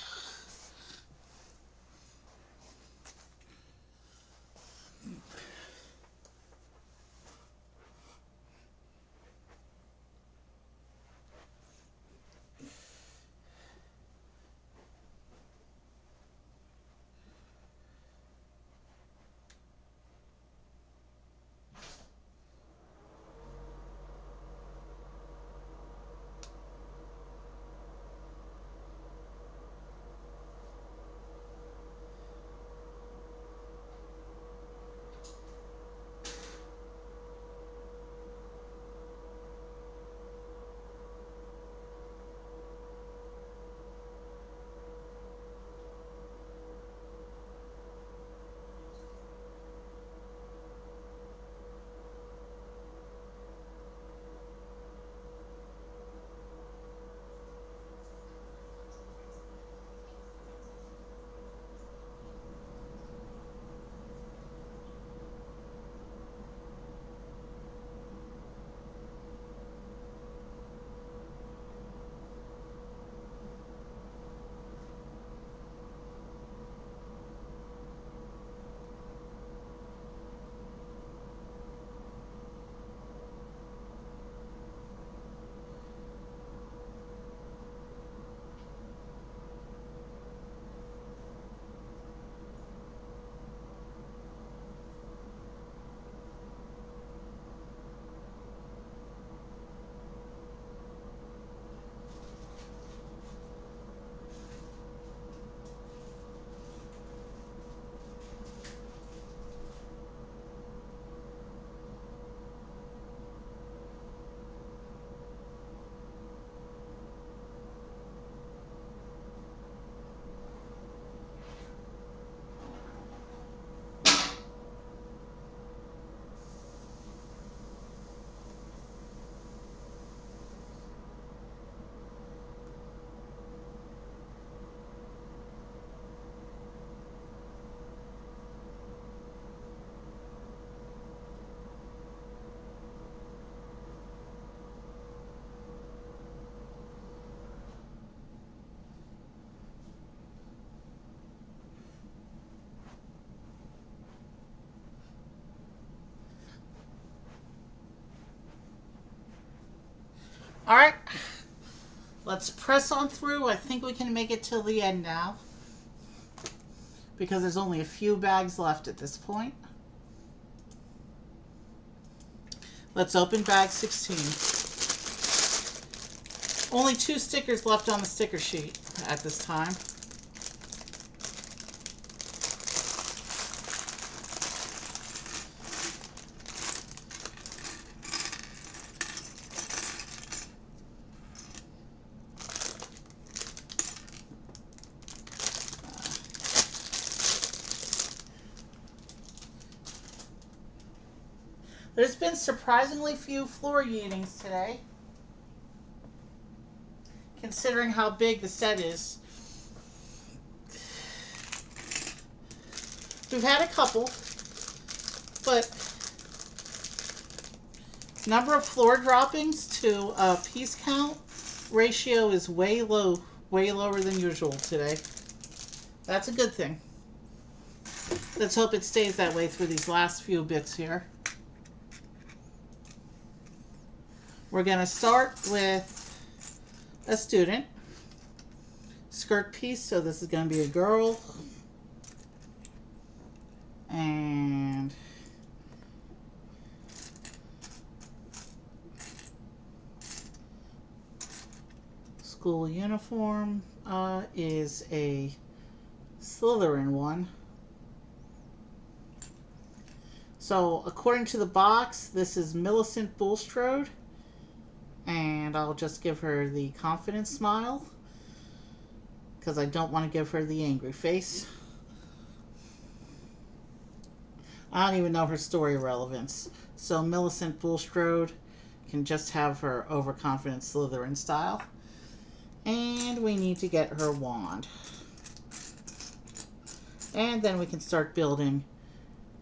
All right, let's press on through. I think we can make it till the end now because there's only a few bags left at this point. Let's open bag 16. Only 2 stickers left on the sticker sheet at this time. There's been surprisingly few floor yeetings today, considering how big the set is. We've had a couple, but number of floor droppings to piece count ratio is way lower than usual today. That's a good thing. Let's hope it stays that way through these last few bits here. We're going to start with a student. Skirt piece, so this is going to be a girl. And school uniform is a Slytherin one. So according to the box, this is Millicent Bulstrode. And I'll just give her the confident smile because I don't want to give her the angry face. I don't even know her story relevance. So Millicent Bulstrode can just have her overconfident Slytherin style. And we need to get her wand. And then we can start building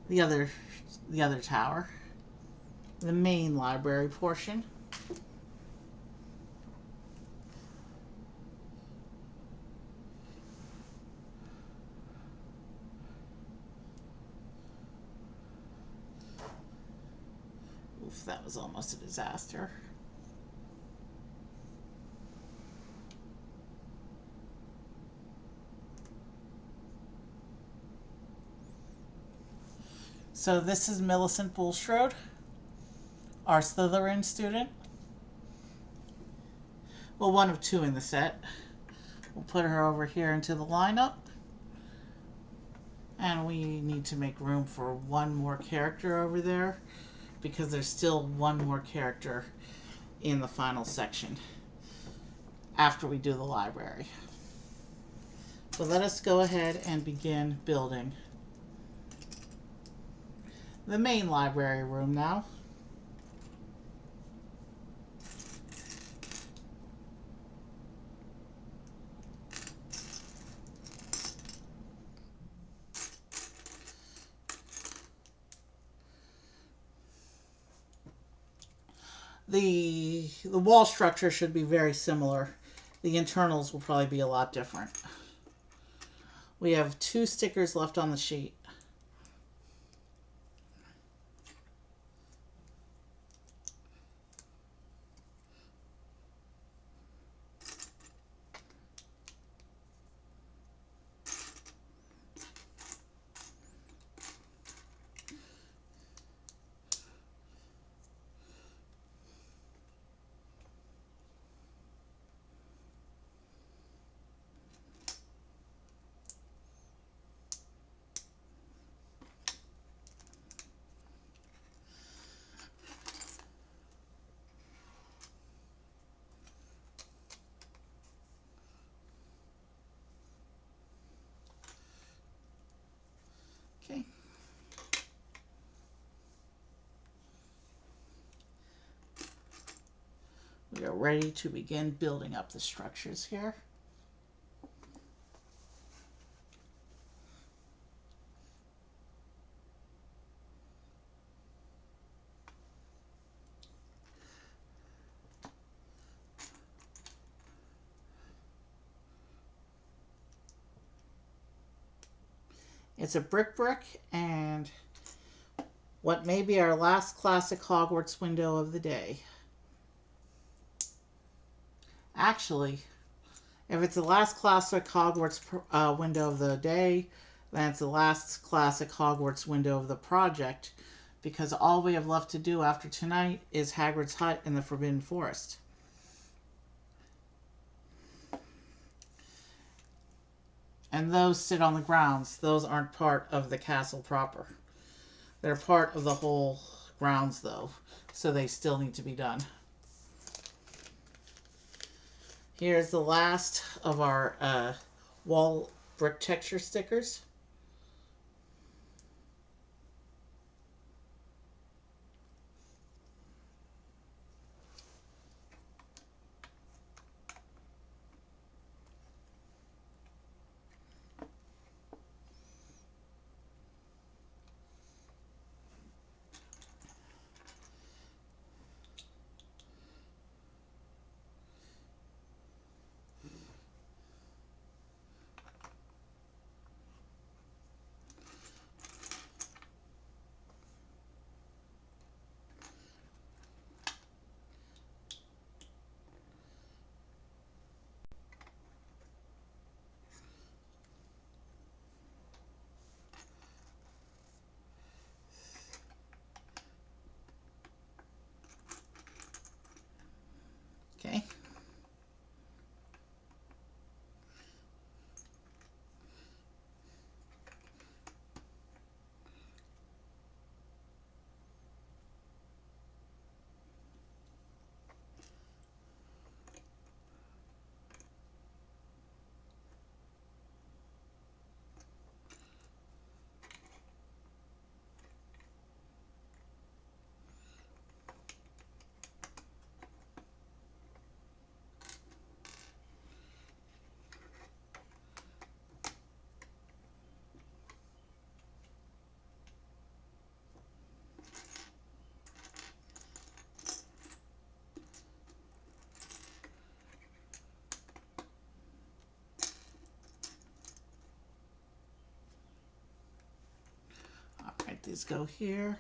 the other tower, the main library portion. Oof, that was almost a disaster. So this is Millicent Bulstrode, our Slytherin student. Well, one of two in the set. We'll put her over here into the lineup. And we need to make room for one more character over there, because there's still one more character in the final section after we do the library. So let us go ahead and begin building the main library room now. The wall structure should be very similar. The internals will probably be a lot different. We have 2 stickers left on the sheet. Okay. We are ready to begin building up the structures here. It's a brick, and what may be our last classic Hogwarts window of the day. Actually, if it's the last classic Hogwarts window of the day, then it's the last classic Hogwarts window of the project, because all we have left to do after tonight is Hagrid's hut in the Forbidden Forest. And those sit on the grounds. Those aren't part of the castle proper. They're part of the whole grounds, though, so they still need to be done. Here's the last of our wall brick texture stickers. These go here.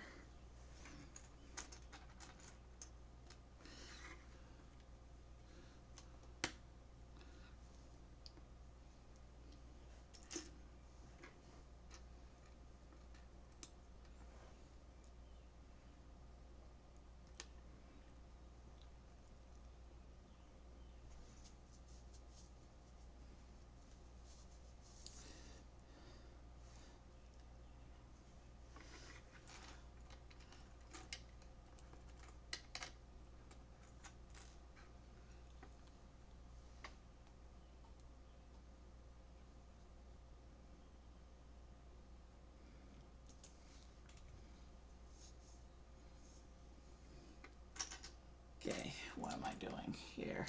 Okay, what am I doing here?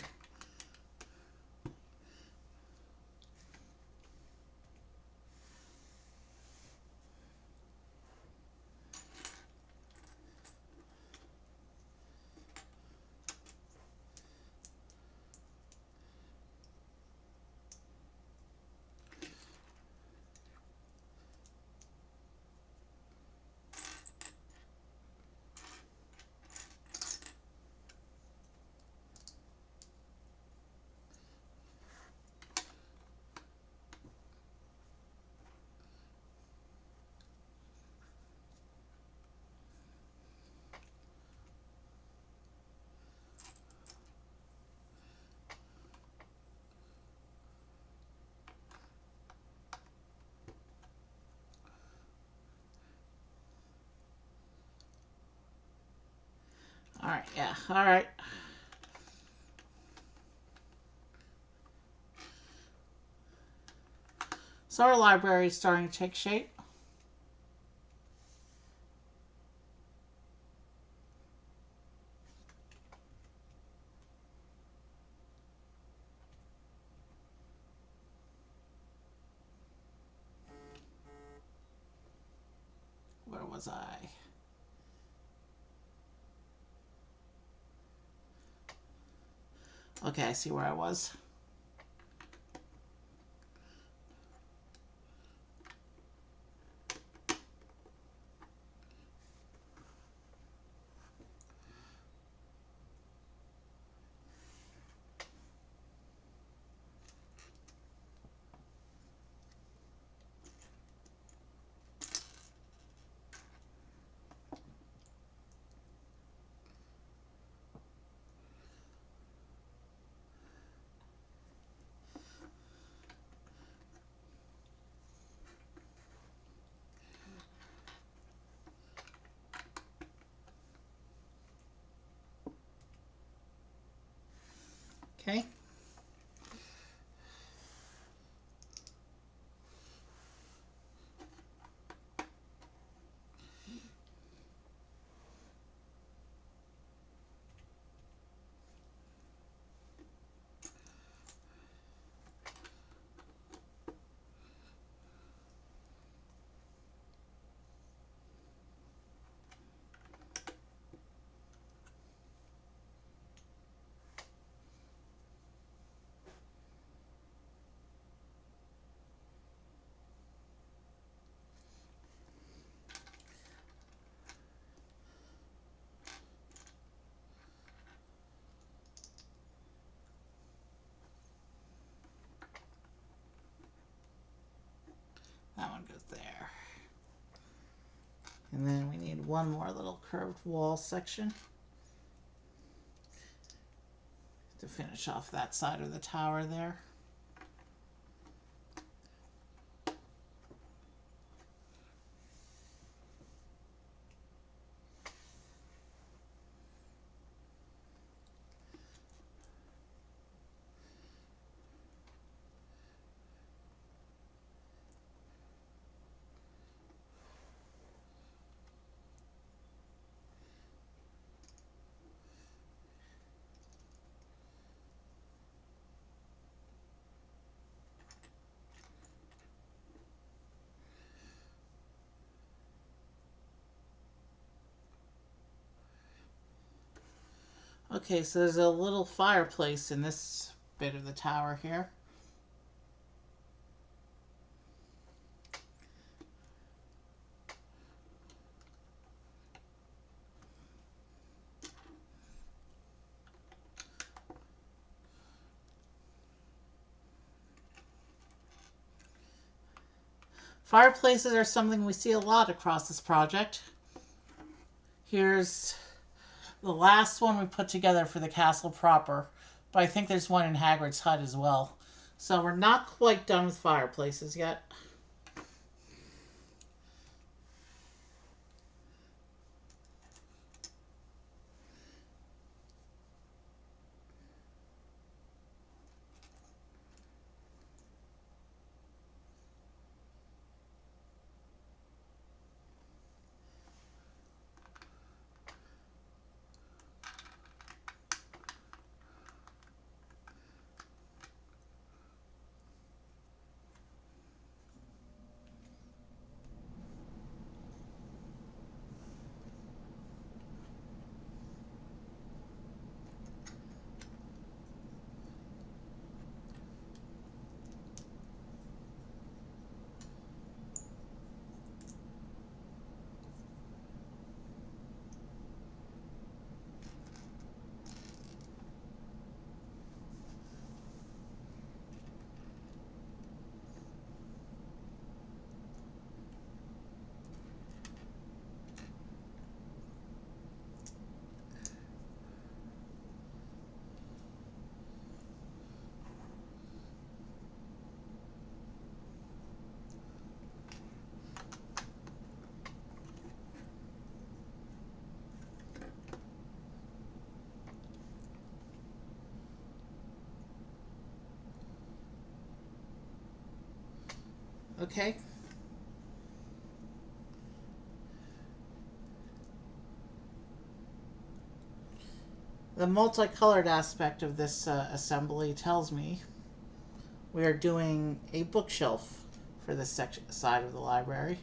All right, yeah, all right. So our library is starting to take shape. Where was I? Okay, I see where I was. Okay. That one goes there. And then we need one more little curved wall section to finish off that side of the tower there. Okay, so there's a little fireplace in this bit of the tower here. Fireplaces are something we see a lot across this project. Here's the last one we put together for the castle proper, but I think there's one in Hagrid's hut as well. So we're not quite done with fireplaces yet. Okay. The multicolored aspect of this assembly tells me we are doing a bookshelf for this section side of the library.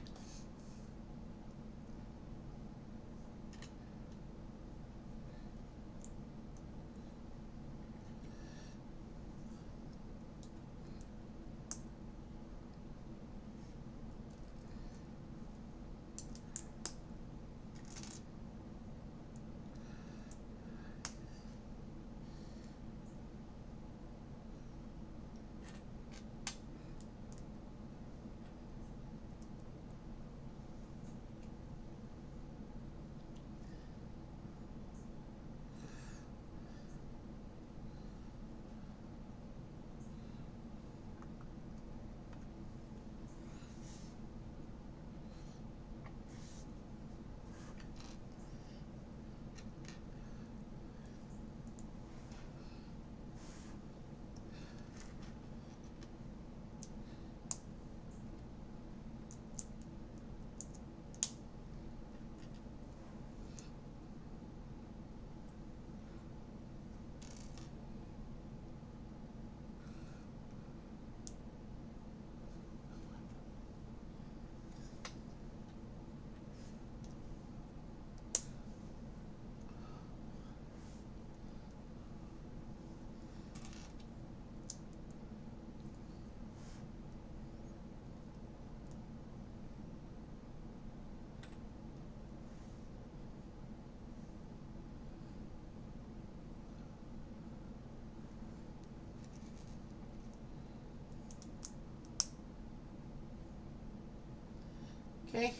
Okay.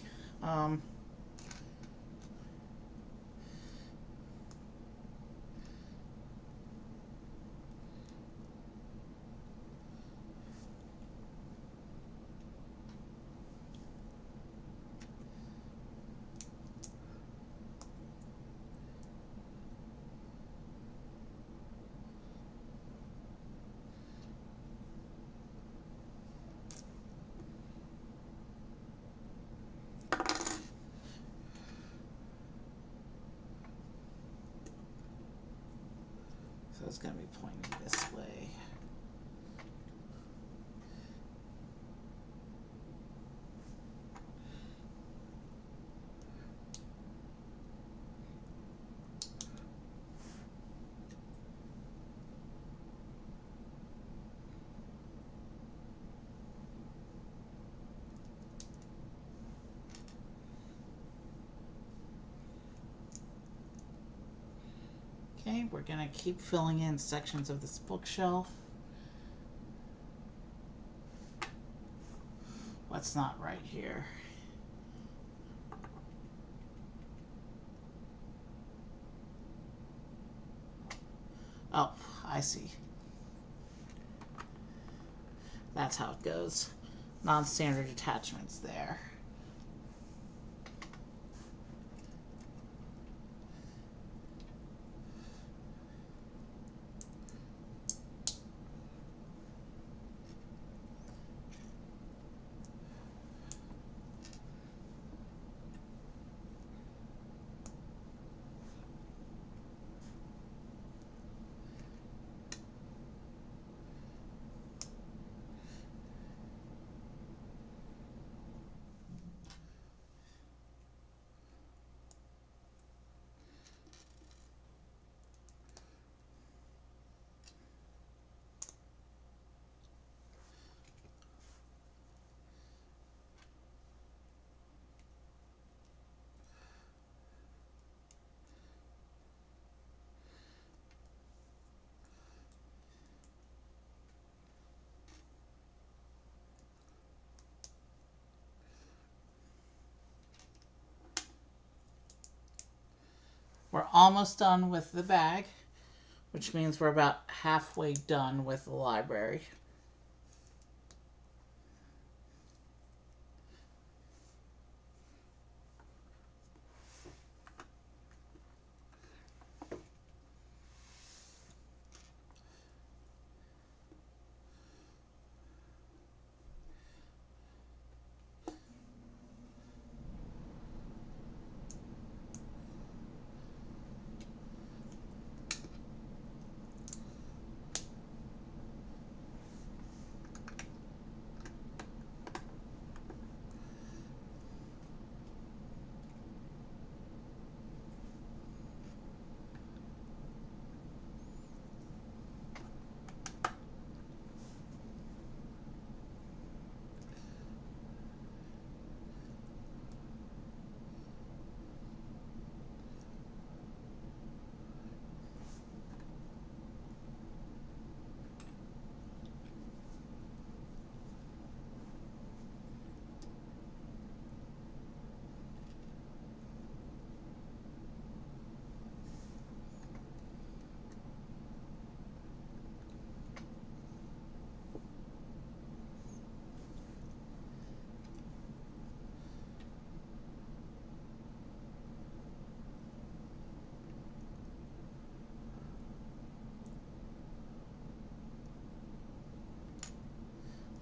So it's going to be pointing this way. Okay, we're going to keep filling in sections of this bookshelf. it's not right here. Oh, I see. That's how it goes. Non-standard attachments there. We're almost done with the bag, which means we're about halfway done with the library.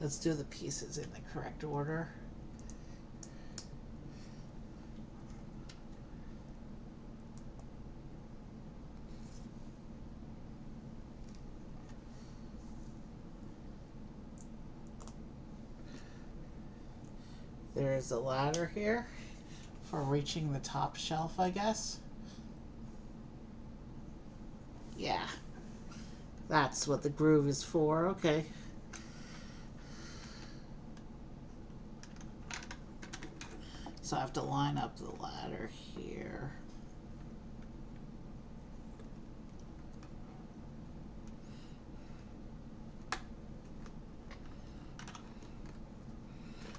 Let's do the pieces in the correct order. There's a ladder here for reaching the top shelf, I guess. Yeah, that's what the groove is for. Okay. So I have to line up the ladder here.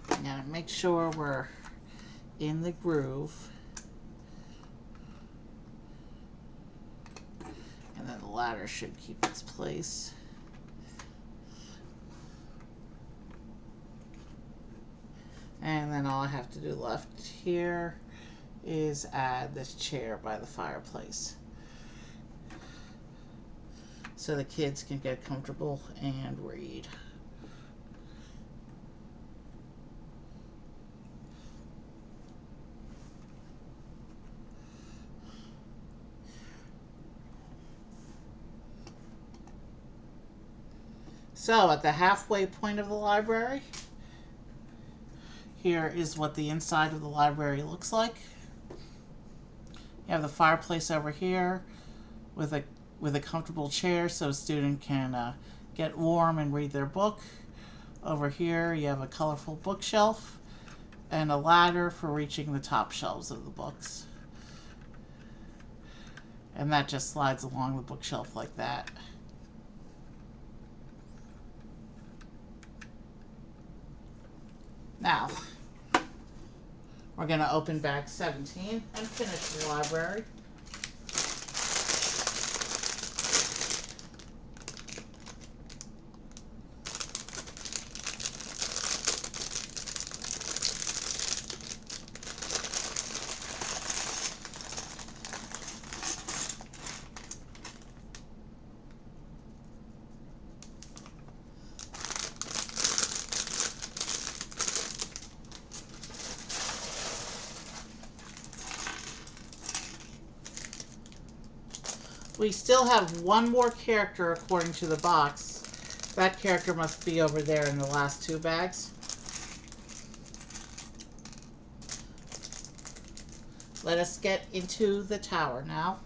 I'm gonna make sure we're in the groove. And then the ladder should keep its place. And then all I have to do left here is add this chair by the fireplace, so the kids can get comfortable and read. So at the halfway point of the library, here is what the inside of the library looks like. You have the fireplace over here with a comfortable chair so a student can get warm and read their book. Over here you have a colorful bookshelf and a ladder for reaching the top shelves of the books. And that just slides along the bookshelf like that. Now, We're going to open bag 17 and finish the library. We still have one more character according to the box. That character must be over there in the last two bags. Let us get into the tower now.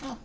Oh.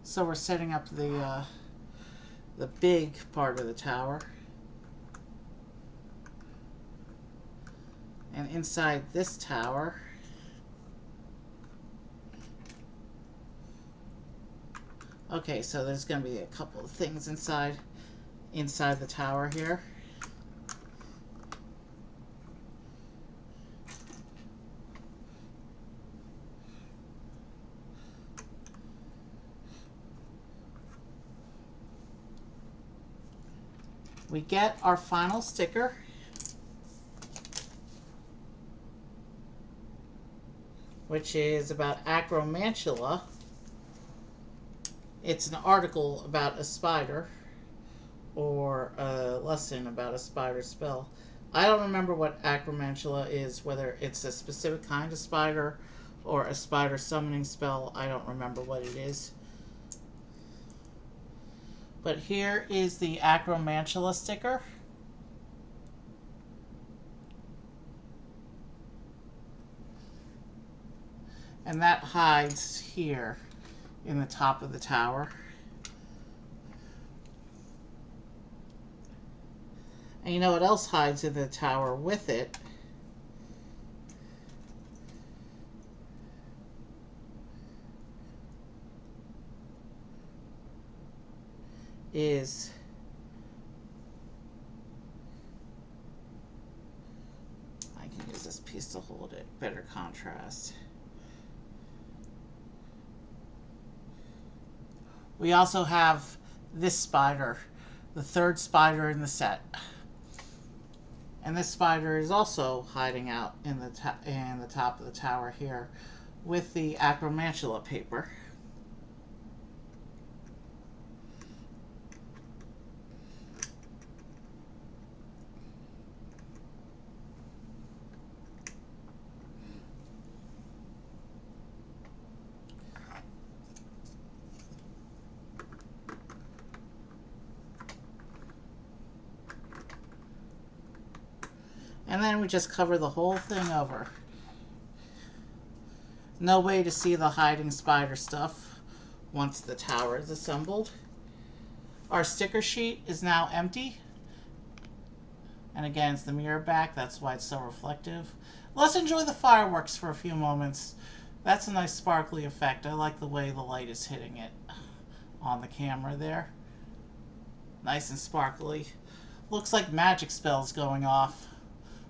So we're setting up the big part of the tower. And inside this tower, okay, so there's going to be a couple of things inside the tower here. We get our final sticker. Which is about Acromantula. It's an article about a spider, or a lesson about a spider spell. I don't remember what Acromantula is, whether it's a specific kind of spider or a spider summoning spell. I don't remember what it is. But here is the Acromantula sticker. And that hides here in the top of the tower. And you know what else hides in the tower with it? Is I can use this piece to hold it, better contrast. We also have this spider, the third spider in the set. And this spider is also hiding out in the top of the tower here with the Acromantula paper. And then we just cover the whole thing over. No way to see the hiding spider stuff once the tower is assembled. Our sticker sheet is now empty. And again, it's the mirror back. That's why it's so reflective. Let's enjoy the fireworks for a few moments. That's a nice sparkly effect. I like the way the light is hitting it on the camera there. Nice and sparkly. Looks like magic spells going off.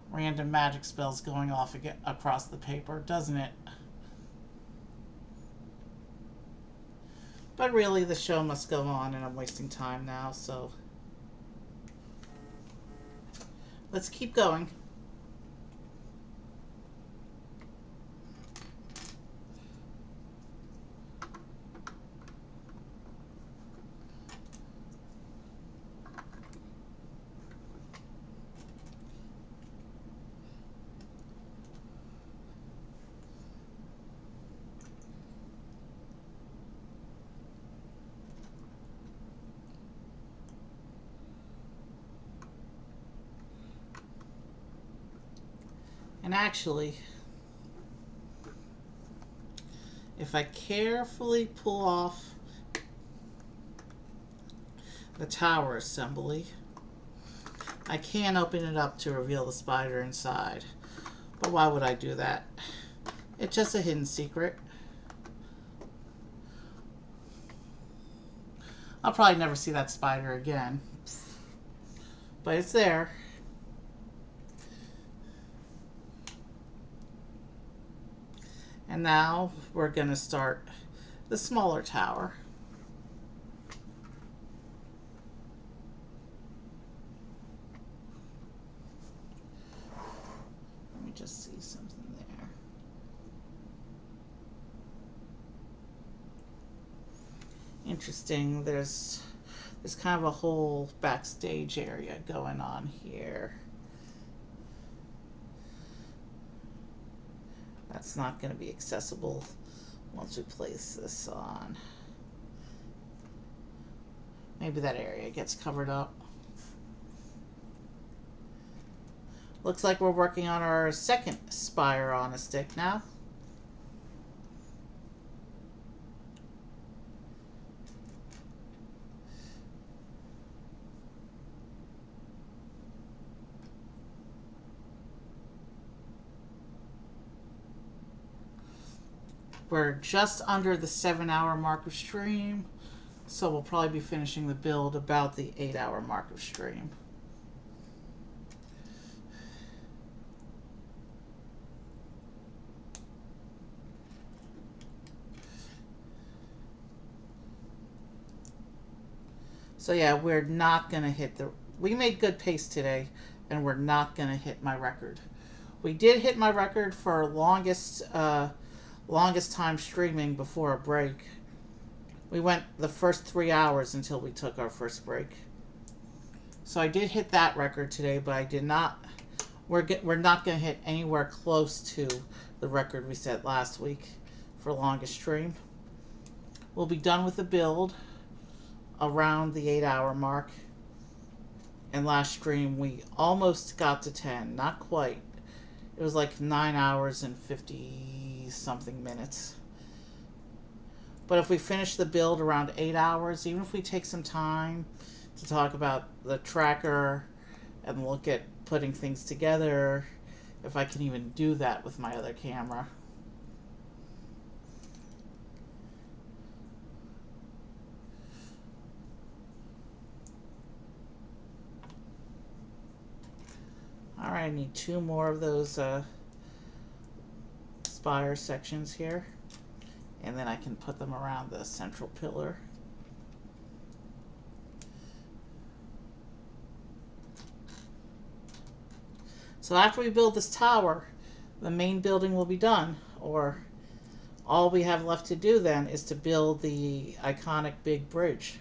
Random magic spells going off across the paper, doesn't it? But really, the show must go on, and I'm wasting time now, so let's keep going. And actually, if I carefully pull off the tower assembly, I can open it up to reveal the spider inside. But why would I do that? It's just a hidden secret. I'll probably never see that spider again. But it's there. And now we're going to start the smaller tower. Let me just see something there. Interesting. There's kind of a whole backstage area going on here. That's not going to be accessible once we place this on. Maybe that area gets covered up. Looks like we're working on our second spire on a stick now. We're just under the 7-hour mark of stream, so we'll probably be finishing the build about the 8-hour mark of stream. So yeah, we're not going to hit the... We made good pace today, and we're not going to hit my record. We did hit my record for longest time streaming before a break. We went the first 3 hours until we took our first break. So I did hit that record today, but I did not... We're not going to hit anywhere close to the record we set last week for longest stream. We'll be done with the build around the 8-hour mark. And last stream we almost got to 10. Not quite. It was like 9 hours and 50 something minutes. But if we finish the build around 8 hours, even if we take some time to talk about the tracker and look at putting things together, if I can even do that with my other camera. Alright, I need 2 more of those spire sections here. And then I can put them around the central pillar. So after we build this tower, the main building will be done. Or all we have left to do then is to build the iconic big bridge.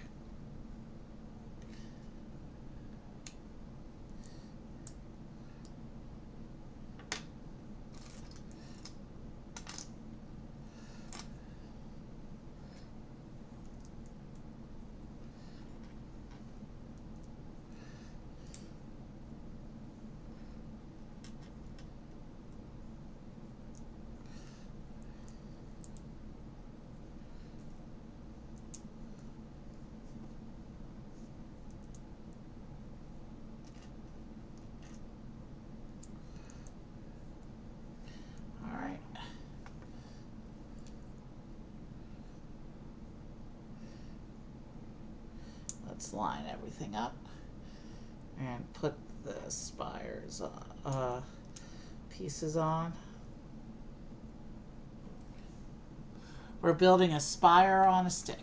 let's line everything up and put the spires pieces on. We're building a spire on a stick.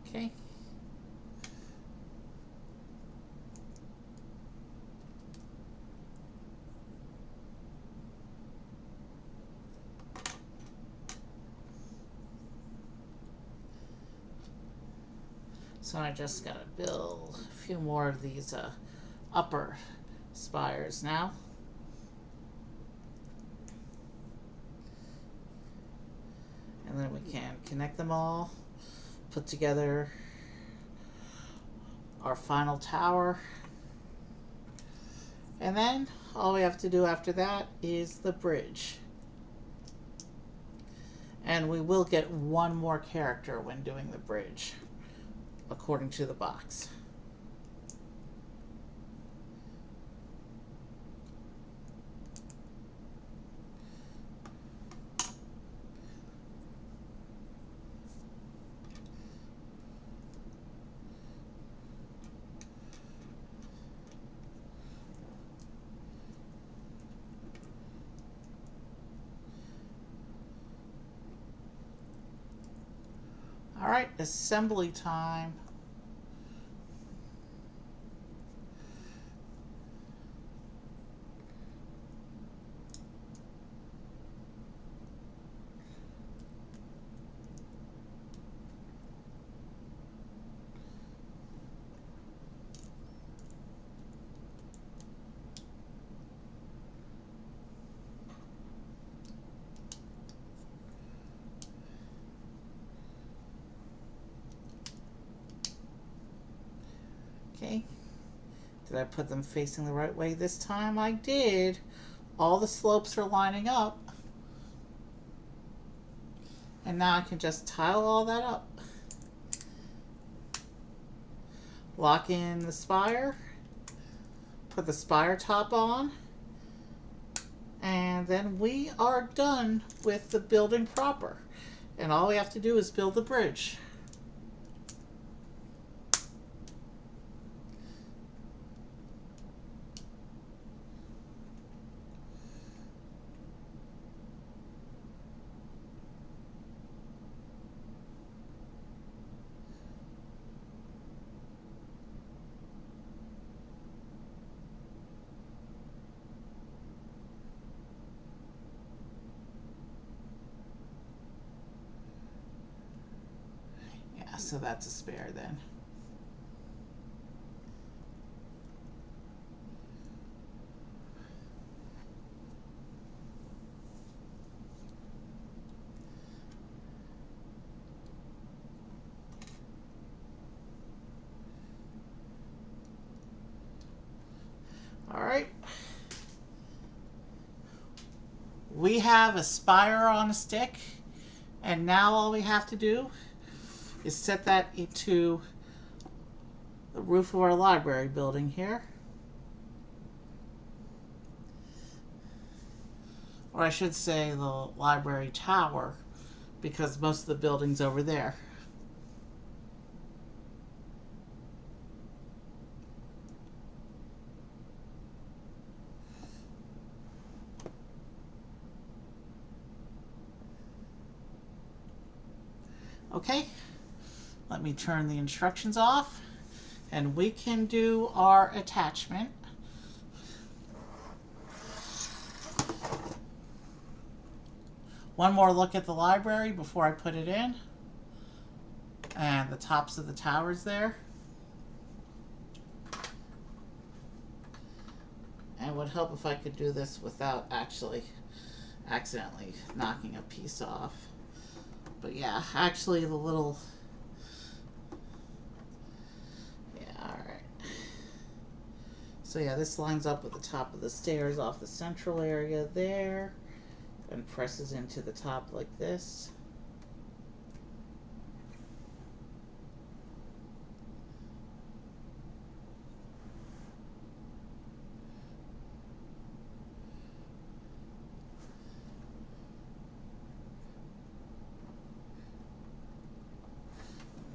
Okay. So I just gotta build a few more of these upper spires now. And then we can connect them all, put together our final tower. And then all we have to do after that is the bridge. And we will get one more character when doing the bridge, according to the box. All right, assembly time. Okay, did I put them facing the right way this time? I did. All the slopes are lining up. And now I can just tile all that up. Lock in the spire, put the spire top on, and then we are done with the building proper. And all we have to do is build the bridge. So that's a spare then. All right. We have a spire on a stick, and now all we have to do is set that into the roof of our library building here. Or I should say the library tower, because most of the building's over there. Okay, let me turn the instructions off and we can do our attachment. One more look at the library before I put it in. And the tops of the towers there. And it would help if I could do this without actually accidentally knocking a piece off. But yeah, actually the little... Yeah, alright. So yeah, this lines up with the top of the stairs off the central area there. And presses into the top like this.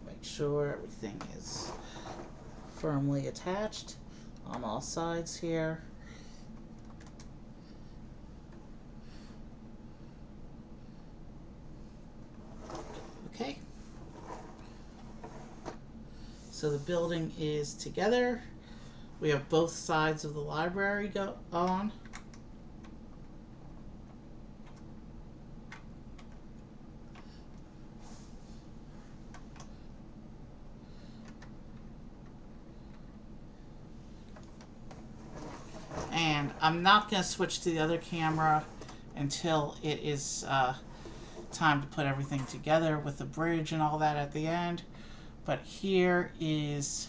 Make sure everything is firmly attached on all sides here. Okay, so the building is together. We have both sides of the library go on. And I'm not going to switch to the other camera until it is time to put everything together with the bridge and all that at the end. But here is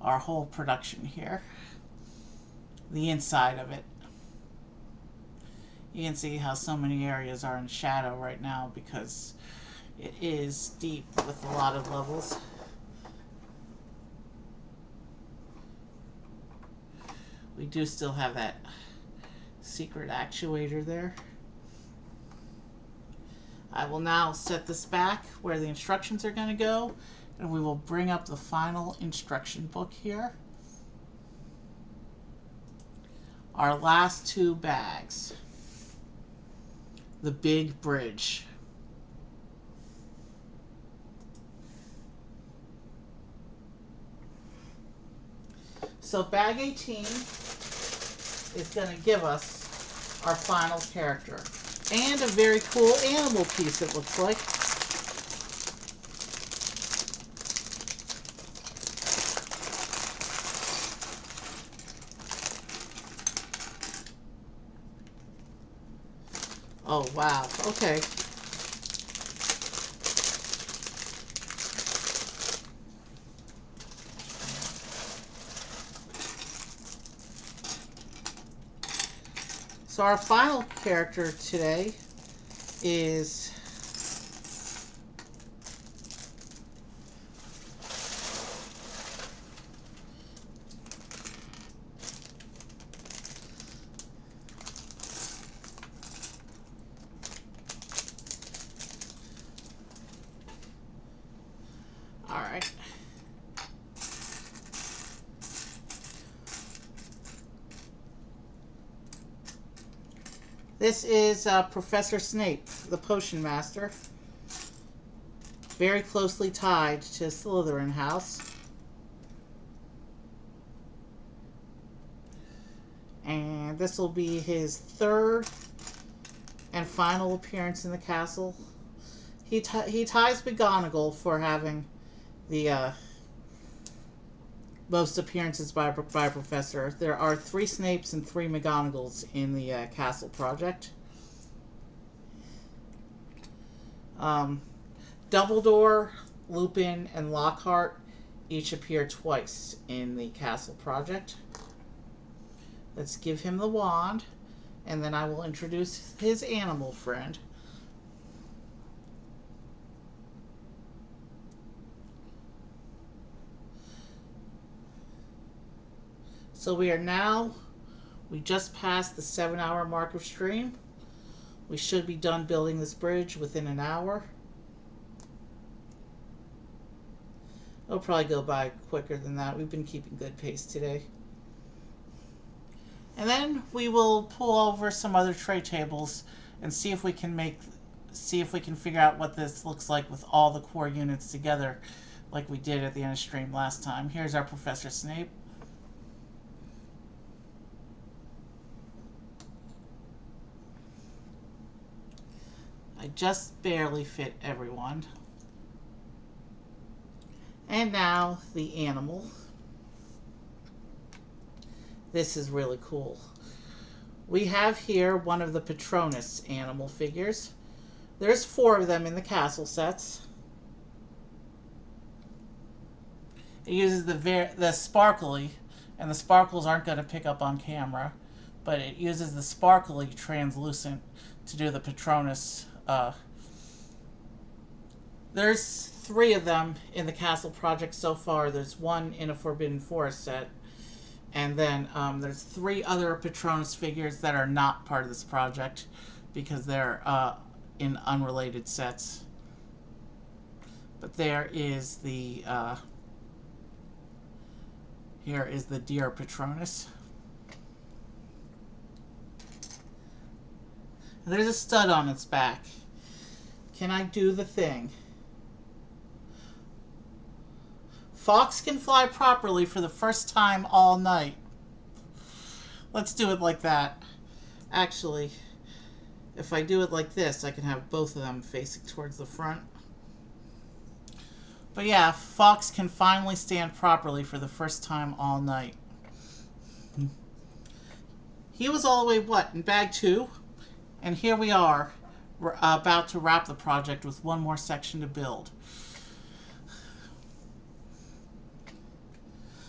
our whole production here. The inside of it. You can see how so many areas are in shadow right now because it is deep with a lot of levels. We do still have that secret actuator there. I will now set this back where the instructions are going to go, and we will bring up the final instruction book here. Our last two bags. The big bridge. So bag 18 is going to give us our final character. And a very cool animal piece, it looks like. Oh, wow. Okay. So our final character today is all right. This is Professor Snape, the Potion Master. Very closely tied to Slytherin house. And this will be his third and final appearance in the castle. He ties McGonagall for having the most appearances by Professor. There are 3 Snapes and 3 McGonagalls in the castle project. Dumbledore, Lupin, and Lockhart each appear twice in the castle project. Let's give him the wand, and then I will introduce his animal friend. So we just passed the 7-hour mark of stream. We should be done building this bridge within an hour. It'll probably go by quicker than that. We've been keeping good pace today. And then we will pull over some other tray tables and see if we can figure out what this looks like with all the core units together, like we did at the end of stream last time. Here's our Professor Snape. I just barely fit everyone. And now the animal. This is really cool. We have here one of the Patronus animal figures. There's 4 of them in the castle sets. It uses the sparkly, and the sparkles aren't going to pick up on camera, but it uses the sparkly translucent to do the Patronus. There's 3 of them in the castle project so far. There's 1 in a Forbidden Forest set. And then there's 3 other Patronus figures that are not part of this project because they're in unrelated sets. But there is the here is the deer Patronus. And there's a stud on its back. Can I do the thing? Fox can fly properly for the first time all night. Let's do it like that. Actually, if I do it like this, I can have both of them facing towards the front. But yeah, Fox can finally stand properly for the first time all night. He was all the way, what, in bag 2? And here we are, we're about to wrap the project with 1 more section to build.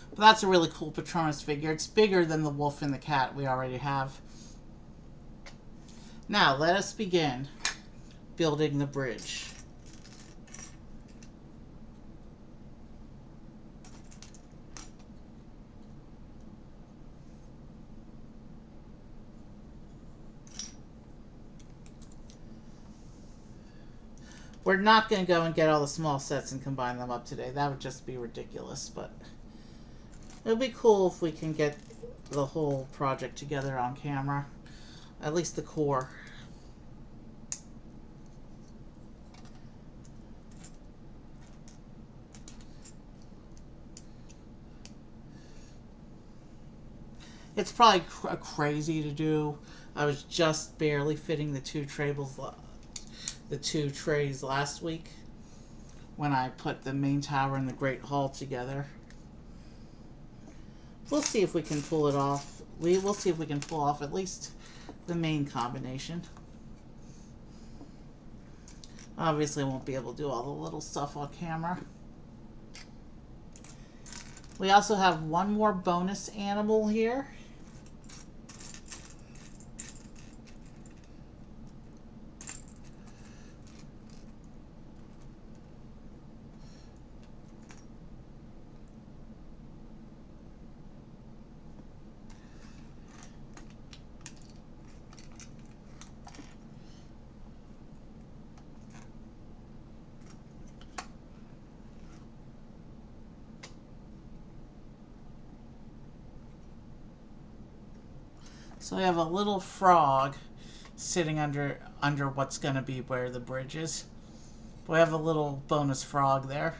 But that's a really cool Patronus figure. It's bigger than the wolf and the cat we already have. Now, let us begin building the bridge. We're not going to go and get all the small sets and combine them up today. That would just be ridiculous, but it would be cool if we can get the whole project together on camera. At least the core. It's probably crazy to do. I was just barely fitting the 2 trays last week when I put the main tower and the Great Hall together. We'll see if we can pull it off. We'll see if we can pull off at least the main combination. Obviously, I won't be able to do all the little stuff on camera. We also have 1 more bonus animal here. So we have a little frog sitting under what's going to be where the bridge is. We have a little bonus frog there.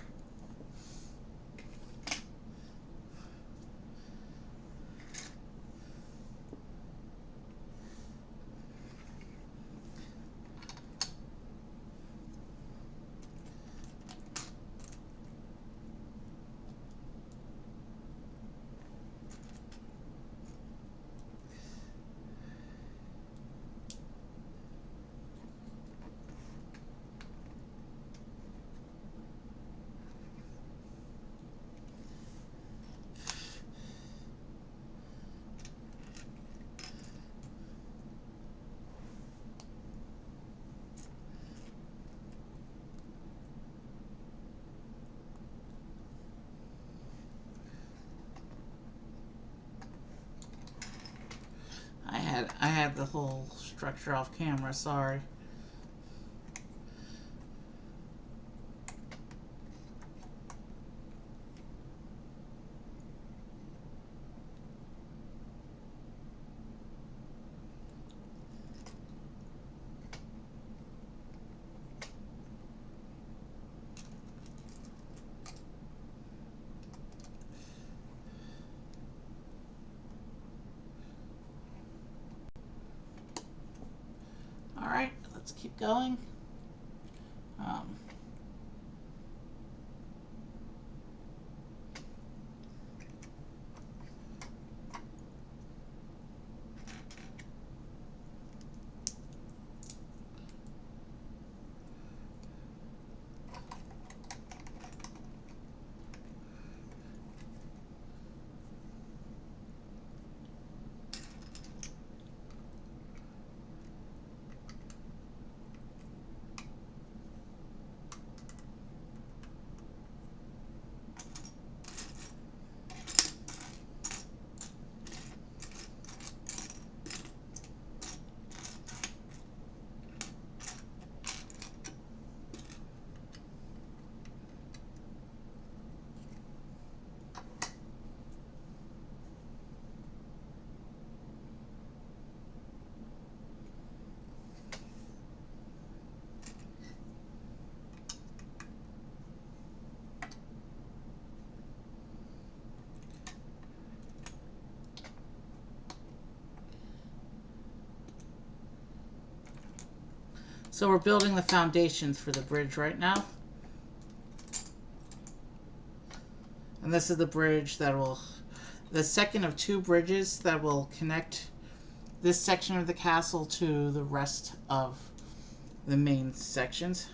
the whole structure off camera, sorry. Alright, let's keep going. So we're building the foundations for the bridge right now. And this is the bridge that will, the second of two bridges that will connect this section of the castle to the rest of the main sections.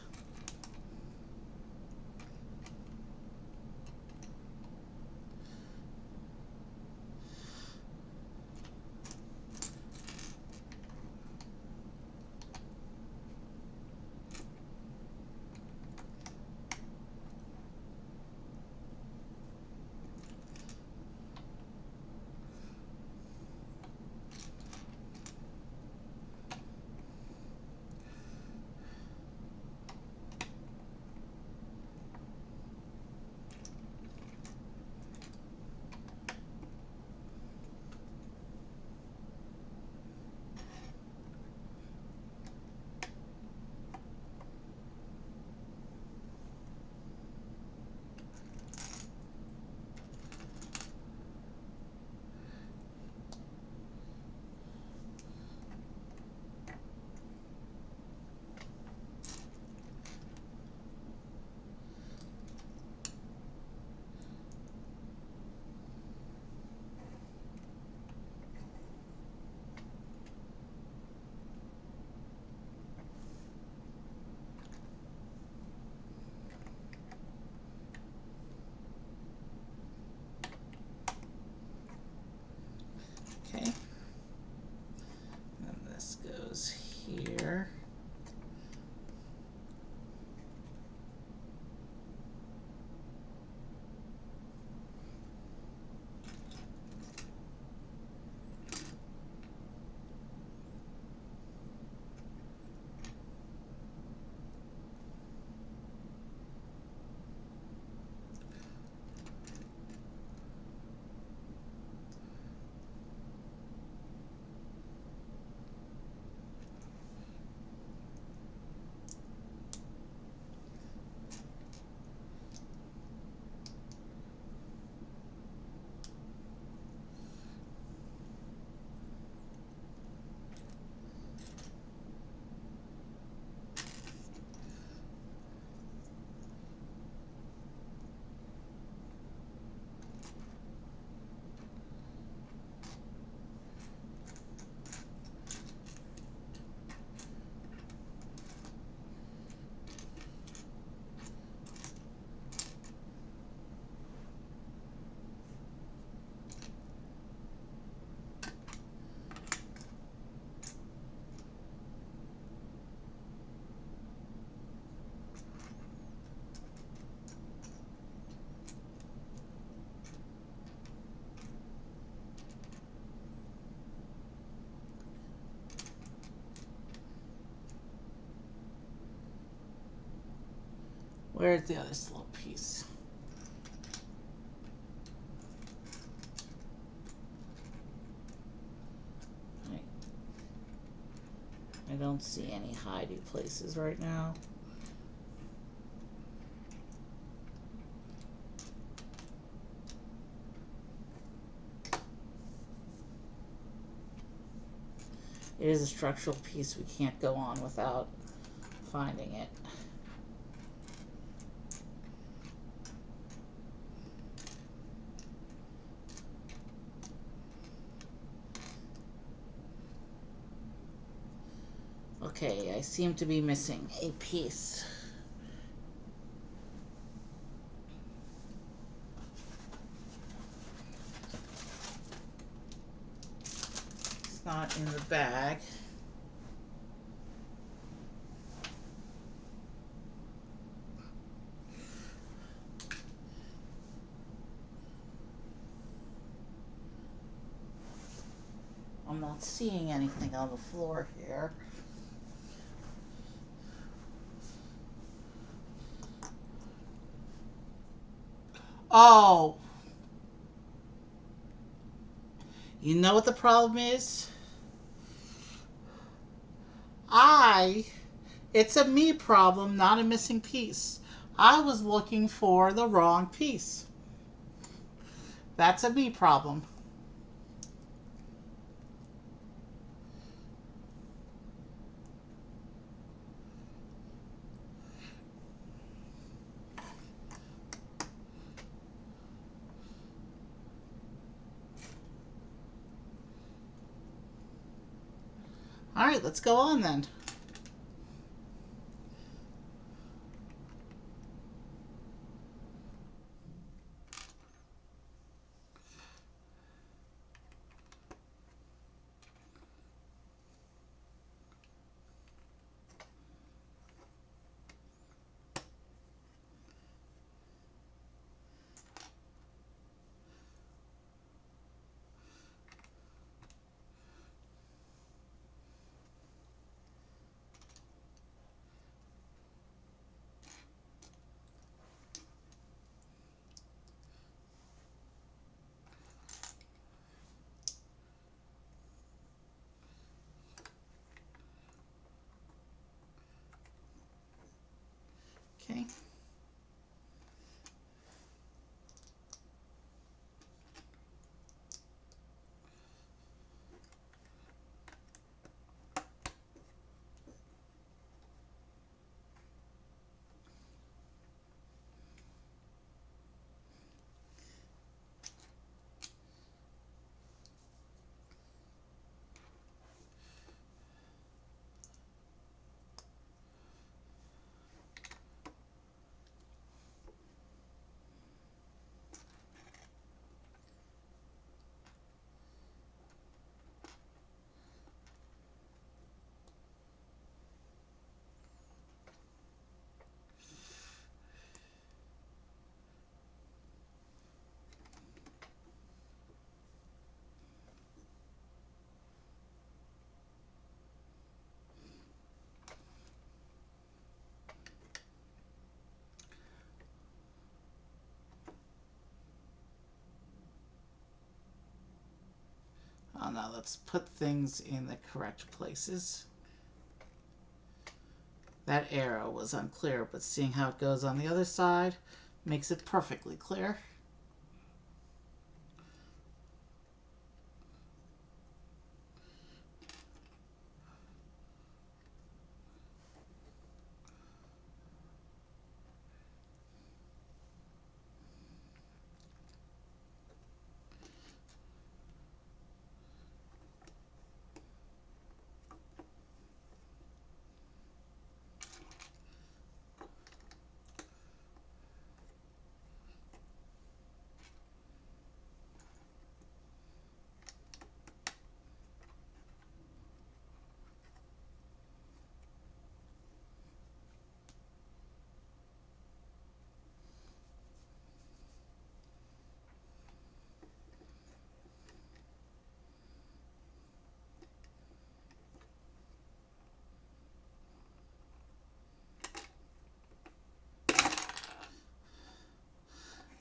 Where's the other little piece? I don't see any hidey places right now. It is a structural piece we can't go on without finding it. Okay, I seem to be missing a piece. It's not in the bag. I'm not seeing anything on the floor here. Oh, you know what the problem is? It's a me problem, not a missing piece. I was looking for the wrong piece. That's a me problem. All right, let's go on then. Okay. Oh, now let's put things in the correct places. That arrow was unclear, but seeing how it goes on the other side makes it perfectly clear.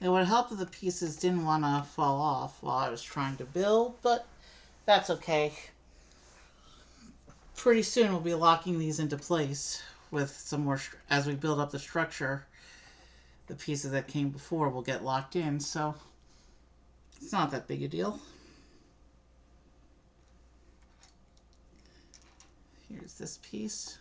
It would help if the pieces didn't want to fall off while I was trying to build, but that's okay. Pretty soon we'll be locking these into place with some more, as we build up the structure, the pieces that came before will get locked in, so it's not that big a deal. Here's this piece.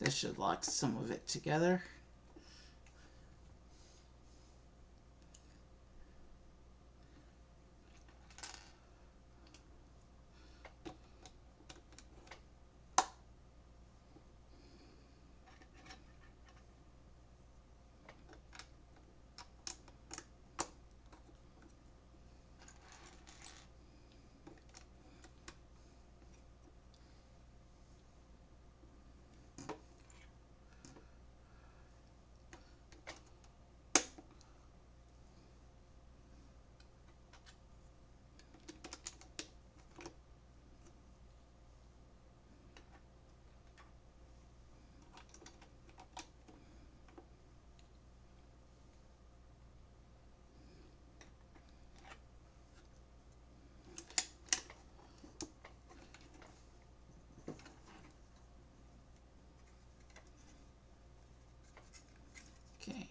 This should lock some of it together. Okay.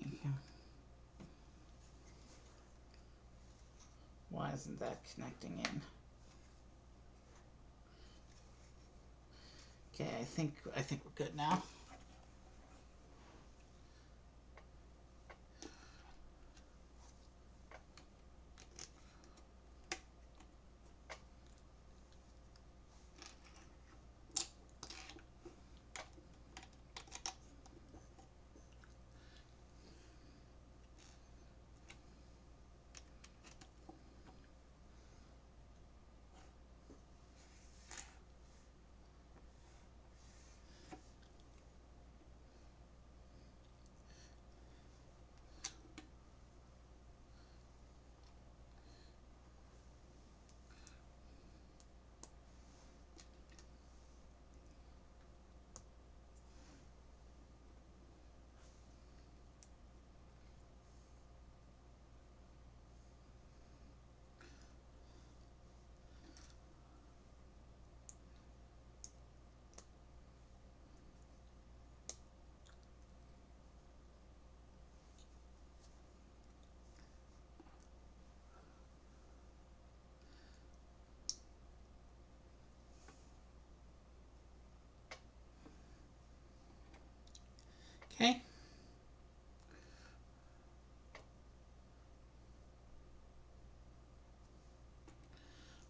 Why isn't that connecting in? Okay, I think we're good now. Okay.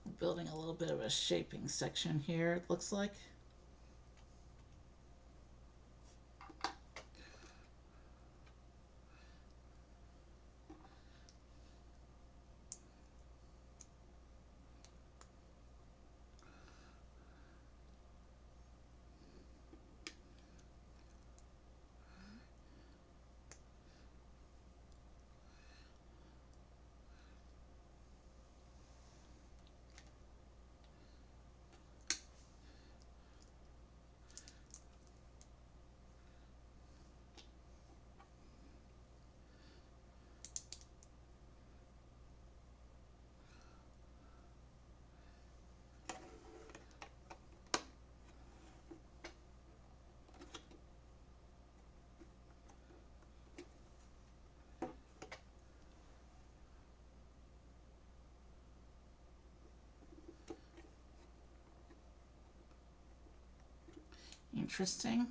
We're building a little bit of a shaping section here, it looks like. Interesting.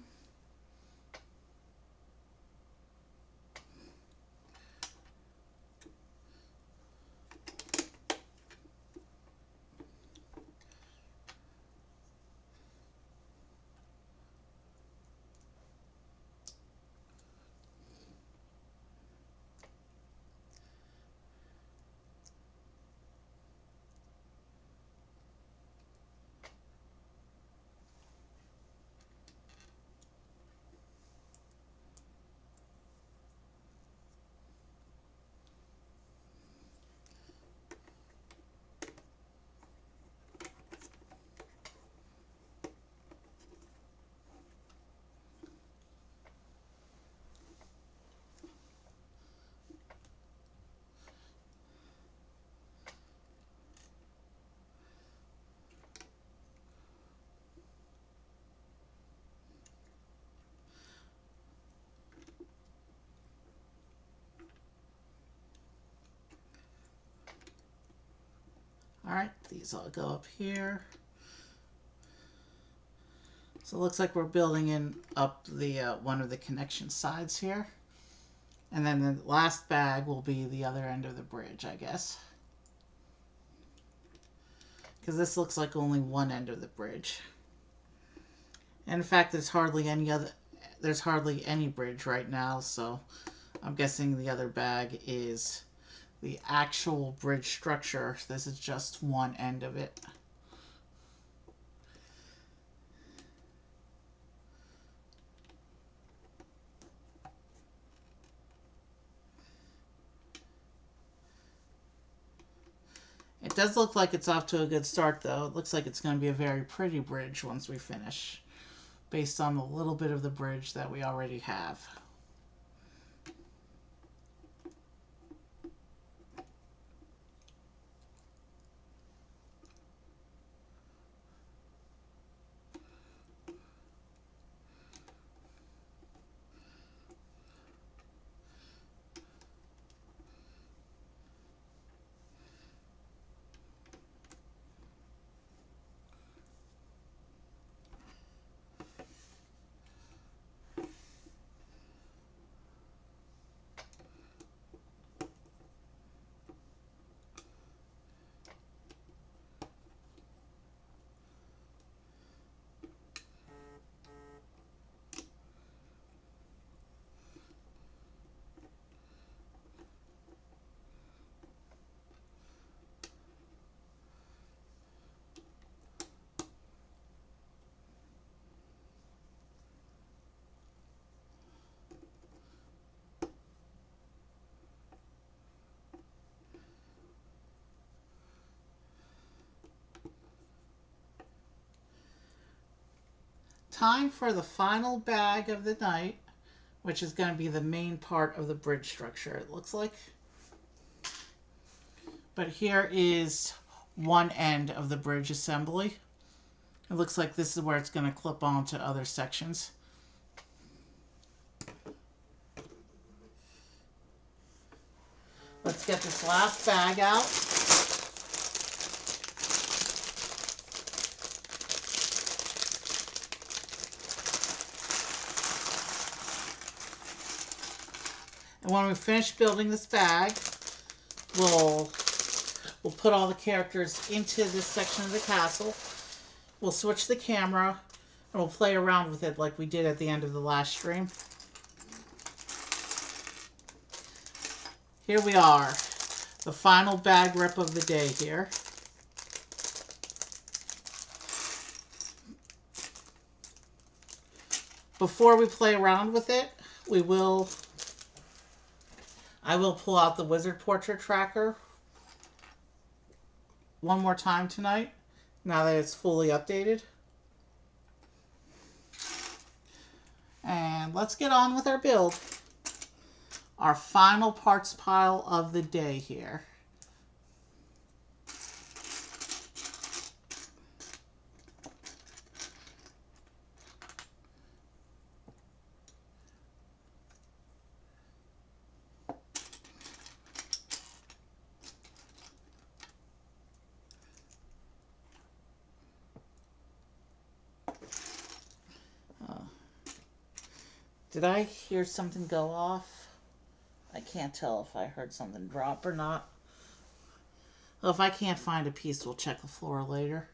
Alright, these all go up here. So it looks like we're building in up the one of the connection sides here. And then the last bag will be the other end of the bridge, I guess. Because this looks like only one end of the bridge. And in fact, there's hardly any bridge right now, so I'm guessing the other bag is the actual bridge structure. This is just one end of it. It does look like it's off to a good start, though. It looks like it's going to be a very pretty bridge once we finish, based on the little bit of the bridge that we already have. Time for the final bag of the night, which is going to be the main part of the bridge structure, it looks like. But here is one end of the bridge assembly. It looks like this is where it's going to clip onto other sections. Let's get this last bag out. And when we finish building this bag, we'll put all the characters into this section of the castle. We'll switch the camera and we'll play around with it like we did at the end of the last stream. Here we are, the final bag rip of the day here. Before we play around with it, I will pull out the wizard portrait tracker one more time tonight, now that it's fully updated. And let's get on with our build. Our final parts pile of the day here. Did I hear something go off? I can't tell if I heard something drop or not. Well, if I can't find a piece, we'll check the floor later.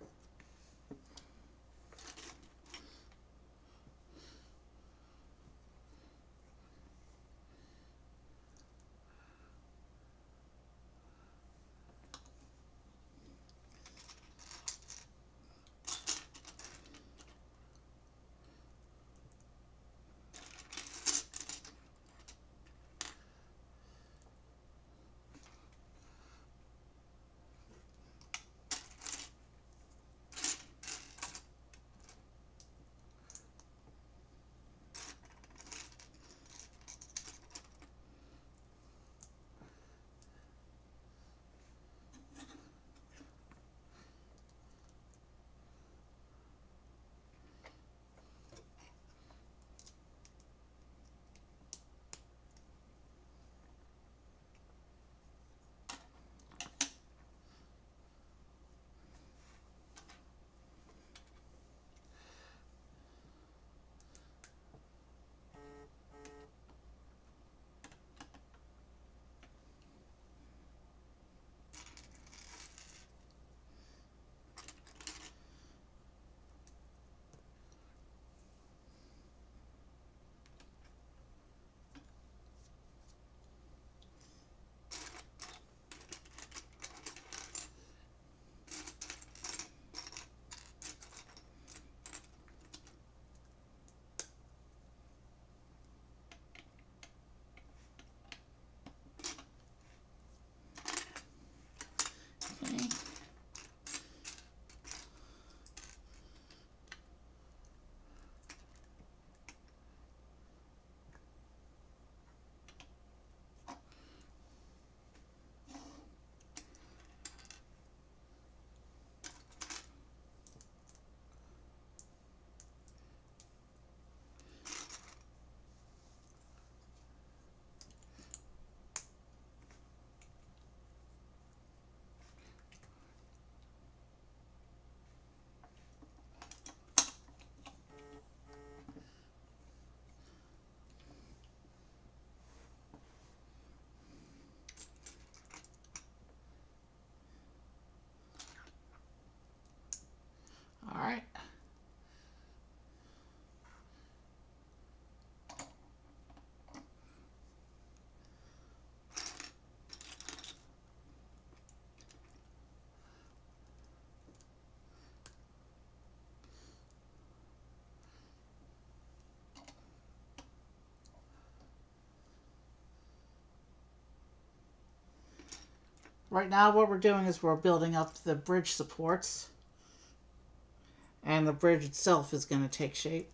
Right now what we're doing is we're building up the bridge supports, and the bridge itself is going to take shape.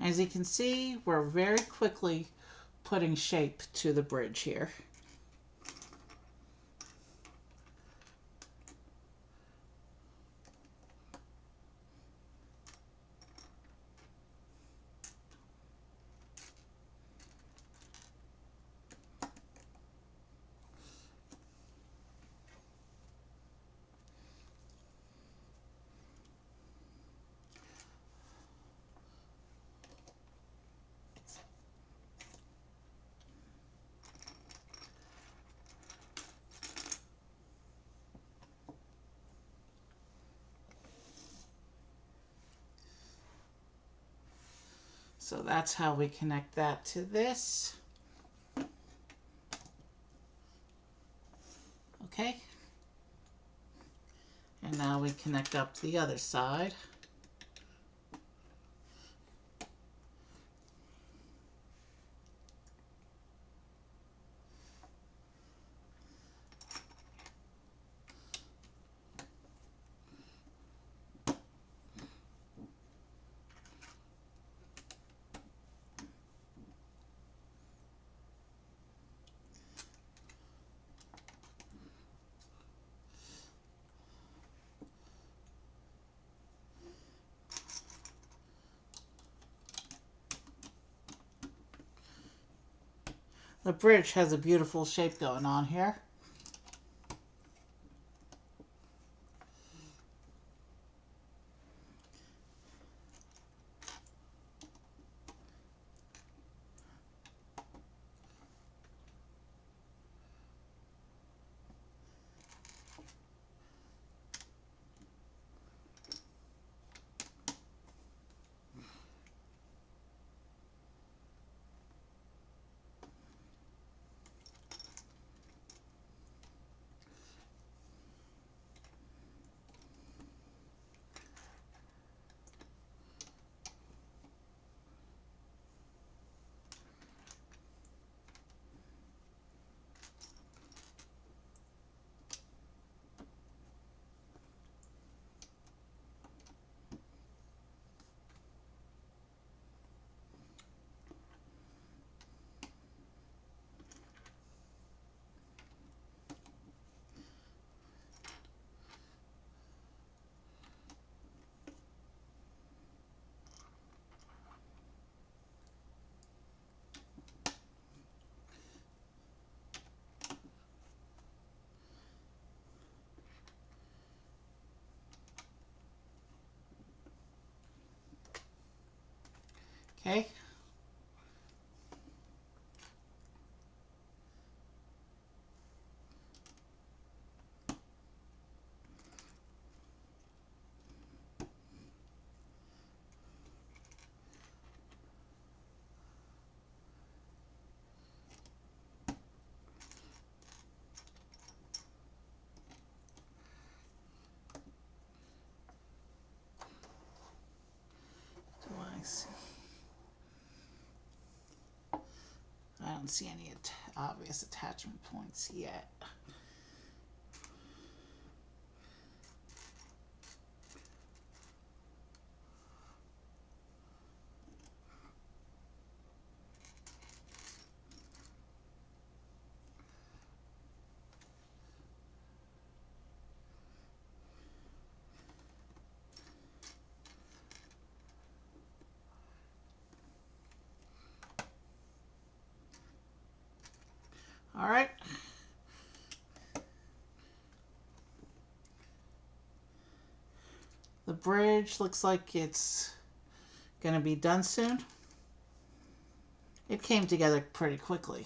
As you can see, we're very quickly putting shape to the bridge here. So that's how we connect that to this. Okay. And now we connect up the other side. The bridge has a beautiful shape going on here. Okay. don't see any obvious attachment points yet. All right. The bridge looks like it's going to be done soon. It came together pretty quickly.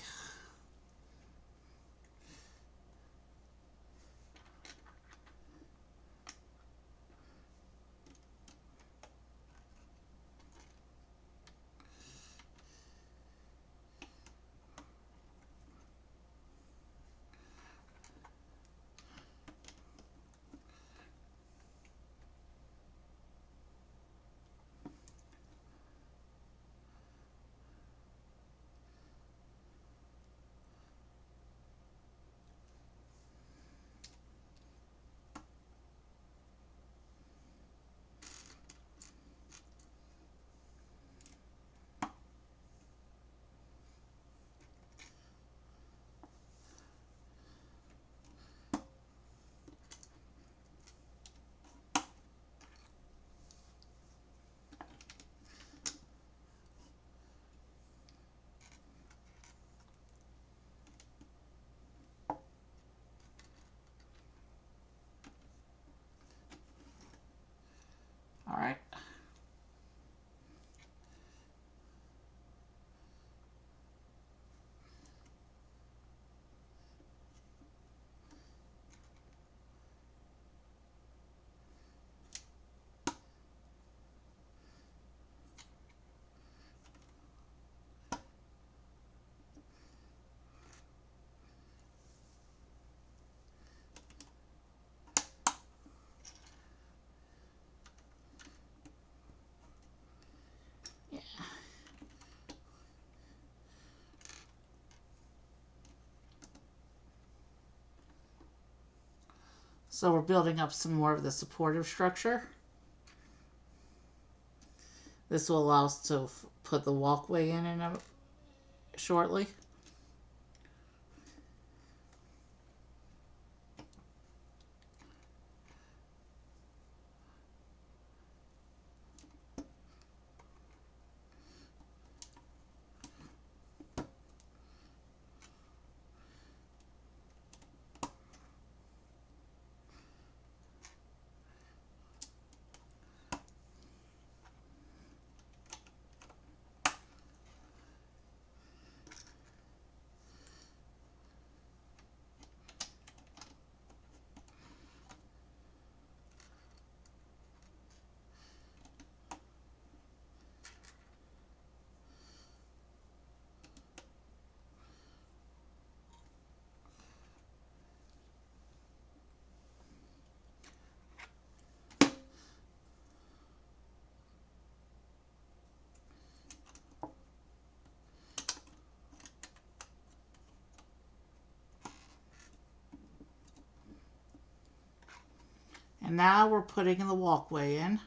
All right. Yeah. So we're building up some more of the supportive structure. This will allow us to put the walkway in shortly. And now we're putting the walkway in.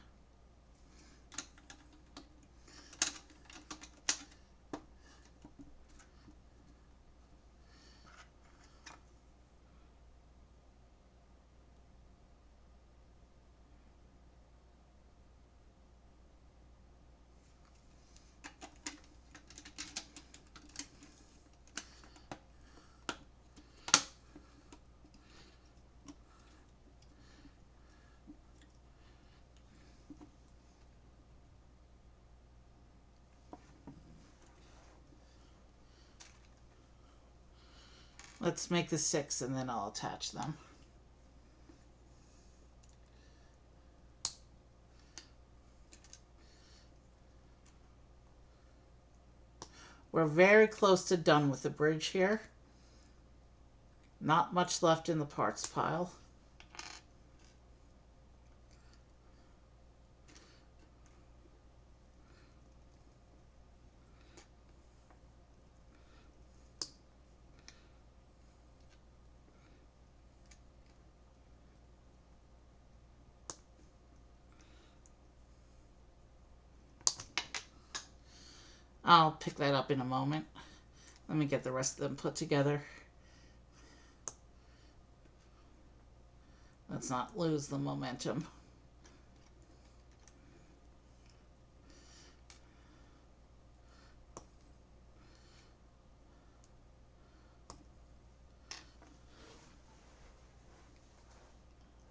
Let's make the 6 and then I'll attach them. We're very close to done with the bridge here. Not much left in the parts pile. I'll pick that up in a moment. Let me get the rest of them put together. Let's not lose the momentum.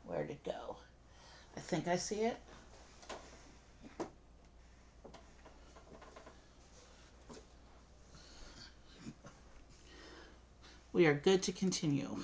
Where'd it go? I think I see it. We are good to continue.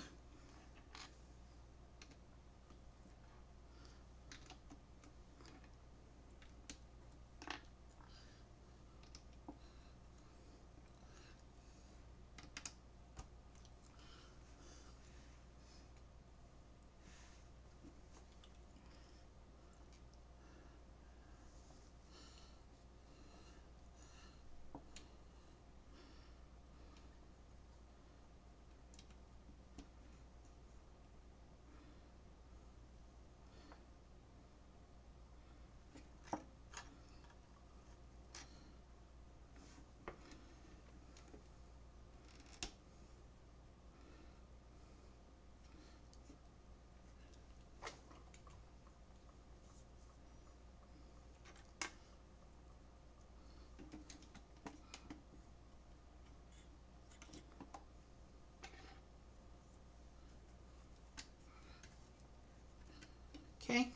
Okay.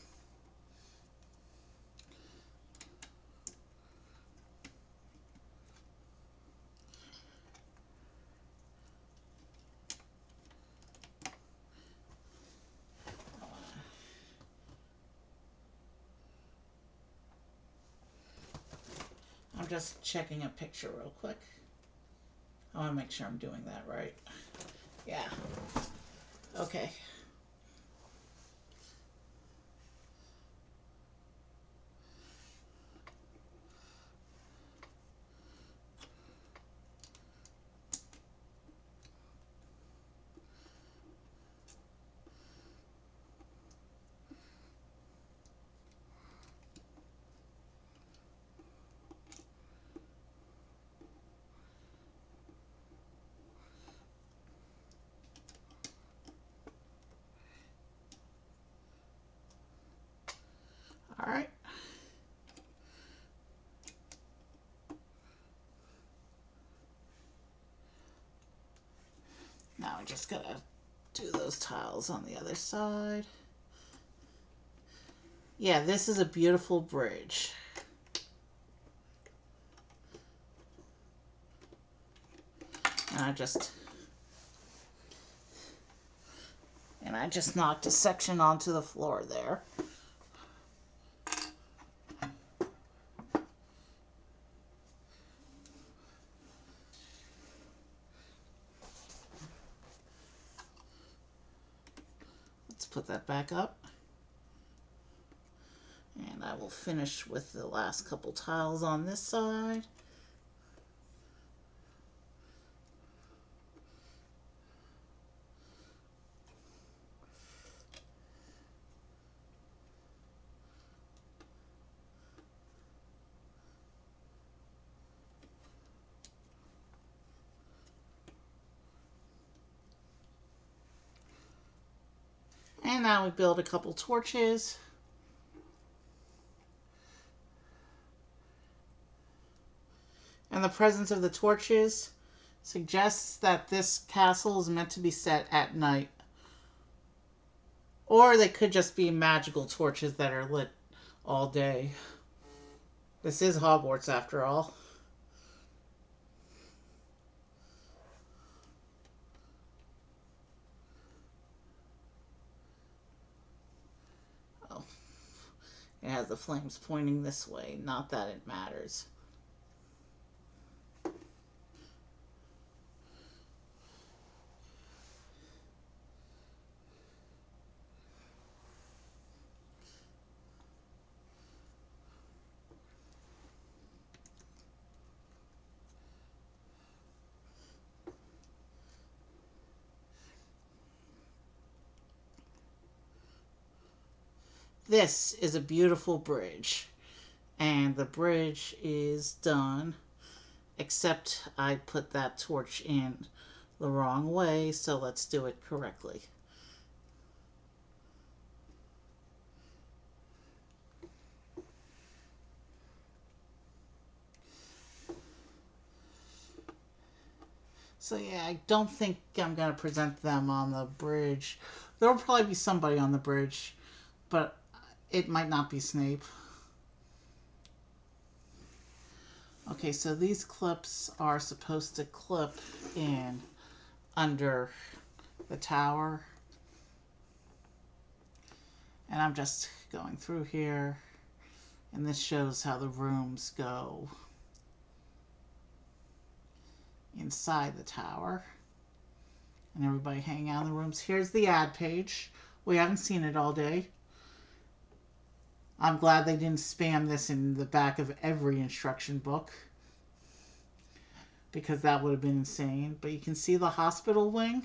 I'm just checking a picture real quick. I want to make sure I'm doing that right. Yeah. Okay. All right. Now I just gotta do those tiles on the other side. Yeah, this is a beautiful bridge. And I just knocked a section onto the floor there. Let's put that back up. And I will finish with the last couple tiles on this side. And now we build a couple torches. And the presence of the torches suggests that this castle is meant to be set at night. Or they could just be magical torches that are lit all day. This is Hogwarts after all. Oh, it has the flames pointing this way, not that it matters. This is a beautiful bridge, and the bridge is done except I put that torch in the wrong way, so let's do it correctly. So yeah, I don't think I'm going to present them on the bridge. There will probably be somebody on the bridge, but it might not be Snape. Okay, so these clips are supposed to clip in under the tower. And I'm just going through here, and this shows how the rooms go inside the tower. And everybody hanging out in the rooms. Here's the ad page. We haven't seen it all day. I'm glad they didn't spam this in the back of every instruction book, because that would have been insane. But you can see the hospital wing,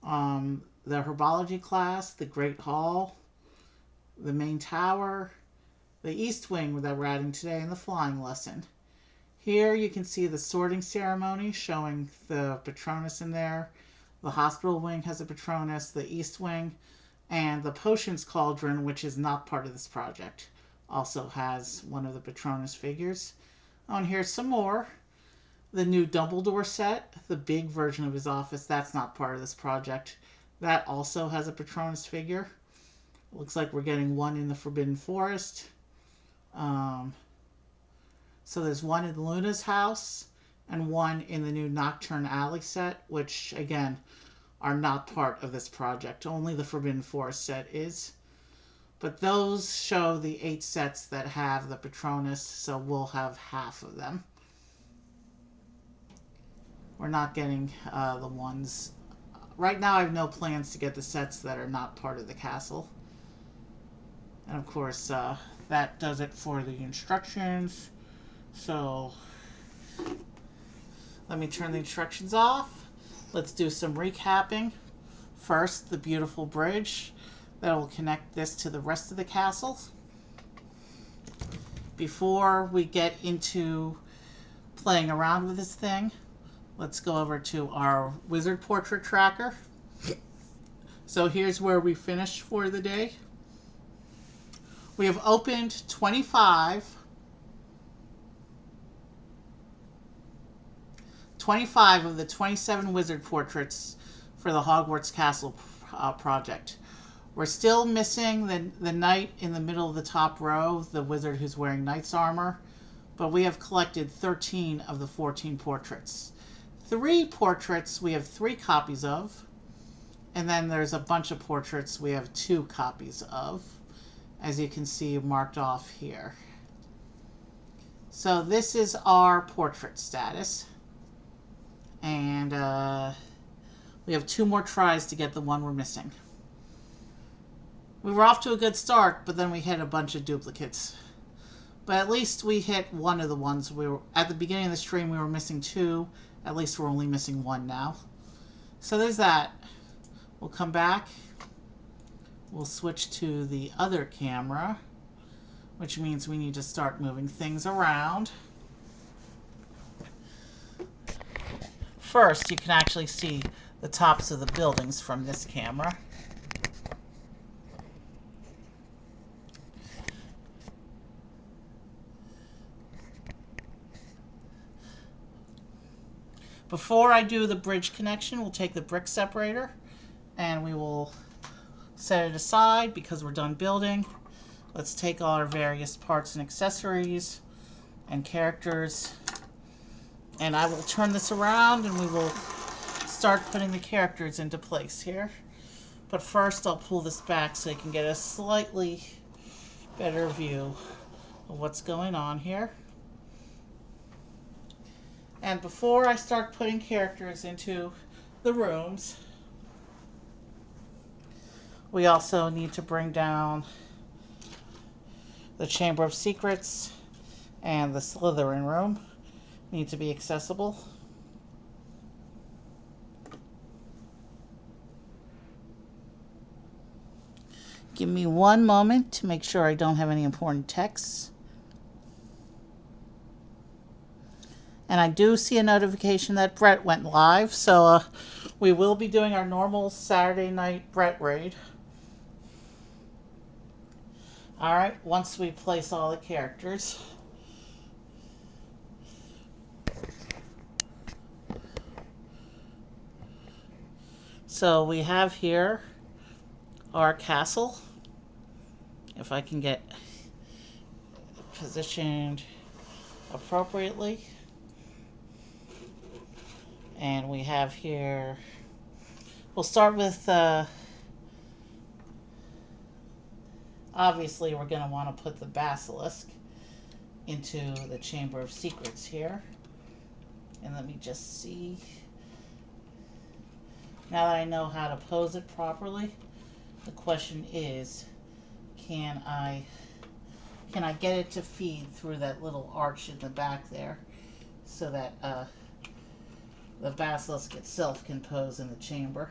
the herbology class, the Great Hall, the main tower, the East Wing that we're adding today, and the flying lesson. Here you can see the sorting ceremony showing the Patronus in there. The hospital wing has a Patronus, the East Wing, and the potions cauldron, which is not part of this project, also has one of the Patronus figures. Oh, and here's some more. The new Dumbledore set, the big version of his office, that's not part of this project. That also has a Patronus figure. Looks like we're getting one in the Forbidden Forest. So there's one in Luna's house and one in the new Nocturne Alley set, which, again, are not part of this project. Only the Forbidden Forest set is. But those show the 8 sets that have the Patronus, so we'll have half of them. We're not getting the ones... Right now I have no plans to get the sets that are not part of the castle. And of course, that does it for the instructions. So, let me turn the instructions off. Let's do some recapping. First, the beautiful bridge that will connect this to the rest of the castle. Before we get into playing around with this thing, let's go over to our wizard portrait tracker. So here's where we finished for the day. We have opened 25 of the 27 wizard portraits for the Hogwarts Castle project. We're still missing the knight in the middle of the top row, the wizard who's wearing knight's armor, but we have collected 13 of the 14 portraits. 3 portraits we have 3 copies of, and then there's a bunch of portraits we have 2 copies of, as you can see marked off here. So this is our portrait status. And we have 2 more tries to get the one we're missing. We were off to a good start, but then we hit a bunch of duplicates. But at least we hit one of the ones we were... At the beginning of the stream, we were missing 2. At least we're only missing 1 now. So there's that. We'll come back. We'll switch to the other camera, which means we need to start moving things around. First, you can actually see the tops of the buildings from this camera. Before I do the bridge connection, we'll take the brick separator and we will set it aside because we're done building. Let's take all our various parts and accessories and characters, and I will turn this around and we will start putting the characters into place here. But first I'll pull this back so you can get a slightly better view of what's going on here. And before I start putting characters into the rooms, we also need to bring down the Chamber of Secrets and the Slytherin room. Need to be accessible. Give me one moment to make sure I don't have any important texts. And I do see a notification that Brett went live, so we will be doing our normal Saturday night Brett raid. Alright, once we place all the characters. So we have here our castle. If I can get positioned appropriately. And we have here, we'll start with, obviously we're going to want to put the basilisk into the Chamber of Secrets here. And let me just see. Now that I know how to pose it properly, the question is, can I get it to feed through that little arch in the back there so that the basilisk itself can pose in the chamber?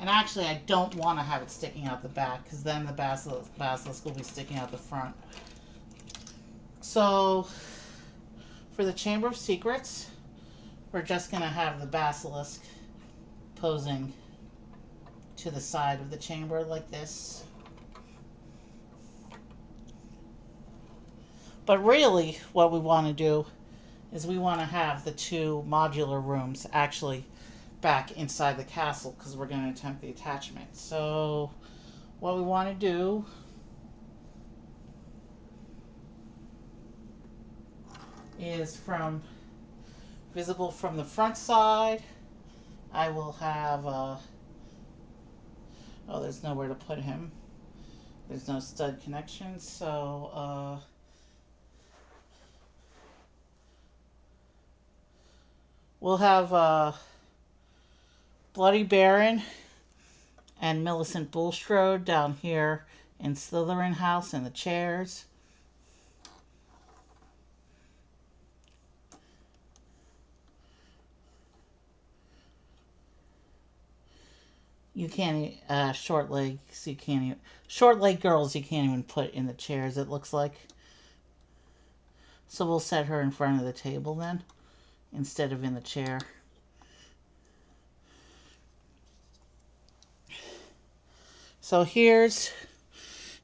And actually, I don't want to have it sticking out the back, because then the basilisk will be sticking out the front. So, for the Chamber of Secrets, we're just going to have the basilisk posing to the side of the chamber like this. But really, what we want to do is we want to have the two modular rooms actually back inside the castle, because we're going to attempt the attachment. So what we want to do is visible from the front side, I will have oh, there's nowhere to put him. There's no stud connection, so we'll have Bloody Baron and Millicent Bulstrode down here in Slytherin House in the chairs. You can't, short legs, you can't even, short leg girls you can't even put in the chairs, it looks like. So we'll set her in front of the table then, instead of in the chair. So here's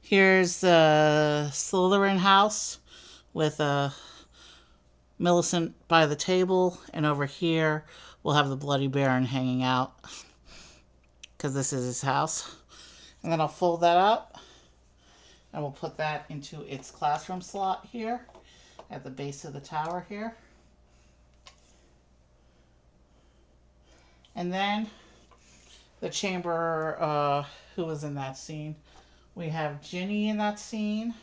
the Slytherin house with Millicent by the table, and over here we'll have the Bloody Baron hanging out, because this is his house. And then I'll fold that up, and we'll put that into its classroom slot here at the base of the tower here. And then the chamber, who was in that scene? We have Ginny in that scene.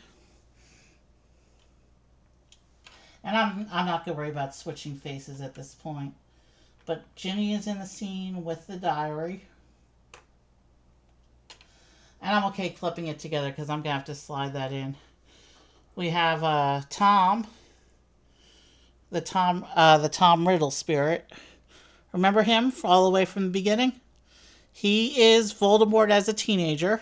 And I'm not going to worry about switching faces at this point. But Ginny is in the scene with the diary. And I'm okay clipping it together because I'm going to have to slide that in. We have Tom. The Tom Riddle spirit. Remember him all the way from the beginning? He is Voldemort as a teenager.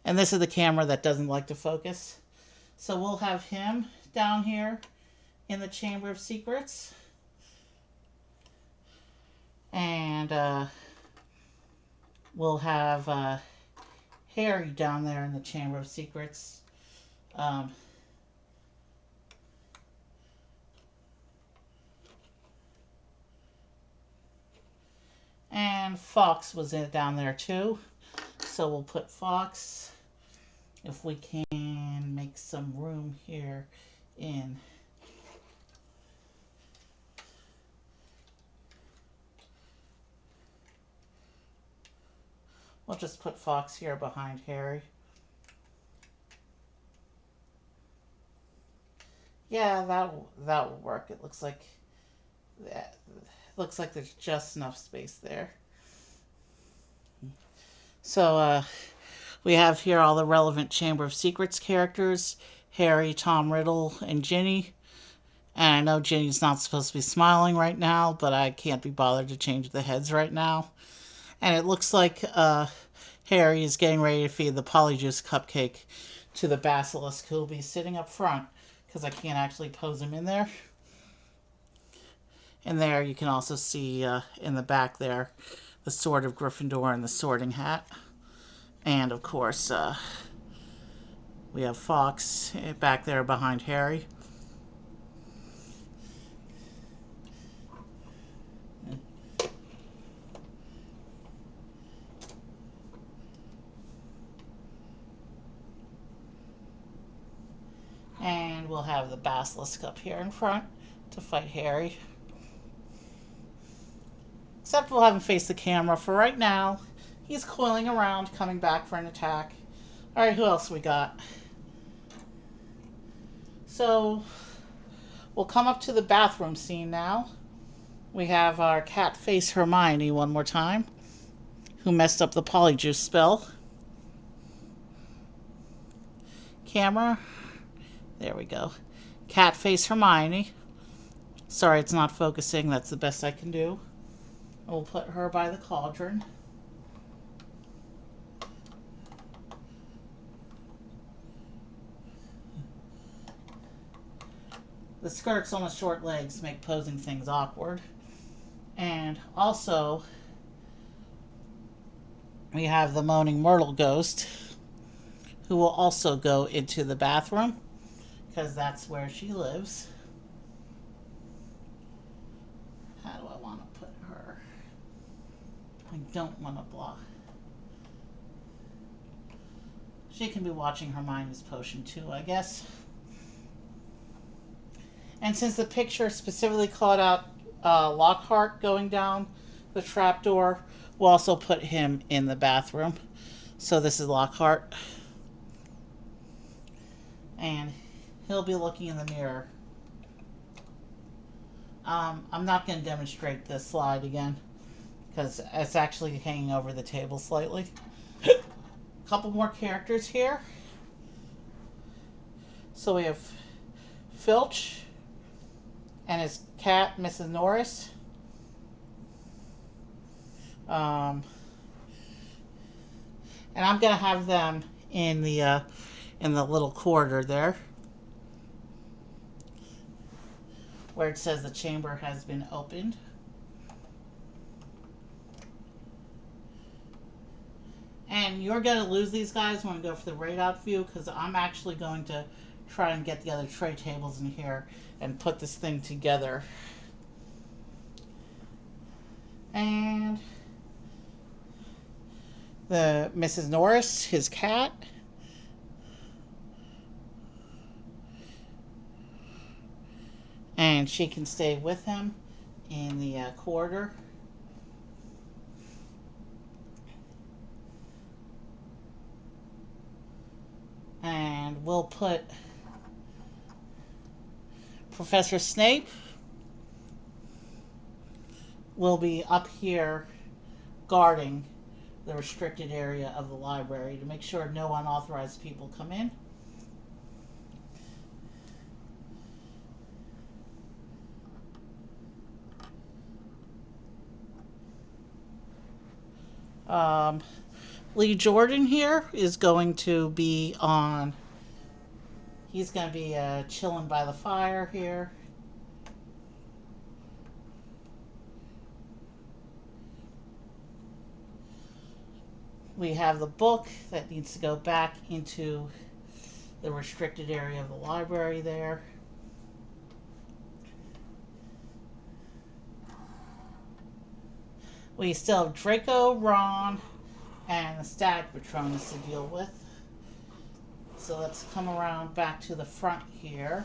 And this is the camera that doesn't like to focus. So we'll have him down here in the Chamber of Secrets. And we'll have Harry down there in the Chamber of Secrets. And Fox was down there too. So we'll put Fox, if we can make some room here in. We'll just put Fox here behind Harry. Yeah, that will work. It looks like there's just enough space there. So we have here all the relevant Chamber of Secrets characters: Harry, Tom Riddle, and Ginny. And I know Ginny's not supposed to be smiling right now, but I can't be bothered to change the heads right now. And it looks like Harry is getting ready to feed the Polyjuice cupcake to the basilisk, who will be sitting up front because I can't actually pose him in there. And there you can also see in the back there the sword of Gryffindor and the sorting hat. And of course, we have Fox back there behind Harry. And we'll have the basilisk up here in front to fight Harry. Except we'll have him face the camera for right now. He's coiling around, coming back for an attack. Alright, who else we got? So, we'll come up to the bathroom scene now. We have our cat face Hermione one more time, who messed up the Polyjuice spell. Camera. There we go. Cat face Hermione. Sorry it's not focusing. That's the best I can do. We'll put her by the cauldron. The skirts on the short legs make posing things awkward. And also, we have the Moaning Myrtle ghost, who will also go into the bathroom, because that's where she lives. How do I want to put her? I don't want to block. She can be watching Hermione's potion too, I guess. And since the picture specifically called out Lockhart going down the trapdoor, we'll also put him in the bathroom. So this is Lockhart. And he'll be looking in the mirror. I'm not going to demonstrate this slide again, because it's actually hanging over the table slightly. A couple more characters here. So we have Filch and his cat, Mrs. Norris. And I'm going to have them in the little corridor there, where it says the chamber has been opened. And you're going to lose these guys when we go for the raid out view, because I'm actually going to try and get the other tray tables in here and put this thing together. And the Mrs. Norris, his cat. And she can stay with him in the corridor. And we'll put Professor Snape will be up here guarding the restricted area of the library to make sure no unauthorized people come in. Lee Jordan here is going to be on. He's going to be chilling by the fire here. We have the book that needs to go back into the restricted area of the library there. We still have Draco, Ron, and the Stag Patronus to deal with. So let's come around back to the front here.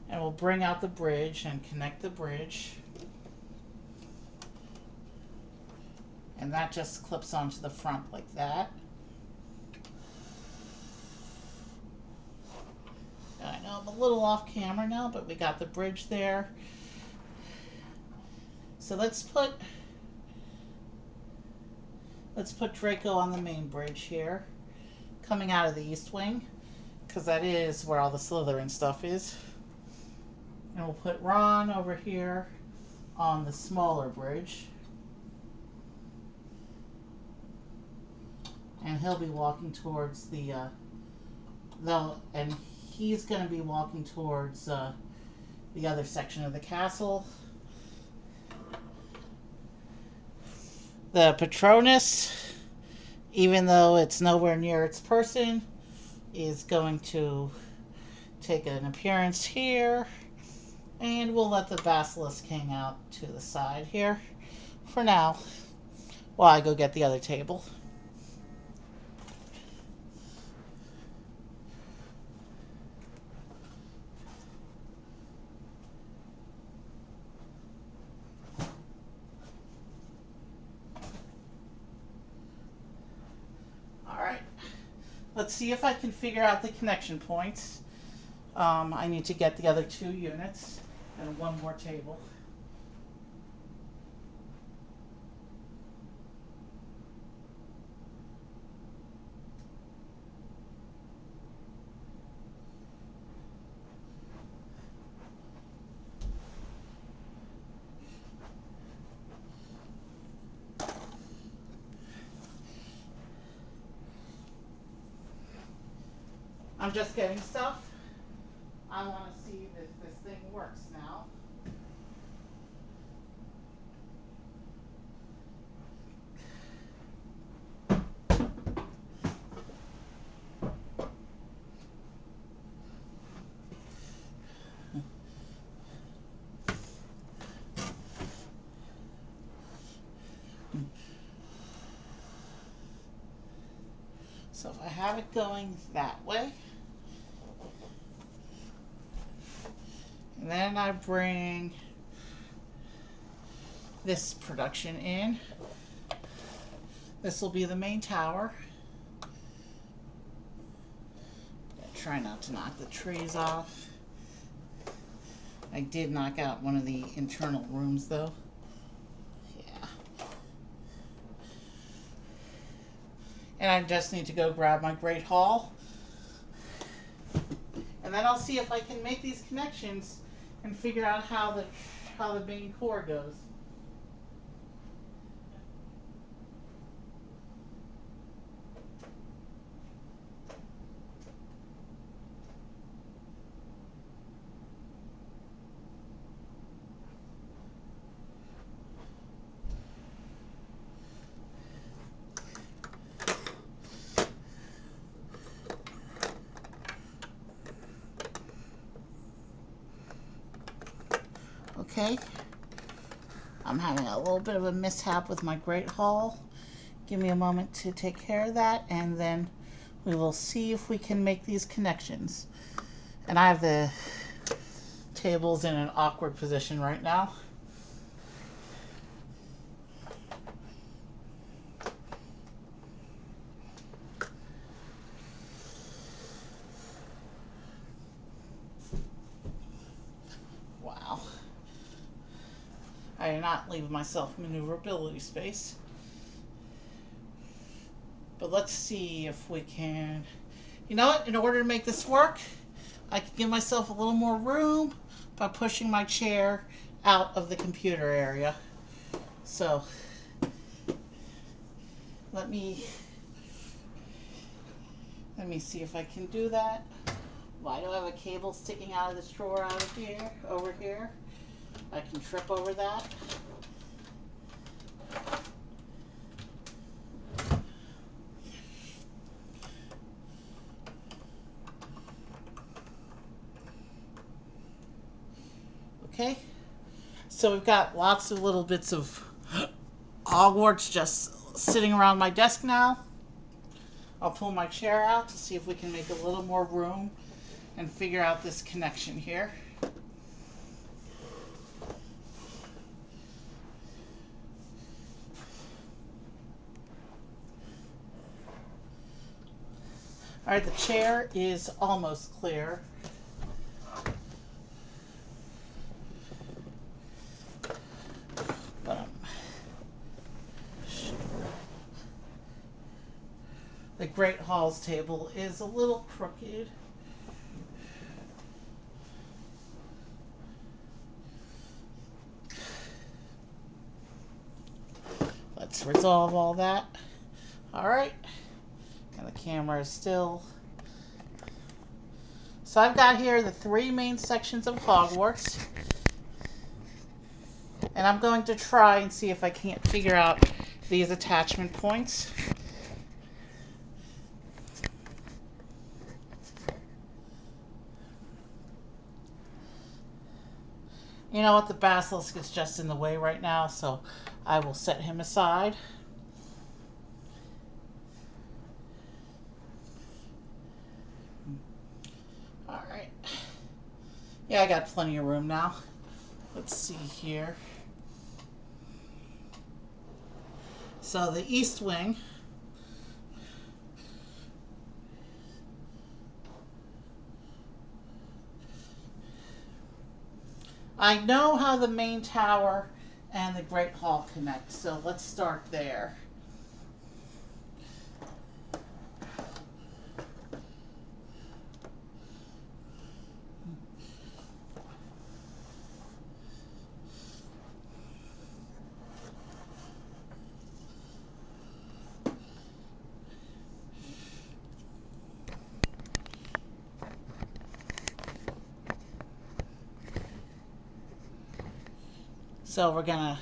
And we'll bring out the bridge and connect the bridge. And that just clips onto the front like that. I know I'm a little off camera now, but we got the bridge there. So let's put Draco on the main bridge here, coming out of the East Wing, because that is where all the Slytherin stuff is. And we'll put Ron over here on the smaller bridge. And he'll be walking towards the, and he's going to be walking towards the other section of the castle. The Patronus, even though it's nowhere near its person, is going to take an appearance here. And we'll let the Basilisk hang out to the side here for now while I go get the other table. Alright, let's see if I can figure out the connection points. I need to get the other 2 units and one more table. I'm just getting stuff. I want to see if this thing works now. So if I have it going that way, and then I bring this production in. This will be the main tower. Try not to knock the trees off. I did knock out one of the internal rooms though. Yeah. And I just need to go grab my Great Hall. And then I'll see if I can make these connections and figure out how the main core goes. Okay, I'm having a little bit of a mishap with my Great Hall. Give me a moment to take care of that, and then we will see if we can make these connections. And I have the tables in an awkward position right now. Wow. I did not leave myself maneuverability space. But let's see if we can... You know what? In order to make this work, I can give myself a little more room by pushing my chair out of the computer area. So, let me see if I can do that. Why do I have a cable sticking out of this drawer out of here, over here? I can trip over that. Okay, so we've got lots of little bits of Hogwarts just sitting around my desk now. I'll pull my chair out to see if we can make a little more room and figure out this connection here. All right, the chair is almost clear. The Great Hall's table is a little crooked. resolve all that. Alright. And the camera is still. So I've got here the 3 main sections of Hogwarts. And I'm going to try and see if I can't figure out these attachment points. You know what? The basilisk is just in the way right now, so I will set him aside. Alright. Yeah, I got plenty of room now. Let's see here. So the East Wing. I know how the main tower and the Great Hall connect, so let's start there. So we're gonna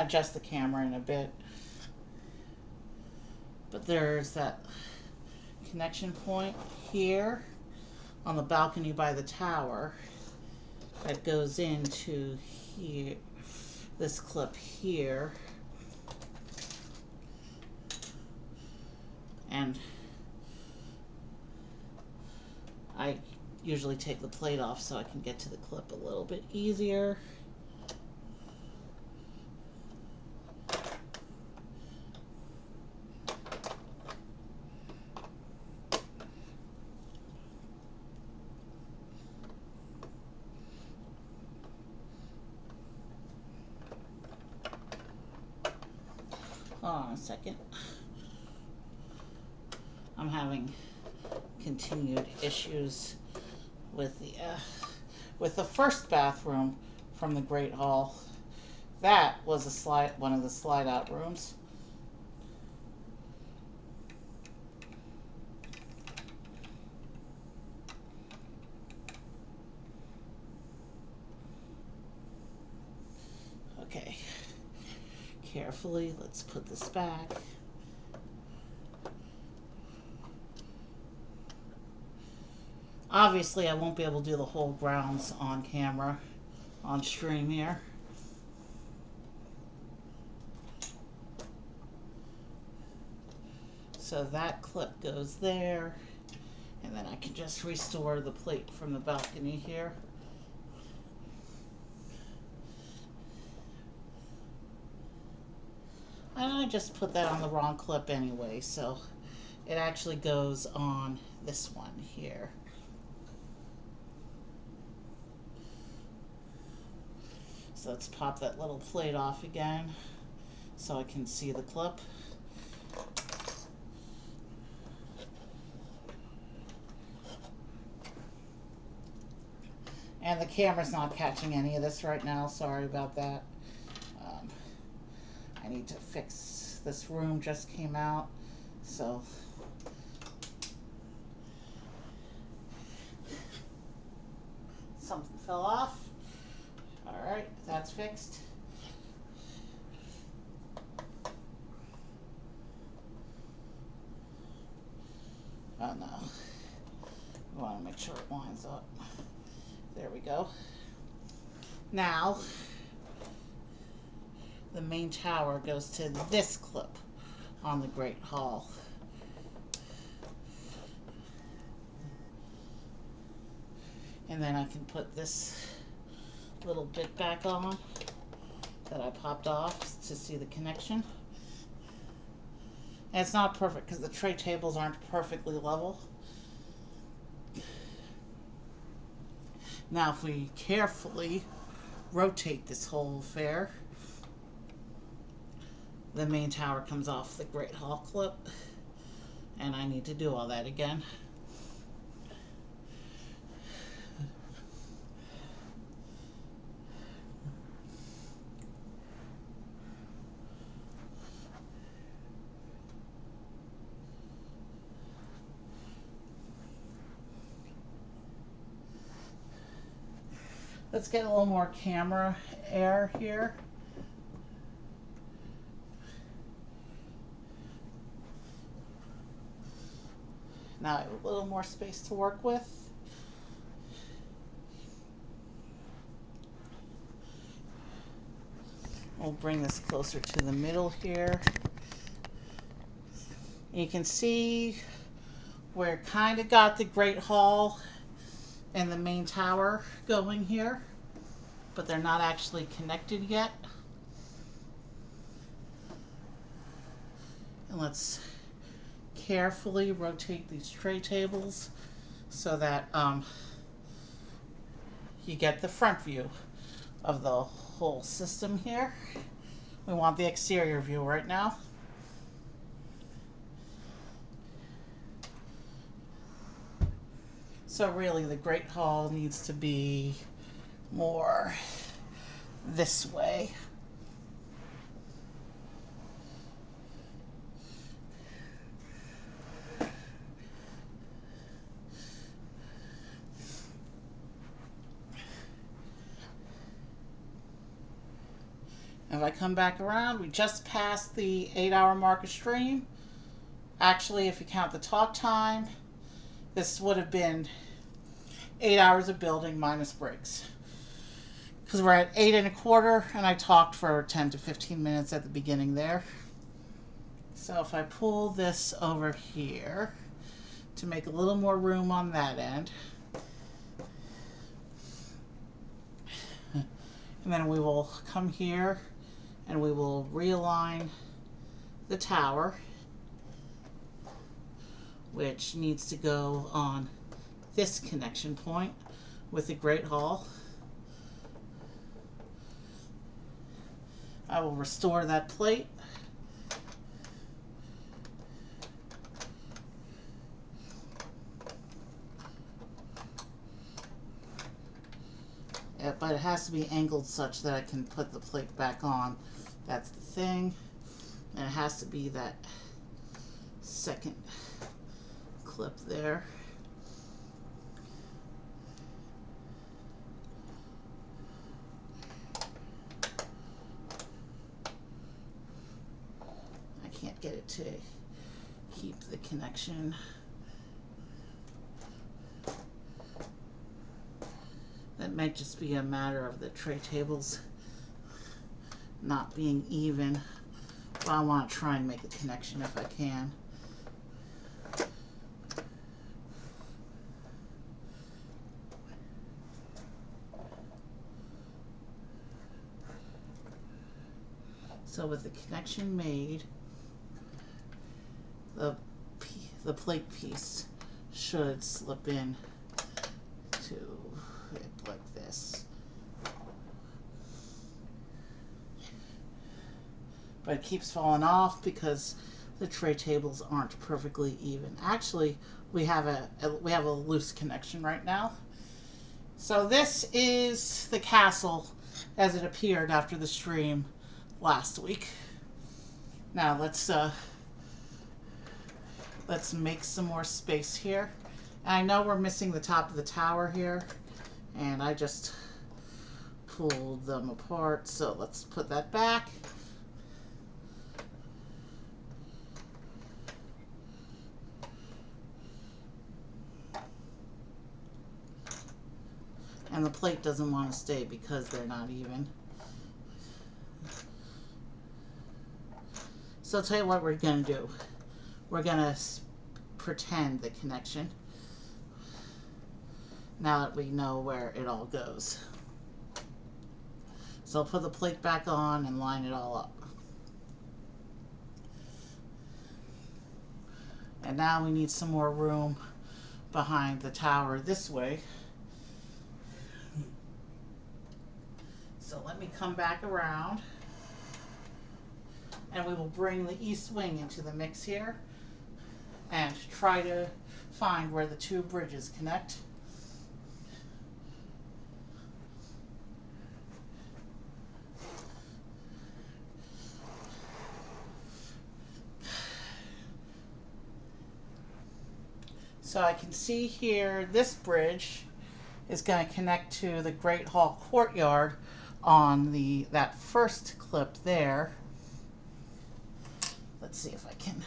adjust the camera in a bit. But there's that connection point here on the balcony by the tower that goes into here, this clip here. And I usually take the plate off so I can get to the clip a little bit easier. Hold on a second. I'm having continued issues with the first bathroom from the Great Hall. That was one of the slide out rooms. Okay. Carefully, let's put this back. Obviously, I won't be able to do the whole grounds on camera, on stream here. So that clip goes there, and then I can just restore the plate from the balcony here. And I just put that on the wrong clip anyway, so it actually goes on this one here. So let's pop that little plate off again so I can see the clip. And the camera's not catching any of this right now, sorry about that. I need to fix this room, just came out, so something fell off. Alright, that's fixed. Oh no, we want to make sure it lines up. There we go. Now the main tower goes to this clip on the Great Hall. And then I can put this little bit back on that I popped off to see the connection. And it's not perfect because the tray tables aren't perfectly level. Now if we carefully rotate this whole affair, the main tower comes off the Great Hall clip, and I need to do all that again. Let's get a little more camera air here. Now I have a little more space to work with. We'll bring this closer to the middle here. You can see where it kind of got the Great Hall and the main tower going here, but they're not actually connected yet. And let's carefully rotate these tray tables so that you get the front view of the whole system here. We want the exterior view right now. So really the Great Hall needs to be more this way. If I come back around, we just passed the 8-hour mark of stream. Actually, if you count the talk time, this would have been 8 hours of building minus breaks. Because we're at 8 1/4, and I talked for 10 to 15 minutes at the beginning there. So if I pull this over here to make a little more room on that end, and then we will come here and we will realign the tower, which needs to go on this connection point with the Great Hall. I will restore that plate. Yeah, but it has to be angled such that I can put the plate back on. That's the thing. And it has to be that second clip there. I can't get it to keep the connection. That might just be a matter of the tray tables not being even, but I want to try and make a connection if I can. So with the connection made, the plate piece should slip in to it like this. But it keeps falling off because the tray tables aren't perfectly even. Actually, we have a loose connection right now. So this is the castle as it appeared after the stream last week. Now let's make some more space here. And I know we're missing the top of the tower here, and I just pulled them apart, so let's put that back. And the plate doesn't want to stay because they're not even. So I'll tell you what we're going to do. We're going to pretend the connection now that we know where it all goes. So I'll put the plate back on and line it all up. And now we need some more room behind the tower this way. So let me come back around, and we will bring the East Wing into the mix here and try to find where the two bridges connect. So I can see here this bridge is going to connect to the Great Hall courtyard on that first clip there. Let's see if I can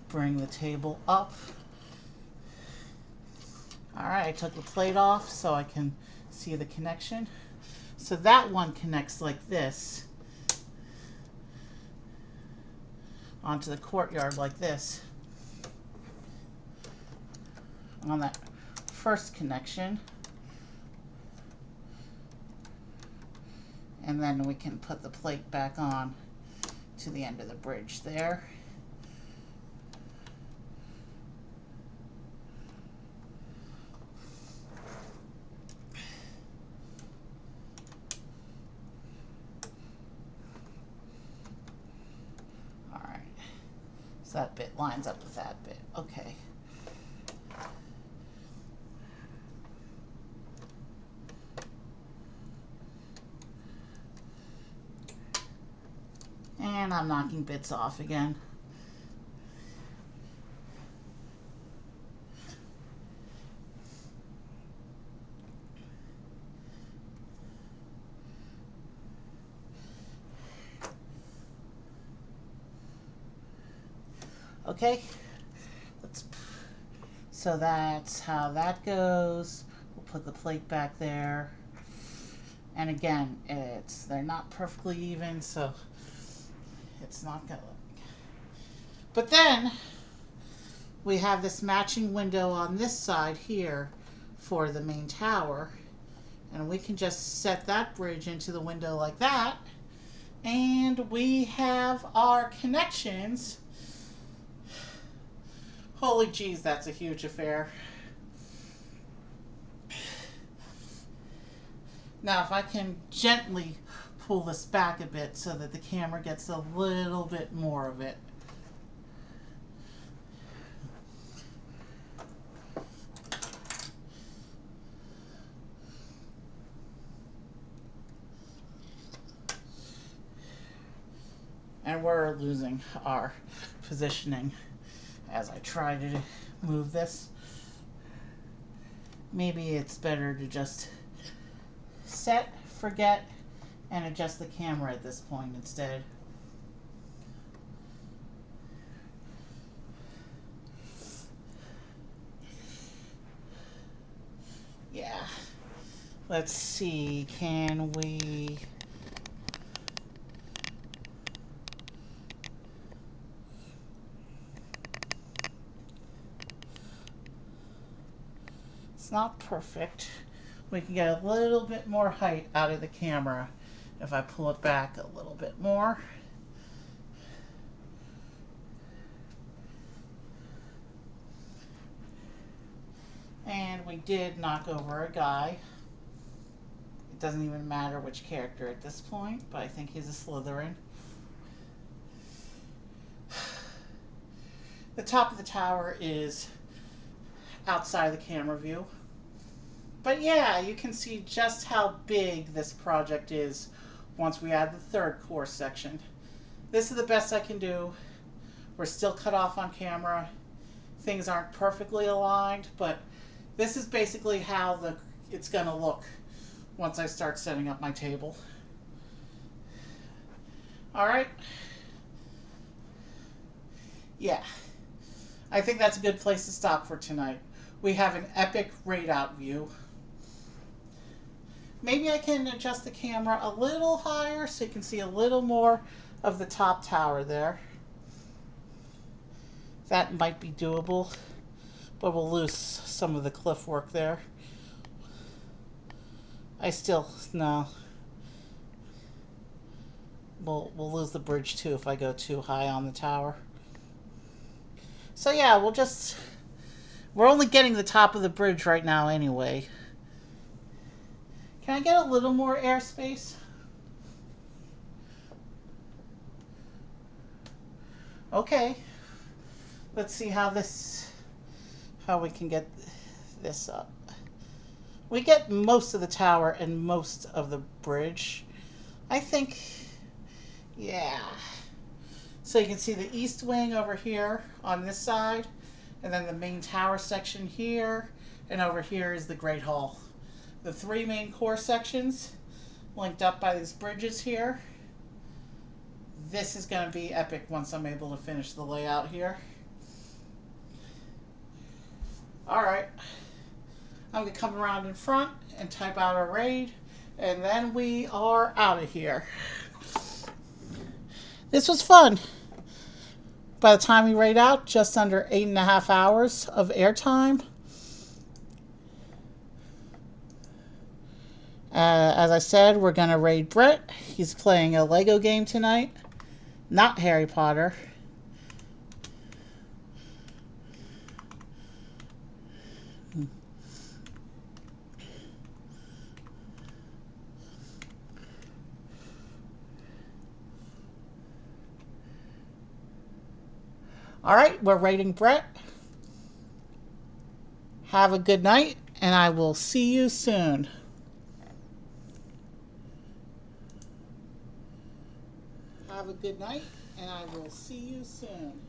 bring the table up. Alright, I took the plate off so I can see the connection. So that one connects like this onto the courtyard like this on that first connection. And then we can put the plate back on to the end of the bridge there. Alright, so that bit lines up with that bit. Okay. And I'm knocking bits off again. Okay, so that's how that goes. We'll put the plate back there. And again, they're not perfectly even, so it's not gonna look. But then we have this matching window on this side here for the main tower, and we can just set that bridge into the window like that, and we have our connections. Holy jeez, that's a huge affair. Now if I can gently pull this back a bit so that the camera gets a little bit more of it. And we're losing our positioning as I try to move this. Maybe it's better to just set, forget, and adjust the camera at this point instead. Yeah. Let's see, can we... It's not perfect. We can get a little bit more height out of the camera if I pull it back a little bit more. And we did knock over a guy. It doesn't even matter which character at this point, but I think he's a Slytherin. The top of the tower is outside of the camera view. But yeah, you can see just how big this project is once we add the third core section. This is the best I can do. We're still cut off on camera. Things aren't perfectly aligned, but this is basically how it's going to look once I start setting up my table. Alright. Yeah. I think that's a good place to stop for tonight. We have an epic raid-out view. Maybe I can adjust the camera a little higher so you can see a little more of the top tower there. That might be doable, but we'll lose some of the cliff work there. No. We'll lose the bridge too if I go too high on the tower. So yeah, we're only getting the top of the bridge right now anyway. Can I get a little more airspace? Okay. Let's see how we can get this up. We get most of the tower and most of the bridge. I think, yeah. So you can see the East Wing over here on this side, and then the main tower section here, and over here is the Great Hall. the three main core sections linked up by these bridges here. This is going to be epic once I'm able to finish the layout here. Alright, I'm going to come around in front and type out our raid, and then we are out of here. This was fun. By the time we raid out, just under 8.5 hours of airtime. As I said, we're going to raid Brett. He's playing a Lego game tonight, not Harry Potter. Alright, we're raiding Brett. Have a good night, and I will see you soon. Have a good night, and I will see you soon.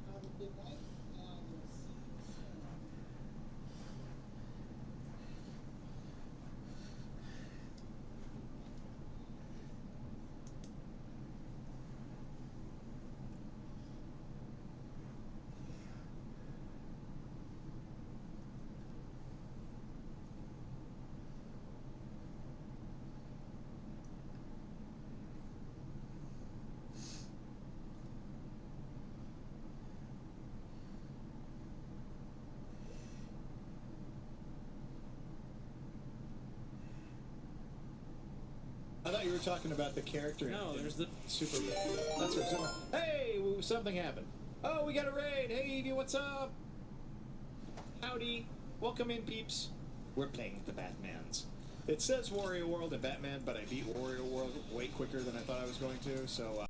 Have a good night, and I will see you soon. I thought you were talking about the character. No, there's the super. That's what's going. Hey, something happened. Oh, we got a raid. Hey, Evie, what's up? Howdy. Welcome in, peeps. We're playing the Batmans. It says Wario World and Batman, but I beat Wario World way quicker than I thought I was going to, so.